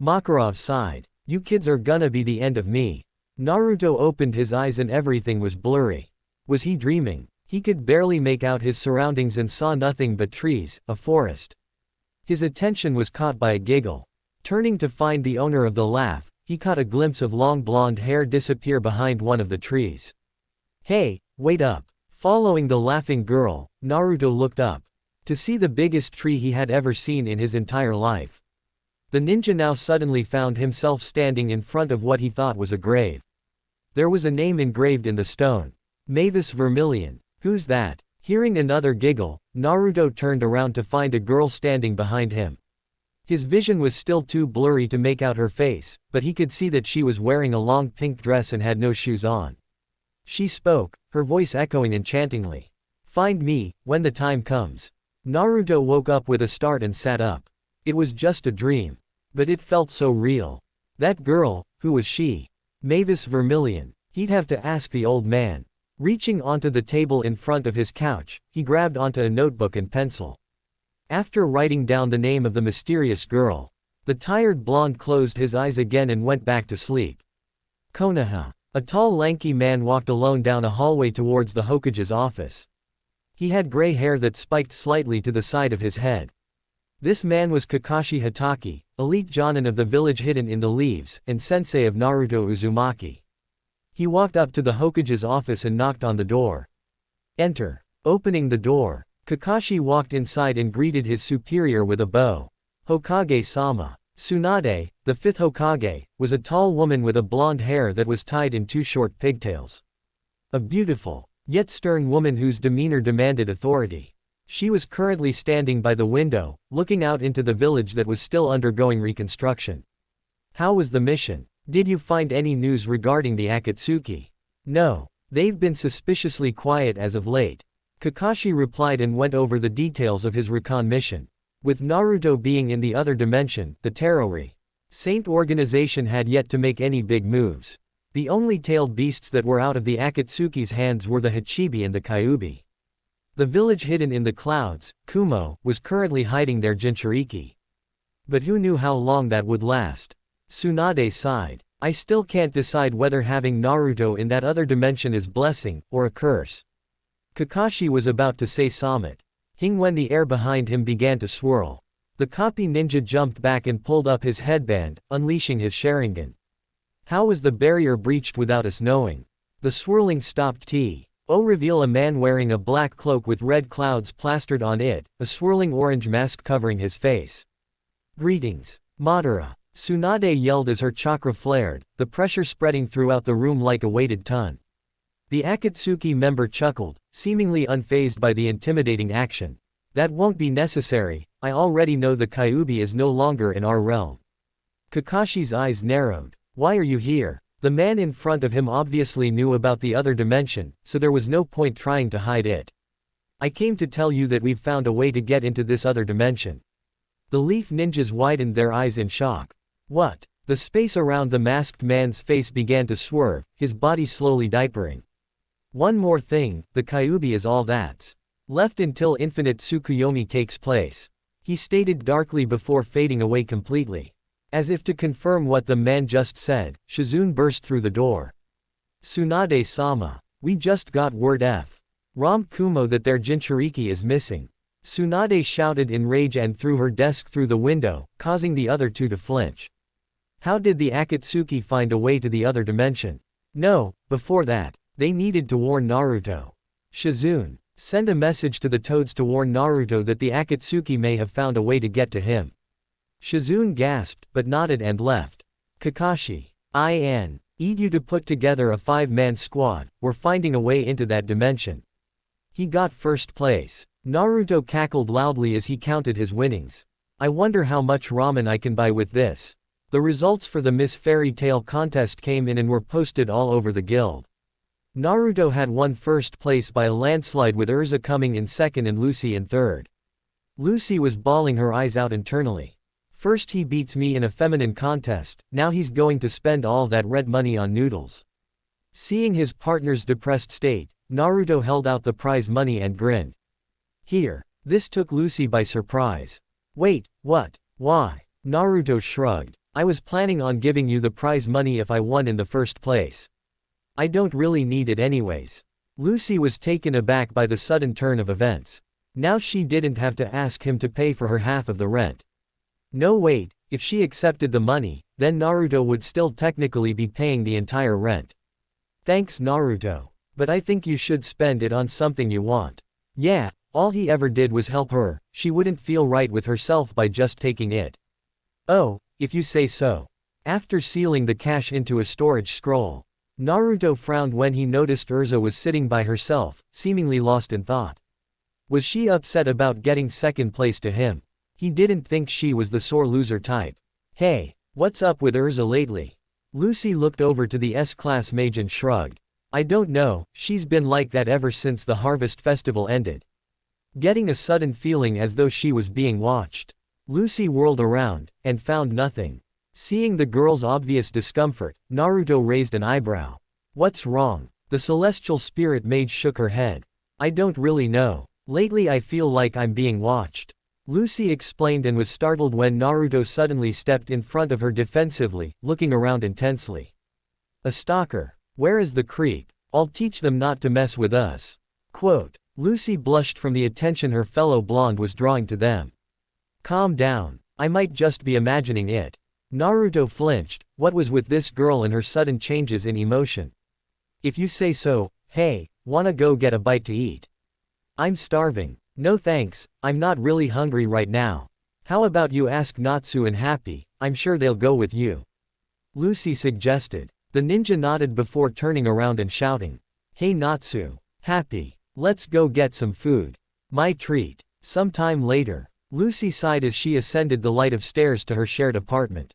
A: Makarov sighed. You kids are gonna be the end of me. Naruto opened his eyes and everything was blurry. Was he dreaming? He could barely make out his surroundings and saw nothing but trees, a forest. His attention was caught by a giggle. Turning to find the owner of the laugh, he caught a glimpse of long blonde hair disappear behind one of the trees. Hey, wait up. Following the laughing girl, Naruto looked up. To see the biggest tree he had ever seen in his entire life. The ninja now suddenly found himself standing in front of what he thought was a grave. There was a name engraved in the stone. Mavis Vermilion. Who's that? Hearing another giggle, Naruto turned around to find a girl standing behind him. His vision was still too blurry to make out her face, but he could see that she was wearing a long pink dress and had no shoes on. She spoke, her voice echoing enchantingly. Find me, when the time comes. Naruto woke up with a start and sat up. It was just a dream. But it felt so real. That girl, who was she? Mavis Vermilion. He'd have to ask the old man. Reaching onto the table in front of his couch, he grabbed onto a notebook and pencil. After writing down the name of the mysterious girl, the tired blonde closed his eyes again and went back to sleep. Konoha. A tall lanky man walked alone down a hallway towards the Hokage's office. He had gray hair that spiked slightly to the side of his head. This man was Kakashi Hatake, elite Jonin of the village hidden in the leaves, and sensei of Naruto Uzumaki. He walked up to the Hokage's office and knocked on the door. Enter. Opening the door, Kakashi walked inside and greeted his superior with a bow. Hokage-sama. Tsunade, the fifth Hokage, was a tall woman with a blonde hair that was tied in two short pigtails. A beautiful, yet stern woman whose demeanor demanded authority. She was currently standing by the window, looking out into the village that was still undergoing reconstruction. How was the mission? Did you find any news regarding the Akatsuki? No. They've been suspiciously quiet as of late. Kakashi replied and went over the details of his recon mission. With Naruto being in the other dimension, the Terrori Saint organization had yet to make any big moves. The only tailed beasts that were out of the Akatsuki's hands were the Hachibi and the Kyuubi. The village hidden in the clouds, Kumo, was currently hiding their Jinchuriki. But who knew how long that would last? Tsunade sighed. I still can't decide whether having Naruto in that other dimension is blessing, or a curse. Kakashi was about to say Samet. When the air behind him began to swirl. The copy ninja jumped back and pulled up his headband, unleashing his Sharingan. How was the barrier breached without us knowing? The swirling stopped reveal a man wearing a black cloak with red clouds plastered on it, a swirling orange mask covering his face. Greetings, Madara. Tsunade yelled as her chakra flared, the pressure spreading throughout the room like a weighted ton. The Akatsuki member chuckled, seemingly unfazed by the intimidating action. That won't be necessary, I already know the Kyuubi is no longer in our realm. Kakashi's eyes narrowed. Why are you here? The man in front of him obviously knew about the other dimension, so there was no point trying to hide it. I came to tell you that we've found a way to get into this other dimension. The leaf ninjas widened their eyes in shock. What? The space around the masked man's face began to swerve, his body slowly diapering. One more thing, the Kyuubi is all that's left until infinite Tsukuyomi takes place. He stated darkly before fading away completely. As if to confirm what the man just said, Shizune burst through the door. Tsunade-sama. We just got word F. Rom Kumo that their Jinchuriki is missing. Tsunade shouted in rage and threw her desk through the window, causing the other two to flinch. How did the Akatsuki find a way to the other dimension? No, before that, they needed to warn Naruto. Shizune, send a message to the Toads to warn Naruto that the Akatsuki may have found a way to get to him. Shizune gasped, but nodded and left. Kakashi, need you to put together a 5-man squad, we're finding a way into that dimension. He got first place. Naruto cackled loudly as he counted his winnings. I wonder how much ramen I can buy with this. The results for the Miss Fairy Tail contest came in and were posted all over the guild. Naruto had won first place by a landslide with Urza coming in second and Lucy in third. Lucy was bawling her eyes out internally. First he beats me in a feminine contest, now he's going to spend all that red money on noodles. Seeing his partner's depressed state, Naruto held out the prize money and grinned. Here. This took Lucy by surprise. Wait, what? Why? Naruto shrugged. I was planning on giving you the prize money if I won in the first place. I don't really need it anyways. Lucy was taken aback by the sudden turn of events. Now she didn't have to ask him to pay for her half of the rent. No wait, if she accepted the money, then Naruto would still technically be paying the entire rent. Thanks Naruto. But I think you should spend it on something you want. Yeah, all he ever did was help her, she wouldn't feel right with herself by just taking it. Oh, if you say so. After sealing the cash into a storage scroll, Naruto frowned when he noticed Urza was sitting by herself, seemingly lost in thought. Was she upset about getting second place to him? He didn't think she was the sore loser type. Hey, what's up with Urza lately? Lucy looked over to the S-class mage and shrugged. I don't know, she's been like that ever since the harvest festival ended. Getting a sudden feeling as though she was being watched. Lucy whirled around, and found nothing. Seeing the girl's obvious discomfort, Naruto raised an eyebrow. What's wrong? The celestial spirit mage shook her head. I don't really know. Lately I feel like I'm being watched. Lucy explained and was startled when Naruto suddenly stepped in front of her defensively, looking around intensely. A stalker. Where is the creep? I'll teach them not to mess with us. Quote. Lucy blushed from the attention her fellow blonde was drawing to them. Calm down. I might just be imagining it. Naruto flinched. What was with this girl and her sudden changes in emotion? If you say so, hey, wanna go get a bite to eat? I'm starving. No thanks, I'm not really hungry right now. How about you ask Natsu and Happy, I'm sure they'll go with you. Lucy suggested. The ninja nodded before turning around and shouting. Hey Natsu, Happy, let's go get some food. My treat. Sometime later, Lucy sighed as she ascended the flight of stairs to her shared apartment.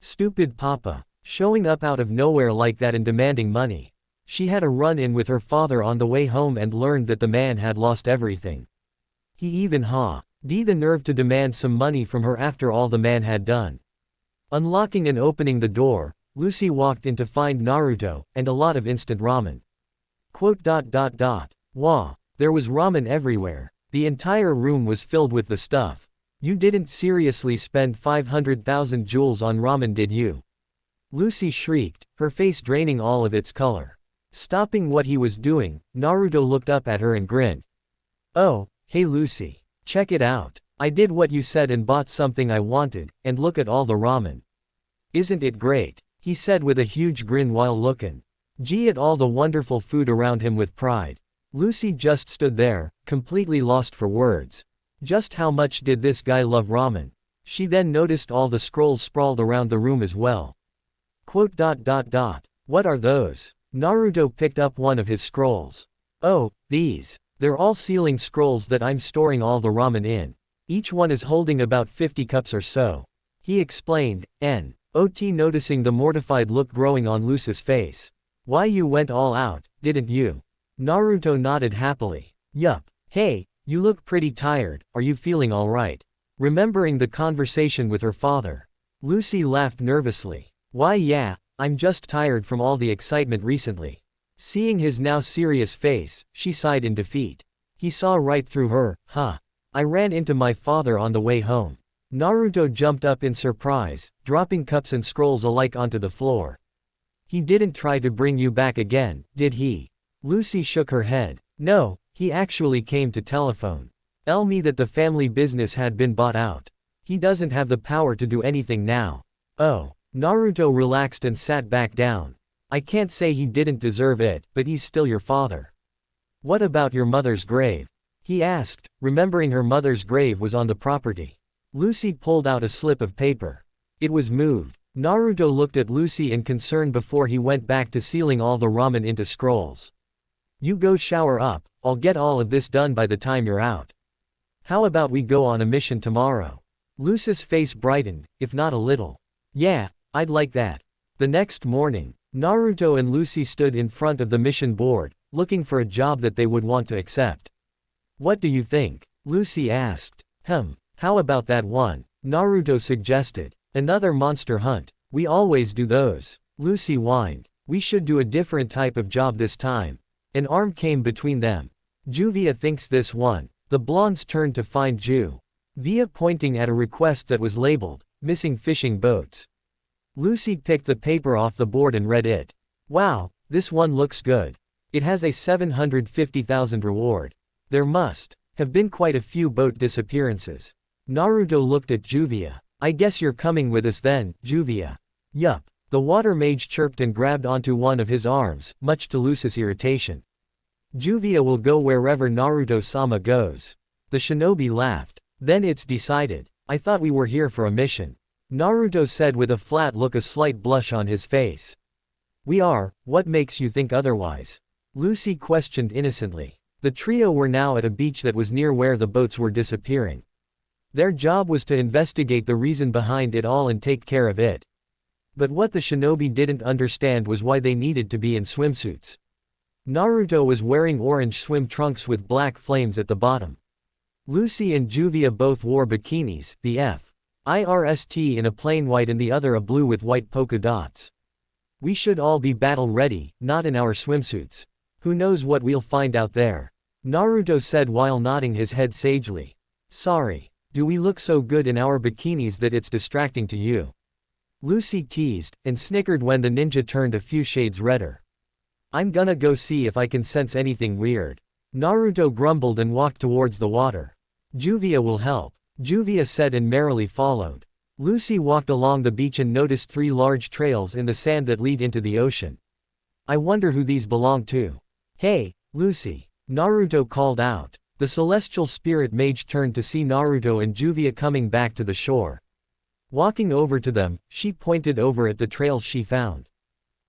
A: Stupid papa, showing up out of nowhere like that and demanding money. She had a run-in with her father on the way home and learned that the man had lost everything. He even had the nerve to demand some money from her after all the man had done. Unlocking and opening the door, Lucy walked in to find Naruto, and a lot of instant ramen. Quote. Wah, there was ramen everywhere. The entire room was filled with the stuff. You didn't seriously spend 500,000 jewels on ramen, did you? Lucy shrieked, her face draining all of its color. Stopping what he was doing, Naruto looked up at her and grinned. Oh, hey Lucy. Check it out. I did what you said and bought something I wanted, and look at all the ramen. Isn't it great? He said with a huge grin while looking at all the wonderful food around him with pride. Lucy just stood there, completely lost for words. Just how much did this guy love ramen? She then noticed all the scrolls sprawled around the room as well. Quote. What are those? Naruto picked up one of his scrolls. Oh, these. They're all sealing scrolls that I'm storing all the ramen in. Each one is holding about 50 cups or so. He explained, not noticing the mortified look growing on Lucy's face. Why, you went all out, didn't you? Naruto nodded happily. Yup. Hey, you look pretty tired, are you feeling alright? Remembering the conversation with her father, Lucy laughed nervously. Why yeah, I'm just tired from all the excitement recently. Seeing his now serious face, she sighed in defeat. He saw right through her. I ran into my father on the way home. Naruto jumped up in surprise, dropping cups and scrolls alike onto the floor. He didn't try to bring you back again, did he? Lucy shook her head. No, he actually came to telephone. Tell me that the family business had been bought out. He doesn't have the power to do anything now. Oh. Naruto relaxed and sat back down. I can't say he didn't deserve it, but he's still your father. What about your mother's grave? He asked, remembering her mother's grave was on the property. Lucy pulled out a slip of paper. It was moved. Naruto looked at Lucy in concern before he went back to sealing all the ramen into scrolls. You go shower up, I'll get all of this done by the time you're out. How about we go on a mission tomorrow? Lucy's face brightened, if not a little. Yeah, I'd like that. The next morning, Naruto and Lucy stood in front of the mission board, looking for a job that they would want to accept. What do you think? Lucy asked. How about that one? Naruto suggested. Another monster hunt. We always do those. Lucy whined. We should do a different type of job this time. An arm came between them. Juvia thinks this one. The blondes turned to find Juvia pointing at a request that was labeled, missing fishing boats. Lucy picked the paper off the board and read it. Wow, this one looks good. It has a 750,000 reward. There must have been quite a few boat disappearances. Naruto looked at Juvia. I guess you're coming with us then, Juvia. Yup. The water mage chirped and grabbed onto one of his arms, much to Lucy's irritation. Juvia will go wherever Naruto-sama goes. The shinobi laughed. Then it's decided. I thought we were here for a mission. Naruto said with a flat look, a slight blush on his face. We are, what makes you think otherwise? Lucy questioned innocently. The trio were now at a beach that was near where the boats were disappearing. Their job was to investigate the reason behind it all and take care of it. But what the shinobi didn't understand was why they needed to be in swimsuits. Naruto was wearing orange swim trunks with black flames at the bottom. Lucy and Juvia both wore bikinis, the first in a plain white and the other a blue with white polka dots. We should all be battle ready, not in our swimsuits. Who knows what we'll find out there? Naruto said while nodding his head sagely. Sorry. Do we look so good in our bikinis that it's distracting to you? Lucy teased, and snickered when the ninja turned a few shades redder. I'm gonna go see if I can sense anything weird. Naruto grumbled and walked towards the water. Juvia will help. Juvia said and merrily followed. Lucy walked along the beach and noticed 3 large trails in the sand that lead into the ocean. I wonder who these belong to. Hey, Lucy. Naruto called out. The celestial spirit mage turned to see Naruto and Juvia coming back to the shore. Walking over to them, she pointed over at the trails she found.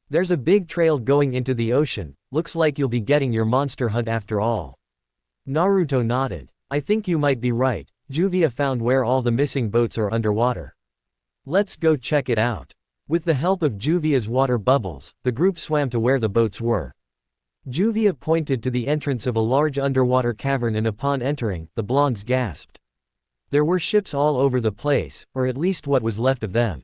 A: There's a big trail going into the ocean, looks like you'll be getting your monster hunt after all. Naruto nodded. I think you might be right, Juvia found where all the missing boats are underwater. Let's go check it out. With the help of Juvia's water bubbles, the group swam to where the boats were. Juvia pointed to the entrance of a large underwater cavern and upon entering, the blondes gasped. There were ships all over the place, or at least what was left of them.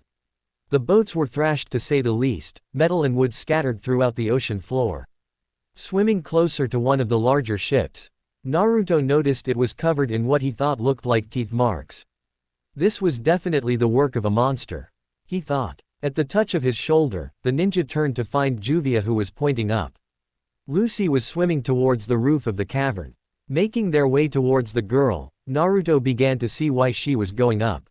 A: The boats were thrashed to say the least, metal and wood scattered throughout the ocean floor. Swimming closer to one of the larger ships, Naruto noticed it was covered in what he thought looked like teeth marks. This was definitely the work of a monster, he thought. At the touch of his shoulder, the ninja turned to find Juvia, who was pointing up. Lucy was swimming towards the roof of the cavern. Making their way towards the girl, Naruto began to see why she was going up.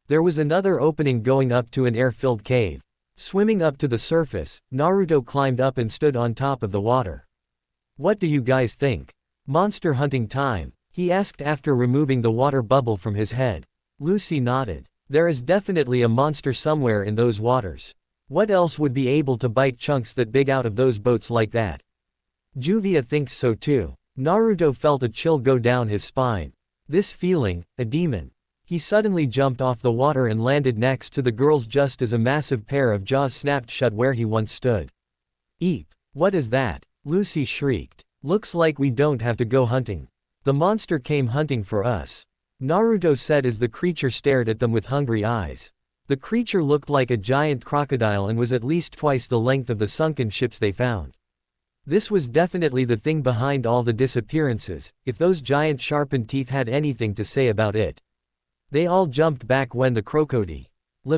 A: There was another opening going up to an air-filled cave. Swimming up to the surface, Naruto climbed up and stood on top of the water. What do you guys think? Monster hunting time, he asked after removing the water bubble from his head. Lucy nodded. There is definitely a monster somewhere in those waters. What else would be able to bite chunks that big out of those boats like that? Juvia thinks so too. Naruto felt a chill go down his spine. This feeling, a demon. He suddenly jumped off the water and landed next to the girls just as a massive pair of jaws snapped shut where he once stood. Eep! What is that? Lucy shrieked. Looks like we don't have to go hunting. The monster came hunting for us. Naruto said as the creature stared at them with hungry eyes. The creature looked like a giant crocodile and was at least twice the length of the sunken ships they found. This was definitely the thing behind all the disappearances, if those giant sharpened teeth had anything to say about it. They all jumped back when the crocodile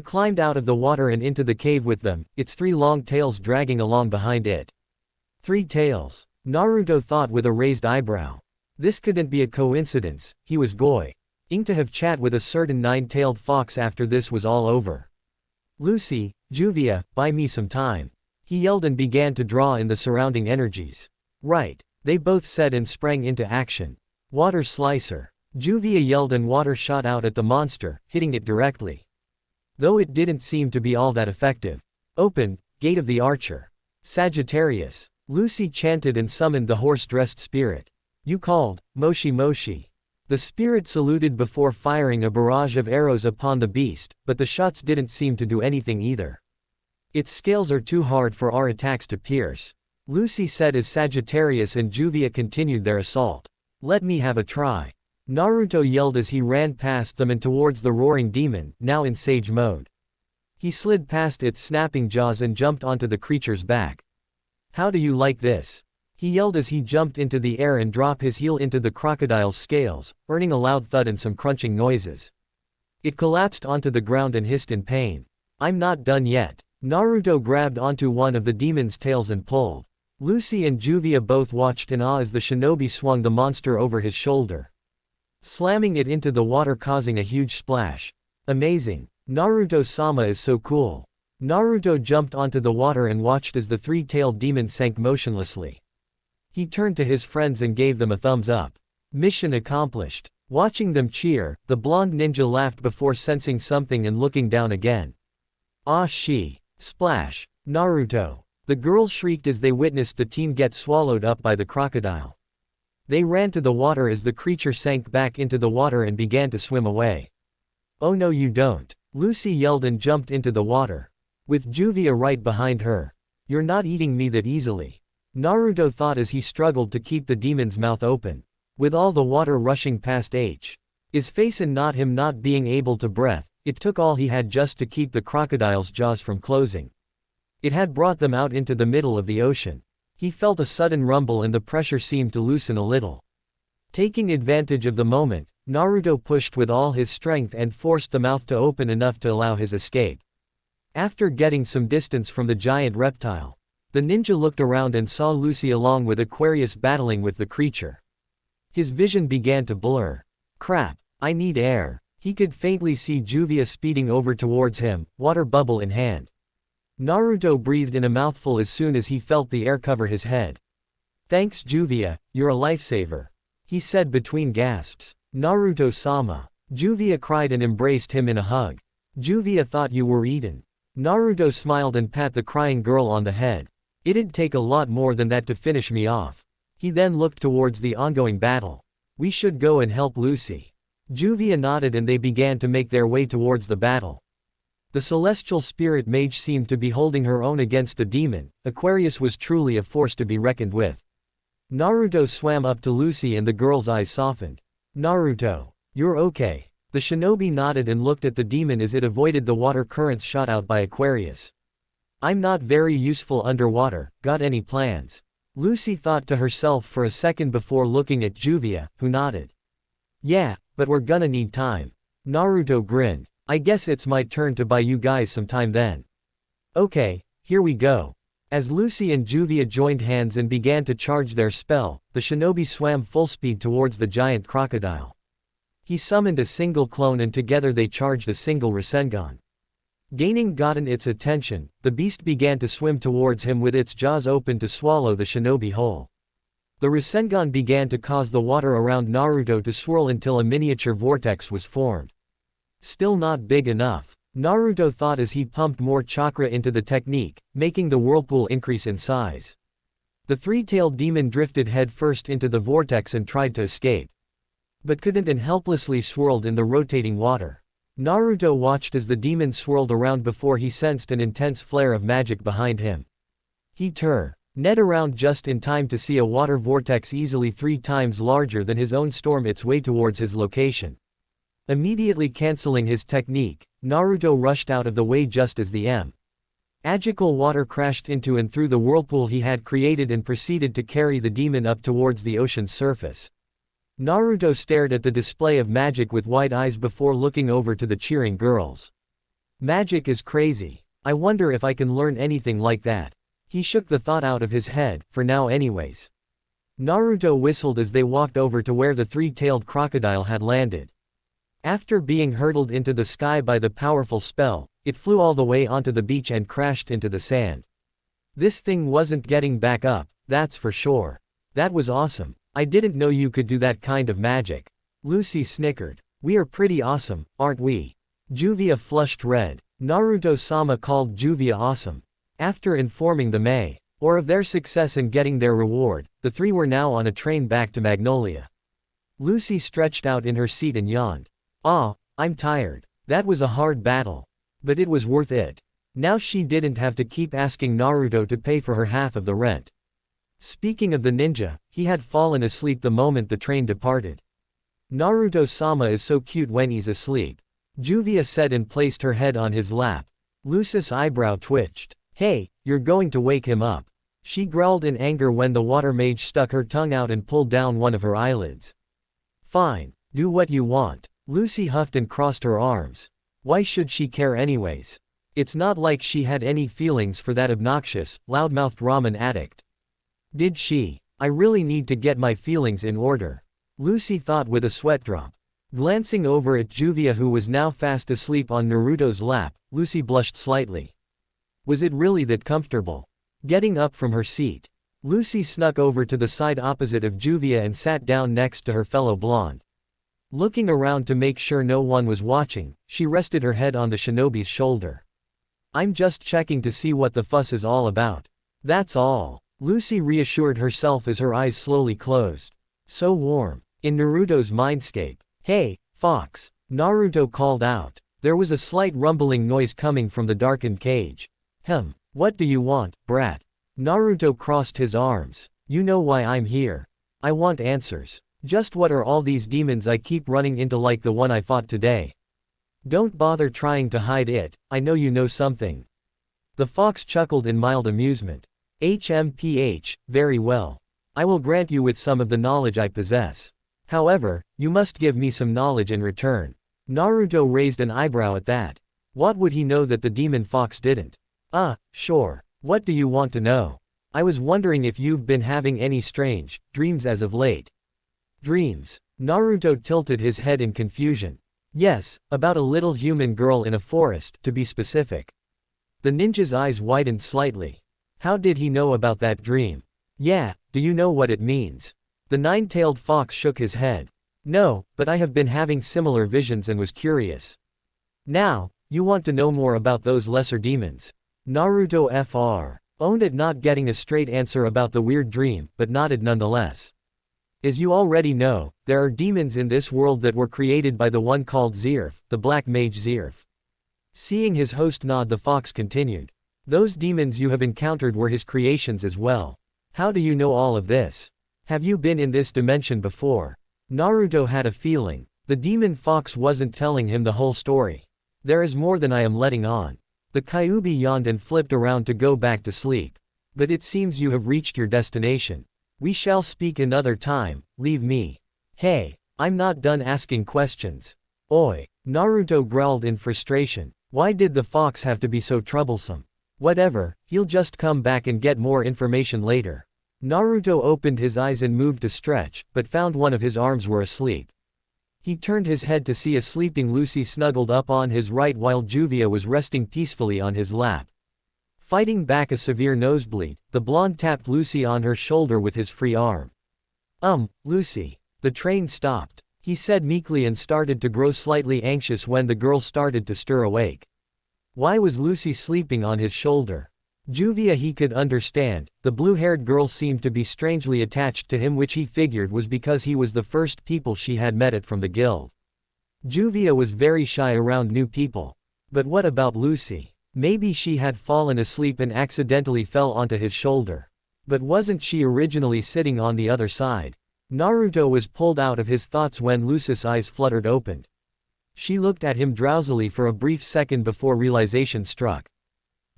A: climbed out of the water and into the cave with them, its 3 long tails dragging along behind it. 3 tails, Naruto thought with a raised eyebrow. This couldn't be a coincidence, he was going to have chat with a certain nine-tailed fox after this was all over. Lucy, Juvia, buy me some time. He yelled and began to draw in the surrounding energies. Right, they both said and sprang into action. Water slicer. Juvia yelled and water shot out at the monster, hitting it directly. Though it didn't seem to be all that effective. Open, gate of the archer. Sagittarius. Lucy chanted and summoned the horse-dressed spirit. You called, Moshi Moshi. The spirit saluted before firing a barrage of arrows upon the beast, but the shots didn't seem to do anything either. Its scales are too hard for our attacks to pierce, Lucy said as Sagittarius and Juvia continued their assault. Let me have a try. Naruto yelled as he ran past them and towards the roaring demon, now in sage mode. He slid past its snapping jaws and jumped onto the creature's back. How do you like this? He yelled as he jumped into the air and dropped his heel into the crocodile's scales, earning a loud thud and some crunching noises. It collapsed onto the ground and hissed in pain. I'm not done yet. Naruto grabbed onto one of the demon's tails and pulled. Lucy and Juvia both watched in awe as the shinobi swung the monster over his shoulder, slamming it into the water, causing a huge splash. Amazing. Naruto-sama is so cool. Naruto jumped onto the water and watched as the three-tailed demon sank motionlessly. He turned to his friends and gave them a thumbs up. Mission accomplished. Watching them cheer, the blonde ninja laughed before sensing something and looking down again. Ah she. Splash. Naruto. The girls shrieked as they witnessed the team get swallowed up by the crocodile. They ran to the water as the creature sank back into the water and began to swim away. Oh no you don't. Lucy yelled and jumped into the water, with Juvia right behind her. You're not eating me that easily, Naruto thought as he struggled to keep the demon's mouth open, with all the water rushing past his face and not him not being able to breathe. It took all he had just to keep the crocodile's jaws from closing. It had brought them out into the middle of the ocean. He felt a sudden rumble and the pressure seemed to loosen a little. Taking advantage of the moment, Naruto pushed with all his strength and forced the mouth to open enough to allow his escape. After getting some distance from the giant reptile, the ninja looked around and saw Lucy along with Aquarius battling with the creature. His vision began to blur. Crap, I need air. He could faintly see Juvia speeding over towards him, water bubble in hand. Naruto breathed in a mouthful as soon as he felt the air cover his head. Thanks Juvia, you're a lifesaver, he said between gasps. Naruto-sama. Juvia cried and embraced him in a hug. Juvia thought you were eaten. Naruto smiled and pat the crying girl on the head. It'd take a lot more than that to finish me off. He then looked towards the ongoing battle. We should go and help Lucy. Juvia nodded and they began to make their way towards the battle. The celestial spirit mage seemed to be holding her own against the demon. Aquarius was truly a force to be reckoned with. Naruto swam up to Lucy and the girl's eyes softened. Naruto, you're okay. The shinobi nodded and looked at the demon as it avoided the water currents shot out by Aquarius. I'm not very useful underwater, got any plans? Lucy thought to herself for a second before looking at Juvia, who nodded. Yeah, but we're gonna need time. Naruto grinned. I guess it's my turn to buy you guys some time then. Okay, here we go. As Lucy and Juvia joined hands and began to charge their spell, the shinobi swam full speed towards the giant crocodile. He summoned a single clone and together they charged a single Rasengan. Gotten its attention, the beast began to swim towards him with its jaws open to swallow the shinobi whole. The Rasengan began to cause the water around Naruto to swirl until a miniature vortex was formed. Still not big enough, Naruto thought as he pumped more chakra into the technique, making the whirlpool increase in size. The three-tailed demon drifted headfirst into the vortex and tried to escape, but couldn't and helplessly swirled in the rotating water. Naruto watched as the demon swirled around before he sensed an intense flare of magic behind him. He turned around just in time to see a water vortex easily 3 times larger than his own storm its way towards his location. Immediately canceling his technique, Naruto rushed out of the way just as the magical water crashed into and through the whirlpool he had created and proceeded to carry the demon up towards the ocean's surface. Naruto stared at the display of magic with wide eyes before looking over to the cheering girls. Magic is crazy. I wonder if I can learn anything like that. He shook the thought out of his head, for now anyways. Naruto whistled as they walked over to where the three-tailed crocodile had landed. After being hurtled into the sky by the powerful spell, it flew all the way onto the beach and crashed into the sand. This thing wasn't getting back up, that's for sure. That was awesome. I didn't know you could do that kind of magic. Lucy snickered. We are pretty awesome, aren't we? Juvia flushed red. Naruto-sama called Juvia awesome. After informing the Mei, or of their success in getting their reward, the three were now on a train back to Magnolia. Lucy stretched out in her seat and yawned. Ah, I'm tired. That was a hard battle. But it was worth it. Now she didn't have to keep asking Naruto to pay for her half of the rent. Speaking of the ninja, he had fallen asleep the moment the train departed. Naruto-sama is so cute when he's asleep, Juvia said and placed her head on his lap. Lucy's eyebrow twitched. Hey, you're going to wake him up. She growled in anger when the water mage stuck her tongue out and pulled down one of her eyelids. Fine, do what you want. Lucy huffed and crossed her arms. Why should she care anyways? It's not like she had any feelings for that obnoxious, loudmouthed ramen addict. Did she? I really need to get my feelings in order. Lucy thought with a sweat drop. Glancing over at Juvia who was now fast asleep on Naruto's lap, Lucy blushed slightly. Was it really that comfortable? Getting up from her seat, Lucy snuck over to the side opposite of Juvia and sat down next to her fellow blonde. Looking around to make sure no one was watching, she rested her head on the shinobi's shoulder. I'm just checking to see what the fuss is all about. That's all. Lucy reassured herself as her eyes slowly closed. So warm. In Naruto's mindscape. Hey, Fox. Naruto called out. There was a slight rumbling noise coming from the darkened cage. What do you want, brat? Naruto crossed his arms. You know why I'm here. I want answers. Just what are all these demons I keep running into like the one I fought today? Don't bother trying to hide it, I know you know something. The fox chuckled in mild amusement. HMPH, very well. I will grant you with some of the knowledge I possess. However, you must give me some knowledge in return. Naruto raised an eyebrow at that. What would he know that the demon fox didn't? Sure. What do you want to know? I was wondering if you've been having any strange dreams as of late. Dreams? Naruto tilted his head in confusion. Yes, about a little human girl in a forest, to be specific. The ninja's eyes widened slightly. How did he know about that dream? Yeah, do you know what it means? The nine-tailed fox shook his head. No, but I have been having similar visions and was curious. Now, you want to know more about those lesser demons. Naruto Fr. owned at not getting a straight answer about the weird dream, but nodded nonetheless. As you already know, there are demons in this world that were created by the one called Zirf, the black mage Zirf. Seeing his host nod, the fox continued. Those demons you have encountered were his creations as well. How do you know all of this? Have you been in this dimension before? Naruto had a feeling. The demon fox wasn't telling him the whole story. There is more than I am letting on. The Kyuubi yawned and flipped around to go back to sleep. But it seems you have reached your destination. We shall speak another time, leave me. Hey, I'm not done asking questions. Oi, Naruto growled in frustration. Why did the fox have to be so troublesome? Whatever, he'll just come back and get more information later. Naruto opened his eyes and moved to stretch, but found one of his arms were asleep. He turned his head to see a sleeping Lucy snuggled up on his right while Juvia was resting peacefully on his lap. Fighting back a severe nosebleed, the blonde tapped Lucy on her shoulder with his free arm. Lucy. The train stopped, he said meekly and started to grow slightly anxious when the girl started to stir awake. Why was Lucy sleeping on his shoulder? Juvia he could understand, the blue-haired girl seemed to be strangely attached to him, which he figured was because he was the first people she had met from the guild. Juvia was very shy around new people. But what about Lucy? Maybe she had fallen asleep and accidentally fell onto his shoulder. But wasn't she originally sitting on the other side? Naruto was pulled out of his thoughts when Lucy's eyes fluttered open. She looked at him drowsily for a brief second before realization struck.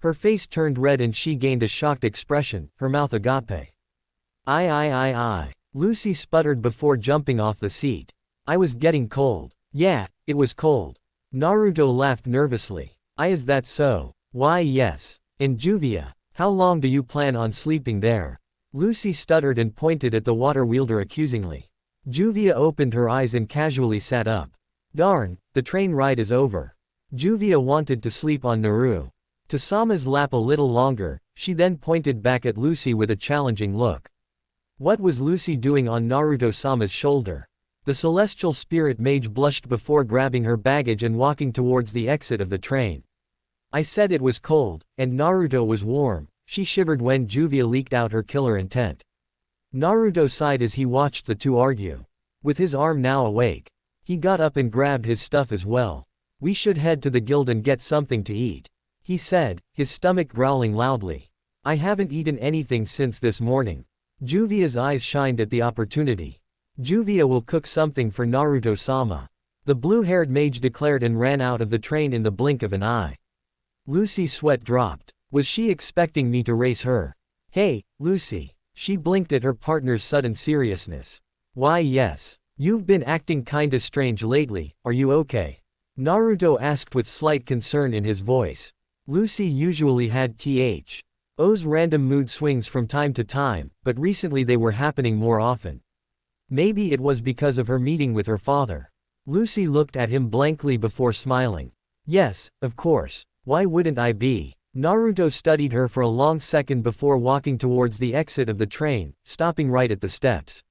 A: Her face turned red and she gained a shocked expression, her mouth agape. I. Lucy sputtered before jumping off the seat. I was getting cold. Yeah, it was cold. Naruto laughed nervously. Is that so? Why yes. And Juvia, how long do you plan on sleeping there? Lucy stuttered and pointed at the water wielder accusingly. Juvia opened her eyes and casually sat up. Darn, the train ride is over. Juvia wanted to sleep on Naru. To Sama's lap a little longer, she then pointed back at Lucy with a challenging look. What was Lucy doing on Naruto-sama's shoulder? The celestial spirit mage blushed before grabbing her baggage and walking towards the exit of the train. I said it was cold, and Naruto was warm, she shivered when Juvia leaked out her killer intent. Naruto sighed as he watched the two argue. With his arm now awake, he got up and grabbed his stuff as well. We should head to the guild and get something to eat, he said, his stomach growling loudly. I haven't eaten anything since this morning. Juvia's eyes shined at the opportunity. Juvia will cook something for Naruto-sama, the blue-haired mage declared and ran out of the train in the blink of an eye. Lucy's sweat dropped. Was she expecting me to race her? Hey, Lucy. She blinked at her partner's sudden seriousness. Why yes. You've been acting kinda strange lately, are you okay? Naruto asked with slight concern in his voice. Lucy usually had Th's random mood swings from time to time, but recently they were happening more often. Maybe it was because of her meeting with her father. Lucy looked at him blankly before smiling. Yes, of course. Why wouldn't I be? Naruto studied her for a long second before walking towards the exit of the train, stopping right at the steps.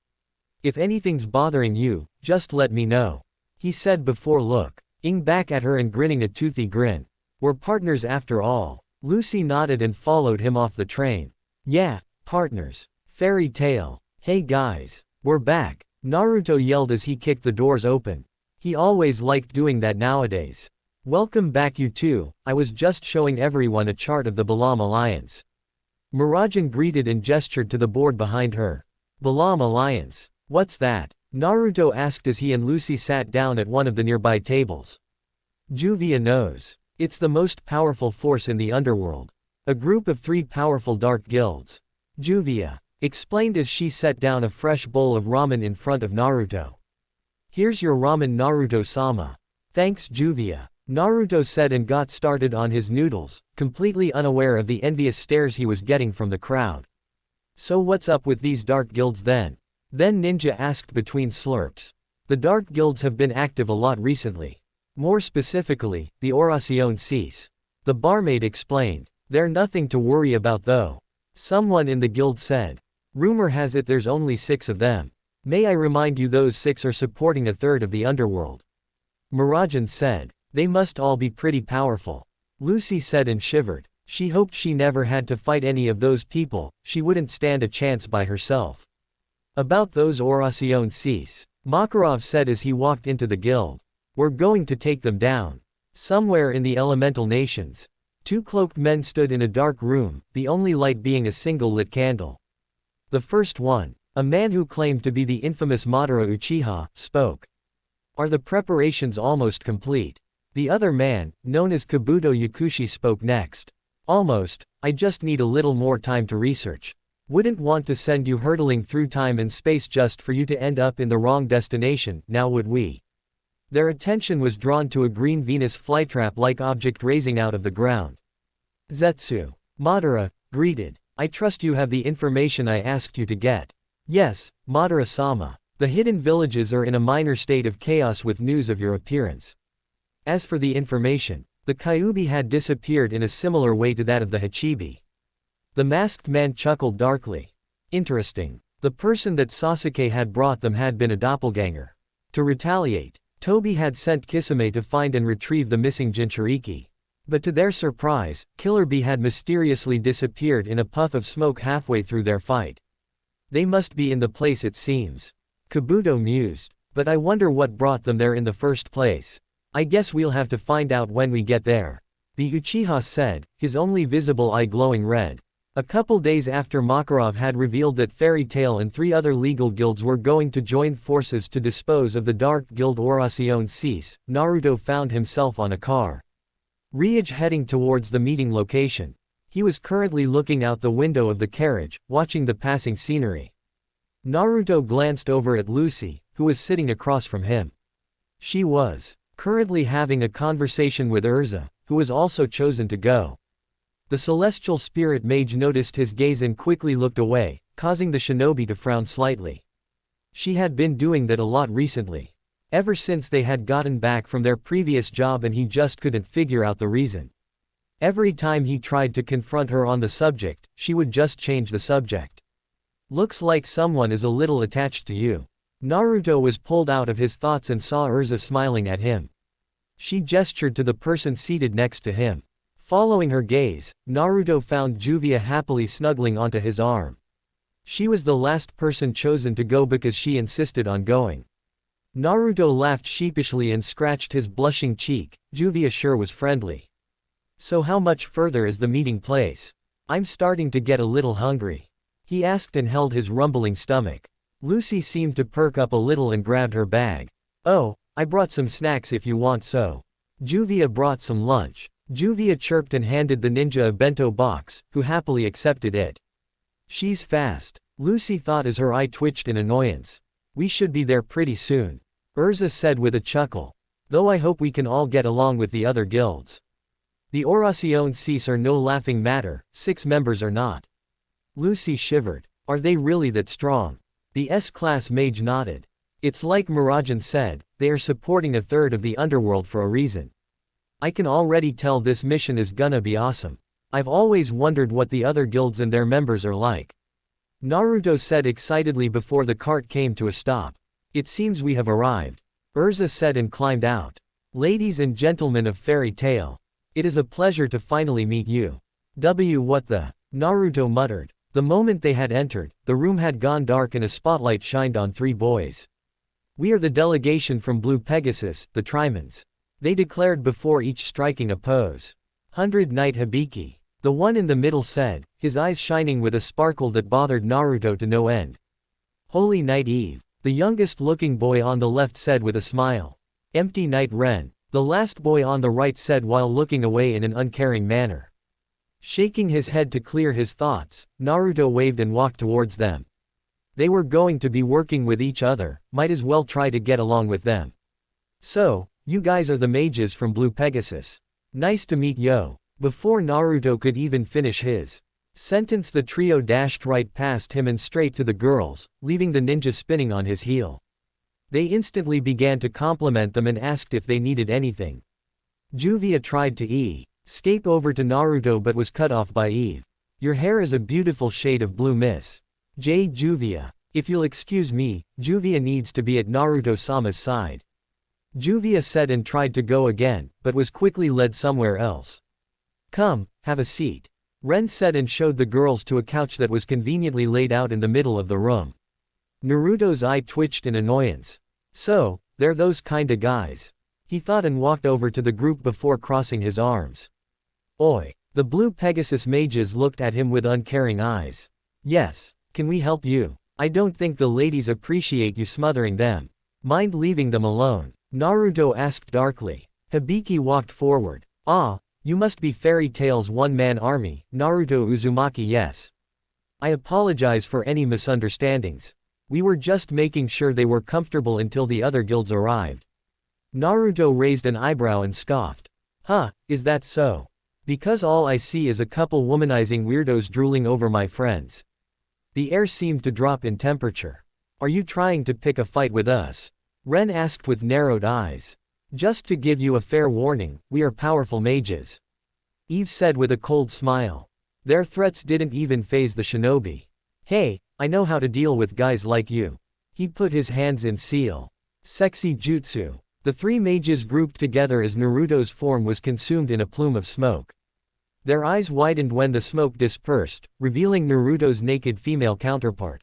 A: If anything's bothering you, just let me know, he said before looking back at her and grinning a toothy grin. We're partners after all. Lucy nodded and followed him off the train. Yeah, partners. Fairy tale. Hey guys. We're back, Naruto yelled as he kicked the doors open. He always liked doing that nowadays. Welcome back you two, I was just showing everyone a chart of the Balam Alliance. Murajan greeted and gestured to the board behind her. Balam Alliance. What's that? Naruto asked as he and Lucy sat down at one of the nearby tables. Juvia knows. It's the most powerful force in the underworld. A group of 3 powerful dark guilds. Juvia explained as she set down a fresh bowl of ramen in front of Naruto. Here's your ramen Naruto-sama. Thanks Juvia. Naruto said and got started on his noodles, completely unaware of the envious stares he was getting from the crowd. So what's up with these dark guilds then? Then Ninja asked between slurps. The dark guilds have been active a lot recently. More specifically, the Oracion Cease. The barmaid explained. They're nothing to worry about though. Someone in the guild said. Rumor has it there's only 6 of them. May I remind you those 6 are supporting a third of the underworld. Murajan said. They must all be pretty powerful. Lucy said and shivered. She hoped she never had to fight any of those people, she wouldn't stand a chance by herself. About those Oracion Cease, Makarov said as he walked into the guild. We're going to take them down. Somewhere in the elemental nations. 2 cloaked men stood in a dark room, the only light being a single lit candle. The first one, a man who claimed to be the infamous Madara Uchiha, spoke. Are the preparations almost complete? The other man, known as Kabuto Yakushi, spoke next. Almost, I just need a little more time to research. Wouldn't want to send you hurtling through time and space just for you to end up in the wrong destination, now would we? Their attention was drawn to a green Venus flytrap-like object raising out of the ground. Zetsu. Madara greeted. I trust you have the information I asked you to get. Yes, Madara-sama. The hidden villages are in a minor state of chaos with news of your appearance. As for the information, the Kyuubi had disappeared in a similar way to that of the Hachibi. The masked man chuckled darkly. Interesting. The person that Sasuke had brought them had been a doppelganger. To retaliate, Tobi had sent Kisame to find and retrieve the missing Jinchuriki. But to their surprise, Killer Bee had mysteriously disappeared in a puff of smoke halfway through their fight. They must be in the place it seems. Kabuto mused. But I wonder what brought them there in the first place. I guess we'll have to find out when we get there. The Uchiha said, his only visible eye glowing red. A couple days after Makarov had revealed that Fairy Tail and 3 other legal guilds were going to join forces to dispose of the Dark Guild Oracion Cease, Naruto found himself on a car. Ryuji heading towards the meeting location. He was currently looking out the window of the carriage, watching the passing scenery. Naruto glanced over at Lucy, who was sitting across from him. She was currently having a conversation with Urza, who was also chosen to go. The celestial spirit mage noticed his gaze and quickly looked away, causing the shinobi to frown slightly. She had been doing that a lot recently. Ever since they had gotten back from their previous job and he just couldn't figure out the reason. Every time he tried to confront her on the subject, she would just change the subject. Looks like someone is a little attached to you. Naruto was pulled out of his thoughts and saw Urza smiling at him. She gestured to the person seated next to him. Following her gaze, Naruto found Juvia happily snuggling onto his arm. She was the last person chosen to go because she insisted on going. Naruto laughed sheepishly and scratched his blushing cheek. Juvia sure was friendly. So how much further is the meeting place? I'm starting to get a little hungry. He asked and held his rumbling stomach. Lucy seemed to perk up a little and grabbed her bag. Oh, I brought some snacks if you want so. Juvia brought some lunch. Juvia chirped and handed the ninja a bento box, who happily accepted it. She's fast. Lucy thought as her eye twitched in annoyance. We should be there pretty soon. Urza said with a chuckle. Though I hope we can all get along with the other guilds. The Oración Cease are no laughing matter, 6 members are not. Lucy shivered. Are they really that strong? The S-class mage nodded. It's like Murajan said, they are supporting a third of the underworld for a reason. I can already tell this mission is gonna be awesome. I've always wondered what the other guilds and their members are like. Naruto said excitedly before the cart came to a stop. It seems we have arrived. Urza said and climbed out. Ladies and gentlemen of Fairy Tail. It is a pleasure to finally meet you. What the? Naruto muttered. The moment they had entered, the room had gone dark and a spotlight shined on 3 boys. We are the delegation from Blue Pegasus, the Trimans. They declared before each striking a pose. 100 Knight Hibiki. The one in the middle said, his eyes shining with a sparkle that bothered Naruto to no end. Holy Knight Eve. The youngest looking boy on the left said with a smile. Empty Knight Ren. The last boy on the right said while looking away in an uncaring manner. Shaking his head to clear his thoughts, Naruto waved and walked towards them. They were going to be working with each other, might as well try to get along with them. So, you guys are the mages from Blue Pegasus. Nice to meet yo. Before Naruto could even finish his sentence, the trio dashed right past him and straight to the girls, leaving the ninja spinning on his heel. They instantly began to compliment them and asked if they needed anything. Juvia tried to escape over to Naruto but was cut off by Eve. Your hair is a beautiful shade of blue, miss. Juvia. If you'll excuse me, Juvia needs to be at Naruto-sama's side. Juvia said and tried to go again, but was quickly led somewhere else. Come, have a seat. Ren said and showed the girls to a couch that was conveniently laid out in the middle of the room. Naruto's eye twitched in annoyance. So, they're those kinda guys. He thought and walked over to the group before crossing his arms. Oi. The Blue Pegasus mages looked at him with uncaring eyes. Yes, can we help you? I don't think the ladies appreciate you smothering them. Mind leaving them alone? Naruto asked darkly. Hibiki walked forward. Ah, you must be Fairy Tail's one-man army, Naruto Uzumaki. Yes. I apologize for any misunderstandings. We were just making sure they were comfortable until the other guilds arrived. Naruto raised an eyebrow and scoffed. Huh, is that so? Because all I see is a couple womanizing weirdos drooling over my friends. The air seemed to drop in temperature. Are you trying to pick a fight with us? Ren asked with narrowed eyes. Just to give you a fair warning, we are powerful mages. Eve said with a cold smile. Their threats didn't even faze the shinobi. Hey, I know how to deal with guys like you. He put his hands in seal. Sexy jutsu. The 3 mages grouped together as Naruto's form was consumed in a plume of smoke. Their eyes widened when the smoke dispersed, revealing Naruto's naked female counterpart.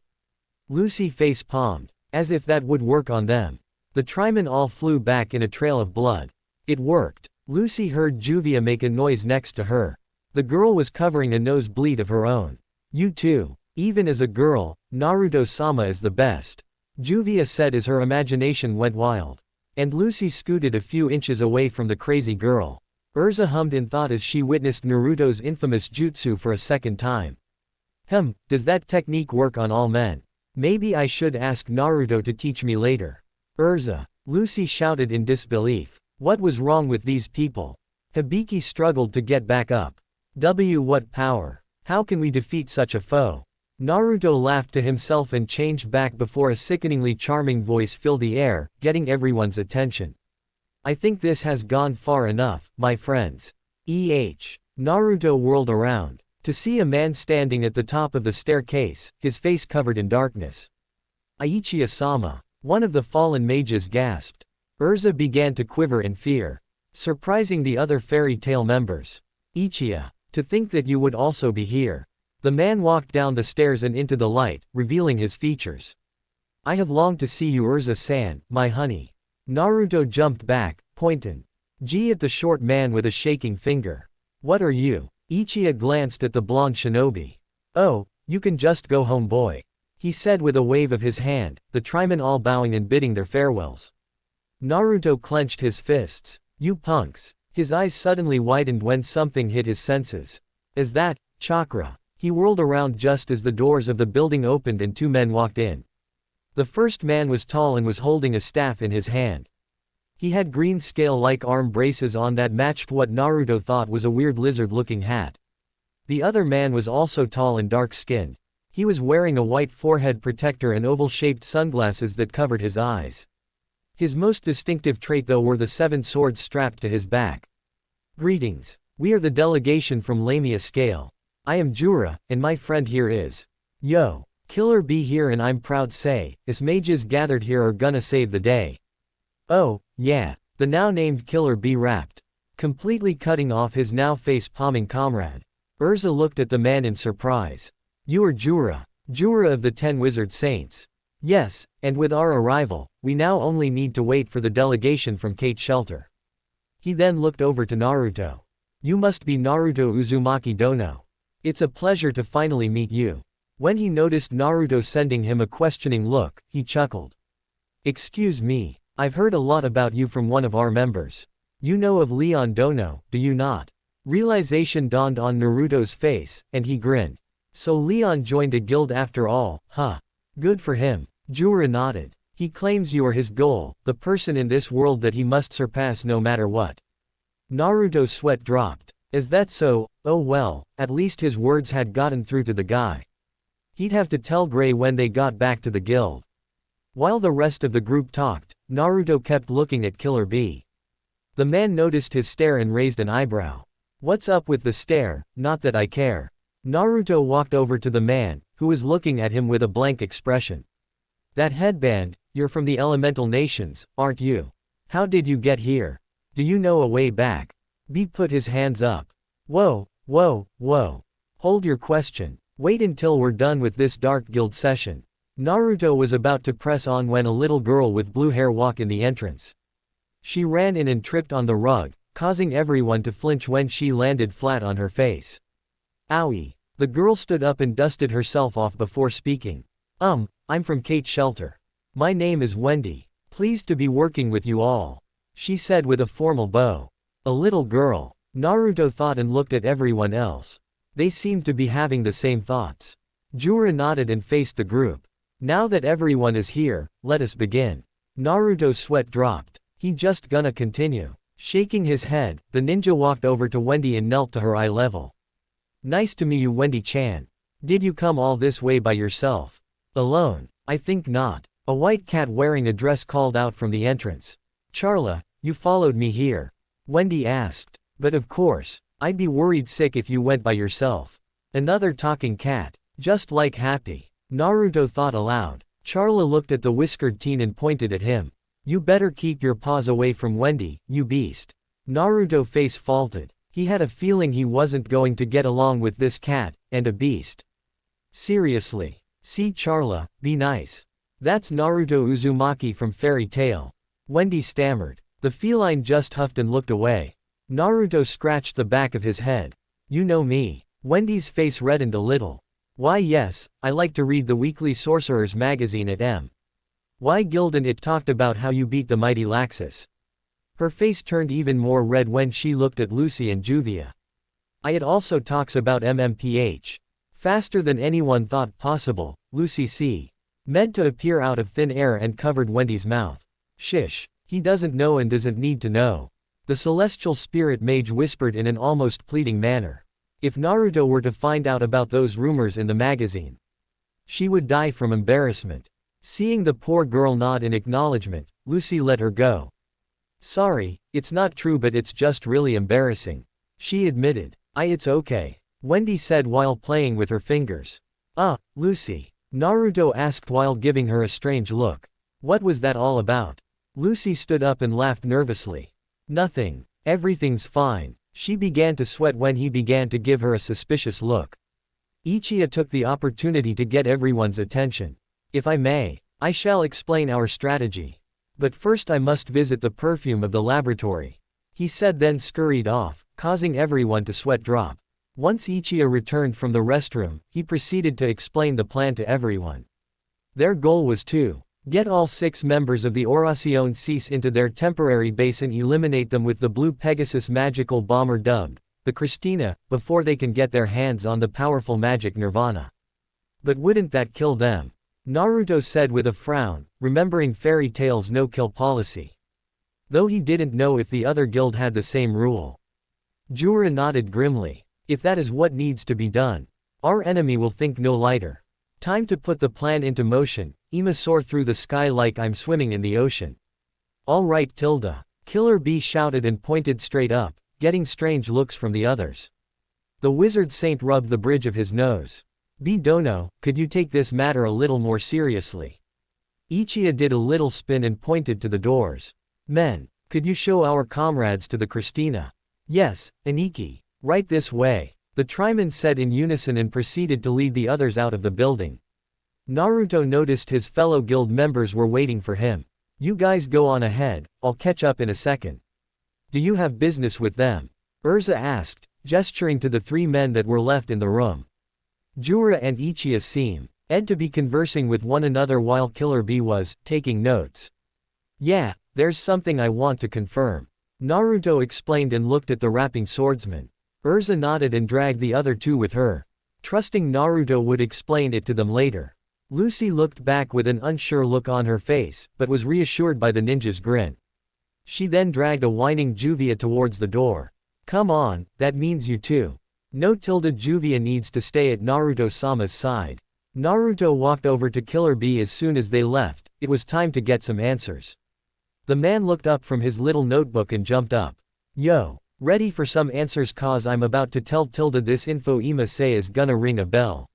A: Lucy face-palmed, as if that would work on them. The Trimen all flew back in a trail of blood. It worked. Lucy heard Juvia make a noise next to her. The girl was covering a nosebleed of her own. You too. Even as a girl, Naruto-sama is the best. Juvia said as her imagination went wild. And Lucy scooted a few inches away from the crazy girl. Urza hummed in thought as she witnessed Naruto's infamous jutsu for a second time. Does that technique work on all men? Maybe I should ask Naruto to teach me later. Urza. Lucy shouted in disbelief. What was wrong with these people? Hibiki struggled to get back up. What power? How can we defeat such a foe? Naruto laughed to himself and changed back before a sickeningly charming voice filled the air, getting everyone's attention. I think this has gone far enough, my friends. Naruto whirled around, to see a man standing at the top of the staircase, his face covered in darkness. Aichiya-sama, one of the fallen mages, gasped. Urza began to quiver in fear, surprising the other fairy tale members. Ichiya, to think that you would also be here. The man walked down the stairs and into the light, revealing his features. I have longed to see you, Urza-san, my honey. Naruto jumped back, pointing at the short man with a shaking finger. What are you? Ichiya glanced at the blonde shinobi. Oh, you can just go home, boy, he said with a wave of his hand, the trimen all bowing and bidding their farewells. Naruto clenched his fists. You punks. His eyes suddenly widened when something hit his senses. Is that chakra? He whirled around just as the doors of the building opened and two men walked in. The first man was tall and was holding a staff in his hand. He had green scale-like arm braces on that matched what Naruto thought was a weird lizard-looking hat. The other man was also tall and dark-skinned. He was wearing a white forehead protector and oval-shaped sunglasses that covered his eyes. His most distinctive trait though were the 7 swords strapped to his back. Greetings. We are the delegation from Lamia Scale. I am Jura, and my friend here is Yo. Killer Bee here, and I'm proud say, us mages gathered here are gonna save the day. Oh, yeah, the now named Killer Bee rapped, completely cutting off his now face-palming comrade. Urza looked at the man in surprise. You are Jura of the 10 Wizard Saints. Yes, and with our arrival, we now only need to wait for the delegation from Kate Shelter. He then looked over to Naruto. You must be Naruto Uzumaki Dono. It's a pleasure to finally meet you. When he noticed Naruto sending him a questioning look, he chuckled. Excuse me, I've heard a lot about you from one of our members. You know of Leon Dono, do you not? Realization dawned on Naruto's face, and he grinned. So Leon joined a guild after all, huh? Good for him. Jura nodded. He claims you are his goal, the person in this world that he must surpass no matter what. Naruto's sweat dropped. Is that so? Oh well, at least his words had gotten through to the guy. He'd have to tell Gray when they got back to the guild. While the rest of the group talked, Naruto kept looking at Killer Bee. The man noticed his stare and raised an eyebrow. What's up with the stare? Not that I care. Naruto walked over to the man, who was looking at him with a blank expression. That headband, you're from the elemental nations, aren't you? How did you get here? Do you know a way back? Bee put his hands up. Whoa, whoa, whoa. Hold your question. Wait until we're done with this dark guild session. Naruto was about to press on when a little girl with blue hair walked in the entrance. She ran in and tripped on the rug, causing everyone to flinch when she landed flat on her face. Owie. The girl stood up and dusted herself off before speaking. I'm from Kate Shelter. My name is Wendy. Pleased to be working with you all, she said with a formal bow. A little girl. Naruto thought and looked at everyone else. They seemed to be having the same thoughts. Jura nodded and faced the group. Now that everyone is here, let us begin. Naruto's sweat dropped. He just gonna continue. Shaking his head, the ninja walked over to Wendy and knelt to her eye level. Nice to meet you, Wendy-chan. Did you come all this way by yourself? Alone? I think not. A white cat wearing a dress called out from the entrance. Charla, you followed me here? Wendy asked. But of course. I'd be worried sick if you went by yourself. Another talking cat. Just like Happy. Naruto thought aloud. Charla looked at the whiskered teen and pointed at him. You better keep your paws away from Wendy, you beast. Naruto's face faltered. He had a feeling he wasn't going to get along with this cat, and a beast. Seriously. See Charla, be nice. That's Naruto Uzumaki from Fairy Tail. Wendy stammered. The feline just huffed and looked away. Naruto scratched the back of his head. You know me. Wendy's face reddened a little. Why yes, I like to read the weekly Sorcerer's magazine at M.Y. Guild and it talked about how you beat the mighty Laxus. Her face turned even more red when she looked at Lucy and Juvia. It also talks about MMPH. Faster than anyone thought possible, Lucy C. Meant to appear out of thin air and covered Wendy's mouth. Shish, he doesn't know and doesn't need to know. The celestial spirit mage whispered in an almost pleading manner. If Naruto were to find out about those rumors in the magazine, She would die from embarrassment. Seeing the poor girl nod in acknowledgement, Lucy let her go. Sorry, it's not true but it's just really embarrassing. She admitted. It's okay. Wendy said while playing with her fingers. Lucy. Naruto asked while giving her a strange look. What was that all about? Lucy stood up and laughed nervously. Nothing. Everything's fine. She began to sweat when he began to give her a suspicious look. Ichiya took the opportunity to get everyone's attention. If I may, I shall explain our strategy. But first I must visit the perfume of the laboratory. He said then scurried off, causing everyone to sweat drop. Once Ichiya returned from the restroom, he proceeded to explain the plan to everyone. Their goal was to get all 6 members of the Oracion Cease into their temporary base and eliminate them with the Blue Pegasus magical bomber dubbed the Christina, before they can get their hands on the powerful magic Nirvana. But wouldn't that kill them? Naruto said with a frown, remembering fairy tale's no-kill policy. Though he didn't know if the other guild had the same rule. Jura nodded grimly. If that is what needs to be done, our enemy will think no lighter. Time to put the plan into motion. Ima soar through the sky like I'm swimming in the ocean. All right Tilda. Killer Bee shouted and pointed straight up, getting strange looks from the others. The wizard saint rubbed the bridge of his nose. B. Dono, could you take this matter a little more seriously? Ichiya did a little spin and pointed to the doors. Men, could you show our comrades to the Christina? Yes, Aniki. Right this way, the Triman said in unison and proceeded to lead the others out of the building. Naruto noticed his fellow guild members were waiting for him. You guys go on ahead, I'll catch up in a second. Do you have business with them? Urza asked, gesturing to the 3 men that were left in the room. Jura and Ichiya seemed to be conversing with one another while Killer Bee was taking notes. Yeah, there's something I want to confirm. Naruto explained and looked at the rapping swordsman. Urza nodded and dragged the other 2 with her, trusting Naruto would explain it to them later. Lucy looked back with an unsure look on her face, but was reassured by the ninja's grin. She then dragged a whining Juvia towards the door. Come on, that means you too. No tilde Juvia needs to stay at Naruto-sama's side. Naruto walked over to Killer Bee as soon as they left. It was time to get some answers. The man looked up from his little notebook and jumped up. Yo. Ready for some answers cause I'm about to tell Tilda this info Ima say is gonna ring a bell.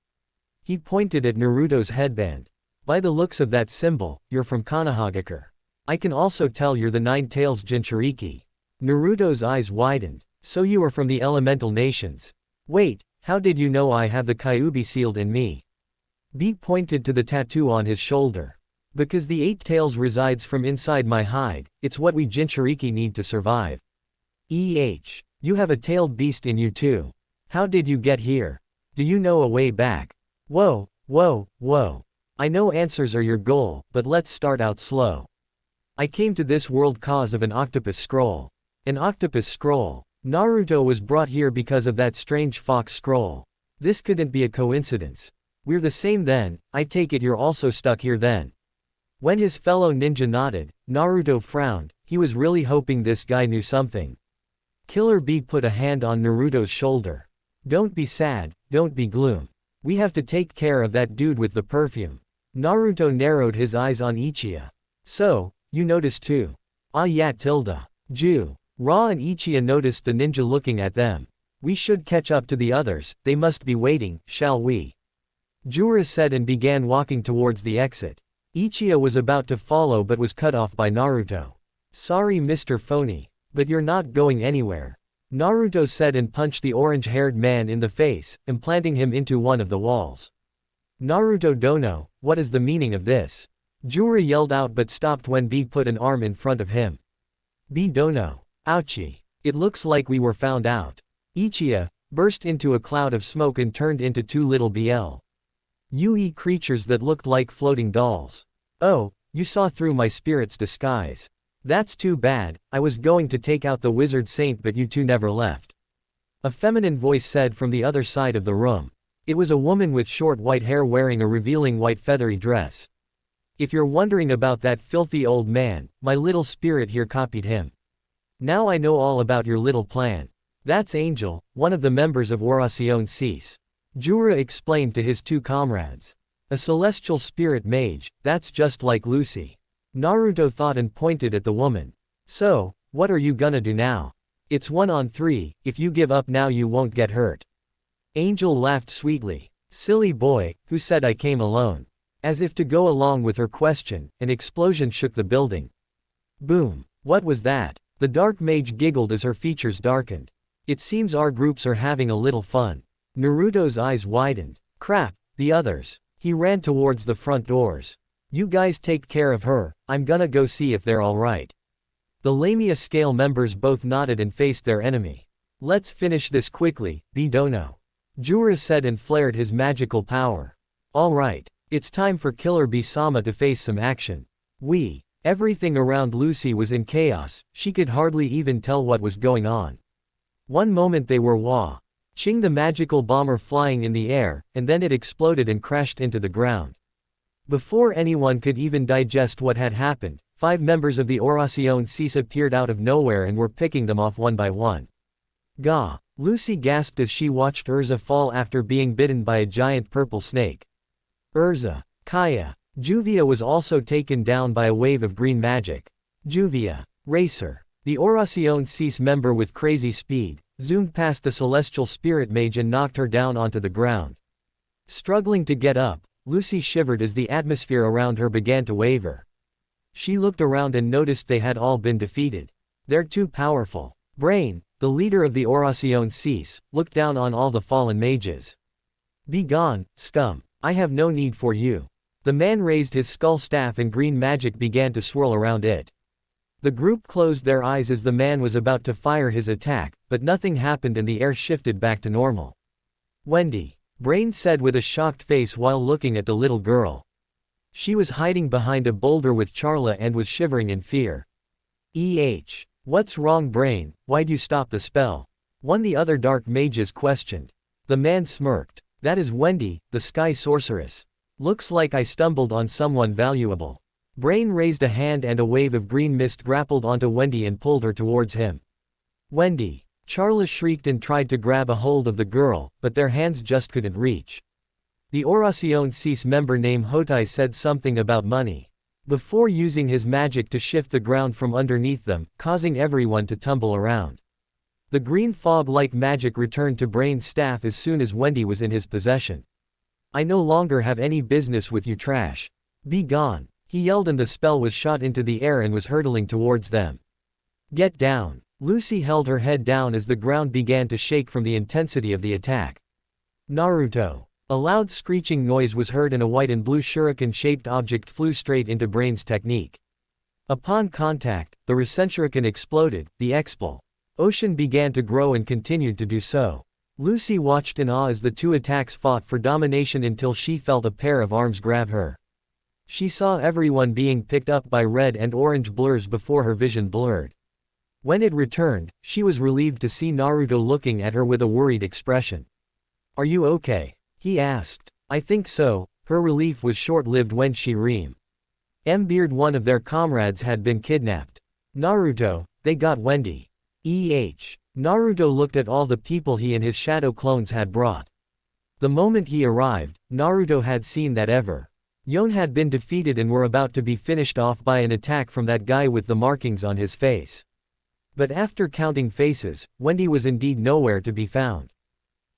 A: He pointed at Naruto's headband. By the looks of that symbol, you're from Konohagakure. I can also tell you're the 9 Tails Jinchuriki. Naruto's eyes widened. So you are from the elemental nations. Wait, how did you know I have the Kyuubi sealed in me? B pointed to the tattoo on his shoulder. Because the 8 tails resides from inside my hide, it's what we Jinchuriki need to survive. You have a tailed beast in you too. How did you get here? Do you know a way back? Whoa. I know answers are your goal, but let's start out slow. I came to this world cause of an octopus scroll. An octopus scroll. Naruto was brought here because of that strange fox scroll. This couldn't be a coincidence. We're the same then, I take it you're also stuck here then. When his fellow ninja nodded, Naruto frowned, he was really hoping this guy knew something. Killer Bee put a hand on Naruto's shoulder. Don't be sad, don't be gloom. We have to take care of that dude with the perfume. Naruto narrowed his eyes on Ichiya. So, you noticed too? Yeah Tilda. Ra and Ichiya noticed the ninja looking at them. We should catch up to the others, they must be waiting, shall we? Jura said and began walking towards the exit. Ichiya was about to follow but was cut off by Naruto. Sorry Mr. Phony. But you're not going anywhere. Naruto said and punched the orange-haired man in the face, implanting him into one of the walls. Naruto Dono, what is the meaning of this? Jura yelled out but stopped when B put an arm in front of him. B Dono. Ouchie. It looks like we were found out. Ichiya burst into a cloud of smoke and turned into 2 little BL creatures that looked like floating dolls. Oh, you saw through my spirit's disguise. That's too bad, I was going to take out the wizard saint but you 2 never left. A feminine voice said from the other side of the room. It was a woman with short white hair wearing a revealing white feathery dress. If you're wondering about that filthy old man, my little spirit here copied him. Now I know all about your little plan. That's Angel, one of the members of Oracion Cease. Jura explained to his 2 comrades. A celestial spirit mage, that's just like Lucy. Naruto thought and pointed at the woman. So, what are you gonna do now? It's 1-on-3, if you give up now you won't get hurt. Angel laughed sweetly. Silly boy, who said I came alone? As if to go along with her question, an explosion shook the building. Boom. What was that? The dark mage giggled as her features darkened. It seems our groups are having a little fun. Naruto's eyes widened. Crap, the others. He ran towards the front doors. You guys take care of her, I'm gonna go see if they're alright. The Lamia scale members both nodded and faced their enemy. Let's finish this quickly, Bidono. Jura said and flared his magical power. Alright, it's time for Killer Bee-sama to face some action. Everything around Lucy was in chaos, she could hardly even tell what was going on. One moment they were watching the magical bomber flying in the air, and then it exploded and crashed into the ground. Before anyone could even digest what had happened, 5 members of the Oración Cis appeared out of nowhere and were picking them off one by one. Gah! Lucy gasped as she watched Urza fall after being bitten by a giant purple snake. Urza, Kaya, Juvia was also taken down by a wave of green magic. Juvia, Racer, the Oración Cis member with crazy speed, zoomed past the celestial spirit mage and knocked her down onto the ground. Struggling to get up, Lucy shivered as the atmosphere around her began to waver. She looked around and noticed they had all been defeated. They're too powerful. Brain, the leader of the Oración Cis, looked down on all the fallen mages. Be gone, scum, I have no need for you. The man raised his skull staff and green magic began to swirl around it. The group closed their eyes as the man was about to fire his attack, but nothing happened and the air shifted back to normal. Wendy, Brain said with a shocked face while looking at the little girl. She was hiding behind a boulder with Charla and was shivering in fear. What's wrong, Brain? Why'd you stop the spell? One the other dark mages questioned. The man smirked. That is Wendy, the sky sorceress. Looks like I stumbled on someone valuable. Brain raised a hand and a wave of green mist grappled onto Wendy and pulled her towards him. Wendy! Charla shrieked and tried to grab a hold of the girl, but their hands just couldn't reach. The Oración Cis member named Hotai said something about money. Before using his magic to shift the ground from underneath them, causing everyone to tumble around. The green fog-like magic returned to Brain's staff as soon as Wendy was in his possession. I no longer have any business with you, trash. Be gone, he yelled, and the spell was shot into the air and was hurtling towards them. Get down. Lucy held her head down as the ground began to shake from the intensity of the attack. Naruto. A loud screeching noise was heard and a white and blue shuriken-shaped object flew straight into Brain's technique. Upon contact, the Rasenshuriken exploded, the explosion began to grow and continued to do so. Lucy watched in awe as the two attacks fought for domination until she felt a pair of arms grab her. She saw everyone being picked up by red and orange blurs before her vision blurred. When it returned, she was relieved to see Naruto looking at her with a worried expression. Are you okay? He asked. I think so. Her relief was short-lived when Beard, one of their comrades, had been kidnapped. Naruto, they got Wendy. Naruto looked at all the people he and his shadow clones had brought. The moment he arrived, Naruto had seen that Yon had been defeated and were about to be finished off by an attack from that guy with the markings on his face. But after counting faces, Wendy was indeed nowhere to be found.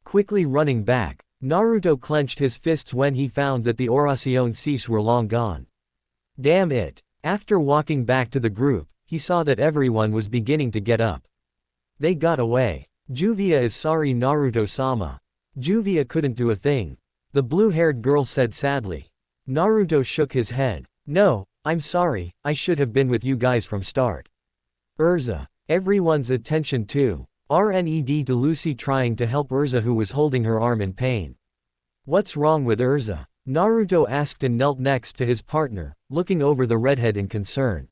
A: Quickly running back, Naruto clenched his fists when he found that the Oración Cis were long gone. Damn it! After walking back to the group, he saw that everyone was beginning to get up. They got away. Juvia is sorry, Naruto-sama. Juvia couldn't do a thing. The blue-haired girl said sadly. Naruto shook his head. No, I'm sorry, I should have been with you guys from start. Urza. Everyone's attention to RNED to Lucy trying to help Urza, who was holding her arm in pain. What's wrong with Urza? Naruto asked and knelt next to his partner, looking over the redhead in concern.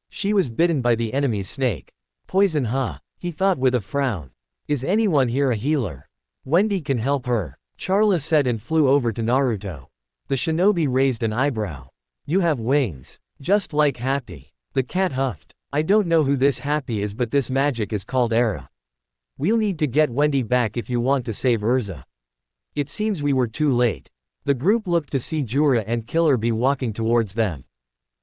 A: She was bitten by the enemy's snake. Poison, huh? He thought with a frown. Is anyone here a healer? Wendy can help her, Charla said and flew over to Naruto. The shinobi raised an eyebrow. You have wings. Just like Happy. The cat huffed. I don't know who this Happy is, but this magic is called Era. We'll need to get Wendy back if you want to save Urza. It seems we were too late. The group looked to see Jura and Killer Bee walking towards them.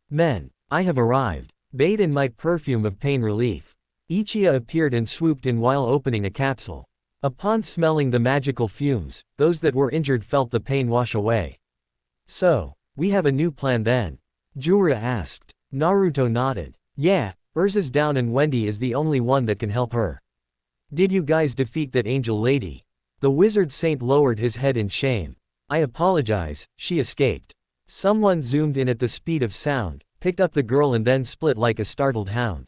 A: Men, I have arrived. Bathe in my perfume of pain relief. Ichiya appeared and swooped in while opening a capsule. Upon smelling the magical fumes, those that were injured felt the pain wash away. So, we have a new plan then? Jura asked. Naruto nodded. Yeah, Urza's down and Wendy is the only one that can help her. Did you guys defeat that angel lady? The wizard saint lowered his head in shame. I apologize, she escaped. Someone zoomed in at the speed of sound, picked up the girl and then split like a startled hound.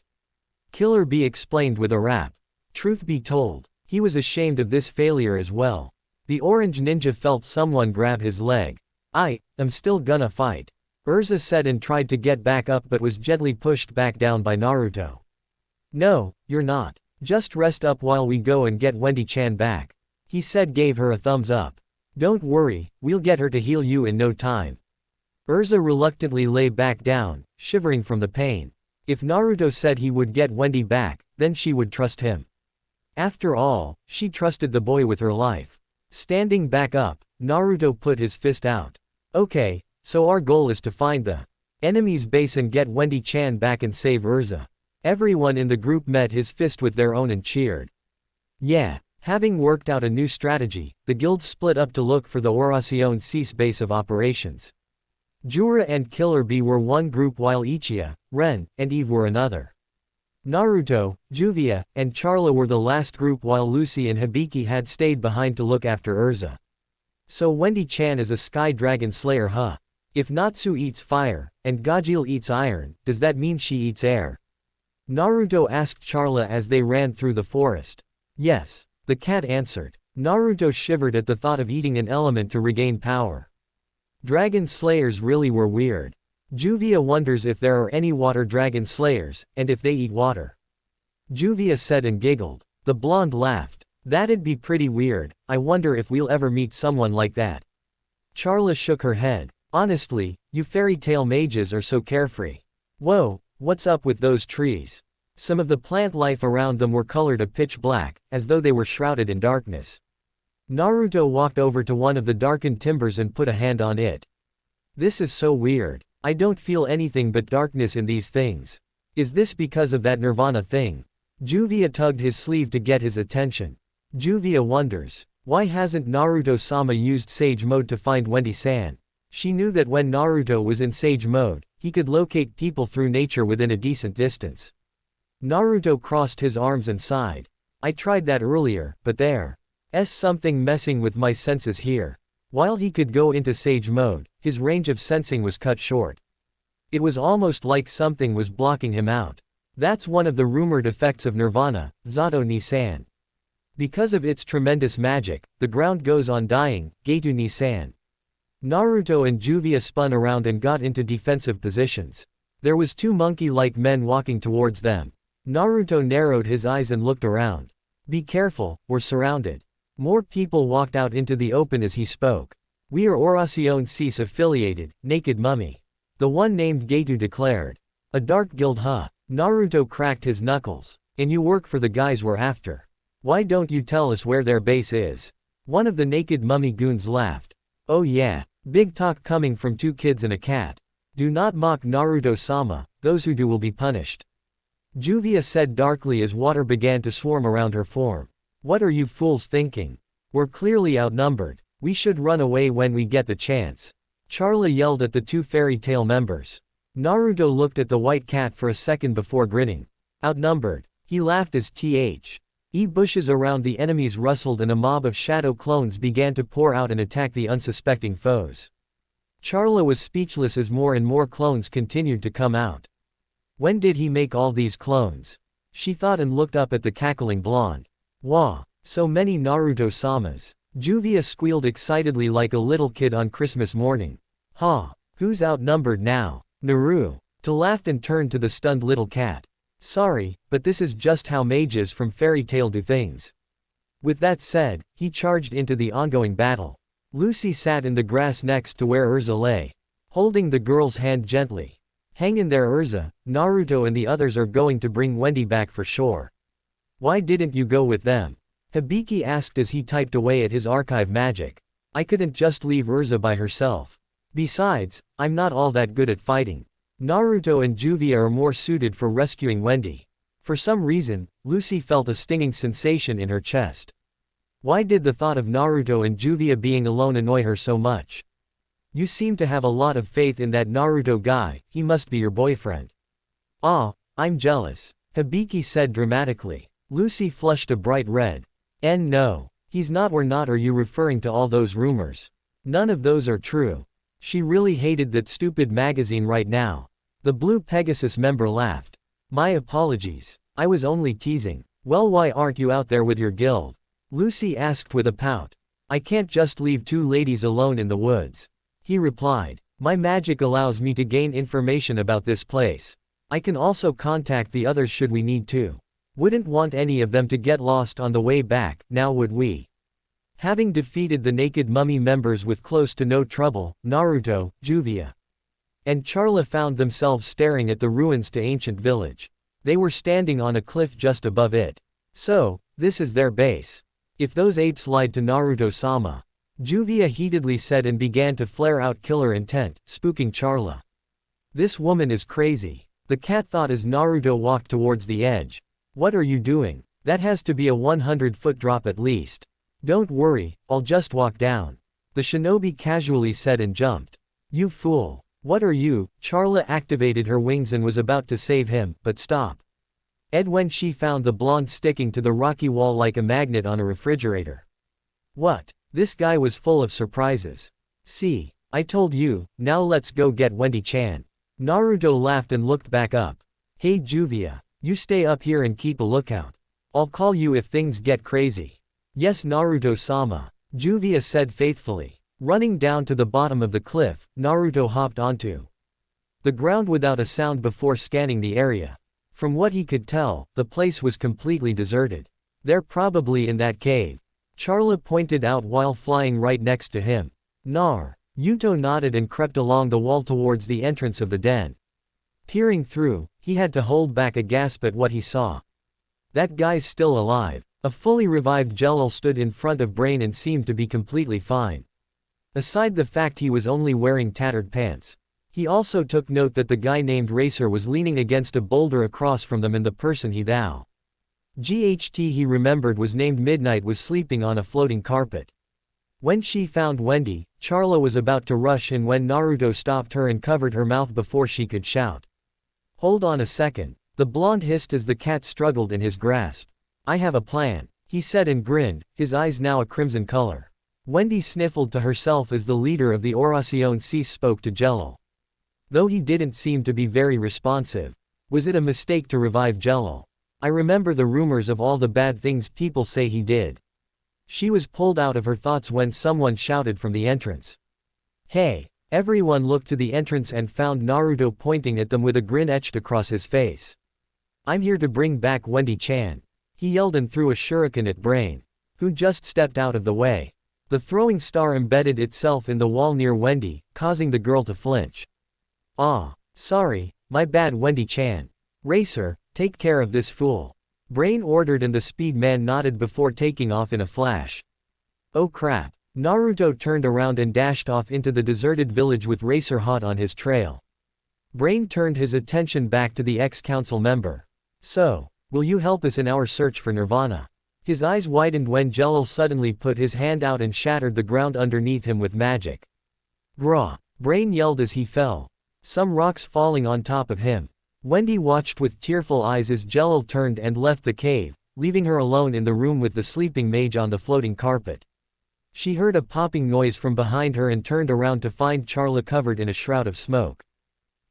A: Killer Bee explained with a rap. Truth be told, he was ashamed of this failure as well. The orange ninja felt someone grab his leg. I am still gonna fight, Urza said and tried to get back up but was gently pushed back down by Naruto. No, you're not. Just rest up while we go and get Wendy-chan back. He said, gave her a thumbs up. Don't worry, we'll get her to heal you in no time. Urza reluctantly lay back down, shivering from the pain. If Naruto said he would get Wendy back, then she would trust him. After all, she trusted the boy with her life. Standing back up, Naruto put his fist out. Okay, so our goal is to find the enemy's base and get Wendy-chan back and save Urza. Everyone in the group met his fist with their own and cheered. Yeah. Having worked out a new strategy, the guilds split up to look for the Oracion Cease base of operations. Jura and Killer Bee were one group while Ichiya, Ren, and Eve were another. Naruto, Juvia, and Charla were the last group while Lucy and Hibiki had stayed behind to look after Urza. So Wendy-chan is a sky dragon slayer, huh? If Natsu eats fire, and Gajeel eats iron, does that mean she eats air? Naruto asked Charla as they ran through the forest. Yes. The cat answered. Naruto shivered at the thought of eating an element to regain power. Dragon slayers really were weird. Juvia wonders if there are any water dragon slayers, and if they eat water. Juvia said and giggled. The blonde laughed. That'd be pretty weird, I wonder if we'll ever meet someone like that. Charla shook her head. Honestly, you fairy tale mages are so carefree. Whoa, what's up with those trees? Some of the plant life around them were colored a pitch black, as though they were shrouded in darkness. Naruto walked over to one of the darkened timbers and put a hand on it. This is so weird. I don't feel anything but darkness in these things. Is this because of that Nirvana thing? Juvia tugged his sleeve to get his attention. Juvia wonders, why hasn't Naruto-sama used Sage Mode to find Wendy-san? She knew that when Naruto was in Sage Mode, he could locate people through nature within a decent distance. Naruto crossed his arms and sighed. I tried that earlier, but there's something messing with my senses here. While he could go into Sage Mode, his range of sensing was cut short. It was almost like something was blocking him out. That's one of the rumored effects of Nirvana, Zato Ni-san. Because of its tremendous magic, the ground goes on dying, Gato Ni-san. Naruto and Juvia spun around and got into defensive positions. There was two monkey-like men walking towards them. Naruto narrowed his eyes and looked around. Be careful, we're surrounded. More people walked out into the open as he spoke. We are Oracion Cease affiliated, Naked Mummy. The one named Gato declared. A dark guild, huh? Naruto cracked his knuckles. And you work for the guys we're after. Why don't you tell us where their base is? One of the Naked Mummy goons laughed. Oh yeah, big talk coming from two kids and a cat. Do not mock Naruto-sama, those who do will be punished. Juvia said darkly as water began to swarm around her form. What are you fools thinking? We're clearly outnumbered. We should run away when we get the chance. Charla yelled at the two fairy tale members. Naruto looked at the white cat for a second before grinning. Outnumbered. He laughed as bushes around the enemies rustled and a mob of shadow clones began to pour out and attack the unsuspecting foes. Charla was speechless as more and more clones continued to come out. When did he make all these clones? She thought and looked up at the cackling blonde. Wah, so many Naruto-samas. Juvia squealed excitedly like a little kid on Christmas morning. Ha, who's outnumbered now? Naru. To laughed and turned to the stunned little cat. Sorry, but this is just how mages from fairy tale do things. With that said, he charged into the ongoing battle. Lucy sat in the grass next to where Urza lay, holding the girl's hand gently. Hang in there, Urza, Naruto and the others are going to bring Wendy back for sure. Why didn't you go with them? Hibiki asked as he typed away at his archive magic. I couldn't just leave Urza by herself. Besides, I'm not all that good at fighting. Naruto and Juvia are more suited for rescuing Wendy. For some reason, Lucy felt a stinging sensation in her chest. Why did the thought of Naruto and Juvia being alone annoy her so much? You seem to have a lot of faith in that Naruto guy, he must be your boyfriend. Ah, I'm jealous, Hibiki said dramatically. Lucy flushed a bright red. And no, he's not. Or not? Are you referring to all those rumors? None of those are true. She really hated that stupid magazine right now. The Blue Pegasus member laughed. My apologies. I was only teasing. Well, why aren't you out there with your guild? Lucy asked with a pout. I can't just leave two ladies alone in the woods. He replied. My magic allows me to gain information about this place. I can also contact the others should we need to. Wouldn't want any of them to get lost on the way back, now would we? Having defeated the Naked Mummy members with close to no trouble, Naruto, Juvia, and Charla found themselves staring at the ruins to ancient village. They were standing on a cliff just above it. So, this is their base. If those apes lied to Naruto-sama, Juvia heatedly said and began to flare out killer intent, spooking Charla. This woman is crazy. The cat thought as Naruto walked towards the edge. What are you doing? That has to be a 100-foot drop at least. Don't worry, I'll just walk down. The shinobi casually said and jumped. You fool. What are you? Charla activated her wings and was about to save him, but stop. When she found the blonde sticking to the rocky wall like a magnet on a refrigerator. What? This guy was full of surprises. See, I told you, now let's go get Wendy-chan. Naruto laughed and looked back up. Hey Juvia, you stay up here and keep a lookout. I'll call you if things get crazy. Yes Naruto-sama, Juvia said faithfully. Running down to the bottom of the cliff, Naruto hopped onto the ground without a sound before scanning the area. From what he could tell, the place was completely deserted. They're probably in that cave. Charla pointed out while flying right next to him. Yuto nodded and crept along the wall towards the entrance of the den. Peering through, he had to hold back a gasp at what he saw. That guy's still alive. A fully revived Jelil stood in front of Brain and seemed to be completely fine. Aside the fact he was only wearing tattered pants. He also took note that the guy named Racer was leaning against a boulder across from them and the person he he remembered was named Midnight was sleeping on a floating carpet. When she found Wendy, Charla was about to rush in when Naruto stopped her and covered her mouth before she could shout. Hold on a second, the blonde hissed as the cat struggled in his grasp. I have a plan, he said and grinned, his eyes now a crimson color. Wendy sniffled to herself as the leader of the Oración Cease spoke to Jelil. Though he didn't seem to be very responsive. Was it a mistake to revive Jelil? I remember the rumors of all the bad things people say he did. She was pulled out of her thoughts when someone shouted from the entrance. Hey! Everyone looked to the entrance and found Naruto pointing at them with a grin etched across his face. I'm here to bring back Wendy-chan. He yelled and threw a shuriken at Brain, who just stepped out of the way. The throwing star embedded itself in the wall near Wendy, causing the girl to flinch. Ah, sorry, my bad Wendy-chan. Racer, take care of this fool. Brain ordered and the speed man nodded before taking off in a flash. Oh crap. Naruto turned around and dashed off into the deserted village with Racer hot on his trail. Brain turned his attention back to the ex-council member. So, will you help us in our search for Nirvana? His eyes widened when Jelil suddenly put his hand out and shattered the ground underneath him with magic. Grah! Brain yelled as he fell. Some rocks falling on top of him. Wendy watched with tearful eyes as Jelil turned and left the cave, leaving her alone in the room with the sleeping mage on the floating carpet. She heard a popping noise from behind her and turned around to find Charla covered in a shroud of smoke.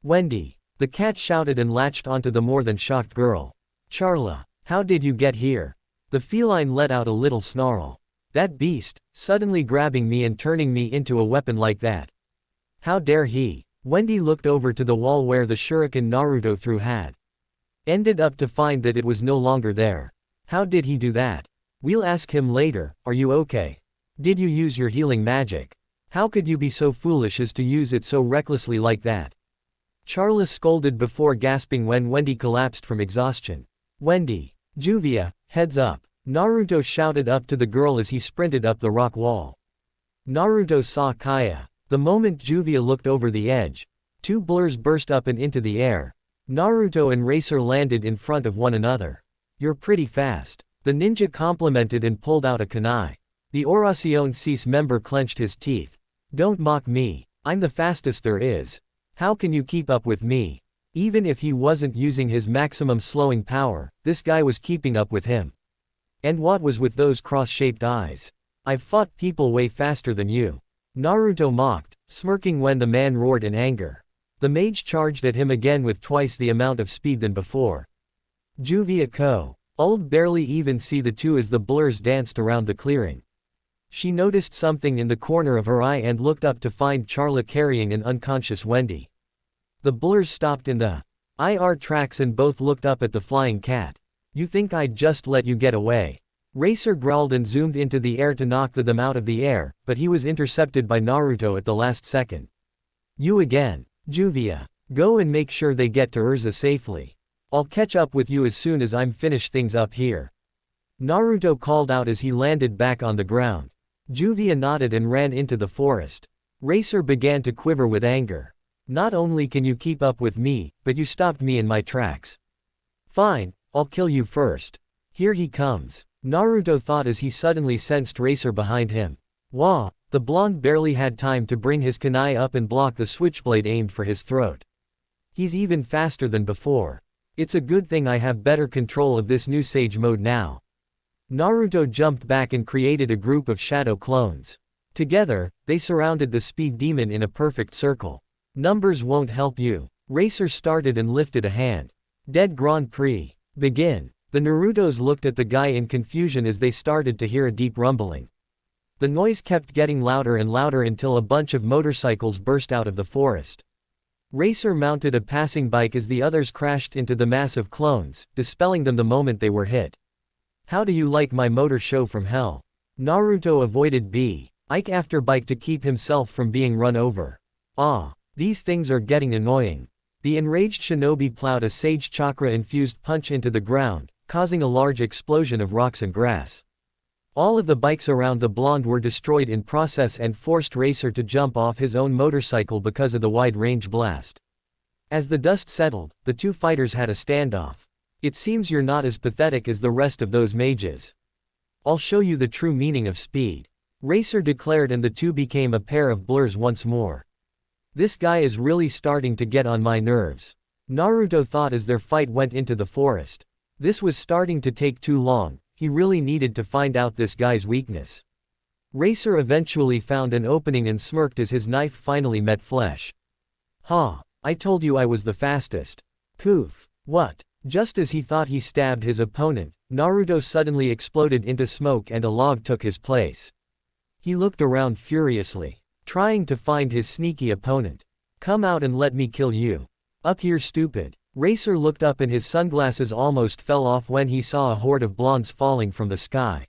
A: Wendy! The cat shouted and latched onto the more than shocked girl. Charla, how did you get here? The feline let out a little snarl. That beast, suddenly grabbing me and turning me into a weapon like that. How dare he? Wendy looked over to the wall where the shuriken Naruto threw had ended up to find that it was no longer there. How did he do that? We'll ask him later. Are you okay? Did you use your healing magic? How could you be so foolish as to use it so recklessly like that? Charla scolded before gasping when Wendy collapsed from exhaustion. Wendy! Juvia, heads up! Naruto shouted up to the girl as he sprinted up the rock wall. Naruto saw Kaya. The moment Juvia looked over the edge, two blurs burst up and into the air. Naruto and Racer landed in front of one another. You're pretty fast. The ninja complimented and pulled out a kunai. The Oracion Cease member clenched his teeth. Don't mock me. I'm the fastest there is. How can you keep up with me? Even if he wasn't using his maximum slowing power, this guy was keeping up with him. And what was with those cross-shaped eyes? I've fought people way faster than you. Naruto mocked, smirking when the man roared in anger. The mage charged at him again with twice the amount of speed than before. Juvia could barely even see the two as the blurs danced around the clearing. She noticed something in the corner of her eye and looked up to find Charla carrying an unconscious Wendy. The blurs stopped in the IR tracks and both looked up at the flying cat. You think I'd just let you get away? Racer growled and zoomed into the air to knock them out of the air, but he was intercepted by Naruto at the last second. You again. Juvia. Go and make sure they get to Urza safely. I'll catch up with you as soon as I'm finished things up here. Naruto called out as he landed back on the ground. Juvia nodded and ran into the forest. Racer began to quiver with anger. Not only can you keep up with me, but you stopped me in my tracks. Fine, I'll kill you first. Here he comes. Naruto thought as he suddenly sensed Racer behind him. Wah! The blonde barely had time to bring his kunai up and block the switchblade aimed for his throat. He's even faster than before. It's a good thing I have better control of this new Sage mode now. Naruto jumped back and created a group of shadow clones. Together, they surrounded the speed demon in a perfect circle. Numbers won't help you. Racer started and lifted a hand. Dead Grand Prix. Begin. The Narutos looked at the guy in confusion as they started to hear a deep rumbling. The noise kept getting louder and louder until a bunch of motorcycles burst out of the forest. Racer mounted a passing bike as the others crashed into the mass of clones, dispelling them the moment they were hit. How do you like my motor show from hell? Naruto avoided Ike after bike to keep himself from being run over. These things are getting annoying. The enraged shinobi plowed a sage chakra-infused punch into the ground, causing a large explosion of rocks and grass. All of the bikes around the blonde were destroyed in process and forced Racer to jump off his own motorcycle because of the wide-range blast. As the dust settled, the two fighters had a standoff. It seems you're not as pathetic as the rest of those mages. I'll show you the true meaning of speed. Racer declared, and the two became a pair of blurs once more. This guy is really starting to get on my nerves. Naruto thought as their fight went into the forest. This was starting to take too long. He really needed to find out this guy's weakness. Racer eventually found an opening and smirked as his knife finally met flesh. I told you I was the fastest. Poof. What? Just as he thought he stabbed his opponent, Naruto suddenly exploded into smoke and a log took his place. He looked around furiously, trying to find his sneaky opponent. Come out and let me kill you. Up here, stupid. Racer looked up and his sunglasses almost fell off when he saw a horde of blondes falling from the sky.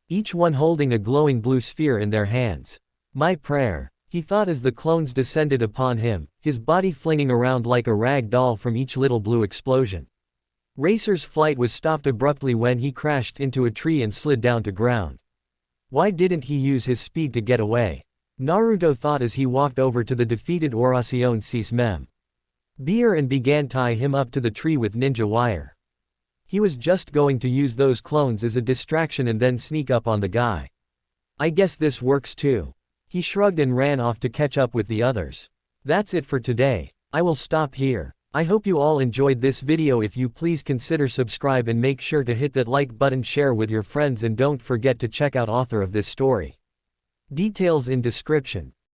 A: Each one holding a glowing blue sphere in their hands. My prayer, he thought as the clones descended upon him, his body flinging around like a rag doll from each little blue explosion. Racer's flight was stopped abruptly when he crashed into a tree and slid down to ground. Why didn't he use his speed to get away? Naruto thought as he walked over to the defeated Oracion Cease and began tie him up to the tree with ninja wire. He was just going to use those clones as a distraction and then sneak up on the guy. I guess this works too. He shrugged and ran off to catch up with the others. That's it for today. I will stop here. I hope you all enjoyed this video. If you please consider subscribe and make sure to hit that like button, share with your friends, and don't forget to check out author of this story. Details in description.